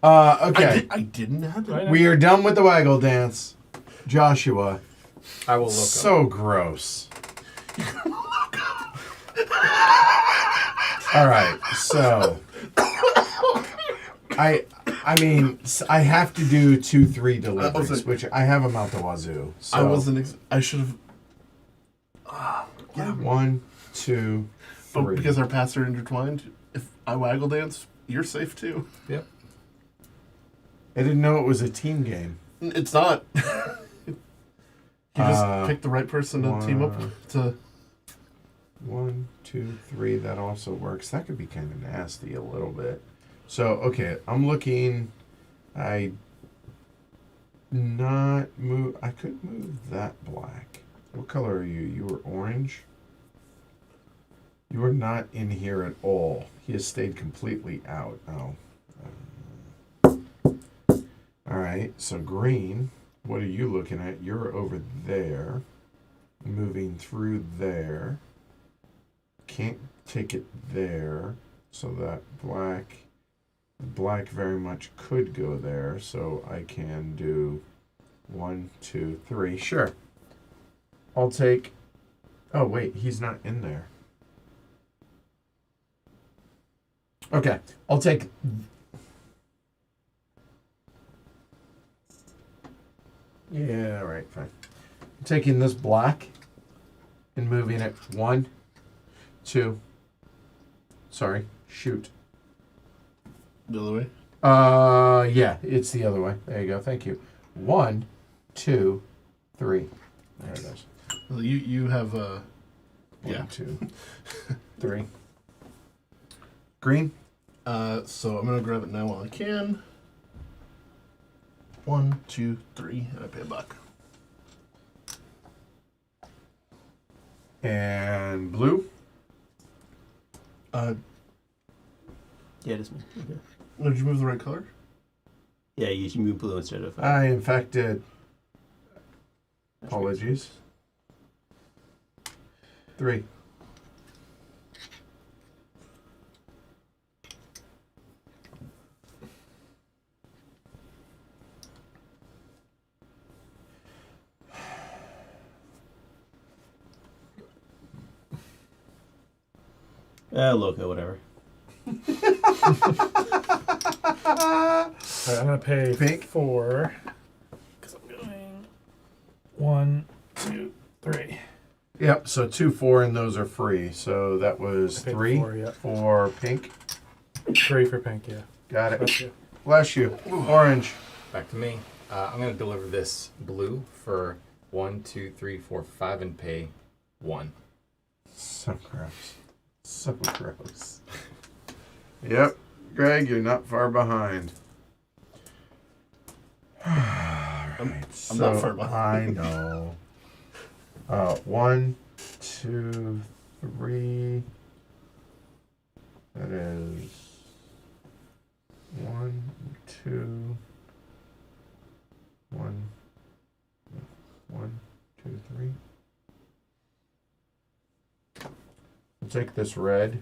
Okay. I didn't have to. Right. We are done with the waggle dance. Joshua. I will look So gross. All right. So I mean, I have to do 2-3 deliveries, which I have them out the wazoo. So I wasn't. I should have. yeah, 1, 2, 3. But because our paths are intertwined, if I waggle dance, you're safe too. Yep. I didn't know it was a team game. It's not. You just pick the right person to team up to. 1, 2, 3. That also works. That could be kind of nasty a little bit. So okay, I'm looking. I could move that black. What color are you? You were orange? You are not in here at all. He has stayed completely out. Oh. Alright, so green. What are you looking at? You're over there. Moving through there. Can't take it there. So that black very much could go there. So I can do 1, 2, 3. Sure. I'll take... Oh, wait. He's not in there. Okay. I'll take... Yeah, all right, fine. I'm taking this black and moving it 1, 2... Sorry. Shoot. The other way? Yeah. It's the other way. There you go. Thank you. 1, 2, 3. There it is. Well, you have 1, yeah. 2, 3. Green. So I'm gonna grab it now while I can. 1, 2, 3, and I pay $1. And blue. Yeah, it is me. Okay. Did you move the right color? Yeah, you move blue instead of. I in fact did. Apologies. 3. Loco, whatever. Alright, I'm gonna pay Pink. 4. Because I'm going 1, 2, 3. Yep. So 2, 4, and those are free. So that was I paid 3 4, yeah. for pink. 3 for pink, yeah. Got it. Bless you. Bless you. Orange. Back to me. I'm going to deliver this blue for 1, 2, 3, 4, 5 and pay 1. So gross. So gross. Yep. Greg, you're not far behind. I'm not far behind. I know. 1, 2, 3. That is 1, 2. 1, 2, 3. I'll take this red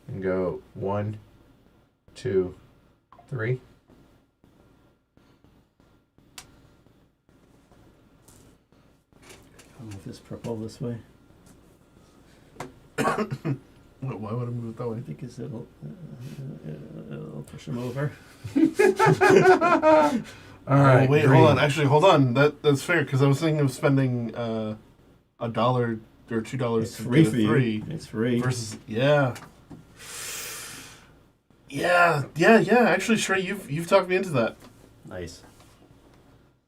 and go 1, 2, 3. I'll move this purple this way Why would I move it that way? because it'll push him over. All right. Oh, wait, green. hold on. Actually, hold on. That's fair because I was thinking of spending $1 or $2 It's to free get for a you. 3 It's free. versus yeah. Actually, Shrey, you've talked me into that. Nice.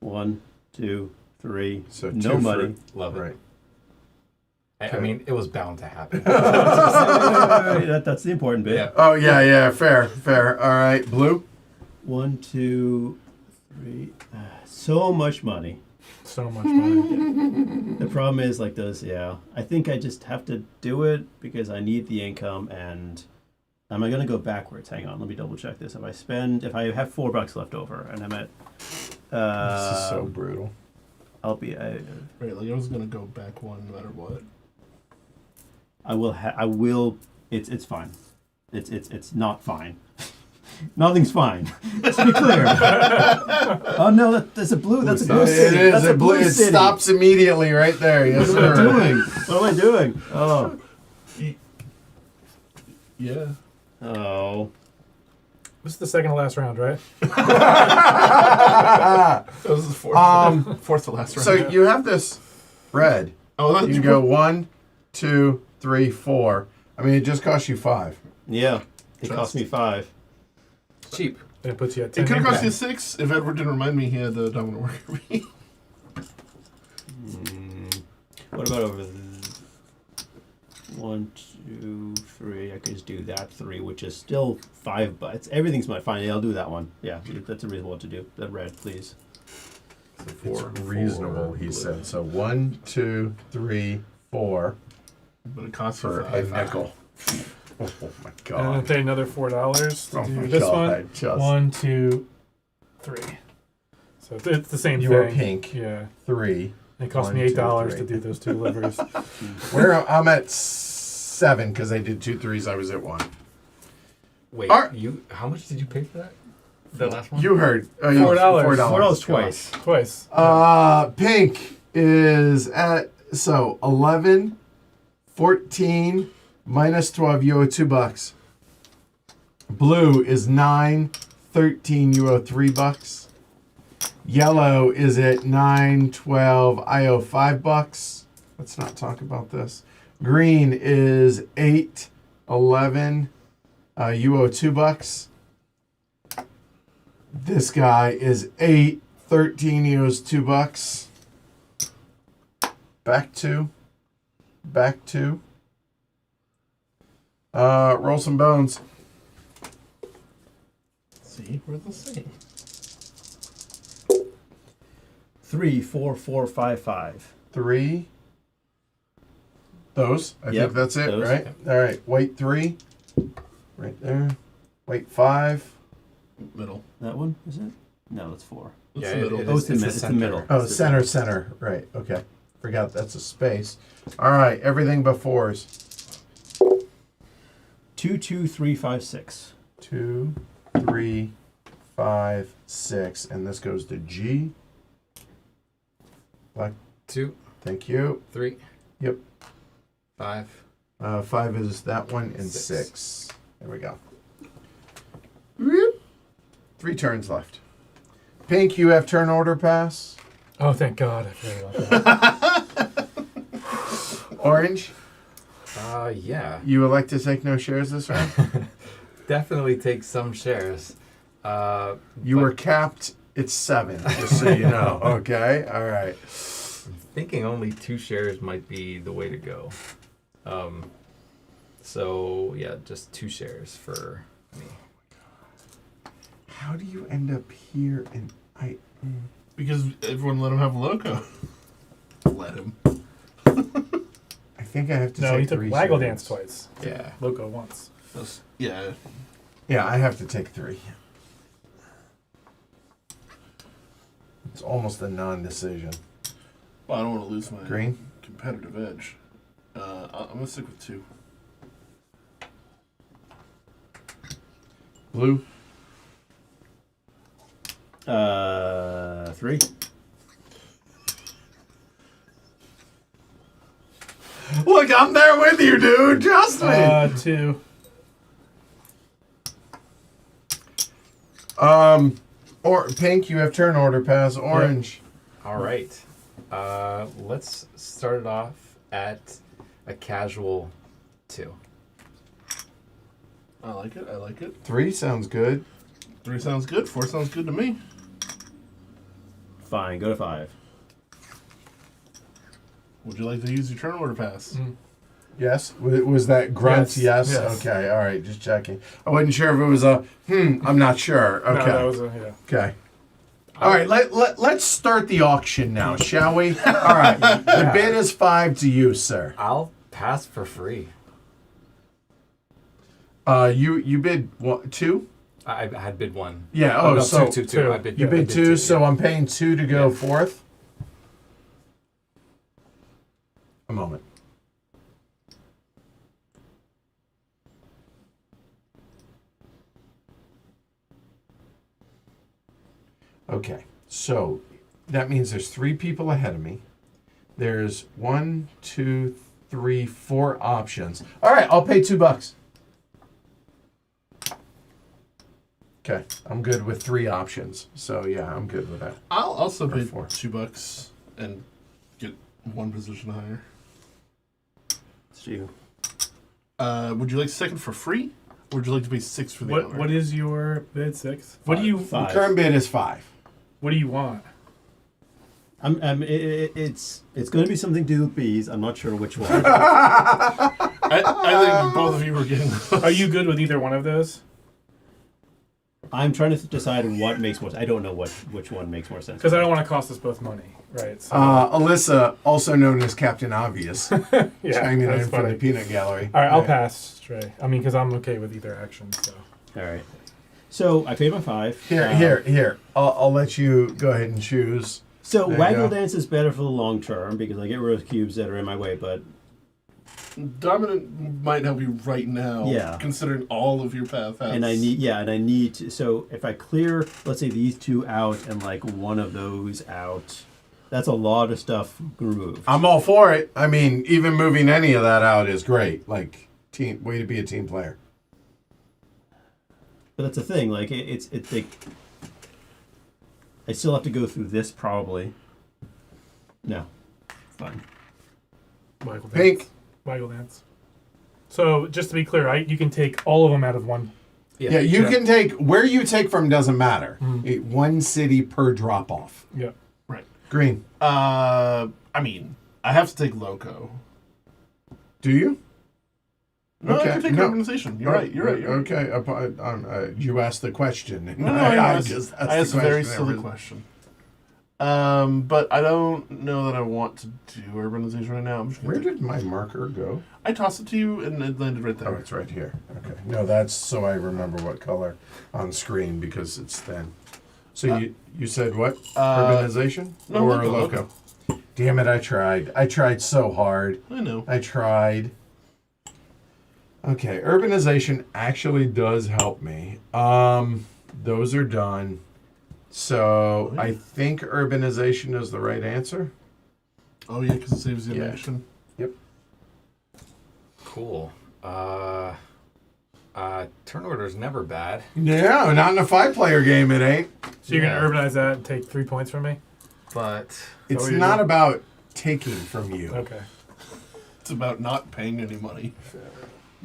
1, 2, 3. So no 2 money. Love it. Right. I mean, it was bound to happen. That's the important bit. Yeah. Oh yeah. Fair. All right. Blue. 1, 2, 3. So much money. So much money. The problem is like those. Yeah, I think I just have to do it because I need the income. And am I gonna go backwards? Hang on, let me double check this. If I have $4 left over, and I'm at. This is so brutal. I'll be. Right, like I was gonna go back 1 no matter what. I will. It's fine. It's not fine. Nothing's fine. Let's be clear. Oh no, that's a blue. That's a blue It city. is That's a blue. It city. stops immediately right there. Yes, What am I sir. doing? What am I doing? Oh. Yeah. Oh. This is the second to last round, right? That was the fourth to last round. So you have this red. oh, You can go 1, 2, 3, 4. I mean, it just costs you 5. Yeah. It cost me 5. Cheap. And it puts you at 10. It could have cost Okay. you 6 if Edward didn't remind me he had the Domino Worker bee. What about over 1, 2, 3? I could just do that 3, which is still 5 bucks. Everything's fine. Yeah, I'll do that one. Yeah, that's a reasonable one to do. The red, please. Four. It's reasonable, he said. So 1, 2, 3, 4 But it costs for for a nickel. Oh my And then god. pay another $4 to Oh my do this God, one. just- 1, 2, 3. So it's the same You thing. are pink. Yeah. 3. It cost 1, me 2, $8 to 3. do those 2 livers. I'm at 7 because I did 2 3s. I was at 1. Wait, Alright. how much did you pay for that? The last one? You heard. $4. $4 twice. Twice. Pink is at 11, 14, minus 12. You owe $2. Blue is 9, 13. You owe $3. Yellow is at 9, 12. I owe $5. Let's not talk about this. Green is 8, 11. You owe $2. This guy is 8, 13. He owes $2. Back 2. Back 2. Roll some bones. See, we're the same. 3, 4, 4, 5, 5. 3. Those. I Yep, think that's it, those. right? All right. Weight 3. Right there. Weight 5. Middle. That one, is it? No, that's 4. It's Yeah, the middle. it Oh, is- it's the center. middle. Oh, center. Right. Okay. Forgot that's a space. All right. Everything but 4s. 2, 2, 3, 5, 6. 2, 3, 5, 6. And this goes to G. Black. 2, Thank you. 3. Yep. 5. 5 is that one, and 6. 6. There we go. Whoop. 3 turns left. Pink, you have turn order pass. Oh, thank God. I forgot about that. Orange, Yeah. you would like to take no shares this round? Definitely take some shares. You But- were capped at 7, just so you know. Okay? All right. Thinking only 2 shares might be the way to go. So yeah, just 2 shares for me. How do you end up here and Because everyone let him have a logo. Let him. I think I have to No, take he took 3 Waggle shares. Dance twice. Yeah. Loco once. Yeah. Yeah, I have to take 3. It's almost a non-decision. Well, I don't want to lose my Green? competitive edge. I'm going to stick with 2. Blue? 3. Look, I'm there with you, dude. Trust me. 2. Or pink, you have turn order pass. Orange. All right. Let's start it off at a casual 2. I like it. I like it. 3 sounds good. 3 sounds good. 4 sounds good to me. Fine, go to 5. Would you like to use your turn order pass? Yes. Was that grunt? Yes. Yes. Yes. Okay. All right. Just checking. I wasn't sure if it was a I'm not sure. No, Okay. that was yeah. Okay. All right. Let's start the auction now, shall we? All right. The bid is 5 to you, sir. I'll pass for free. You bid what, 2? I had bid 1. Yeah. Oh, Oh, no, so 2. two. I bid, you I bid 2, 2, so yeah. I'm paying 2 to go Yeah. fourth. A moment. Okay, so that means there's 3 people ahead of me. There's 1, 2, 3, 4 options. All right, I'll pay $2. Okay, I'm good with 3 options. So yeah, I'm good with that. I'll also Or bid 4. $2 and get 1 position higher. It's you. Would you like second for free? Or would you like to pay 6 for the honor? What is your bid? 6. What do you 5. Current bid is 5. What do you want? It's going to be something to do with bees. I'm not sure which one. I think both of you were getting those. Are you good with either one of those? I'm trying to decide what makes more sense. I don't know which one makes more sense. Because I don't want to cost us both money, right? So, Alyssa, also known as Captain Obvious, yeah, chiming that's in for the funny. peanut gallery. All right, I'll Yeah. pass, Trey. I mean, because I'm okay with either action. So. All right. So I paid my 5. Here. I'll let you go ahead and choose. So There you Waggle go. Dance is better for the long term because I get rid of cubes that are in my way, but Dominant might help you right now. Yeah. Considering all of your paths. and I need to. So if I clear, let's say these 2 out and like one of those out, that's a lot of stuff removed. I'm all for it. I mean, even moving any of that out is great. Like, way to be a team player. But that's the thing. Like it's like I still have to go through this probably. No, fine. Waggle Pink. dance. Waggle dance. So just to be clear, you can take all of them out of one. Yeah, you Yeah. can take where you take from doesn't matter. Mhm. One city per drop off. Yeah. Right. Green. I mean, I have to take Loco. Do you? No, Okay, I can take no. Organization. You're right. You're right. Okay. You asked the question. No, I asked the a very question. silly question. But I don't know that I want to do urbanization right now. I'm just gonna Where did my marker go? I tossed it to you and it landed right there. Oh, it's right here. Okay. No, that's so I remember what color on screen because it's thin. So you said what? Urbanization no, or Loco. Loco? Damn it! I tried. I tried so hard. I know. I tried. Okay, urbanization actually does help me. Those are done. So I think urbanization is the right answer. Oh yeah, because it saves the Yeah. action. Yep. Cool. Turn order's never bad. Yeah, not in a 5-player game. It ain't. So you're Yeah. gonna urbanize that and take 3 points from me? But It's what you're not doing? about taking from you. Okay. It's about not paying any money.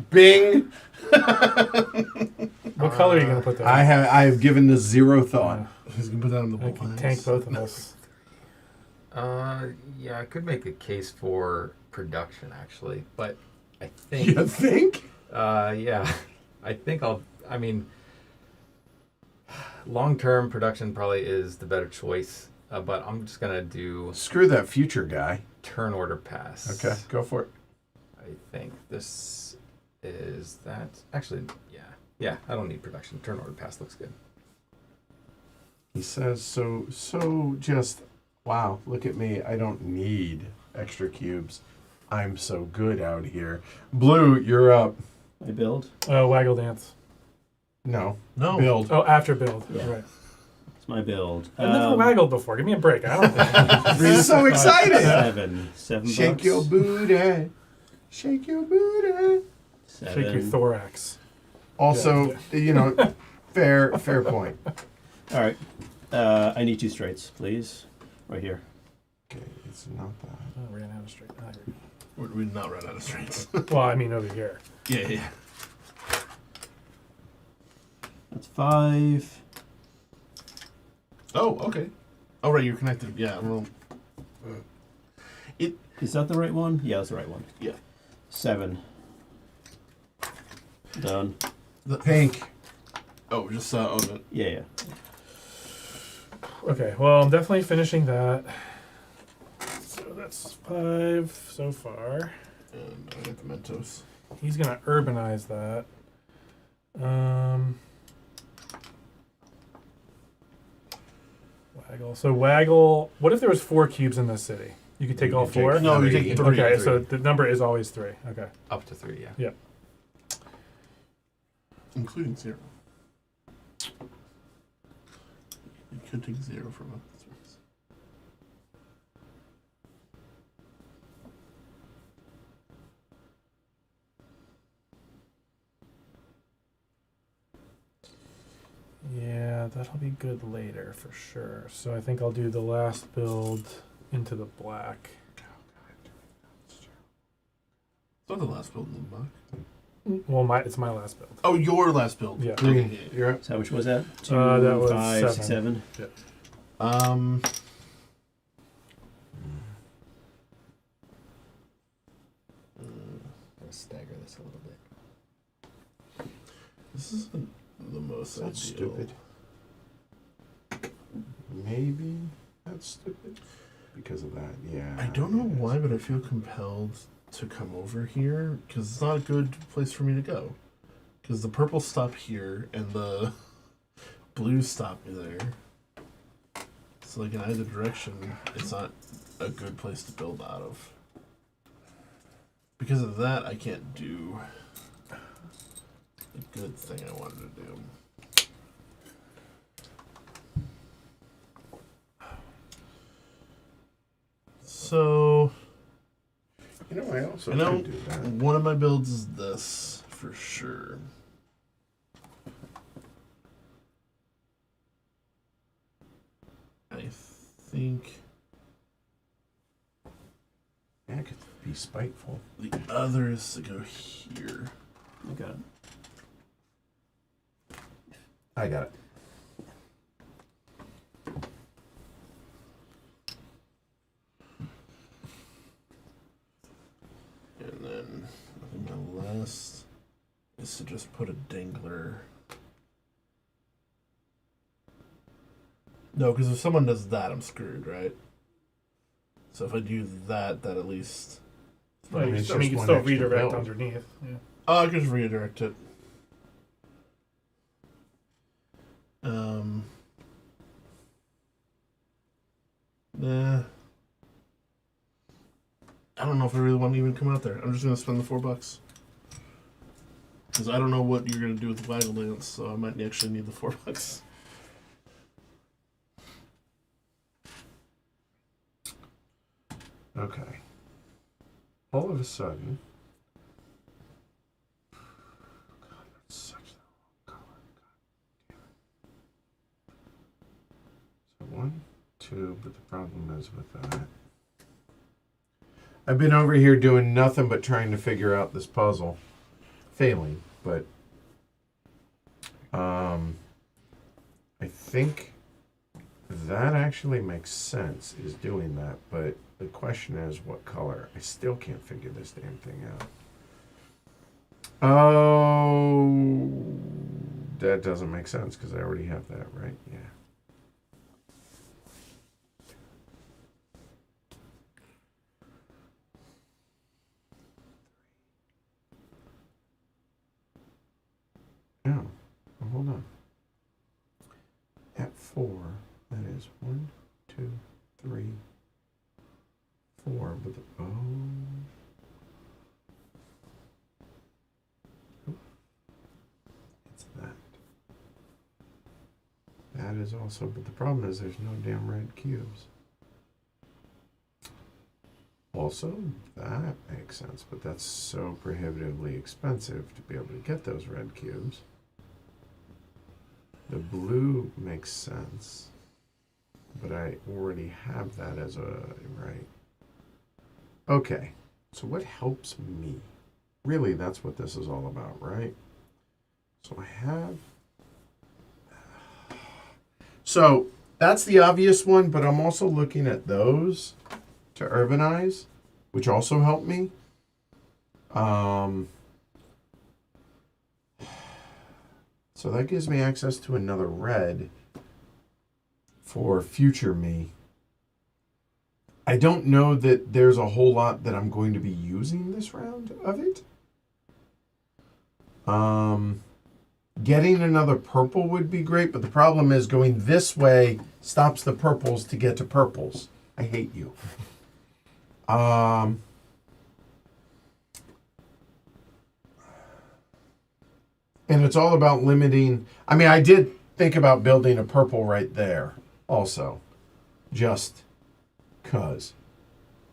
Bing. What color are you gonna put that? I have given this zero thought. He's gonna put that on the I wall. can tank both of us. yeah, I could make a case for production actually, but I think You think? yeah, I mean, long-term production probably is the better choice, but I'm just gonna do Screw that future guy. turn order pass. Okay, go for it. I think this is that. Actually, yeah. I don't need production. Turn order pass looks good. He says so just wow, look at me. I don't need extra cubes. I'm so good out here. Blue, you're up. I build. Oh, waggle dance. No. No. Build. Oh, after build. Yeah. Right. It's my build. I've never waggled before. Give me a break. I don't. He's so excited. 7 Shake bucks. your booty. Shake your booty. 7. Shake your thorax. Also, you know, fair point. All right. I need 2 straights, please. Right here. Okay, it's not that. Oh, ran out of straight. Ah, here We're not run out of strengths. we go. Well, I mean over here. yeah. That's 5. Oh, okay. Oh, right, you're connected. Yeah, well, Is that the right one? Yeah, that's the right one. yeah. 7. Done. Pink. Oh, just on it. Yeah. Okay. Well, I'm definitely finishing that. So that's 5 so far. And I got the Mentos. He's gonna urbanize that. Waggle. So waggle. What if there was 4 cubes in this city? You could take You all can take 4. No, you Three. take 3. Okay, so the number is always 3. Okay. Up to 3, yeah. Including 0. You could take 0 from us. Yeah, that'll be good later for sure. So I think I'll do the last build into the black. It's not the last build in the book. Well, it's my last build. Oh, your last build. Yeah. Green. Okay, yeah. You're up. So how much was that? 2, That was 5, 6, 7. 7. Um, I'm gonna stagger this a little bit. this isn't the most That's ideal. stupid. Maybe that's stupid because of that. Yeah. I don't know it is. why, but I feel compelled to come over here because it's not a good place for me to go. Because the purple stop here and the blue stop there. So like in either direction, it's not a good place to build out of. Because of that, I can't do the good thing I wanted to do. So, You know, I also I know could do that. one of my builds is this for sure. I think Yeah, I could be spiteful. the other is to go here. I got it. I got it. And then I think my last is to just put a dangler. No, because if someone does that, I'm screwed, right? So if I do that, that at least. Well, you it's can just one still extra redirect build. underneath. Yeah. Oh, I can just redirect it. Nah. I don't know if I really want to even come out there. I'm just gonna spend the $4. Because I don't know what you're gonna do with the Waggle Dance, so I might actually need the $4. Okay. All of a sudden. God, that's such the wrong color. God damn it. So 1, 2, but the problem is with that. I've been over here doing nothing but trying to figure out this puzzle. Failing, but I think that actually makes sense, is doing that, but the question is what color. I still can't figure this damn thing out. Oh, that doesn't make sense because I already have that, right? Yeah. No. Oh, hold on. At 4, that is 1, 2, 3, 4. But the, oh. It's that. That is also, but the problem is there's no damn red cubes. Also, that makes sense, but that's so prohibitively expensive to be able to get those red cubes. The blue makes sense, but I already have that as a, right. Okay, so what helps me? Really, that's what this is all about, right? So I have... So that's the obvious one, but I'm also looking at those to urbanize, which also help me. So that gives me access to another red for future me. I don't know that there's a whole lot that I'm going to be using this round of it. Getting another purple would be great, but the problem is going this way stops the purples to get to purples. I hate you. And it's all about limiting. I mean, I did think about building a purple right there also, just cause.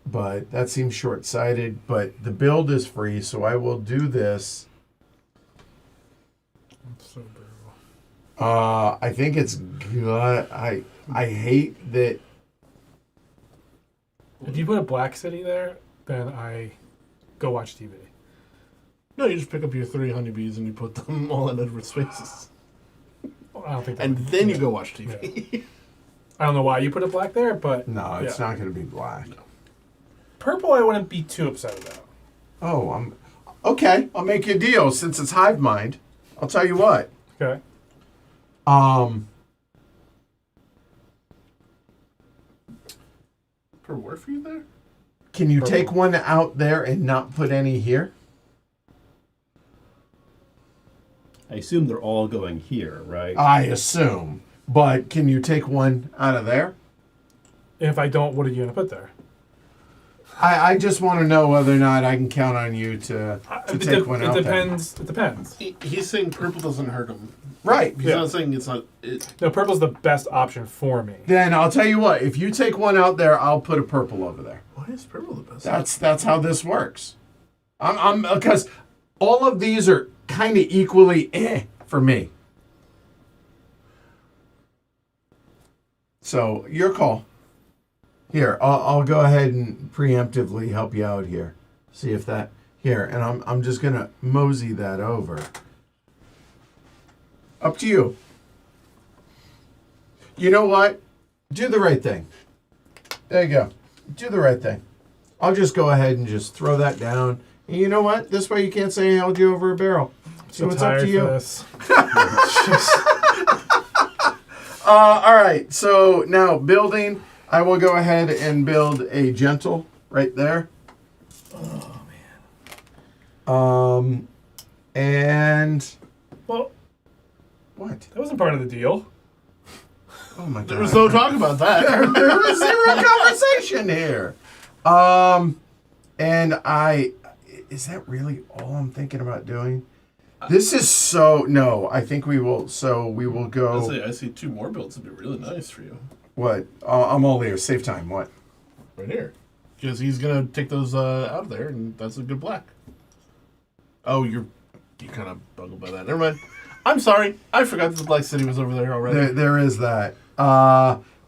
But that seems short-sighted, but the build is free, so I will do this. That's so brutal. I think it's good. I hate that. If you put a Black City there, then I go watch TV. No, you just pick up your 3 honeybees and you put them all in Edward spaces. Well, I don't think that And would- then you yeah. go watch TV. I don't know why you put a black there, but No, it's yeah. not going to be black. Purple I wouldn't be too upset about. Oh, okay. I'll make you a deal since it's hive mind. I'll tell you what. Okay. Per work for you there? Can you take one out there and not put any here? I assume they're all going here, right? I assume. But can you take one out of there? If I don't, what are you going to put there? I just want to know whether or not I can count on you to take one out It depends. He's saying purple doesn't hurt him. there. Right. He's not saying it's not. No, purple's the best option for me. Then I'll tell you what. If you take one out there, I'll put a purple over there. Why is purple the best? That's how this works. I'm because all of these are kind of equally for me. So your call. Here, I'll go ahead and preemptively help you out here. See if that here, and I'm just gonna mosey that over. Up to you. You know what? Do the right thing. There you go. Do the right thing. I'll just go ahead and just throw that down. And you know what? This way you can't say I held you over a barrel. So it's up to you. All right. So now building. I will go ahead and build a gentle right there. Oh man. And Well, what? that wasn't part of the deal. Oh my god. There was no talk about that. There was zero conversation here. And is that really all I'm thinking about doing? This is so no. I think we will. So we will go. I see 2 more builds would be really nice for you. What? I'm all here. Save time. What? Right here. Because he's going to take those out of there, and that's a good black. Oh, you kind of buggled by that. Never mind. I'm sorry. I forgot that the Black City was over there already. There is that.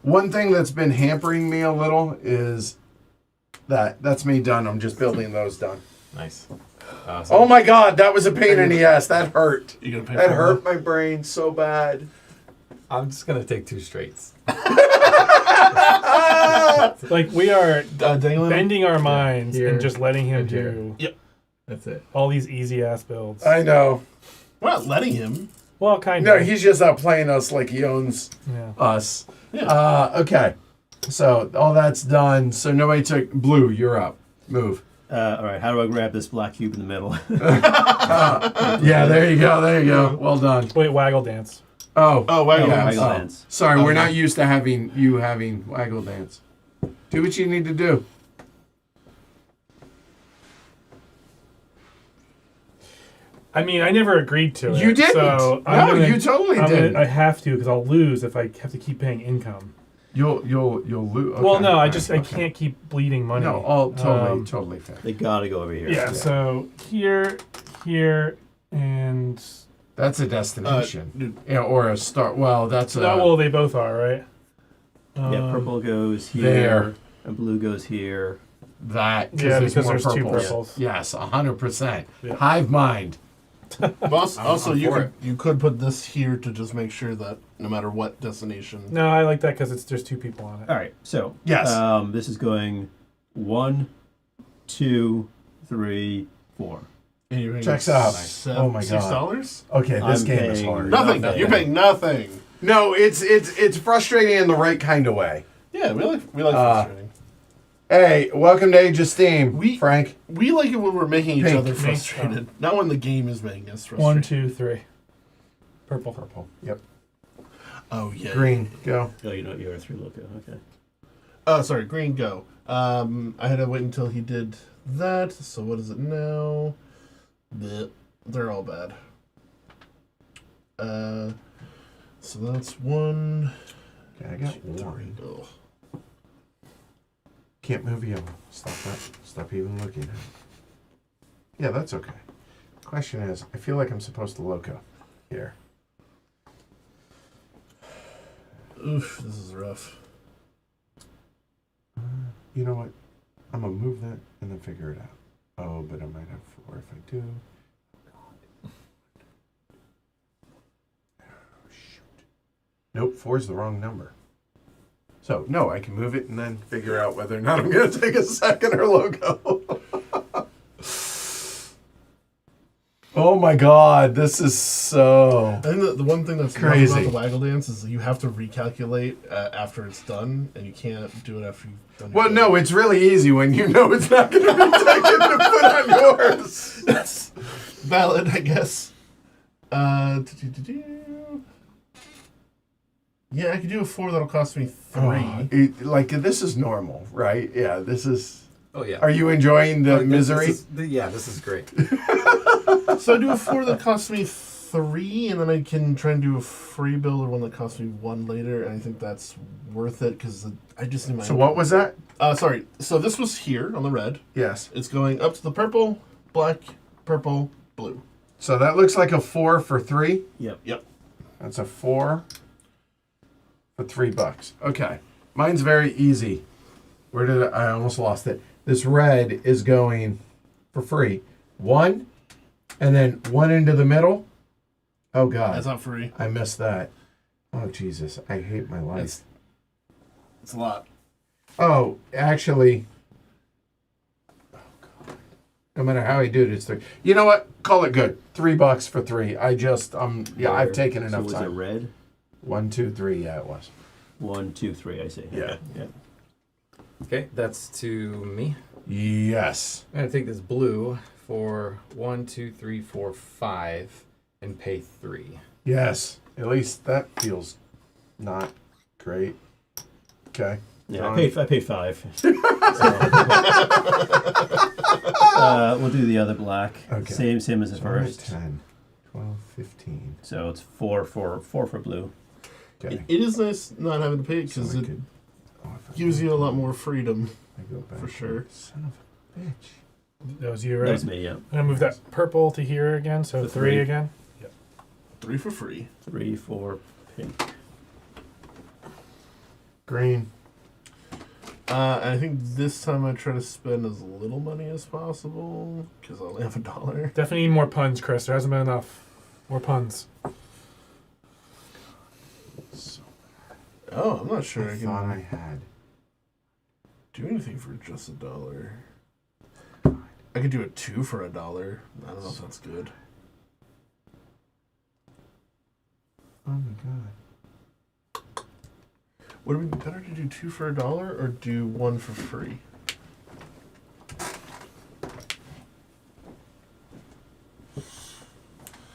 One thing that's been hampering me a little is that's me done. I'm just building those done. Nice. Oh my god, that was a pain in the ass. That hurt. You gonna pay That for hurt my brain so bad. I'm just gonna take 2 straights. Like we are dangling? bending our minds Here and just letting him and here. do Yep. That's it. all these easy ass builds. I know. We're not letting him. Well, kind No, of. he's just outplaying us like he owns Yeah. us. Yeah. Okay. So all that's done. So nobody took blue. You're up. Move. All right, how do I grab this black cube in the middle? Yeah, there you go. There you go. Well done. Wait, waggle dance. Oh. Oh, waggle Yeah, dance. waggle dance. Sorry, we're not used to having waggle dance. Do what you need to do. I mean, I never agreed to it. You didn't. So No, you totally didn't. I have to because I'll lose if I have to keep paying income. You'll lose. Well, no, I can't keep bleeding money. No, all totally fair. They gotta go over here. Yeah, so here, and That's a destination. Dude. Yeah, or a start. Well, that's a. well, they both are, right? Yeah, purple goes here, there. and blue goes here. That Yeah, because more there's 2 purples. purples. Yes, 100%. Yeah. Hive mind. Also, I'm you for could put this here to just make sure that no matter what destination. No, I like that because there's 2 people on it. All right, so Yes. this is going 1, 2, 3, 4. And you're paying Checks out. seven- Oh my God. $6? Okay, this I'm game is paying hard. Nothing. Nothing. You're paying nothing. No, it's frustrating in the right kind of way. Yeah, we like frustrating. Hey, welcome to Age of Steam, We- Frank. We like it when we're making each Pink. other frustrated, not when the game is making us frustrated. 1, 2, 3. Purple. Purple. Yep. Oh yeah. Green. Go. Oh, you know you're a 3 loco. Okay. Oh, sorry. Green. Go. I had to wait until he did that. So what is it now? Blech. They're all bad. So that's 1. Okay, I got one. Ugh. Can't move yellow. Stop that. Stop even looking at it. Yeah, that's okay. Question is, I feel like I'm supposed to loco here. Oof, this is rough. You know what? I'm gonna move that and then figure it out. Oh, but I might have 4 if I do. Oh, shoot. Nope, 4 is the wrong number. So, no, I can move it and then figure out whether or not I'm going to take a second or logo. Oh my God, this is so. I think the one thing that's Crazy. rough about the waggle dance is that you have to recalculate after it's done, and you can't do it after you've done. Well, your no, it's really easy when you know it's not going to be taken to put on yours. That's valid, I guess. Yeah, I could do a 4 that'll cost me 3. This is normal, right? Yeah, this is. Oh yeah. Are you enjoying the Like, misery? This is great. So I do a 4 that costs me 3, and then I can try and do a free build or one that costs me 1 later, and I think that's worth it because I just need my. So what was that? Sorry. So this was here on the red. Yes. It's going up to the purple, black, purple, blue. So that looks like a 4 for 3. Yep. Yep. That's a 4 for $3. Okay. Mine's very easy. Where did I almost lost it? This red is going for free. 1, and then 1 into the middle. Oh God. That's not free. I missed that. Oh Jesus. I hate my life. It's a lot. Oh, actually. Oh God. No matter how I do it, it's 3. You know what? Call it good. $3 for 3. I've taken enough so was time. it red? 1, 2, 3. Yeah, it was. 1, 2, 3. I see. Yeah. Yeah. Okay, that's to me. Yes. I'm gonna take this blue for 1, 2, 3, 4, 5, and pay 3. Yes. At least that feels not great. Okay. Yeah, John? I paid 5. We'll do the other black. Okay. Same as the So we're at first. 10, 12, 15. So it's 4 for blue. Okay. It is nice not having to pay So because we it could- if I gives go you a lot back- more freedom. I go back for sure. Son of a bitch. That was you, right? That was me. Yeah. I'm gonna move that purple to here again, so The 3 3. again. 3 for free. 3 for pink. Green. And I think this time I try to spend as little money as possible because I only have $1. Definitely need more puns, Chris. There hasn't been enough. More puns. So Oh, I'm not sure I I thought can I had. do anything for just $1. I could do a 2 for $1. I don't know if that's good. Oh my God. Would it be better to do 2 for $1 or do 1 for free? Oh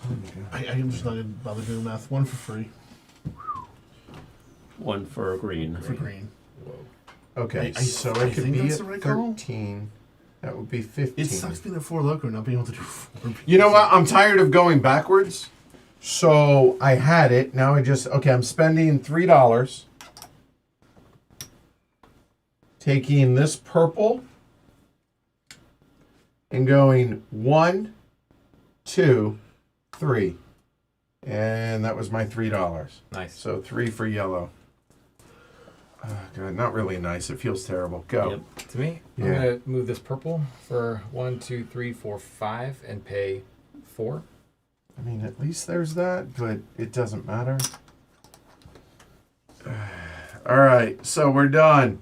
my God. I'm just not going to bother doing math. 1 for free 1 for green. for green. Okay, I so I it could think be that's at the right call. 13. That would be 15. It sucks being a 4 loco and not being able to do 4. You know what? I'm tired of going backwards. So I had it. Now I'm spending $3. Taking this purple and going 1, 2, 3. And that was my $3. Nice. So 3 for yellow. Oh, God, not really nice. It feels terrible. Go. Yep. To me, Yeah. I'm gonna move this purple for 1, 2, 3, 4, 5, and pay 4. I mean, at least there's that, but it doesn't matter. All right, so we're done.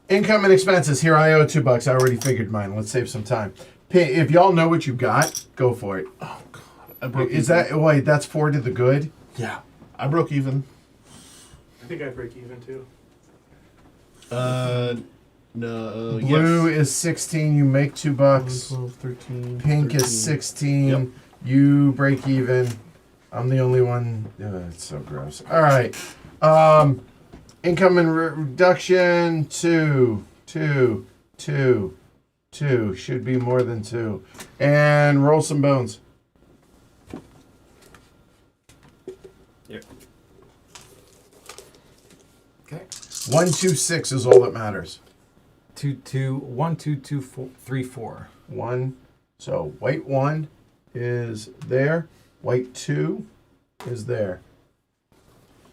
Income and expenses. Here, I owe $2. I already figured mine. Let's save some time. If y'all know what you got, go for it. Oh, God. I broke Is even. that wait? That's 4 to the good. Yeah. I broke even. I think I break even too. No. Blue yes. is 16. You make $2. 12, 13. Pink 13. is 16. Yep. You break even. I'm the only one. It's so gross. All right. Income and reduction 2, 2, 2, 2. Should be more than 2. And roll some bones. Yep. Okay. 1, 2, 6 is all that matters. 2, 2, 1, 2, 2, 4, 3, 4. 1. So white 1 is there. White 2 is there.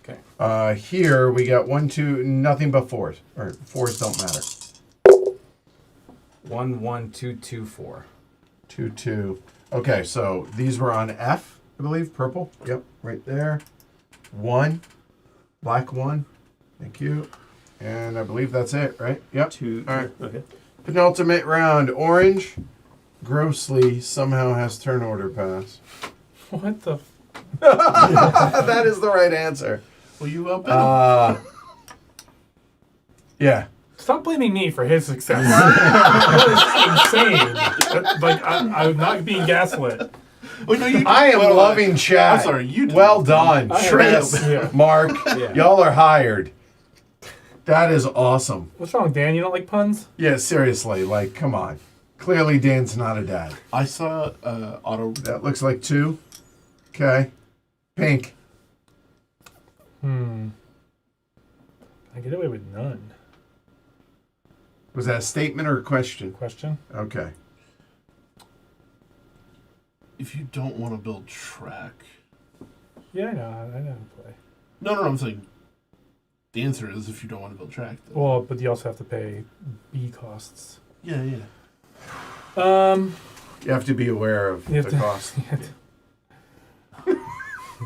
Okay. Here we got 1, 2, nothing but 4s. Or 4s don't matter. 1, 1, 2, 2, 4. 2, 2. Okay, so these were on F, I believe. Purple. Yep, right there. 1. Black 1. Thank you. And I believe that's it, right? Yep. 2. All right. Okay. Penultimate round. Orange. grossly somehow has turn order pass. What the? That is the right answer. Well, you outbid him. Yeah. Stop blaming me for his success. That is insane. Like I'm not being gaslit. Well, no, you I am loving chat. I'm sorry, you did. Well done. I am. Tris, Yeah. Mark, Yeah. y'all are hired. That is awesome. What's wrong, Dan? You don't like puns? Yeah, seriously, like, come on. Clearly, Dan's not a dad. I saw auto. That looks like 2. Okay. Pink. I get away with none. Was that a statement or a question? Question? Okay. If you don't want to build track. Yeah, I know how to play. No, I'm saying the answer is if you don't want to build track. Then. Well, but you also have to pay B costs. Yeah. You have to be aware of You the have to- cost.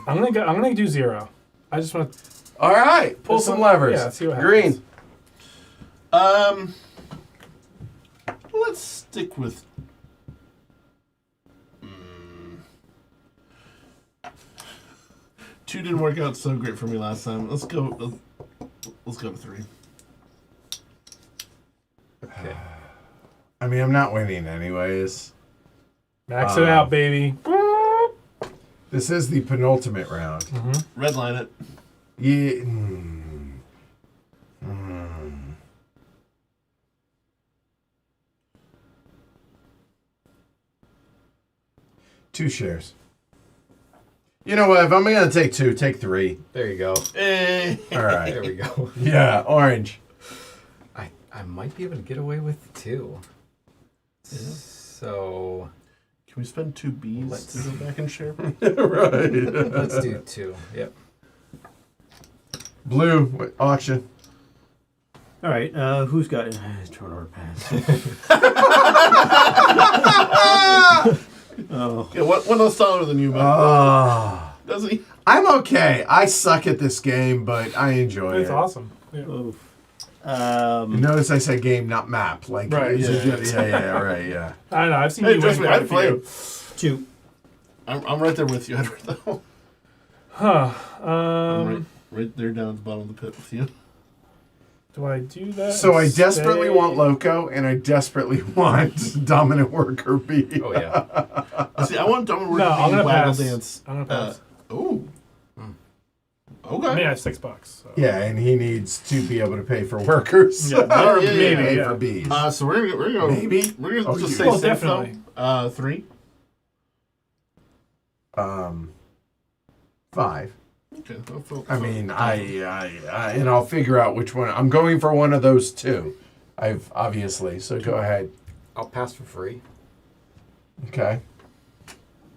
I'm gonna do 0. I just want to All right. Pull some levers. Yeah, see what happens. Green. Let's stick with. Two didn't work out so great for me last time. Let's go. Let's go to 3. Okay. I mean, I'm not winning anyways. Max it out, baby. This is the penultimate round. Redline it. Yeah. 2 shares. You know what? If I'm going to take 2, take 3. There you go. Eh. All right. There we go. Yeah, orange. I might be able to get away with 2. So Can we spend 2 Bs to go back and share? Right. let's do 2. Yep. Blue auction. All right, who's got turn order pass? Oh, Yeah, one less taller than you, but does he? I'm okay. I suck at this game, but I enjoy It's it. awesome. Yeah. oof. Notice I said game, not map. Like, Right, yeah, right, yeah. I don't know. I've seen Hey, you trust win me, quite I'd a play. few. 2. I'm right there with you, Edward. Though. Huh. I'm right there down at the bottom of the pit with you. Do I do that? So I and desperately stay? want Loco, and I desperately want Dominant Worker B. Oh yeah. See, I want Dominant No, I'm gonna Waggle pass. Dance. I'm gonna pass. Oh. Okay. I mean, I have $6. So. Yeah, and he needs to be able to pay for workers. Yeah, Oh, yeah, maybe. Pay Yeah. for bees. So we're gonna go. Maybe? We're gonna Oh, just you- say Well, safe, definitely. though. 3. 5. Okay. I mean, I and I'll figure out which one. I'm going for one of those 2. I've obviously. So go ahead. I'll pass for free. Okay.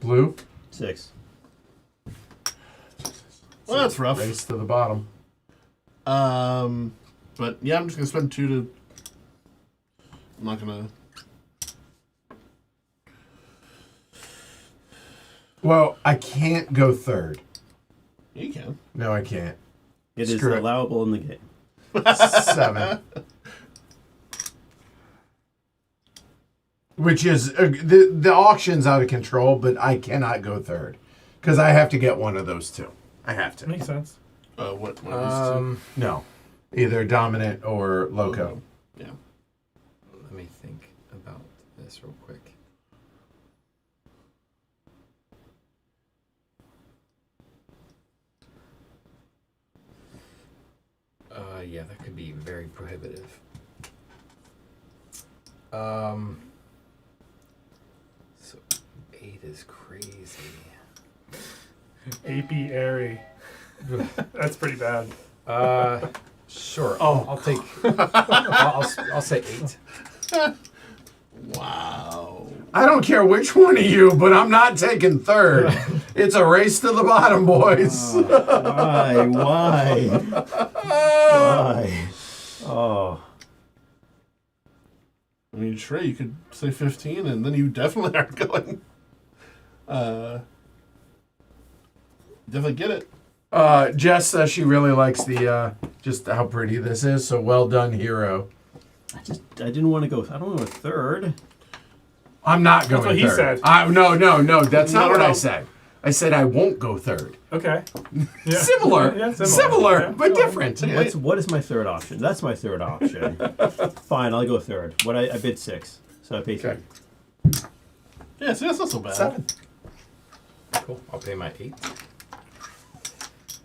Blue. 6. Well, that's rough. Race to the bottom. But yeah, I'm just gonna spend 2 to. I'm not gonna. Well, I can't go third. You can. No, I can't. It is Screw it. allowable in the game. 7. Which is the auction's out of control, but I cannot go third because I have to get one of those 2. I have to. Makes sense. What? No, either dominant or loco. Yeah. Let me think about this real quick. Yeah, that could be very prohibitive. So 8 is crazy. Apiary. That's pretty bad. Sure. I'll take. I'll say 8. Wow. I don't care which one of you, but I'm not taking third. It's a race to the bottom, boys. Why? Why? Why? Oh. I mean, sure, you could say 15, and then you definitely aren't going. Definitely get it. Jess says she really likes the just how pretty this is. So well done, hero. I didn't want to go. I don't want to go third. I'm not going what he third. said. No. That's not No, what no. I said. I said I won't go third. Okay. Yeah. Similar. Yeah, Similar, Yeah. but different. What is my third option? That's my third option. Fine, I'll go third. I bid 6, so I pay 3. Okay. Yeah, see, that's not so bad. 7. Cool. I'll pay my 8.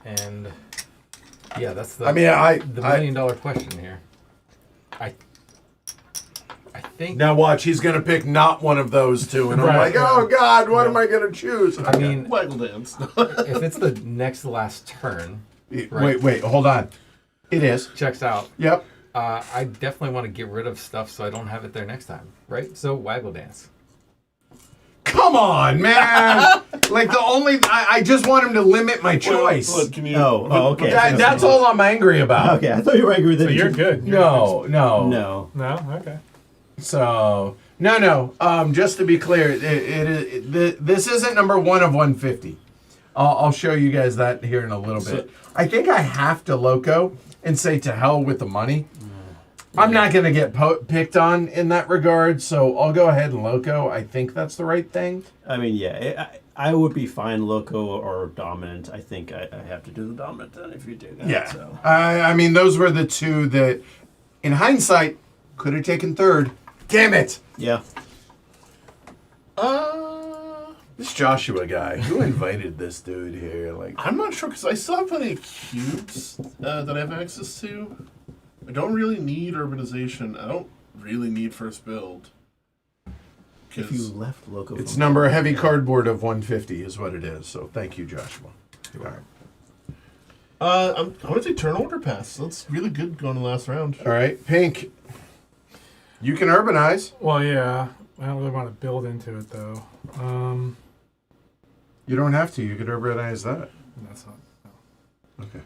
And yeah, that's the I mean, the $1 million question here. I think. Now watch, he's gonna pick not one of those two, and I'm Right. like, oh God, what am I gonna choose? I mean, Waggle dance. if it's the next to last turn, right. Wait, hold on. It is. checks out. Yep. I definitely want to get rid of stuff so I don't have it there next time, right? So waggle dance. Come on, man. Like I just want him to limit my choice. Look, can you? Oh, okay. That's all I'm angry about. Okay, I thought you were angry with So it. you're good. No. No. No? Okay. So no. Just to be clear, this isn't number 1 of 150. I'll show you guys that here in a little bit. I think I have to loco and say to hell with the money. I'm not going to get picked on in that regard, so I'll go ahead and loco. I think that's the right thing. I mean, yeah, I would be fine loco or dominant. I think I have to do the dominant then if you do that. Yeah. So. I mean, those were the two that, in hindsight, could have taken third. Damn it! Yeah. This Joshua guy, who invited this dude here? Like, I'm not sure because I still have plenty of cubes that I have access to. I don't really need urbanization. I don't really need first build. If you left loco, it's from number heavy cardboard of 150 is what it is. So thank you, Joshua. All right. I want to take turn order pass. That's really good going to the last round. All right, Pink. You can urbanize. Well, yeah. I don't really want to build into it, though. You don't have to. You could urbanize that. That's not... Okay.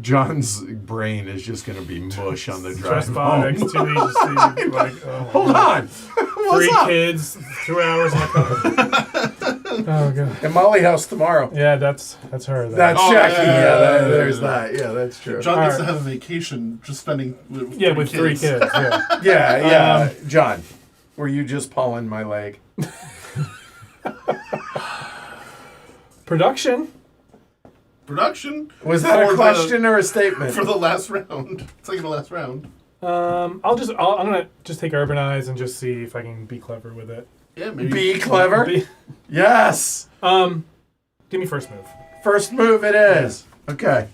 John's brain is just going to be mush on the drive Just by home. next to me, just see, like, oh, Hold on. What's 3 up? kids, 2 hours in the car. Oh, God. At Molly House tomorrow. Yeah, that's her. Though. That's Oh, Jackie. yeah, There's that. Yeah, that's true. John gets Alright. to have a vacation just spending with with 3 kids. Yeah. Yeah. John, were you just pulling my leg? Production. Was that a For question or a statement? for the last round. It's like the last round. I'm gonna just take urbanize and just see if I can be clever with it. Yeah, maybe. Be clever. Be- Yes. Give me first move. First move it is. Okay.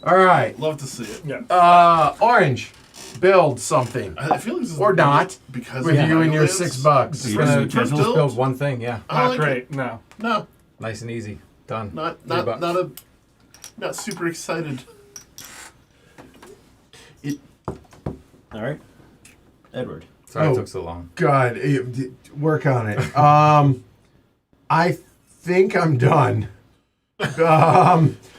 All right. Love to see it. Yeah. Orange. Build something. I feel like this is Or not. because With of you and your Waggle $6. Dance. Just First just build? build one thing, yeah. I Not like great. it. No. No, Nice and easy. Done. not super excited. All right, Edward. Sorry Oh. it took so long. God, work on it. I think I'm done.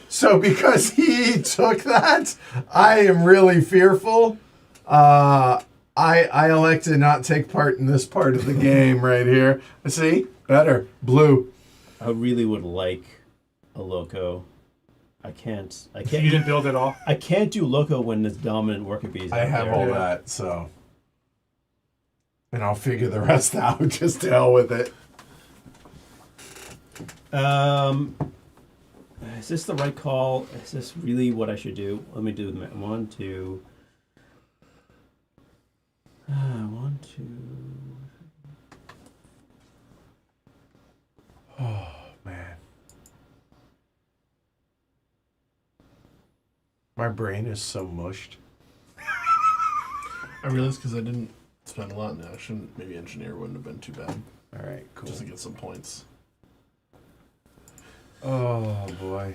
So because he took that, I am really fearful. I elect to not take part in this part of the game right here. See? Better. Blue. I really would like a loco. I can't. You didn't build at all. I can't do loco when there's dominant worker bees. I out have there. all that, so. And I'll figure the rest out. Just to hell with it. Is this the right call? Is this really what I should do? Let me do them. 1, 2. 1, 2. Oh, man. My brain is so mushed. I realized because I didn't spend a lot in action, maybe engineer wouldn't have been too bad. All right, cool. Just to get some points. Oh, boy.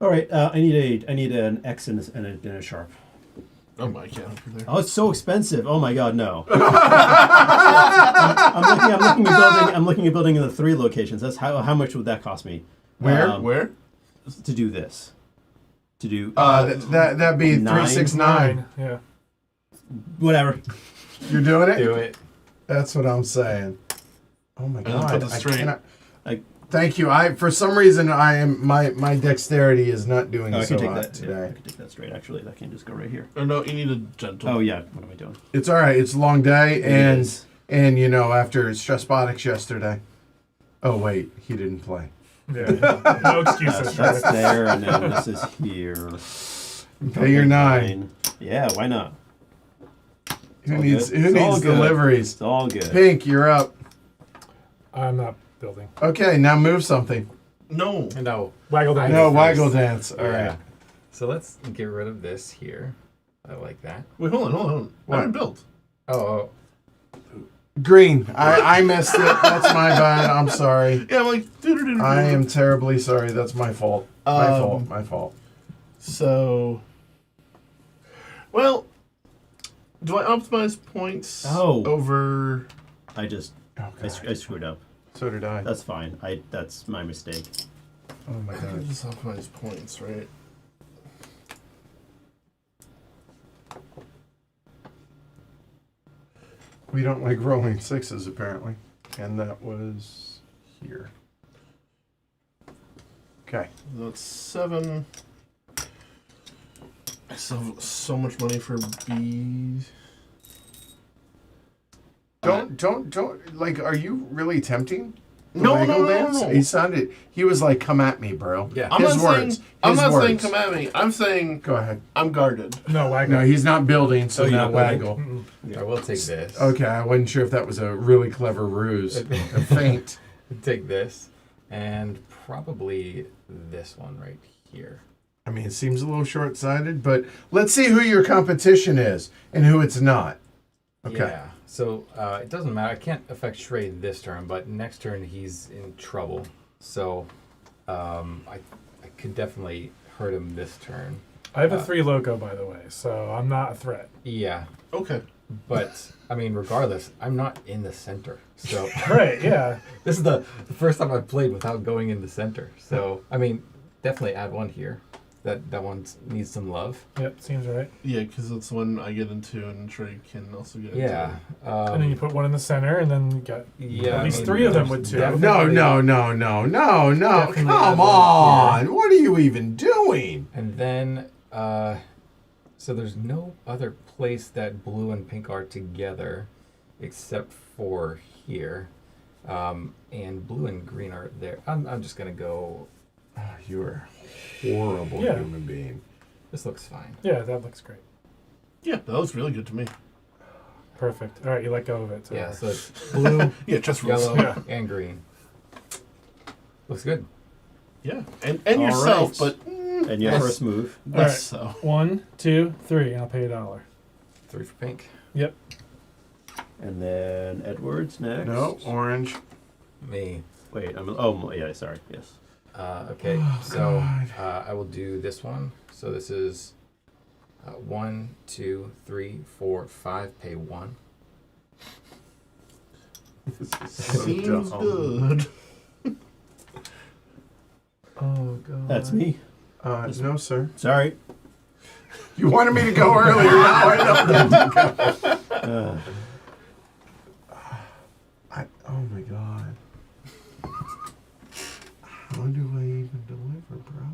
All right. I need an X and a sharp. Oh my, I can't help you there. Oh, it's so expensive. Oh my God, no. I'm looking at building in the 3 locations. That's how much would that cost me? Where? Where? To do this? To do That'd be 9. 369. Yeah. whatever. You're doing it? Do it. That's what I'm saying. Oh my then god! put the straight. Thank you. For some reason my dexterity is not doing Oh, I so can take hot that. today. Yeah, I can take that straight. Actually, that can just go right here. Or no, you need a gentle. Oh yeah. What am I doing? It's all right. It's a long day, It and is. you know after Stressbotics yesterday. Oh wait, he didn't play. Yeah. No excuses. That's there, and then this is here. Pay your 9. Yeah, why not? Who all needs good. It's all good. deliveries? It's all good. Pink, you're up. I'm not building. Okay, now move something. No. No. Waggle down. No, first. waggle dance. All right. Yeah. So let's get rid of this here. I like that. Wait, hold on. What? I haven't built. Oh, Green. I missed it. That's my bad. I'm sorry. Yeah, I'm like. doo-doo-doo-doo-doo. I am terribly sorry. That's my fault. My fault. So. Well. Do I optimize points over. I just Oh, I God. screwed up. So did I. That's fine. That's my mistake. Oh my I can god. just optimize points, right? We don't like rolling 6s apparently. And that was here. Okay. That's 7. I still have so much money for bees. Don't like are you really tempting? the No, waggle no, no, dance? no. He was like, come at me, bro. Yeah. I'm His not words. saying. I'm His not saying words. come at me. I'm saying Go ahead. I'm guarded. No, waggle. No, he's not building, so Oh, you're now not building? waggle. Mm-mm. I will take this. Okay, I wasn't sure if that was a really clever ruse. A feint. Take this. And probably this one right here. I mean, it seems a little short-sighted, but let's see who your competition is and who it's not. Okay. Yeah. So it doesn't matter. I can't affect Shrey this turn, but next turn he's in trouble. So I could definitely hurt him this turn. I have a 3 loco, by the way, so I'm not a threat. Yeah. Okay. But I mean, regardless, I'm not in the center. So Right, yeah. this is the first time I've played without going in the center. So I mean, definitely add one here. That one needs some love. Yep, seems right. Yeah, because that's when I get into, and Trey can also get into. Yeah. And then you put one in the center, and then you got Yeah. at least I mean, 3 of them with 2. definitely- No. Definitely Come add one on. What are you even doing? And then, so there's no other place that blue and pink are together except for here. And blue and green are there. I'm just going to go, You are a horrible Yeah. human being. this looks fine. Yeah, that looks great. Yeah, that looks really good to me. Perfect. All right, you let go of it. Yeah, so it's blue, Yeah, just rules. yellow, Yeah. and green. Looks good. Yeah, and All yourself, right. but And your Yes. first move. less so. 1, 2, 3, and I'll pay $1. 3 for pink. Yep. And then Edwards next. No, orange. Me. Wait, yeah, sorry. Yes. Okay, Oh, so God. I will do this one. So this is 1, 2, 3, 4, 5. Pay 1. Seems dumb. good. Oh, God. That's me. No, sir. Sorry. You wanted me to go earlier. Now I don't get to go. Uh, Oh, my God. How do I even deliver, bro?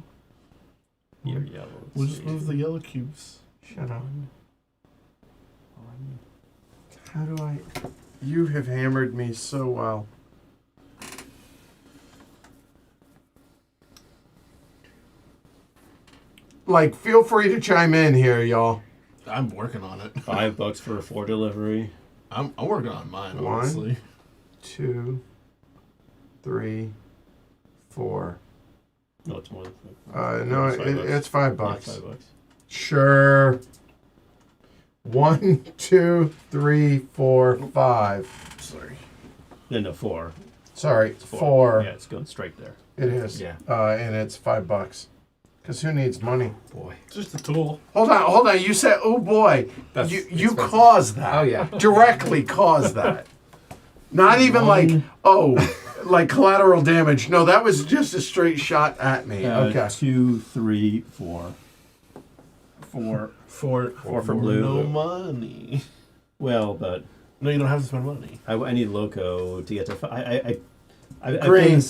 you're yellow. We'll just move the yellow cubes. Shut up. How do I... You have hammered me so well. Like, feel free to chime in here, y'all. I'm working on it. $5 for a 4 delivery. I'm working on mine, One. honestly. 2, 3, 4. No, it's more than 5. No, It's $5. it's $5. Yeah, $5. Sure. 1, 2, 3, 4, 5. Sorry. Then a 4. Sorry, It's 4. Yeah, it's going straight there. It is. Yeah. And it's $5. Because who needs money? Boy. Just a tool. Hold on. You said, oh boy. That's You expensive. caused that. Oh, yeah. Directly caused that. Not even like, like collateral damage. No, that was just a straight shot at me. Okay. 2, 3, 4. 4. For Four for blue. no money. Well, but No, you don't have to spend money. I need loco to get to. I Green.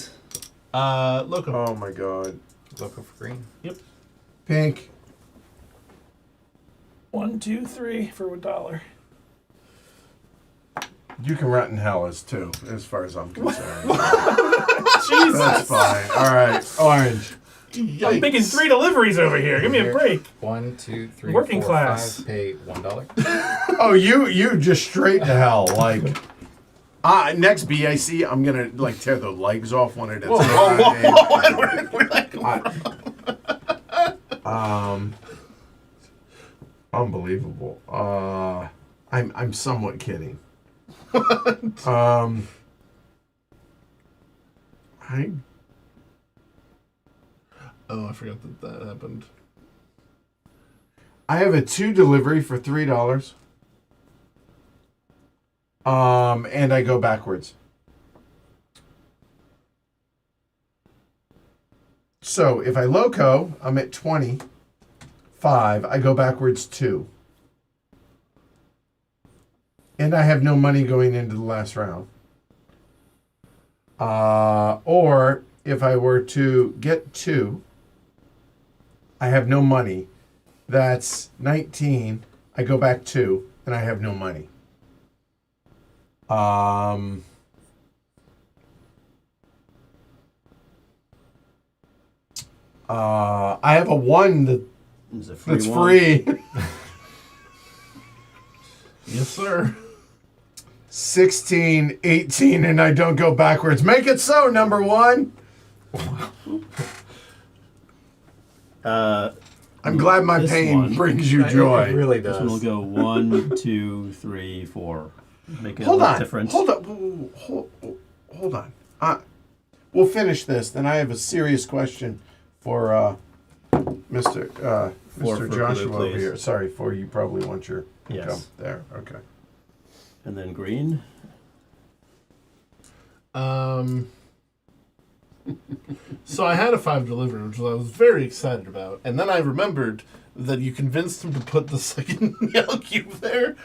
Loco. Oh my god. Local for green. Pink. 1, 2, 3 for $1. You can rot in hell as two, as far as I'm concerned. Jesus. That's fine. All right. Orange. I'm making 3 deliveries over here. Give me a break. 1, 2, 3, Working 4, class. 5. Pay $1. Oh, you just straight to hell. Like, next BAC, I'm gonna like tear the legs off one at a time. Unbelievable. I'm somewhat kidding. I forgot that happened. I have a 2 delivery for $3. And I go backwards. So if I loco, I'm at 25. I go backwards 2. And I have no money going into the last round. Or if I were to get 2, I have no money. That's 19. I go back 2, and I have no money. I have a 1 that's free. Yes, sir. 16, 18, and I don't go backwards. Make it so, number 1. I'm glad my this pain one- brings you It joy. really This one will does. go 1, 2, 3, 4. Make it Hold a little on. different. Hold on. We'll finish this. Then I have a serious question for Mr. For Joshua blue, over please. here. Sorry, for you probably want your Yes. income there. Okay. And then green. So I had a 5 delivery, which I was very excited about, and then I remembered that you convinced him to put the second yellow cube there.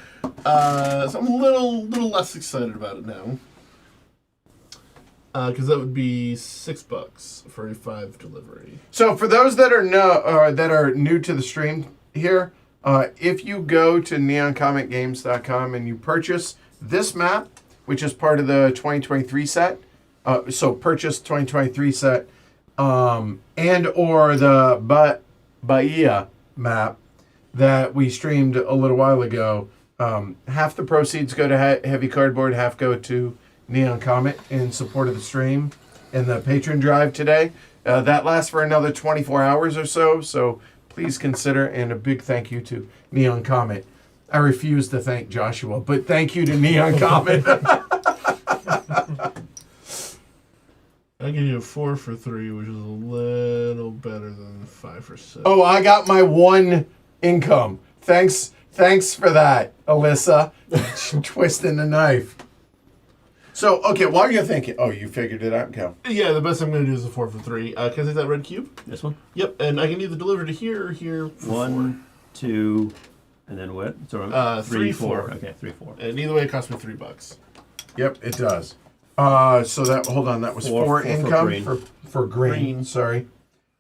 So I'm a little less excited about it now. Because that would be $6 for a 5 delivery. So for those that are new to the stream here, if you go to neoncometgames.com and you purchase this map, which is part of the 2023 set, so purchase 2023 set, and or the Bahia map that we streamed a little while ago, half the proceeds go to Heavy Cardboard, half go to Neon Comet in support of the stream and the patron drive today. That lasts for another 24 hours or so, so please consider, and a big thank you to Neon Comet. I refuse to thank Joshua, but thank you to Neon Comet. I give you a 4 for 3, which is a little better than 5 for 6. Oh, I got my 1 income. Thanks for that, Alyssa. Twisting the knife. So, okay, while you're thinking, you figured it out, go. Yeah, the best I'm going to do is a 4 for 3. Can I take that red cube? This one? Yep, and I can either deliver to here or here for 1, 2, and then what? So 3, 4. Okay, 3, 4. 4. And either way, it cost me $3. Yep, it does. So that, hold on, that was 4 for income green. for green. Sorry.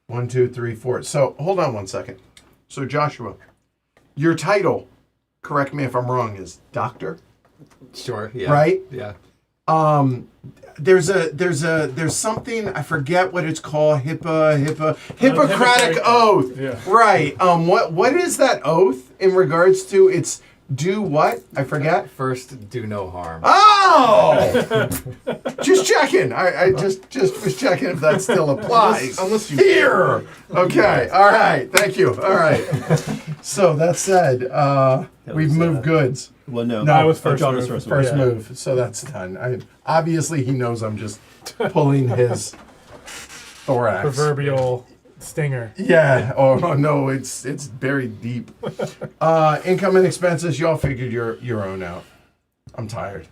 1, 2, 3, 4. So, hold on one second. So, Joshua, your title, correct me if I'm wrong, is Doctor? Sure. Yeah. Right? Yeah. There's something, I forget what it's called, Hippocratic Oath. Yeah. Right. What is that oath in regards to? It's do what? I forget. First, do no harm. Oh! Just checking. I just was checking if that still applies. Unless you Here. Okay. All right. Thank you. All right. So that said, we've was, moved goods. Well, no. No, I was first John was move. first. First move. So that's done. Obviously he knows I'm just pulling his thorax. Proverbial stinger. Yeah. Oh no, it's buried deep. Income and expenses. Y'all figured your own out. I'm tired.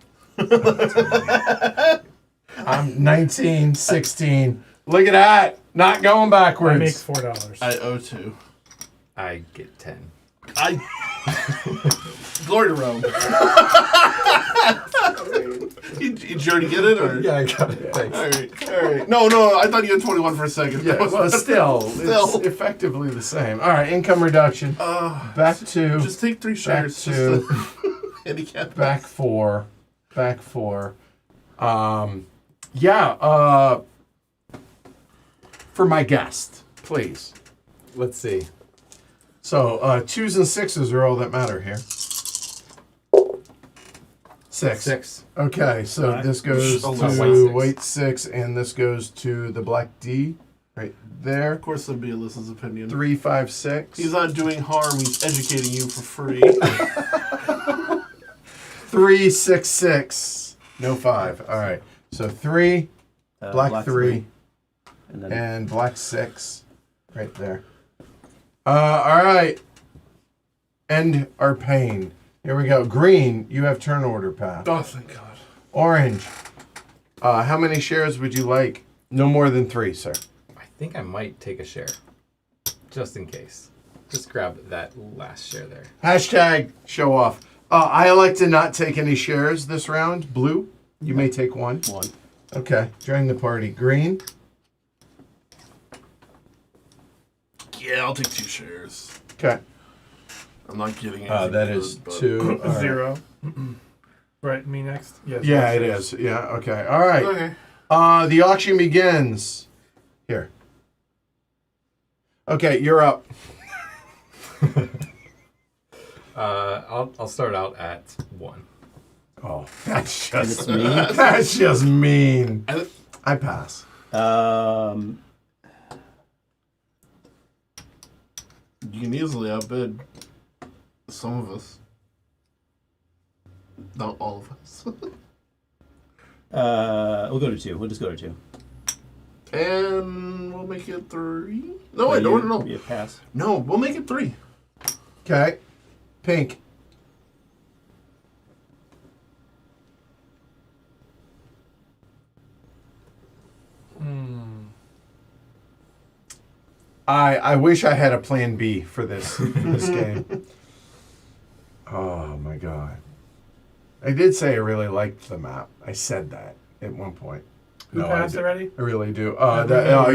I'm 19, 16. Look at that. Not going I make backwards. $4. I owe 2. I get 10. I Glory to Rome. Did you already get it? Or? Yeah, I got it. Thanks. All right. No, I thought you had 21 for a second. Yeah, well, still, it's effectively the same. All right, income reduction. Back to. Just take 3 shares. Back Just to. handicap. Back 4. For my guest, please. Let's see. So 2s and 6s are all that matter here. 6. 6. Okay, so this goes Oh, to white 6. white 6, and this goes to the black D right there. Of course, that'd be Alyssa's opinion. 3, 5, 6. He's not doing harm. He's educating you for free. 3, 6, 6. No 5. All right. So 3, black 3, and then and black 6 right there. All right. End our pain. Here we go. Green, you have turn order pass. Oh, thank God. Orange, how many shares would you like? No more than 3, sir. I think I might take a share. Just in case. Just grab that last share there. Hashtag show off. I elect to not take any shares this round. Blue, you may take 1. 1. Okay, join the party. Green, Yeah, I'll take 2 shares. okay. I'm not getting anything. That is good, but- 2. All right. 0. Right, me next? Yes. Yeah, it is. Yeah, okay. All right. Okay. The auction begins. Here. Okay, you're up. I'll start out at 1. Oh, that's And it's just me. that's just mean. I- I pass. You can easily outbid some of us. Not all of us. We'll go to 2. We'll just go to 2. And we'll make it 3. No, wait, no. Yeah, pass. No, we'll make it 3. Okay. Pink. I wish I had a plan B for this game. Oh my god. I did say I really liked the map. I said that at one point. Who I passed did. already? I really do.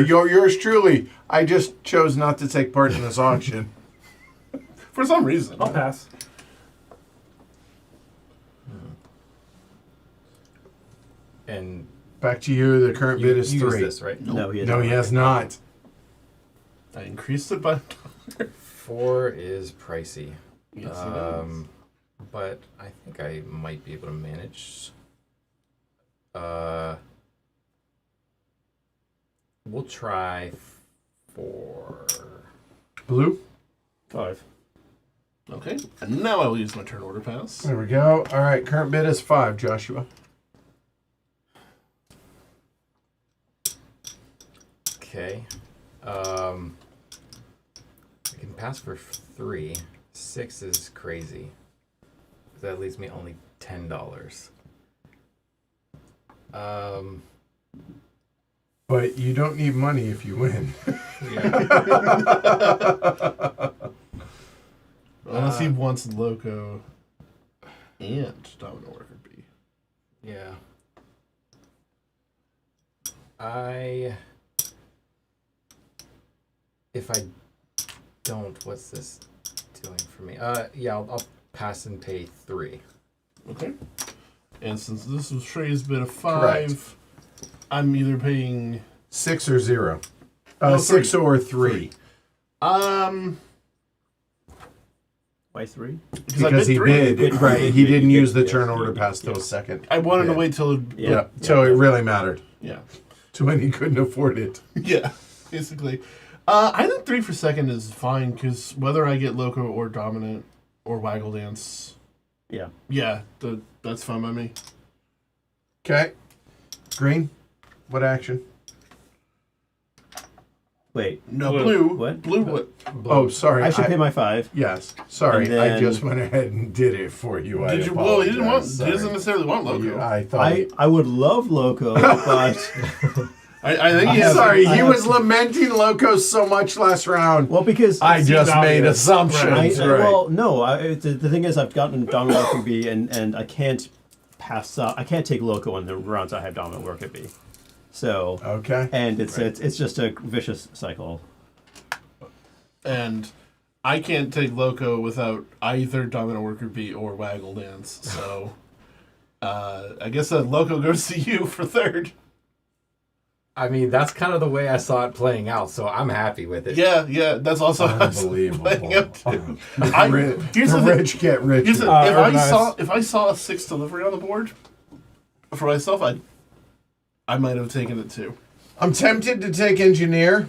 Yours truly. I just chose not to take part in this auction. For some reason. I'll pass. And Back to you. The current bid is you 3. use this, right? No, he No, he has not. I increased it by... 4 is pricey. Yes, it is. But I think I might be able to manage. We'll try 4. Blue. 5. Okay. And now I will use my turn order pass. There we go. All right. Current bid is 5, Joshua. Okay. I can pass for 3. 6 is crazy. That leaves me only $10. But you don't need money if you win. Unless he wants Loco and Domino Worker B. Yeah. If I don't, what's this doing for me? Yeah, I'll pass and pay 3. Okay. And since this was Shrey's bid of 5, Correct. I'm either paying 6 or 0. No, 6 3. or 3. Why 3? Because he bid. Right. He didn't use the turn order pass till second. I wanted to Yeah. wait till Yeah. So it really mattered. yeah. To when he couldn't afford it. Yeah, basically. I think 3 for second is fine, because whether I get Loco or Dominant or Waggle Dance, Yeah. yeah, that's fine by me. Okay. Green. What action? Wait. No, Blue. blue. What? Blue what? Oh, sorry. I should pay my 5. Yes. Sorry. And I then- just went ahead and did it for you. Did you? Well, he didn't want. He doesn't necessarily want Loco. I thought. I would love Loco, but I think he I'm has. sorry, I he have- was lamenting Locos so much last round. Well, because I just made obvious. assumptions. Right. well, no. The thing is, I've gotten dominant worker bee, and I can't pass up. I can't take loco on the rounds I have dominant worker bee. So Okay. and it's just a vicious cycle. And I can't take Loco without either Dominant Worker Bee or Waggle Dance. So I guess that Loco goes to you for third. I mean, that's kind of the way I saw it playing out, so I'm happy with it. Yeah, that's also how it's Unbelievable. playing out too. The Here's the thing. rich get richer. Here's the, Urbanized. if I saw a 6 delivery on the board for myself, I might have taken it too. I'm tempted to take engineer.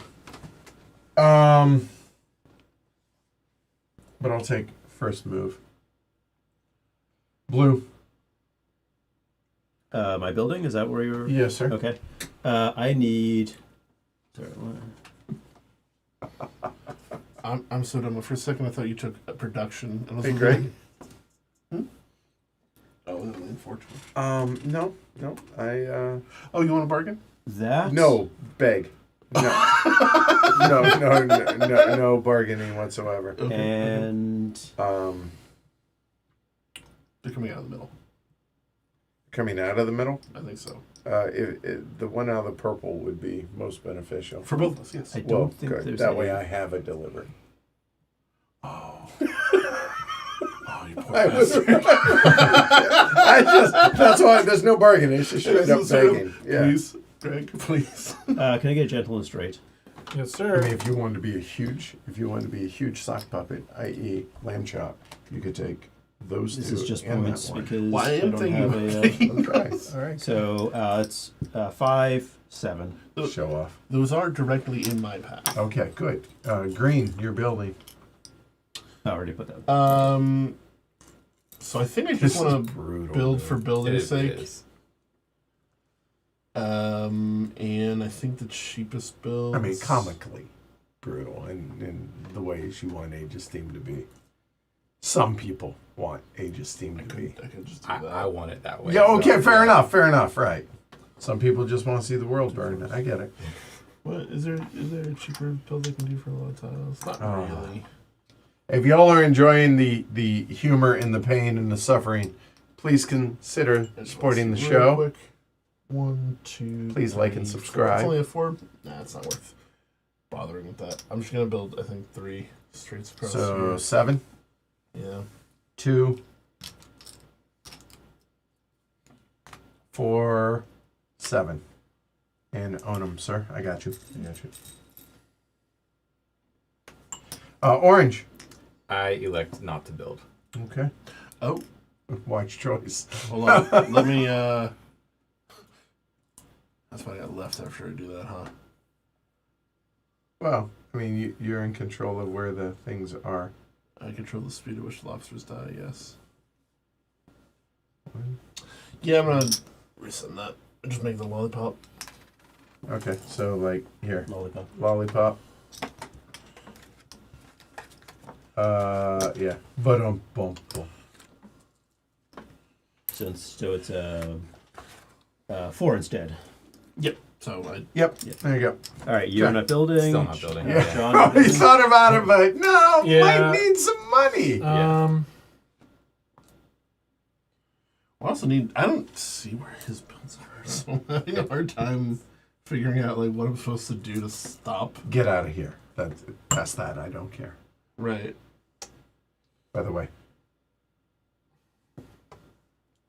But I'll take first move. Blue. My building, is that where you're? Yes, sir. Okay. I need. Sorry, what? I'm so dumb. For a second, I thought you took a production. And I was Hey, like, Greg. Oh, that's unfortunate. No. Oh, you want a bargain? That? No, beg. No. No bargaining whatsoever. Okay. And They're coming out of the middle. Coming out of the middle, I think so. the one out of the purple would be most beneficial. For both of us, yes. I don't Well, think good. there's That a- way I have a delivery. Oh, you poor I was- bastard. That's why there's no bargaining. It's just straight up begging. Yeah. Please, Greg, please. can I get a gentle and straight? Yes, I sir. mean, if you wanted to be a huge sock puppet, i.e., lamb chop, you could take those This two. is just and points that one. because Well, I am don't have thinking- a. Okay. All right. So it's 5, 7. Show off. Those are directly in my path. Okay, good. Green, you're building. I already put that. So I think I This just want is to brutal. build dude. for building's sake. It is. And I think the cheapest build. I mean, comically brutal in the ways you want Age of Steam to be. Some people want Age of Steam to be. I could just do I that. want it that way. Yeah, okay, so, fair enough, right. Some people just want to see the world burn. I get it. What is there a cheaper build I can do for a lot of tiles? Not really. If y'all are enjoying the humor and the pain and the suffering, please consider I just supporting wanna the see real show. quick. 1, 2. Please like and 3, 4. subscribe. It's only a 4. Nah, it's not worth bothering with that. I'm just gonna build, I think, 3 straights across So here. 7, Yeah. 2, 4, 7. And own them, sir. I got you. Orange. I elect not to build. Okay. Oh, Watch choice. hold on. Let me. That's why I got left after I do that, huh? Well, I mean, you're in control of where the things are. I control the speed at which lobsters die. Yes. Yeah, I'm gonna resend that. Just make the lollipop. Okay, so like here, Lollipop. lollipop. Yeah. But boom. So it's 4 instead. Yep. So I. Yep. There you go. All right, you're Okay. not building. Still not building. Yeah. John, Oh, he thought about it, but no, Yeah. might need some money. Yeah. I also need. I don't see where his builds are, so I'm having a hard time figuring out like what I'm supposed to do to stop. Get out of here. That's that. I don't care. Right. By the way,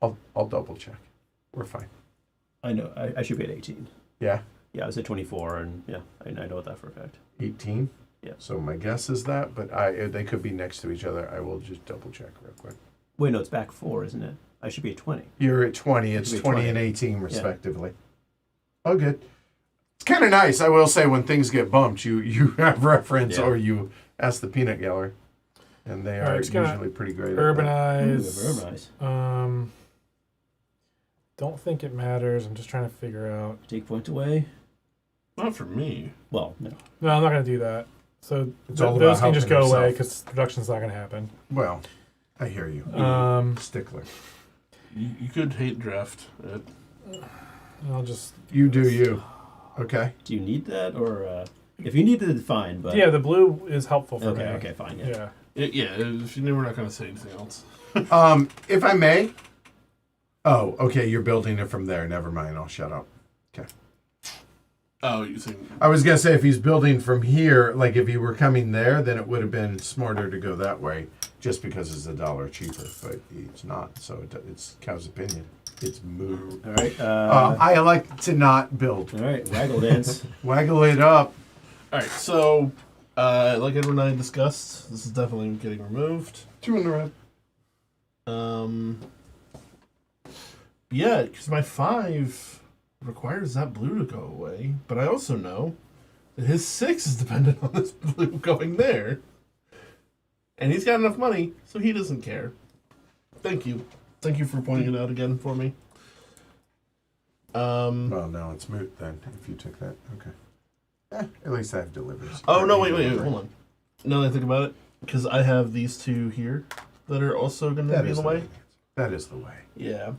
I'll double check. We're fine. I know. I should be at 18. Yeah. Yeah, I was at 24, and yeah, I know that for a fact. 18. Yeah. So my guess is that, but they could be next to each other. I will just double check real quick. Wait, no, it's back 4, isn't it? I should be at 20. You're at 20. It's Should be 20 20. and 18 respectively. Oh, good. It's kind of nice, I will say, when things get bumped, you have reference Yeah. or you ask the peanut gallery, and they All right, are it's gonna usually pretty great. Urbanize. Very nice. Don't think it matters. I'm just trying to figure out. Take points away. Not for me. Well, no. No, I'm not going to do that. So It's all those about can just go helping away yourself. because production's not going to happen. Well, I hear you. Stickler. You could hate draft it. I'll just. You do you. Okay. Do you need that, or if you need it, fine. But Yeah, the blue is helpful for me. Okay, fine. Yeah. Yeah. If you knew, we're not going to say anything else. If I may. Oh, okay. You're building it from there. Never mind. I'll shut up. Okay. Oh, you think? I was gonna say if he's building from here, like if he were coming there, then it would have been smarter to go that way, just because it's $1 cheaper. But he's not, so it's Cow's opinion. It's moo. All right. I like to not build. All right. Waggle dance. Waggle it up. All right, so like Edward and I discussed, this is definitely getting removed. 2 in the red. Yeah, because my 5 requires that blue to go away, but I also know that his 6 is dependent on this blue going there. And he's got enough money, so he doesn't care. Thank you. Thank you for pointing it out again for me. Well, no, it's moot then, if you took that. Okay. At least I have deliveries. Oh, no, wait, hold on. Now that I think about it, because I have these 2 here that are also going to be in the way. That is the way. Yeah.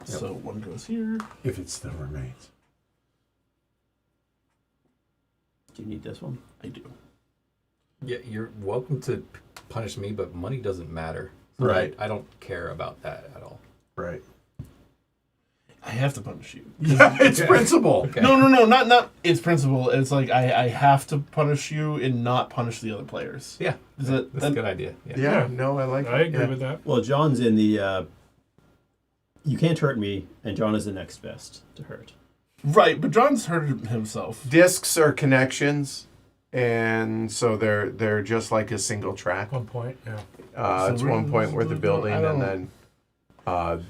So one goes here. If it still remains. Do you need this one? I do. Yeah, you're welcome to punish me, but money doesn't matter. Right. I don't care about that at all. Right. I have to punish you. Yeah, it's principle. Okay. No, not it's principle. It's like I have to punish you and not punish the other players. Yeah, That's a good idea. Yeah, no, I like it. I agree Yeah. with that. Well, John's in the. You can't hurt me, and John is the next best to hurt. Right, but John's hurted himself. Discs are connections, and so they're just like a single track. 1 point, yeah. It's So 1 point worth of building, I don't- and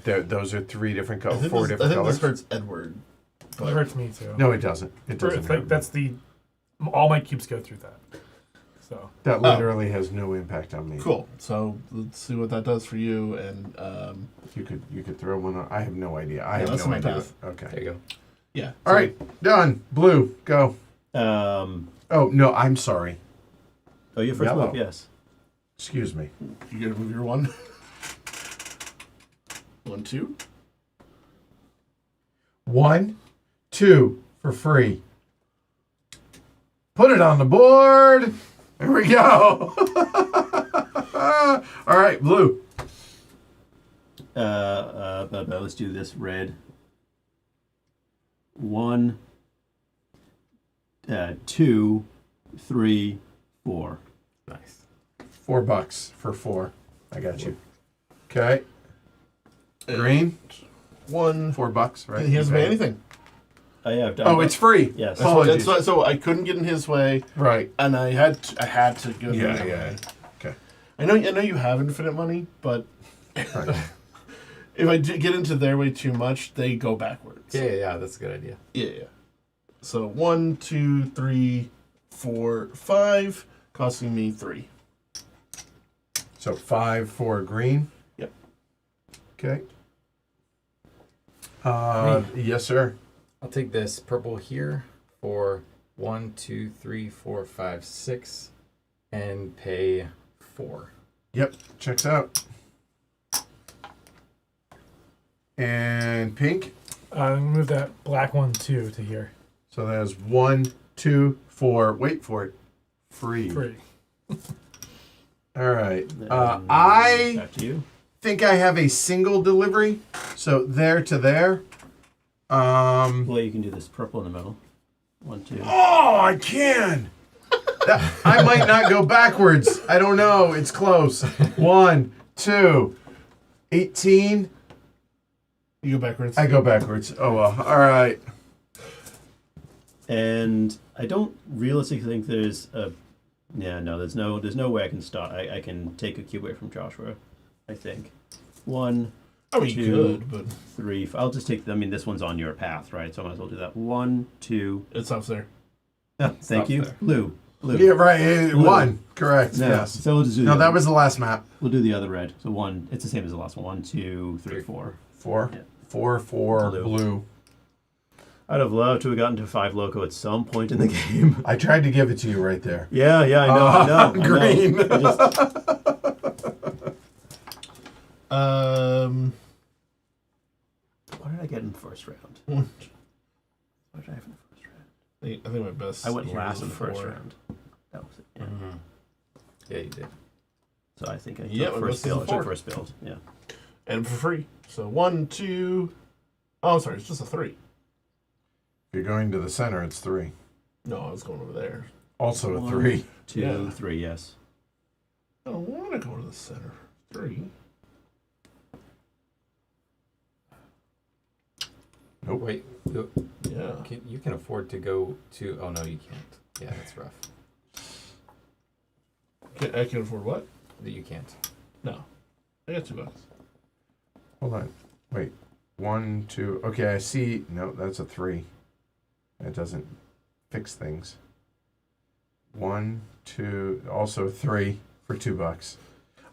then those are 3 different I colors, think 4 this, I different think colors. this hurts Edward. It hurts me too. No, it doesn't. It doesn't. It's like hurt that's me. all my cubes go through that. So That literally has no impact on me. Cool. So let's see what that does for you. And You could throw one on. I have no idea. I Yeah, have that's no my idea. path. Okay. There you go. yeah. All right, done. Blue, go. Oh, Oh no, I'm sorry. your first Yellow. move, yes. Excuse me. You gotta move your 1. 1, 2. 1, 2 for free. Put it on the board. There we go. All right, blue. But let's do this red. 1, 2, 3, 4. Nice. $4 for 4. I got you. Okay. Green. 1. $4, right? He hasn't Okay. made anything. I have done. Oh, it's free. Yes. Apologies. So I couldn't get in his way, Right. and I had to go. the Yeah, other yeah. way. Okay. I know you have infinite money, but Right. if I get into their way too much, they go backwards. Yeah, that's a good idea. Yeah. So 1, 2, 3, 4, 5, costing me 3. So 5 for green. Yep. Okay. Yes, sir. I'll take this purple here for 1, 2, 3, 4, 5, 6, and pay 4. Yep. Checks out. And pink. move that black 1 2 to here. So that's 1, 2, 4. Wait for it. Free. Free. All right. And I back to you. think I have a single delivery. So there to there. Well, you can do this purple in the middle. 1, 2. Oh, I can. I might not go backwards. I don't know. It's close. 1, 2, 18. You go backwards. I go backwards. Oh well. All right. And I don't realistically think there's a. Yeah, no, there's no way I can stop. I can take a cube away from Joshua. I think. 1, I mean, you 2, could, but 3. I'll just take. I mean, this one's on your path, right? So I might as well do that. 1, 2. it stops there. Oh, thank Stops you. there. Blue. Yeah, right. Blue. 1. Correct. No, Yes. So we'll just do. No, the that other- was the last map. We'll do the other red. So 1. It's the same as the last one. 1, 2, 3, 4. 4. Yeah. 4 for Blue. blue. I'd have loved to have gotten to 5 loco at some point in the game. I tried to give it to you right there. Yeah, I know. I know. Green. I just, Um, what did I get in the first round? 1, What did I have in the first round? I think my best. I went here last was in a the first 4. round. That was it. Yeah. Mm-hmm. Yeah, you did. So I think I took Yeah, my first best is a build. I 4. took first build. Yeah. And for free. So 1, 2. Oh, sorry, it's just a 3. If you're going to the center, it's 3. No, I was going over there. Also a 1, 3. 2, Yeah. 3. Yes. I don't want to go to the center. 3. Nope. Wait, Yeah. you can afford to go to. Oh no, you can't. Yeah, that's rough. I can afford what? That you can't. No. I got $2. Hold on. Wait. 1, 2. Okay, I see. No, that's a 3. That doesn't fix things. 1, 2. Also 3 for $2.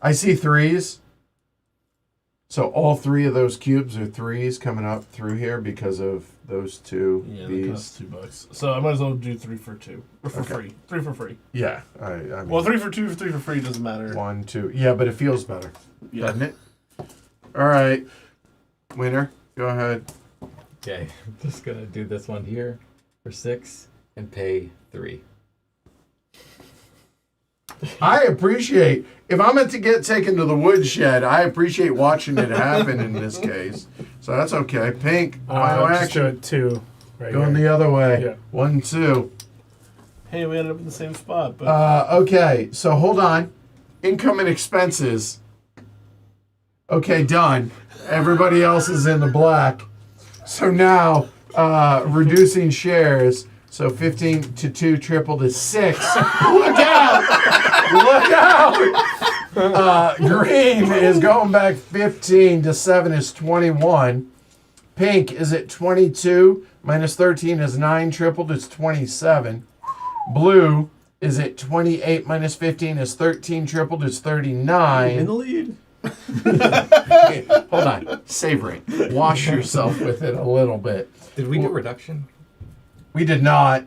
I see 3s. So all 3 of those cubes are 3s coming up through here because of those 2. Yeah, that These. costs $2. So I might as well do 3 for 2. Or for Okay. free. 3 for free. Yeah. I mean, Well, 3 for 2, 3 for free doesn't matter. 1, 2. Yeah, but it feels better, Yeah. doesn't it? All right. Winner, go ahead. Okay, I'm just gonna do this one here for 6 and pay 3. I appreciate, if I'm meant to get taken to the woodshed, I appreciate watching it happen in this case. So that's okay. Pink, final Just do action. it 2. Right Going here. the other way. Yeah. 1, 2. Hey, we ended up in the same spot, but Okay, so hold on. Income and expenses. Okay, done. Everybody else is in the black. So now, reducing shares. So 15 to 2 tripled is 6. Look out! Look out! Green is going back 15 to 7 is 21. Pink is at 22. Minus 13 is 9. Tripled is 27. Blue is at 28. Minus 15 is 13. Tripled is 39. In the lead. Hold on. Savor it. Wash yourself with it a little bit. Did we do reduction? We did not.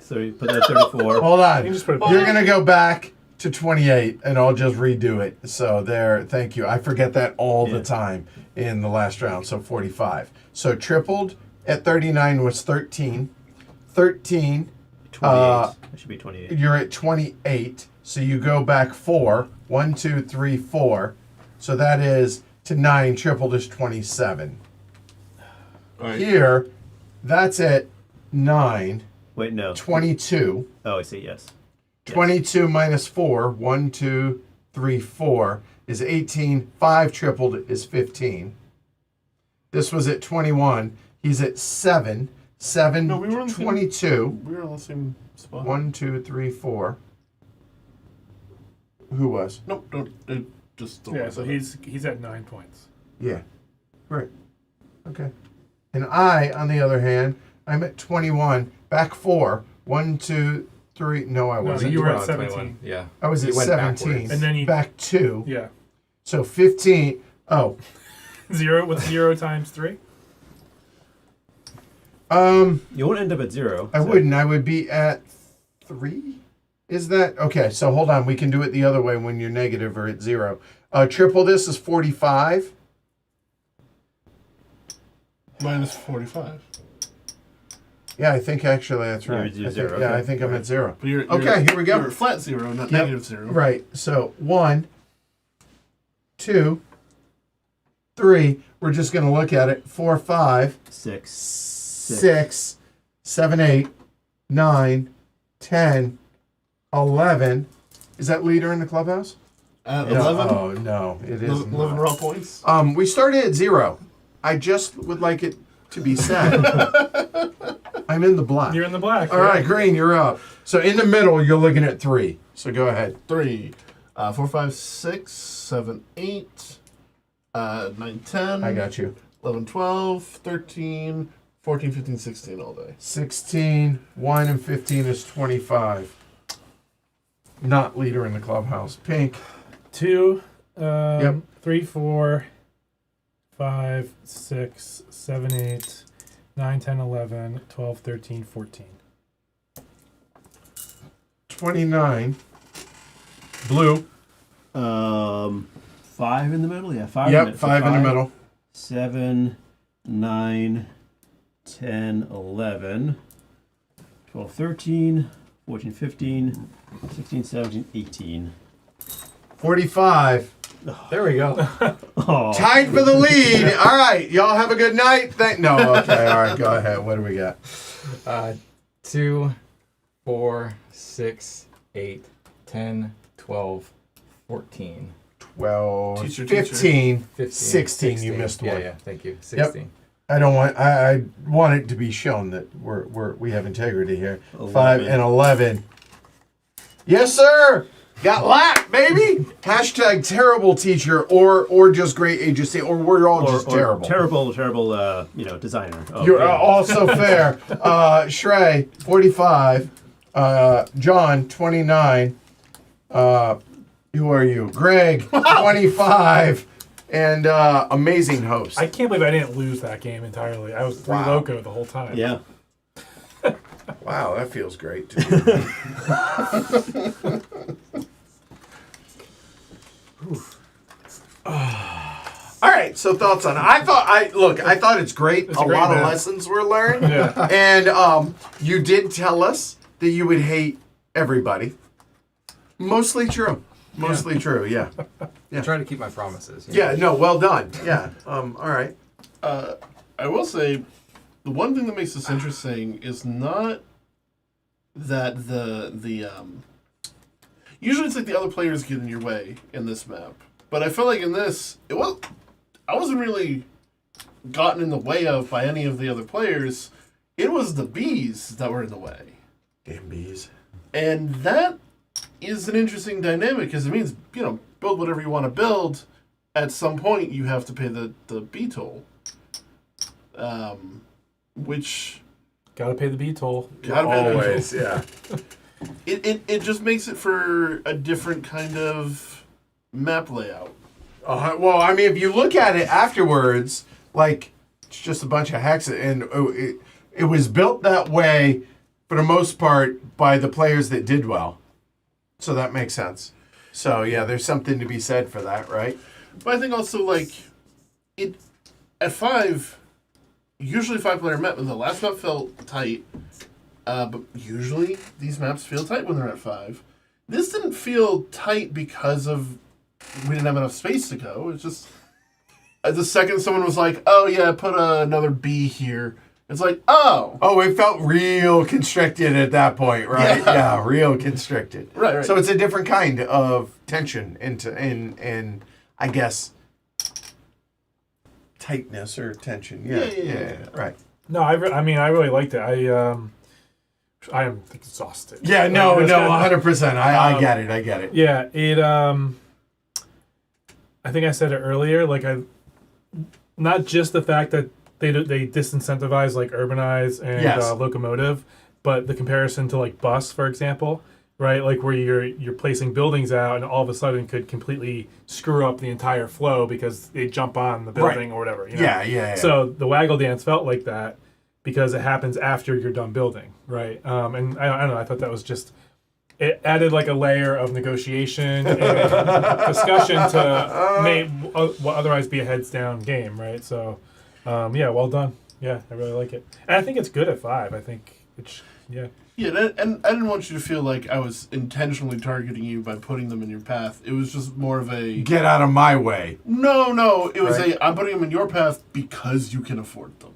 So you put that at 34. Hold on. You just put it You're going to go back to 28 and I'll just redo it. So there, thank you. I forget that all the Yeah. time in the last round. So 45. So tripled at 39 was 13. 13, 28. That should be 28. you're at 28. So you go back 4. 1, 2, 3, 4. So that is to 9. Tripled is 27. all right. Here, that's at 9. Wait, no. 22. Oh, I see. Yes. 22 minus 4, 1, 2, 3, 4 is 18. 5 tripled is 15. This was at 21. He's at 7. 7, No, we were on the same- 22. We were on the same spot. 1, 2, 3, 4. Who was? Nope, don't. Just don't Yeah, worry so about it. he's at 9 points. Yeah. Great. Okay. And I, on the other hand, I'm at 21. Back 4. 1, 2, 3. No, I No, wasn't. you were at on 17. Yeah. I was You at went 17. backwards. And then you Back 2. yeah. So 15. Oh. 0 with 0 times 3. You won't end up at 0. I so- wouldn't. I would be at 3. Is that okay? So hold on. We can do it the other way when you're negative or at 0. Triple this is 45. Minus 45. Yeah, I think actually that's You're right. at I think, 0, yeah, okay. I think I'm at 0. But you're Okay, here we go. You're flat 0, not Yep. negative 0. Right. So 1, 2, 3. We're just going to look at it. 4, 5, 6. 6, 7, 8, 9, 10, 11. Is that leader in the clubhouse? At No. 11. Oh, no. It is 11 not. raw points. We started at 0. I just would like it to be said. I'm in the black. You're in the black. All right, Green, you're up. So in the middle, you're looking at 3. So go ahead. 3, 4, 5, 6, 7, 8, 9, 10. I got you. 11, 12, 13, 14, 15, 16 all day. 16, 1, and 15 is 25. Not leader in the clubhouse. Pink. 2, Yep. 3, 4, 5, 6, 7, 8, 9, 10, 11, 12, 13, 14. 29. Blue. 5 in the middle? Yeah, 5 in the Yep, middle. 5 in the middle. 7, 9, 10, 11, 12, 13, 14, 15, 16, 17, 18. 45. There we go. Oh. Tied for the lead. All right. Y'all have a good night. No. Okay. All right. Go ahead. What do we got? 2, 4, 6, 8, 10, 12, 14. 12, Teacher. 15, 15, 16. You missed one. Yeah, thank you. 16. I don't want. I want it to be shown that we have integrity here. 5 and 11. Yes, sir. Got lapped, baby. Hashtag terrible teacher, or just great agency, or we're all just terrible. Terrible, designer. Oh, You're yeah. also fair. Shrey, 45. John, 29. Who are you? Greg, 25. And amazing host. I can't believe I didn't lose that game entirely. I was 3 Wow. loco the whole time. Yeah. Wow, that feels great to do. All right, so thoughts on it. I thought it's great. It's a a great lot of map. lessons were learned. Yeah. And you did tell us that you would hate everybody. Mostly true. Mostly true, yeah. I'm trying to keep my promises. Yeah, no, well done. Yeah. All right. I will say, the one thing that makes this interesting is not that the usually it's like the other players get in your way in this map, but I felt like in this I wasn't really gotten in the way of by any of the other players. It was the bees that were in the way, Damn bees. and that is an interesting dynamic because it means build whatever you want to build. At some point, you have to pay the bee toll. Which Gotta pay the B toll. gotta pay the bee Always, yeah. It just makes it for a different kind of map layout. Well, I mean, if you look at it afterwards, like, it's just a bunch of hexes, and it was built that way, for the most part, by the players that did well. So that makes sense. So, yeah, there's something to be said for that, right? But I think also, like, it at 5, usually 5-player map, and the last map felt tight, but usually these maps feel tight when they're at 5. This didn't feel tight because of we didn't have enough space to go. It's just the second someone was like, "Oh yeah, put another B here," it's like, "Oh, Oh, it felt real constricted at that point, right? Yeah. Yeah, real constricted. Right. So it's a different kind of tension in I guess, tightness or tension. Yeah, right. No, I really liked it. I am exhausted. Yeah, no, Like, that's 100%. I get it. Yeah, it. I think I said it earlier. Like not just the fact that they disincentivize like urbanize and Yes. locomotive, but the comparison to like bus, for example, right? Like where you're placing buildings out and all of a sudden could completely screw up the entire flow because they jump on the building or whatever. You know? Yeah. So the waggle dance felt like that because it happens after you're done building, right? And I don't know. I thought that was just. It added like a layer of negotiation and discussion to make what otherwise be a heads down game, right? So, yeah, well done. Yeah, I really like it, and I think it's good at 5. I think it's yeah. Yeah, and I didn't want you to feel like I was intentionally targeting you by putting them in your path. It was just more of a Get out of my way. no. It was Right. I'm putting them in your path because you can afford them.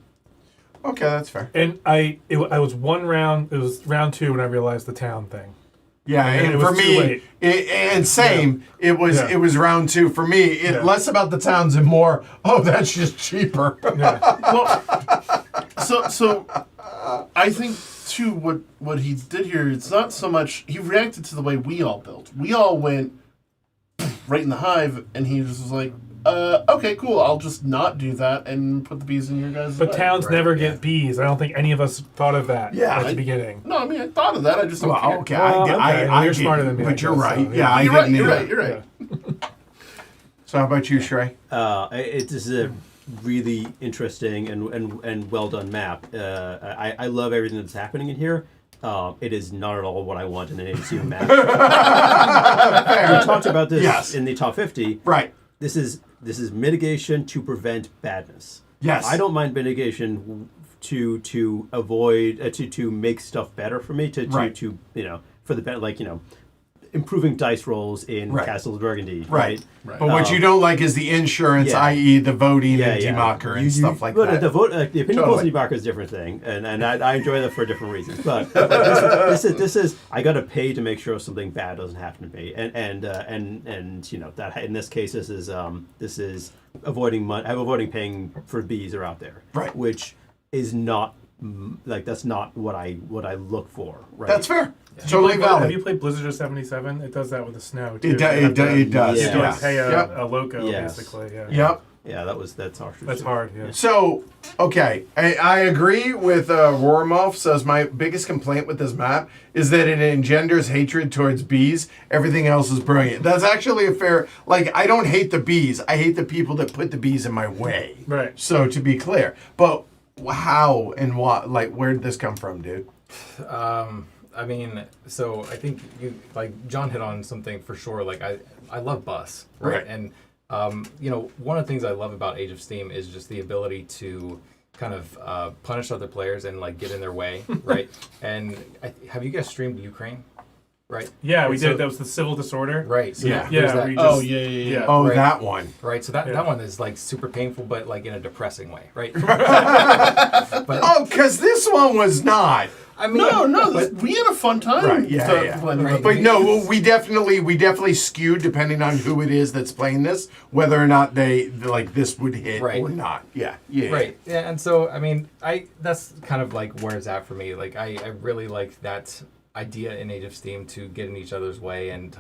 Okay, that's fair. And I was one round. It was round 2 when I realized the town thing. Yeah, And and it for was too me, late. it was Yeah. it was round 2 for me. Less about the towns and more. Oh, that's just cheaper. Yeah, Well, so I think too what he did here. It's not so much he reacted to the way we all built. We all went right in the hive, and he just was like, "Okay, cool. I'll just not do that and put the bees in your guys." but way." towns Right, never yeah. get bees. I don't think any of us thought of that Yeah, at the I- beginning. No, I mean I thought of that. I just don't Well, care. okay, Well, okay. Well, you're didn't, smarter than me, I but you're guess, right. so, Yeah, I You're right. didn't You're either. right. You're right. Yeah. So how about you, Shrey? It is a really interesting and well done map. I love everything that's happening in here. It is not at all what I want in an ACU map. We talked about this Yes. in the top 50. Right. This is mitigation to prevent badness. Yes. I don't mind mitigation to avoid to make stuff better for me Right. to for the better, like improving dice rolls in Right. Castle of Burgundy, Right. Right. But what you don't like is the insurance, Yeah. i.e., the voting and demarker and stuff like but that. The opinion polls Totally. and demarker is a different thing, and I enjoy that for different reasons. But this is I got to pay to make sure something bad doesn't happen to me, and that in this case this is avoiding money. I'm avoiding paying for bees are out there, Right. Which is not that's not what I look for, right? That's fair. Totally Have valid. you played Blizzard of 77? It does that with the snow, too. It does. You have to- It does. You have to Yeah. like, pay Yep. a loco, Yes. basically. Yeah. Yep. Yeah, that's harsh. That's hard, yeah. So, okay, I agree with Rormoff. Says my biggest complaint with this map is that it engenders hatred towards bees. Everything else is brilliant. That's actually a fair. Like, I don't hate the bees. I hate the people that put the bees in my way. Right. So to be clear, but how and what? Like, where did this come from, dude? I mean, so I think you like John hit on something for sure. Like I love Bus, right? Right. And one of the things I love about Age of Steam is just the ability to kind of punish other players and like get in their way, right? And have you guys streamed Ukraine? Right. Yeah, we So- did. That was the civil disorder. Right. So Yeah. there's Yeah, that- we Oh just- yeah. Oh, Right. that one. right. So that Yeah. one is like super painful, but like in a depressing way, right? Oh, because this one was not. I mean, No, but- we had a fun time. Right, yeah. playing Right. But no, we definitely skewed depending on who it is that's playing this, whether or not they like this would hit Right. or not. Yeah. Right. Yeah, and so I mean, that's kind of like where it's at for me. Like I really like that idea in Age of Steam to get in each other's way, and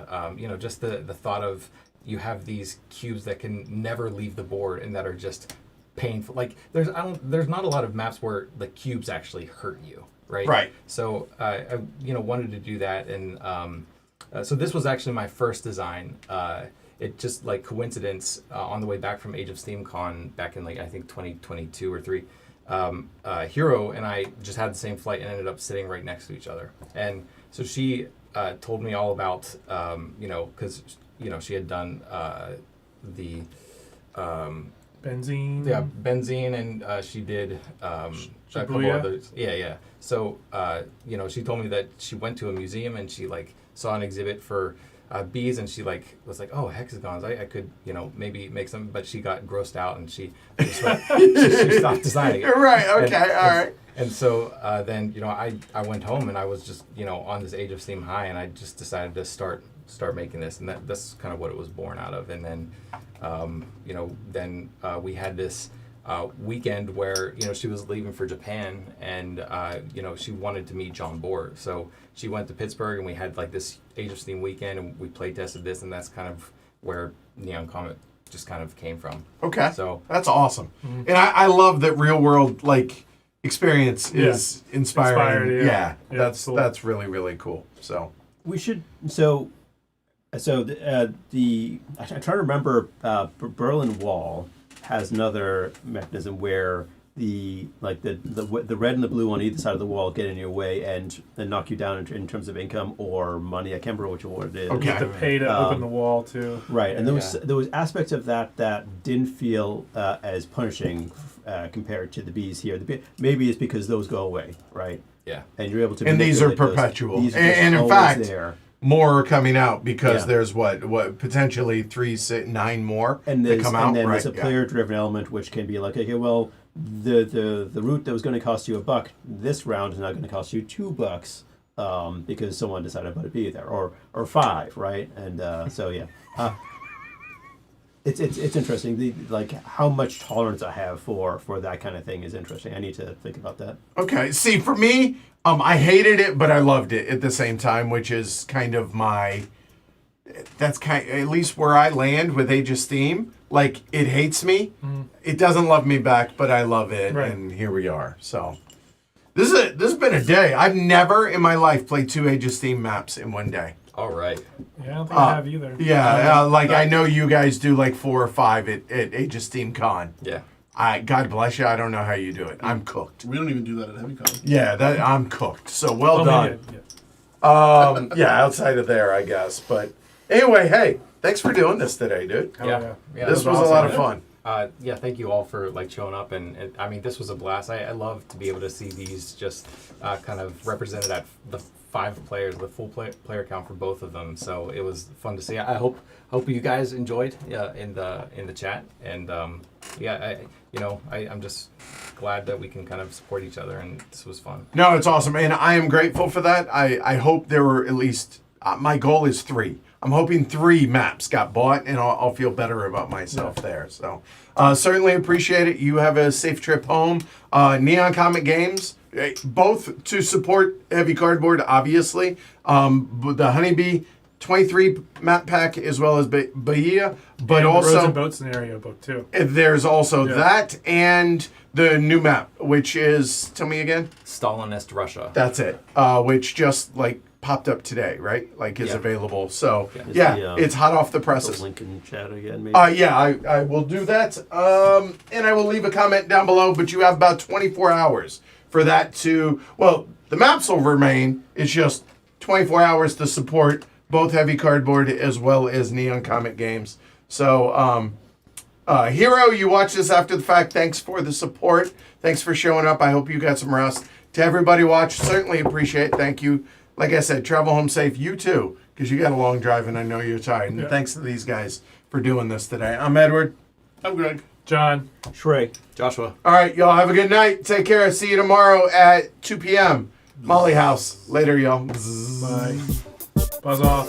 just the thought of you have these cubes that can never leave the board and that are just painful. Like there's not a lot of maps where the cubes actually hurt you. Right. Right. So I wanted to do that, and so this was actually my first design. It just like coincidence on the way back from Age of Steam Con back in like I think 2022 or 3. Hero and I just had the same flight and ended up sitting right next to each other. And so she told me all about because she had done the Benzene. benzene, and she did a couple Shibuya? others. Yeah. So she told me that she went to a museum and she like saw an exhibit for bees, and she like was like, oh, hexagons, I could maybe make some, but she got grossed out and she she stopped designing it. Right. Okay. All right. And so then I went home and I was just on this Age of Steam high, and I just decided to start making this, and that's kind of what it was born out of. And then we had this weekend where she was leaving for Japan, and she wanted to meet John Bohr, so she went to Pittsburgh, and we had like this Age of Steam weekend, and we play tested this, and that's kind of where Neon Comet just kind of came from. Okay. So That's awesome, and I love that real world like experience is inspiring. Inspired, yeah. Yeah, that's cool. that's really really cool. So We should I'm trying to remember. Berlin Wall has another mechanism where the red and the blue on either side of the wall get in your way and then knock you down in terms of income or money. I can't remember which one it is. Okay. You have to pay to open the wall, too. Right, and there was aspects of that didn't feel as punishing compared to the bees here. Maybe it's because those go away, right? yeah. And you're able to. And these are manipulate those. perpetual. These are just And in always fact, there. more are coming out because Yeah. there's what potentially 3, 6, 9 more And that there's come out. and then right? there's a player-driven element which can be like, okay, well, the route that was going to cost you $1 this round is now going to cost you $2 because someone decided to put a bee there, or $5, right? And so yeah, it's interesting. Like how much tolerance I have for that kind of thing is interesting. I need to think about that. Okay. See, for me, I hated it, but I loved it at the same time, which is kind of that's at least where I land with Age of Steam. Like, it hates me. It doesn't love me back, but I love it, Right. and here we are. So, this has been a day. I've never in my life played 2 Age of Steam maps in one day. All right. Yeah, I don't think I have either. Yeah, I know you guys do like 4 or 5 at Age of Steam Con. Yeah. God bless you. I don't know how you do it. I'm cooked. We don't even do that at HeavyCon. Yeah, I'm cooked. So well Oh, done. maybe, yeah. Yeah, outside of there, I guess. But anyway, hey, thanks for doing this today, dude. Oh, Yeah. yeah. This was a awesome. lot of fun. Yeah, thank you all for like showing up, and I mean this was a blast. I love to be able to see these just kind of represented at the 5 players, the full player count for both of them. So it was fun to see. I hope you guys enjoyed in the chat, and I'm just glad that we can kind of support each other, and this was fun. No, it's awesome, and I am grateful for that. I hope there were at least my goal is 3. I'm hoping 3 maps got bought, and I'll feel better about myself there. So certainly appreciate it. You have a safe trip home. Neon Comet Games, both to support Heavy Cardboard, obviously. The Honeybee 23 map pack as well as Bahia, but and also the Roads and Boat scenario book too. there's also that and the new map, which is, tell me again. Stalinist Russia. That's it. Which just like popped up today, right? Like is available. So Is it's hot off the The presses. link in chat again, maybe. I will do that. And I will leave a comment down below, but you have about 24 hours for that to, well, the maps will remain. It's just 24 hours to support both Heavy Cardboard as well as Neon Comet Games. So, Hero, you watch this after the fact. Thanks for the support. Thanks for showing up. I hope you got some rest. To everybody watch, certainly appreciate it. Thank you. Like I said, travel home safe. You too, because you got a long drive and I know you're tired. And thanks to these guys for doing this today. I'm Edward. I'm Greg. John. Shrey. Joshua. All right, y'all have a good night. Take care. See you tomorrow at 2 p.m. Molly House. Later, y'all. Bye. Buzz off.